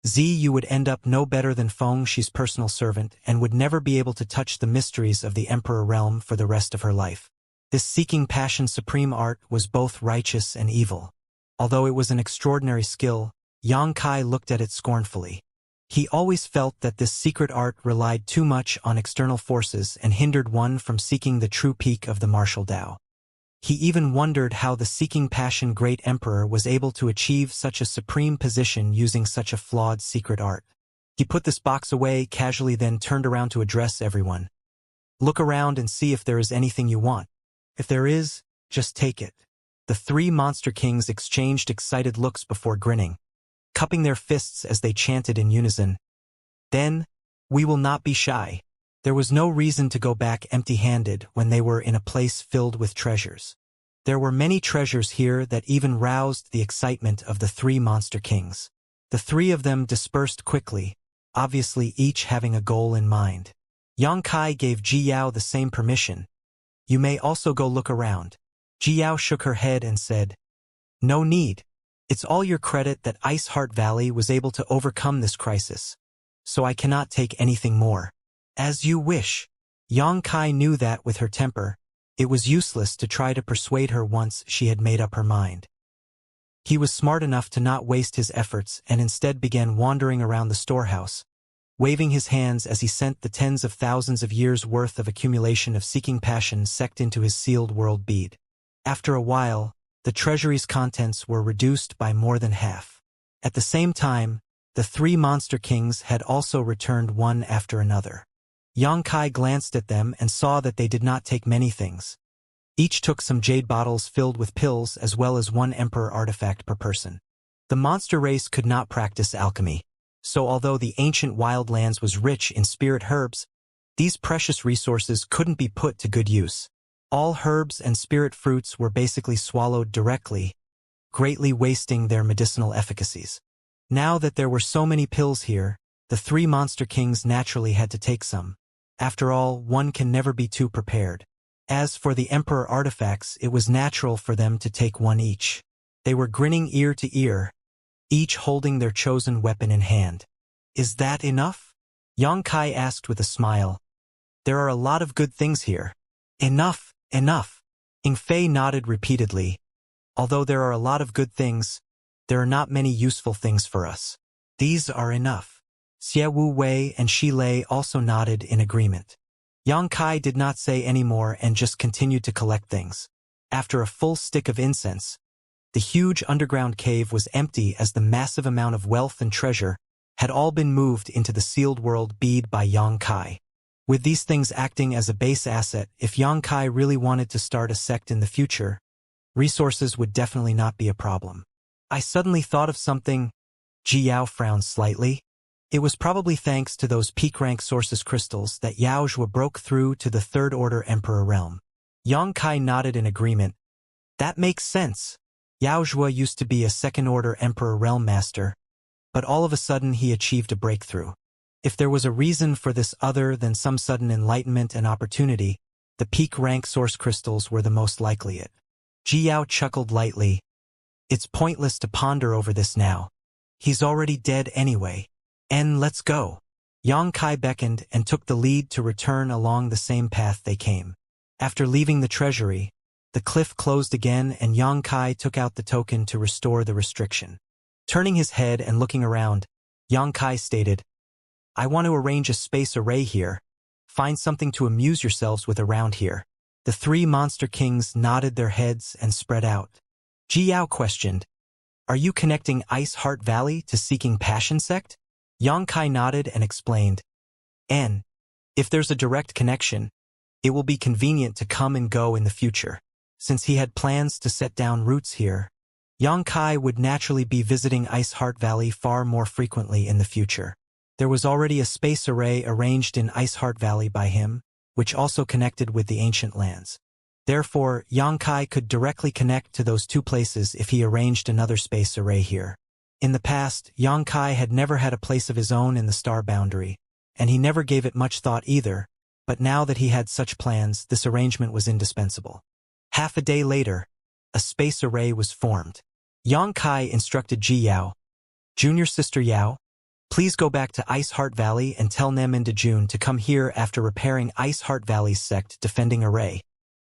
Ziyu would end up no better than Feng Shi's personal servant and would never be able to touch the mysteries of the Emperor realm for the rest of her life. This Seeking Passion Supreme Art was both righteous and evil. Although it was an extraordinary skill, Yang Kai looked at it scornfully. He always felt that this secret art relied too much on external forces and hindered one from seeking the true peak of the martial Tao. He even wondered how the Seeking Passion Great Emperor was able to achieve such a supreme position using such a flawed secret art. He put this box away casually, then turned around to address everyone. "Look around and see if there is anything you want. If there is, just take it." The 3 monster kings exchanged excited looks before grinning, cupping their fists as they chanted in unison, "Then, we will not be shy." There was no reason to go back empty-handed when they were in a place filled with treasures. There were many treasures here that even roused the excitement of the 3 monster kings. The 3 of them dispersed quickly, obviously each having a goal in mind. Yang Kai gave Ji Yao the same permission. "You may also go look around." Ji Yao shook her head and said, "No need. It's all your credit that Ice Heart Valley was able to overcome this crisis, so I cannot take anything more." "As you wish." Yang Kai knew that with her temper, it was useless to try to persuade her once she had made up her mind. He was smart enough to not waste his efforts and instead began wandering around the storehouse, waving his hands as he sent the tens of thousands of years' worth of accumulation of Seeking Passion sect into his sealed world bead. After a while, the treasury's contents were reduced by more than half. At the same time, the 3 monster kings had also returned one after another. Yang Kai glanced at them and saw that they did not take many things. Each took some jade bottles filled with pills as well as 1 emperor artifact per person. The monster race could not practice alchemy, so although the ancient wildlands was rich in spirit herbs, these precious resources couldn't be put to good use. All herbs and spirit fruits were basically swallowed directly, greatly wasting their medicinal efficacies. Now that there were so many pills here, the 3 monster kings naturally had to take some. After all, one can never be too prepared. As for the emperor artifacts, it was natural for them to take 1 each. They were grinning ear to ear, each holding their chosen weapon in hand. Is that enough? Xianxia asked with a smile. There are a lot of good things here. Enough, enough. Inflate nodded repeatedly. Although there are a lot of good things, there are not many useful things for us. These are enough. Xie Wu Wei and Shi Lei also nodded in agreement. Xianxia did not say any more and just continued to collect things. After a full stick of incense, the huge underground cave was empty as the massive amount of wealth and treasure had all been moved into the sealed world bead by Xianxia. With these things acting as a base asset, if Xianxia really wanted to start a sect in the future, resources would definitely not be a problem. I suddenly thought of something. Ji Yao frowned slightly. It was probably thanks to those peak-rank sources crystals that Yaozhua broke through to the Third Order Emperor realm. Xianxia nodded in agreement. That makes sense. Yaozhua used to be a Second-Order Emperor realm master, but all of a sudden he achieved a breakthrough. If there was a reason for this other than some sudden enlightenment and opportunity, the peak-rank source crystals were the most likely it. Ji Yao chuckled lightly. It's pointless to ponder over this now. He's already dead anyway. Let's go. Xianxia beckoned and took the lead to return along the same path they came. After leaving the treasury, the cliff closed again and Xianxia took out the token to restore the restriction. Turning his head and looking around, Xianxia stated, I want to arrange a space array here. Find something to amuse yourselves with around here. The three monster kings nodded their heads and spread out. Ji Yao questioned, Are you connecting Ice Heart Valley to Seeking Passion Sect? Xianxia nodded and explained, If there's a direct connection, it will be convenient to come and go in the future. Since he had plans to set down roots here, Xianxia would naturally be visiting Ice Heart Valley far more frequently in the future. There was already a space array arranged in Ice Heart Valley by him, which also connected with the ancient lands. Therefore, Xianxia could directly connect to those two places if he arranged another space array here. In the past, Xianxia had never had a place of his own in the star boundary, and he never gave it much thought either, but now that he had such plans, this arrangement was indispensable. Half a day later, a space array was formed. Xianxia instructed Ji Yao, Junior Sister Yao, please go back to Ice Heart Valley and tell Nem and Dejun to come here after repairing Ice Heart Valley's sect defending array.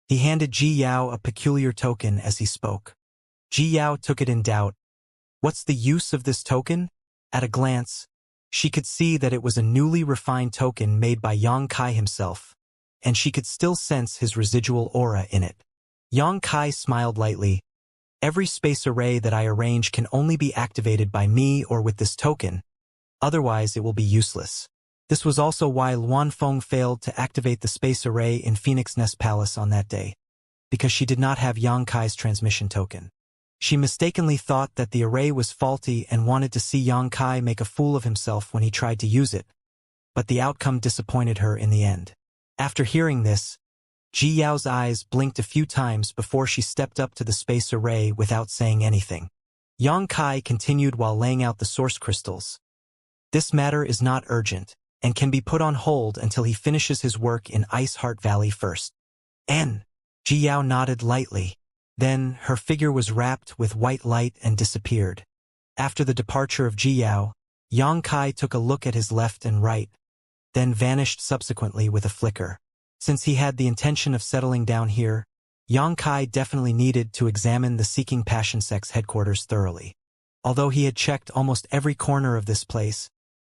He handed Ji Yao a peculiar token as he spoke. Ji Yao took it in doubt. What's the use of this token? At a glance, she could see that it was a newly refined token made by Xianxia himself, and she could still sense his residual aura in it. Xianxia smiled lightly. Every space array that I arrange can only be activated by me or with this token, otherwise it will be useless. This was also why Luanfeng failed to activate the space array in Phoenix Nest Palace on that day, because she did not have Xianxia's transmission token. She mistakenly thought that the array was faulty and wanted to see Xianxia make a fool of himself when he tried to use it, but the outcome disappointed her in the end. After hearing this, Ji Yao's eyes blinked a few times before she stepped up to the space array without saying anything. Xianxia continued while laying out the source crystals. This matter is not urgent, and can be put on hold until he finishes his work in Ice Heart Valley first. Ji Yao nodded lightly. Then, her figure was wrapped with white light and disappeared. After the departure of Ji Yao, Xianxia took a look at his left and right, then vanished subsequently with a flicker. Since he had the intention of settling down here, Xianxia definitely needed to examine the Seeking Passion Sect's headquarters thoroughly. Although he had checked almost every corner of this place,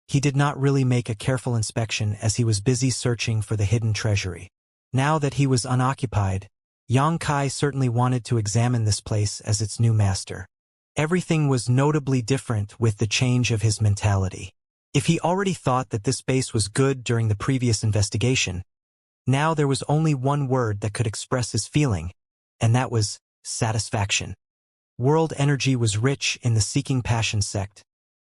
he did not really make a careful inspection as he was busy searching for the hidden treasury. Now that he was unoccupied, Xianxia certainly wanted to examine this place as its new master. Everything was notably different with the change of his mentality. If he already thought that this base was good during the previous investigation, now there was only one word that could express his feeling, and that was satisfaction. World energy was rich in the Seeking Passion sect.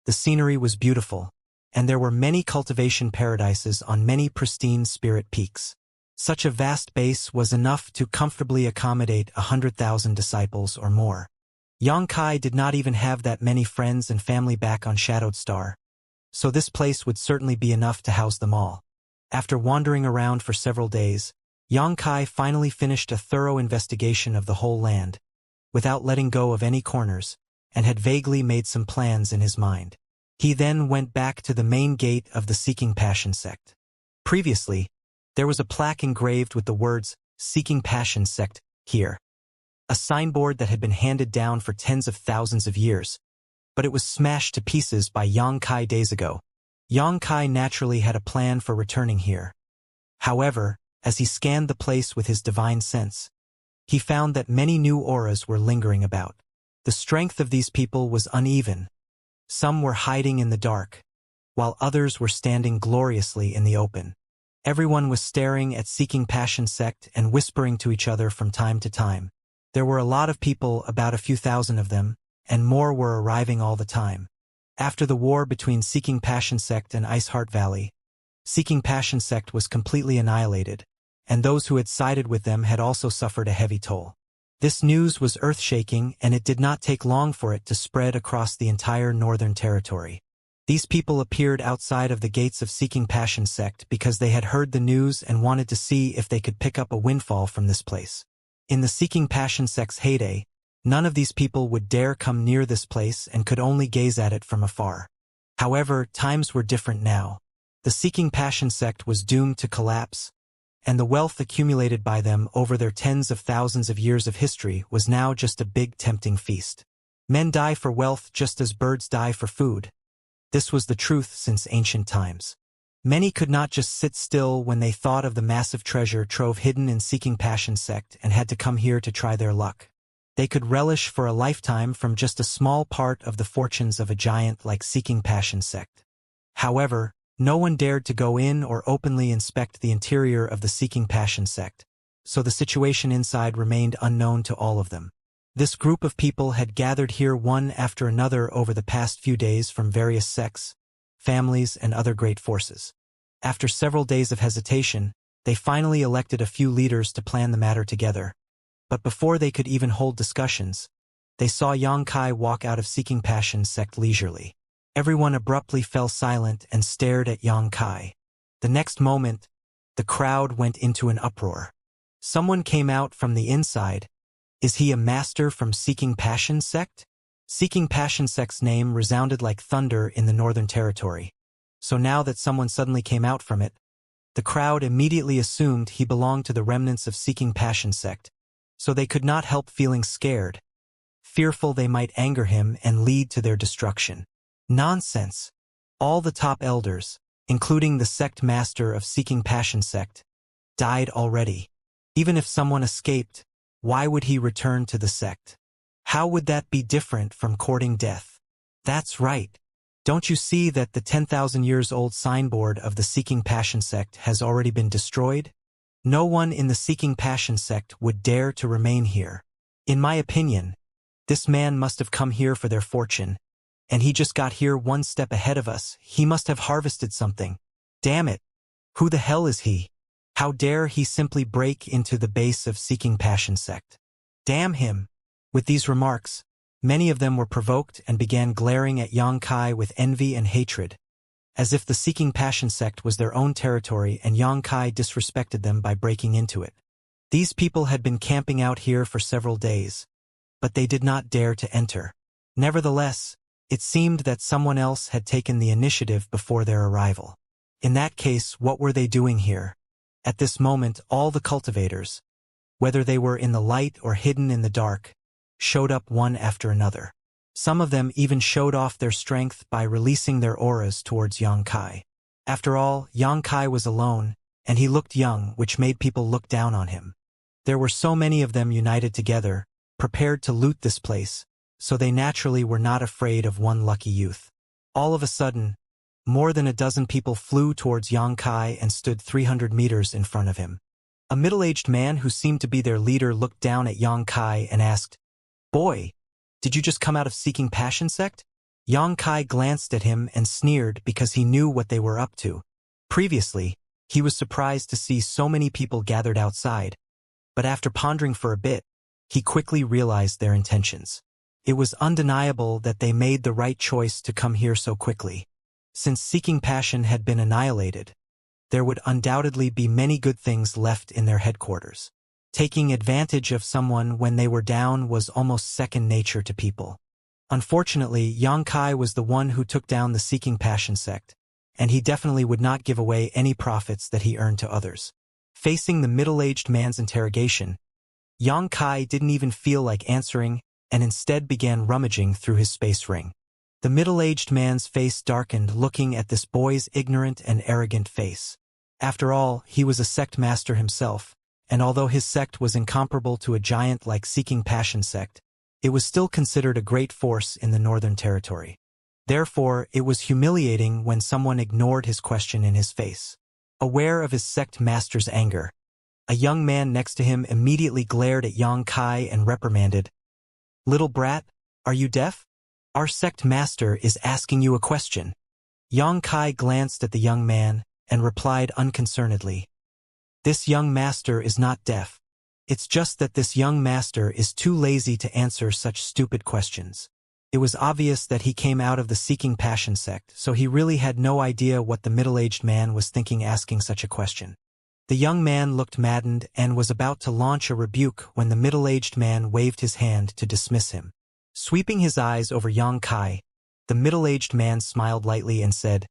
The scenery was beautiful, and there were many cultivation paradises on many pristine spirit peaks. Such a vast base was enough to comfortably accommodate 100,000 disciples or more. Xianxia did not even have that many friends and family back on Shadowed Star, so this place would certainly be enough to house them all. After wandering around for several days, Xianxia finally finished a thorough investigation of the whole land. Without letting go of any corners, and had vaguely made some plans in his mind. He then went back to the main gate of the Seeking Passion sect. Previously, there was a plaque engraved with the words, Seeking Passion Sect, here. A signboard that had been handed down for tens of thousands of years, but it was smashed to pieces by Xianxia days ago. Xianxia naturally had a plan for returning here. However, as he scanned the place with his divine sense, he found that many new auras were lingering about. The strength of these people was uneven. Some were hiding in the dark, while others were standing gloriously in the open. Everyone was staring at Seeking Passion sect and whispering to each other from time to time. There were a lot of people, about a few thousand of them, and more were arriving all the time. After the war between Seeking Passion sect and Iceheart Valley, Seeking Passion sect was completely annihilated, and those who had sided with them had also suffered a heavy toll. This news was earth-shaking, and it did not take long for it to spread across the entire northern territory. These people appeared outside of the gates of Seeking Passion sect because they had heard the news and wanted to see if they could pick up a windfall from this place. In the Seeking Passion sect's heyday, none of these people would dare come near this place and could only gaze at it from afar. However, times were different now. The Seeking Passion sect was doomed to collapse, and the wealth accumulated by them over their tens of thousands of years of history was now just a big tempting feast. Men die for wealth just as birds die for food. This was the truth since ancient times. Many could not just sit still when they thought of the massive treasure trove hidden in Seeking Passion sect and had to come here to try their luck. They could relish for a lifetime from just a small part of the fortunes of a giant like Seeking Passion sect. However, no one dared to go in or openly inspect the interior of the Seeking Passion sect, so the situation inside remained unknown to all of them. This group of people had gathered here one after another over the past few days from various sects, families, and other great forces. After several days of hesitation, they finally elected a few leaders to plan the matter together. But before they could even hold discussions, they saw Xianxia walk out of Seeking Passion sect leisurely. Everyone abruptly fell silent and stared at Xianxia. The next moment, the crowd went into an uproar. Someone came out from the inside. Is he a master from Seeking Passion sect? Seeking Passion sect's name resounded like thunder in the Northern Territory. So now that someone suddenly came out from it, the crowd immediately assumed he belonged to the remnants of Seeking Passion sect, so they could not help feeling scared, fearful they might anger him and lead to their destruction. Nonsense! All the top elders, including the sect master of Seeking Passion sect, died already. Even if someone escaped, why would he return to the sect? How would that be different from courting death? That's right. Don't you see that the 10,000 years old signboard of the Seeking Passion sect has already been destroyed? No one in the Seeking Passion sect would dare to remain here. In my opinion, this man must have come here for their fortune, and he just got here one step ahead of us. He must have harvested something. Damn it! Who the hell is he? How dare he simply break into the base of Seeking Passion sect? Damn him! With these remarks, many of them were provoked and began glaring at Xianxia with envy and hatred, as if the Seeking Passion sect was their own territory and Xianxia disrespected them by breaking into it. These people had been camping out here for several days, but they did not dare to enter. Nevertheless, it seemed that someone else had taken the initiative before their arrival. In that case, what were they doing here? At this moment, all the cultivators, whether they were in the light or hidden in the dark, showed up one after another. Some of them even showed off their strength by releasing their auras towards Xianxia. After all, Xianxia was alone, and he looked young, which made people look down on him. There were so many of them united together, prepared to loot this place, so they naturally were not afraid of one lucky youth. All of a sudden, more than a dozen people flew towards Xianxia and stood 300 meters in front of him. A middle-aged man who seemed to be their leader looked down at Xianxia and asked, "Boy, did you just come out of Seeking Passion sect?" Xianxia glanced at him and sneered because he knew what they were up to. Previously, he was surprised to see so many people gathered outside, but after pondering for a bit, he quickly realized their intentions. It was undeniable that they made the right choice to come here so quickly. Since Seeking Passion had been annihilated, there would undoubtedly be many good things left in their headquarters. Taking advantage of someone when they were down was almost second nature to people. Unfortunately, Xianxia was the one who took down the Seeking Passion sect, and he definitely would not give away any profits that he earned to others. Facing the middle-aged man's interrogation, Xianxia didn't even feel like answering and instead began rummaging through his space ring. The middle-aged man's face darkened looking at this boy's ignorant and arrogant face. After all, he was a sect master himself, and although his sect was incomparable to a giant like Seeking Passion sect, it was still considered a great force in the Northern Territory. Therefore, it was humiliating when someone ignored his question in his face. Aware of his sect master's anger, a young man next to him immediately glared at Xianxia and reprimanded, "Little brat, are you deaf? Our sect master is asking you a question." Xianxia glanced at the young man and replied unconcernedly, "This young master is not deaf. It's just that this young master is too lazy to answer such stupid questions." It was obvious that he came out of the Seeking Passion sect, so he really had no idea what the middle-aged man was thinking asking such a question. The young man looked maddened and was about to launch a rebuke when the middle-aged man waved his hand to dismiss him. Sweeping his eyes over Xianxia, the middle-aged man smiled lightly and said,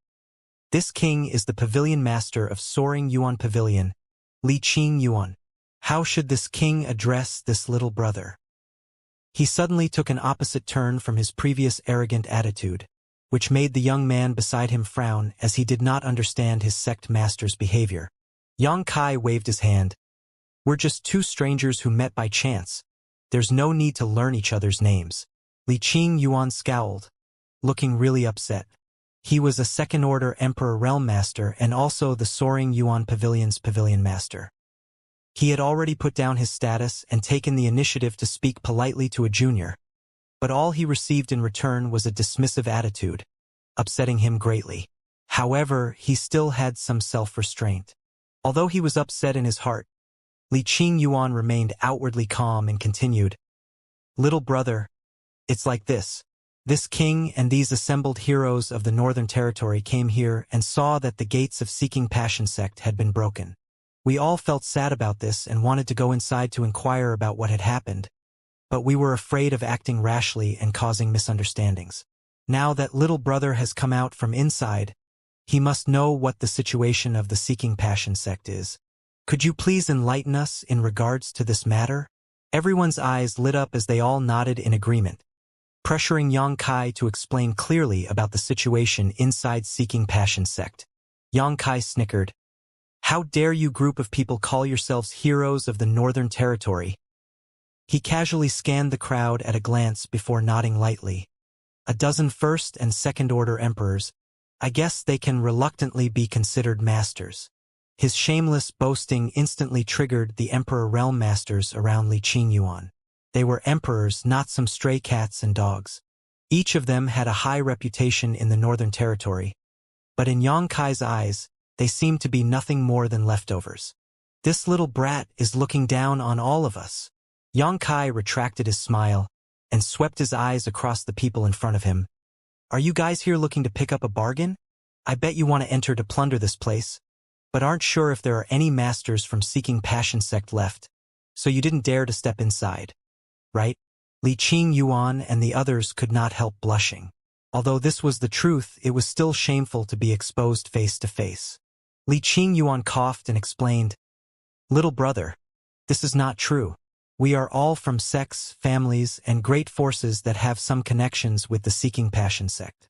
"This king is the pavilion master of Soaring Yuan Pavilion, Li Qing Yuan. How should this king address this little brother?" He suddenly took an opposite turn from his previous arrogant attitude, which made the young man beside him frown as he did not understand his sect master's behavior. Xianxia waved his hand. "We're just two strangers who met by chance. There's no need to learn each other's names." Li Qing Yuan scowled, looking really upset. He was a second-order Emperor Realm Master and also the Soaring Yuan Pavilion's Pavilion Master. He had already put down his status and taken the initiative to speak politely to a junior, but all he received in return was a dismissive attitude, upsetting him greatly. However, he still had some self-restraint. Although he was upset in his heart, Li Qing Yuan remained outwardly calm and continued, "Little brother, it's like this. This king and these assembled heroes of the Northern Territory came here and saw that the gates of Seeking Passion sect had been broken. We all felt sad about this and wanted to go inside to inquire about what had happened, but we were afraid of acting rashly and causing misunderstandings. Now that little brother has come out from inside, he must know what the situation of the Seeking Passion sect is. Could you please enlighten us in regards to this matter?" Everyone's eyes lit up as they all nodded in agreement, pressuring Xianxia to explain clearly about the situation inside Seeking Passion sect. Xianxia snickered. "How dare you group of people call yourselves heroes of the Northern Territory?" He casually scanned the crowd at a glance before nodding lightly. "A dozen first and second-order emperors. I guess they can reluctantly be considered masters." His shameless boasting instantly triggered the Emperor Realm Masters around Li Qing Yuan. They were emperors, not some stray cats and dogs. Each of them had a high reputation in the Northern Territory, but in Xianxia's eyes, they seemed to be nothing more than leftovers. "This little brat is looking down on all of us." Xianxia retracted his smile and swept his eyes across the people in front of him. "Are you guys here looking to pick up a bargain? I bet you want to enter to plunder this place, but aren't sure if there are any masters from Seeking Passion sect left, so you didn't dare to step inside, right?" Li Qing Yuan and the others could not help blushing. Although this was the truth, it was still shameful to be exposed face to face. Li Qing Yuan coughed and explained, "Little brother, this is not true. We are all from sects, families, and great forces that have some connections with the Seeking Passion sect.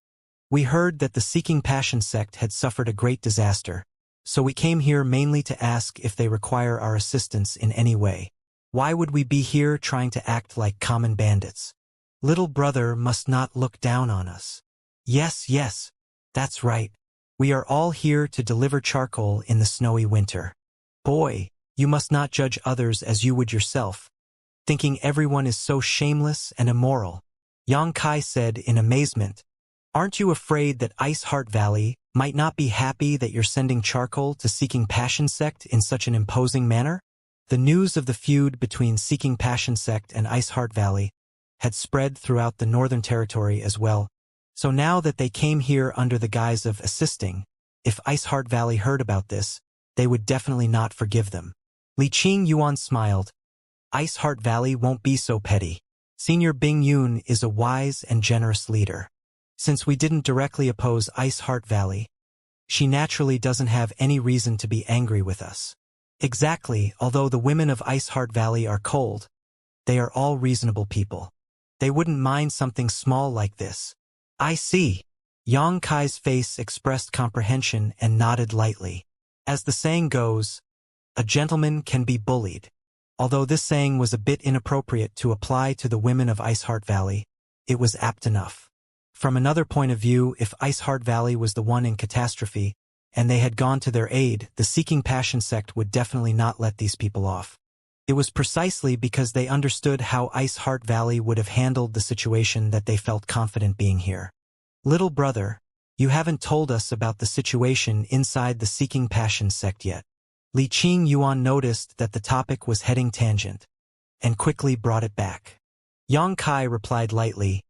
We heard that the Seeking Passion sect had suffered a great disaster, so we came here mainly to ask if they require our assistance in any way. Why would we be here trying to act like common bandits? Little brother must not look down on us. Yes, that's right. We are all here to deliver charcoal in the snowy winter. Boy, you must not judge others as you would yourself, thinking everyone is so shameless and immoral." Xianxia said in amazement, "Aren't you afraid that Ice Heart Valley might not be happy that you're sending charcoal to Seeking Passion sect in such an imposing manner?" The news of the feud between Seeking Passion sect and Ice Heart Valley had spread throughout the Northern Territory as well, so now that they came here under the guise of assisting, if Ice Heart Valley heard about this, they would definitely not forgive them. Li Qing Yuan smiled. "Ice Heart Valley won't be so petty. Senior Bing Yun is a wise and generous leader. Since we didn't directly oppose Ice Heart Valley, she naturally doesn't have any reason to be angry with us. Exactly, although the women of Ice Heart Valley are cold, they are all reasonable people. They wouldn't mind something small like this. I see. Yang Kai's face expressed comprehension and nodded lightly. As the saying goes, a gentleman can be bullied. Although this saying was a bit inappropriate to apply to the women of Ice Heart Valley, it was apt enough. From another point of view, if Ice Heart Valley was the one in catastrophe, and they had gone to their aid, the Seeking Passion sect would definitely not let these people off. It was precisely because they understood how Ice Heart Valley would have handled the situation that they felt confident being here. Little brother, you haven't told us about the situation inside the Seeking Passion sect yet. Li Qing Yuan noticed that the topic was heading tangent, and quickly brought it back. Yang Kai replied lightly,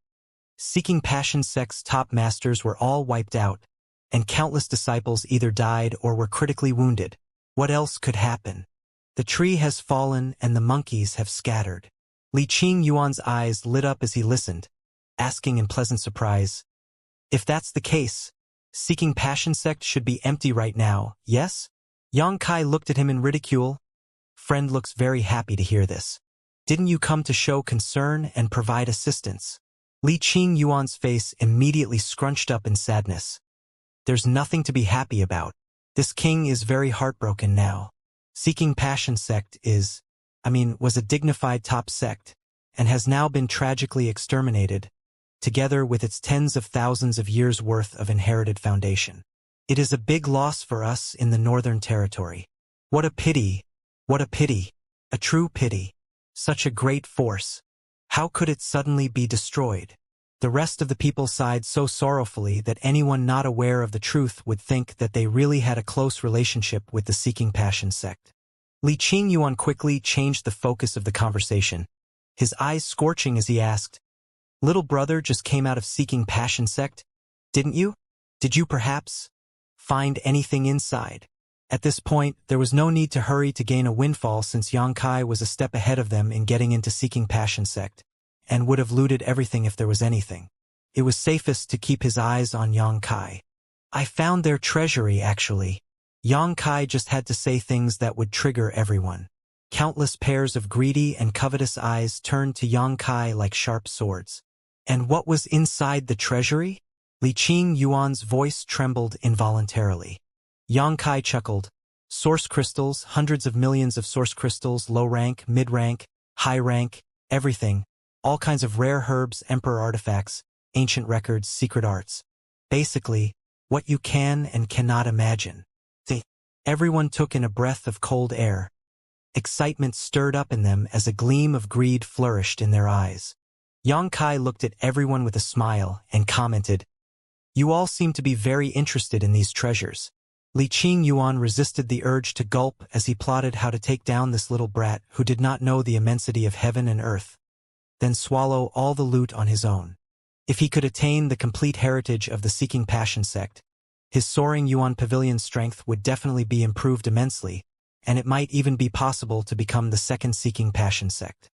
Seeking Passion sect's top masters were all wiped out, and countless disciples either died or were critically wounded. What else could happen? The tree has fallen and the monkeys have scattered. Li Qing Yuan's eyes lit up as he listened, asking in pleasant surprise, if that's the case, Seeking Passion sect should be empty right now, yes? Yang Kai looked at him in ridicule. Friend looks very happy to hear this. Didn't you come to show concern and provide assistance? Li Qing Yuan's face immediately scrunched up in sadness. There's nothing to be happy about. This king is very heartbroken now. Seeking Passion sect was a dignified top sect, and has now been tragically exterminated, together with its tens of thousands of years' worth of inherited foundation. It is a big loss for us in the Northern Territory. What a pity, what a pity, a true pity. Such a great force. How could it suddenly be destroyed? The rest of the people sighed so sorrowfully that anyone not aware of the truth would think that they really had a close relationship with the Seeking Passion sect. Li Qing Yuan quickly changed the focus of the conversation, his eyes scorching as he asked, Little brother just came out of Seeking Passion sect, didn't you? Did you perhaps find anything inside? At this point, there was no need to hurry to gain a windfall since Yang Kai was a step ahead of them in getting into Seeking Passion sect, and would have looted everything if there was anything. It was safest to keep his eyes on Yang Kai. I found their treasury, actually. Yang Kai just had to say things that would trigger everyone. Countless pairs of greedy and covetous eyes turned to Yang Kai like sharp swords. And what was inside the treasury? Li Qing Yuan's voice trembled involuntarily. Yang Kai chuckled. Source crystals, hundreds of millions of source crystals, low rank, mid rank, high rank, everything. All kinds of rare herbs, emperor artifacts, ancient records, secret arts. Basically, what you can and cannot imagine. Everyone took in a breath of cold air. Excitement stirred up in them as a gleam of greed flourished in their eyes. Yang Kai looked at everyone with a smile and commented, You all seem to be very interested in these treasures. Li Qing Yuan resisted the urge to gulp as he plotted how to take down this little brat who did not know the immensity of heaven and earth, then swallow all the loot on his own. If he could attain the complete heritage of the Seeking Passion sect, his soaring Yuan Pavilion strength would definitely be improved immensely, and it might even be possible to become the second Seeking Passion sect.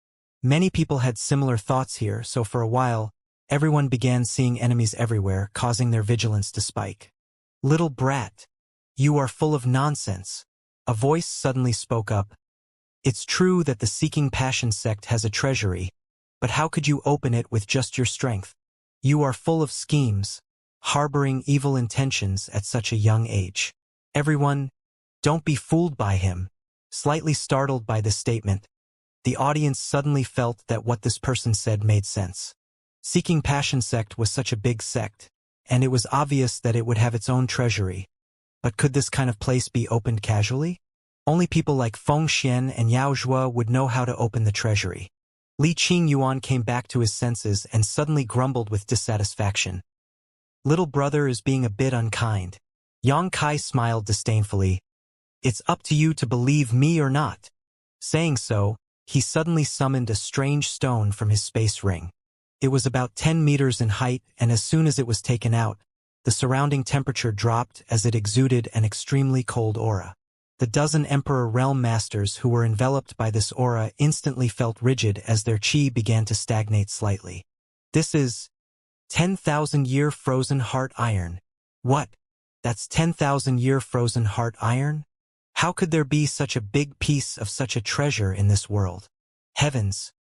Many people had similar thoughts here, so for a while, everyone began seeing enemies everywhere, causing their vigilance to spike. Little brat, you are full of nonsense. A voice suddenly spoke up. It's true that the Seeking Passion sect has a treasury, but how could you open it with just your strength? You are full of schemes, harboring evil intentions at such a young age. Everyone, don't be fooled by him. Slightly startled by this statement, the audience suddenly felt that what this person said made sense. Seeking Passion sect was such a big sect, and it was obvious that it would have its own treasury. But could this kind of place be opened casually? Only people like Feng Xian and Yao Zhuo would know how to open the treasury. Li Qing Yuan came back to his senses and suddenly grumbled with dissatisfaction. Little brother is being a bit unkind. Yang Kai smiled disdainfully. It's up to you to believe me or not. Saying so, he suddenly summoned a strange stone from his space ring. It was about 10 meters in height, and as soon as it was taken out, the surrounding temperature dropped as it exuded an extremely cold aura. The dozen Emperor Realm Masters who were enveloped by this aura instantly felt rigid as their chi began to stagnate slightly. This is 10,000-year frozen heart iron. What? That's 10,000-year frozen heart iron? How could there be such a big piece of such a treasure in this world? Heavens!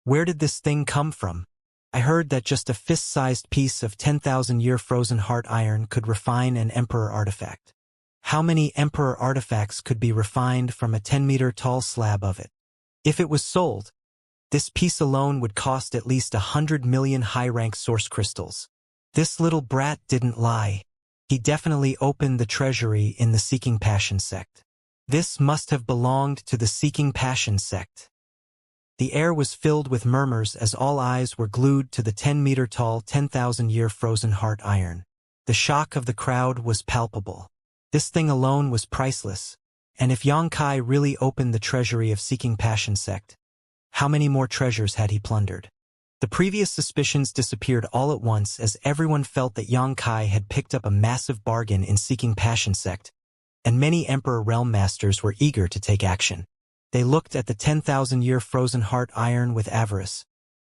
Where did this thing come from? I heard that just a fist-sized piece of 10,000-year frozen heart iron could refine an Emperor artifact. How many Emperor artifacts could be refined from a 10-meter-tall slab of it? If it was sold, this piece alone would cost at least 100 million high-rank source crystals. This little brat didn't lie. He definitely opened the treasury in the Seeking Passion sect. This must have belonged to the Seeking Passion sect. The air was filled with murmurs as all eyes were glued to the 10-meter-tall, 10,000-year frozen heart iron. The shock of the crowd was palpable. This thing alone was priceless, and if Xianxia really opened the treasury of Seeking Passion sect, how many more treasures had he plundered? The previous suspicions disappeared all at once as everyone felt that Xianxia had picked up a massive bargain in Seeking Passion sect, and many Emperor Realm Masters were eager to take action. They looked at the 10,000-year frozen heart iron with avarice,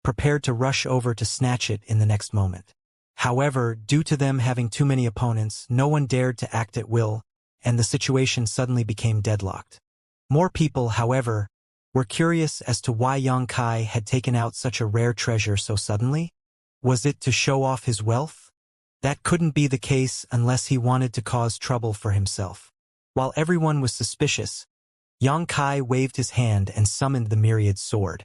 prepared to rush over to snatch it in the next moment. However, due to them having too many opponents, no one dared to act at will, and the situation suddenly became deadlocked. More people, however, were curious as to why Xianxia had taken out such a rare treasure so suddenly. Was it to show off his wealth? That couldn't be the case unless he wanted to cause trouble for himself. While everyone was suspicious, Xianxia waved his hand and summoned the myriad sword.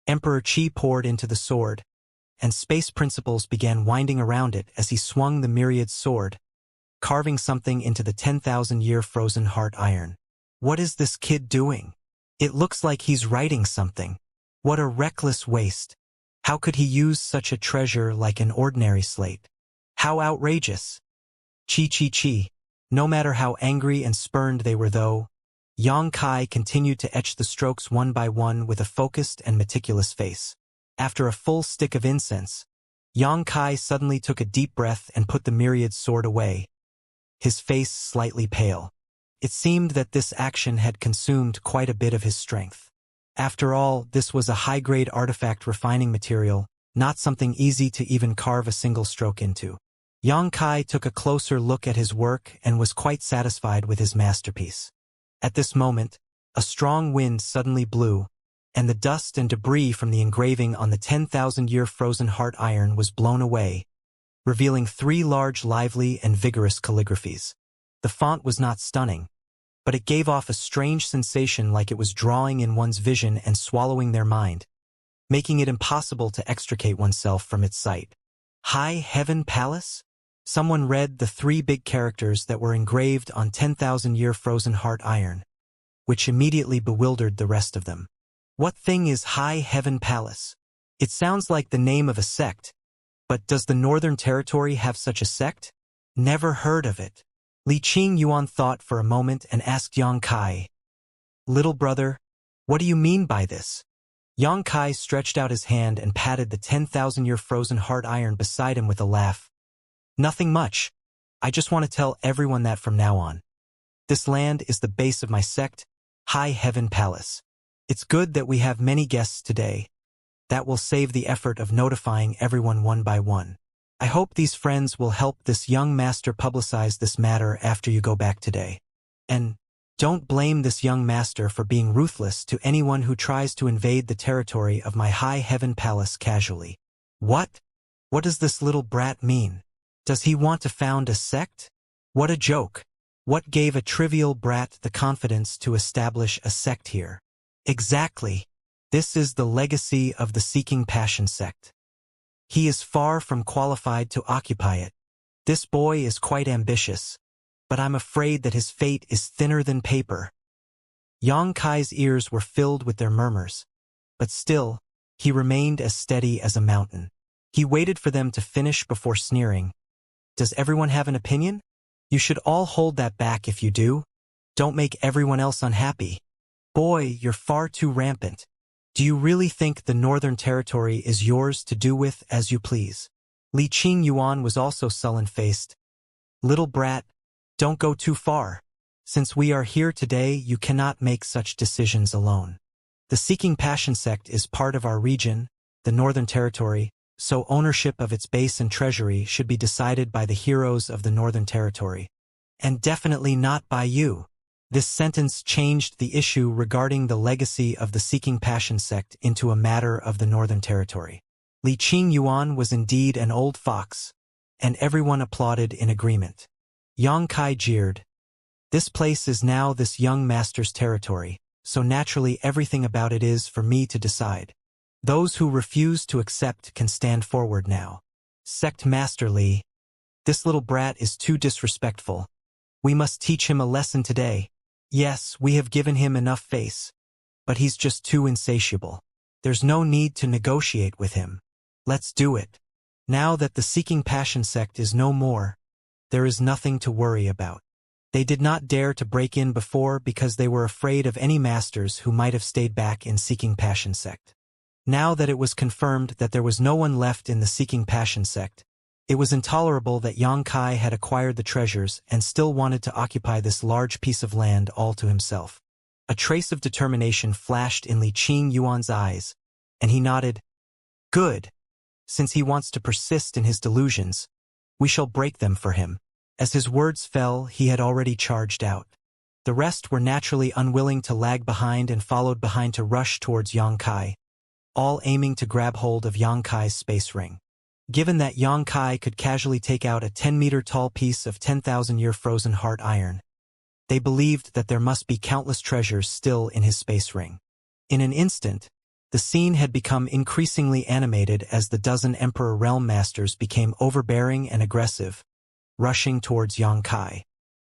Emperor Qi poured into the sword, and space principles began winding around it as he swung the myriad sword, carving something into the 10,000-year frozen heart iron. What is this kid doing? It looks like he's writing something. What a reckless waste. How could he use such a treasure like an ordinary slate? How outrageous. Chi. No matter how angry and spurned they were though, Xianxia continued to etch the strokes one by one with a focused and meticulous face. After a full stick of incense, Xianxia suddenly took a deep breath and put the myriad sword away, his face slightly pale. It seemed that this action had consumed quite a bit of his strength. After all, this was a high-grade artifact refining material, not something easy to even carve a single stroke into. Xianxia took a closer look at his work and was quite satisfied with his masterpiece. At this moment, a strong wind suddenly blew, and the dust and debris from the engraving on the 10,000-year frozen heart iron was blown away, revealing 3 large, lively, and vigorous calligraphies. The font was not stunning, but it gave off a strange sensation like it was drawing in one's vision and swallowing their mind, making it impossible to extricate oneself from its sight. High Heaven Palace? Someone read the 3 big characters that were engraved on 10,000-year frozen heart iron, which immediately bewildered the rest of them. What thing is High Heaven Palace? It sounds like the name of a sect, but does the Northern Territory have such a sect? Never heard of it. Li Qingyuan thought for a moment and asked Xianxia, "Little brother, what do you mean by this?" Xianxia stretched out his hand and patted the 10,000-year frozen heart iron beside him with a laugh. "Nothing much. I just want to tell everyone that from now on. This land is the base of my sect, High Heaven Palace. It's good that we have many guests today. That will save the effort of notifying everyone one by one. I hope these friends will help this young master publicize this matter after you go back today. And don't blame this young master for being ruthless to anyone who tries to invade the territory of my High Heaven Palace casually." What? What does this little brat mean? Does he want to found a sect? What a joke. What gave a trivial brat the confidence to establish a sect here? Exactly. This is the legacy of the Seeking Passion sect. He is far from qualified to occupy it. This boy is quite ambitious, but I'm afraid that his fate is thinner than paper. Xianxia's ears were filled with their murmurs, but still, he remained as steady as a mountain. He waited for them to finish before sneering. "Does everyone have an opinion? You should all hold that back if you do. Don't make everyone else unhappy. Boy, you're far too rampant. Do you really think the Northern Territory is yours to do with as you please?" Li Qingyuan was also sullen-faced. "Little brat, don't go too far. Since we are here today, you cannot make such decisions alone. The Seeking Passion sect is part of our region, the Northern Territory, so ownership of its base and treasury should be decided by the heroes of the Northern Territory. And definitely not by you. This sentence changed the issue regarding the legacy of the Seeking Passion sect into a matter of the Northern Territory. Li Qingyuan was indeed an old fox, and everyone applauded in agreement. Yang Kai jeered. This place is now this young master's territory, so naturally everything about it is for me to decide. Those who refuse to accept can stand forward now. Sect Master Li. This little brat is too disrespectful. We must teach him a lesson today. Yes, we have given him enough face, but he's just too insatiable. There's no need to negotiate with him. Let's do it. Now that the Seeking Passion sect is no more, there is nothing to worry about. They did not dare to break in before because they were afraid of any masters who might have stayed back in Seeking Passion sect. Now that it was confirmed that there was no one left in the Seeking Passion sect, it was intolerable that Yang Kai had acquired the treasures and still wanted to occupy this large piece of land all to himself. A trace of determination flashed in Li Qingyuan's eyes, and he nodded. Good. Since he wants to persist in his delusions, we shall break them for him. As his words fell, he had already charged out. The rest were naturally unwilling to lag behind and followed behind to rush towards Yang Kai, all aiming to grab hold of Yang Kai's space ring. Given that Yang Kai could casually take out a 10-meter-tall piece of 10,000-year frozen heart iron, they believed that there must be countless treasures still in his space ring. In an instant, the scene had become increasingly animated as the dozen Emperor Realm Masters became overbearing and aggressive, rushing towards Yang Kai.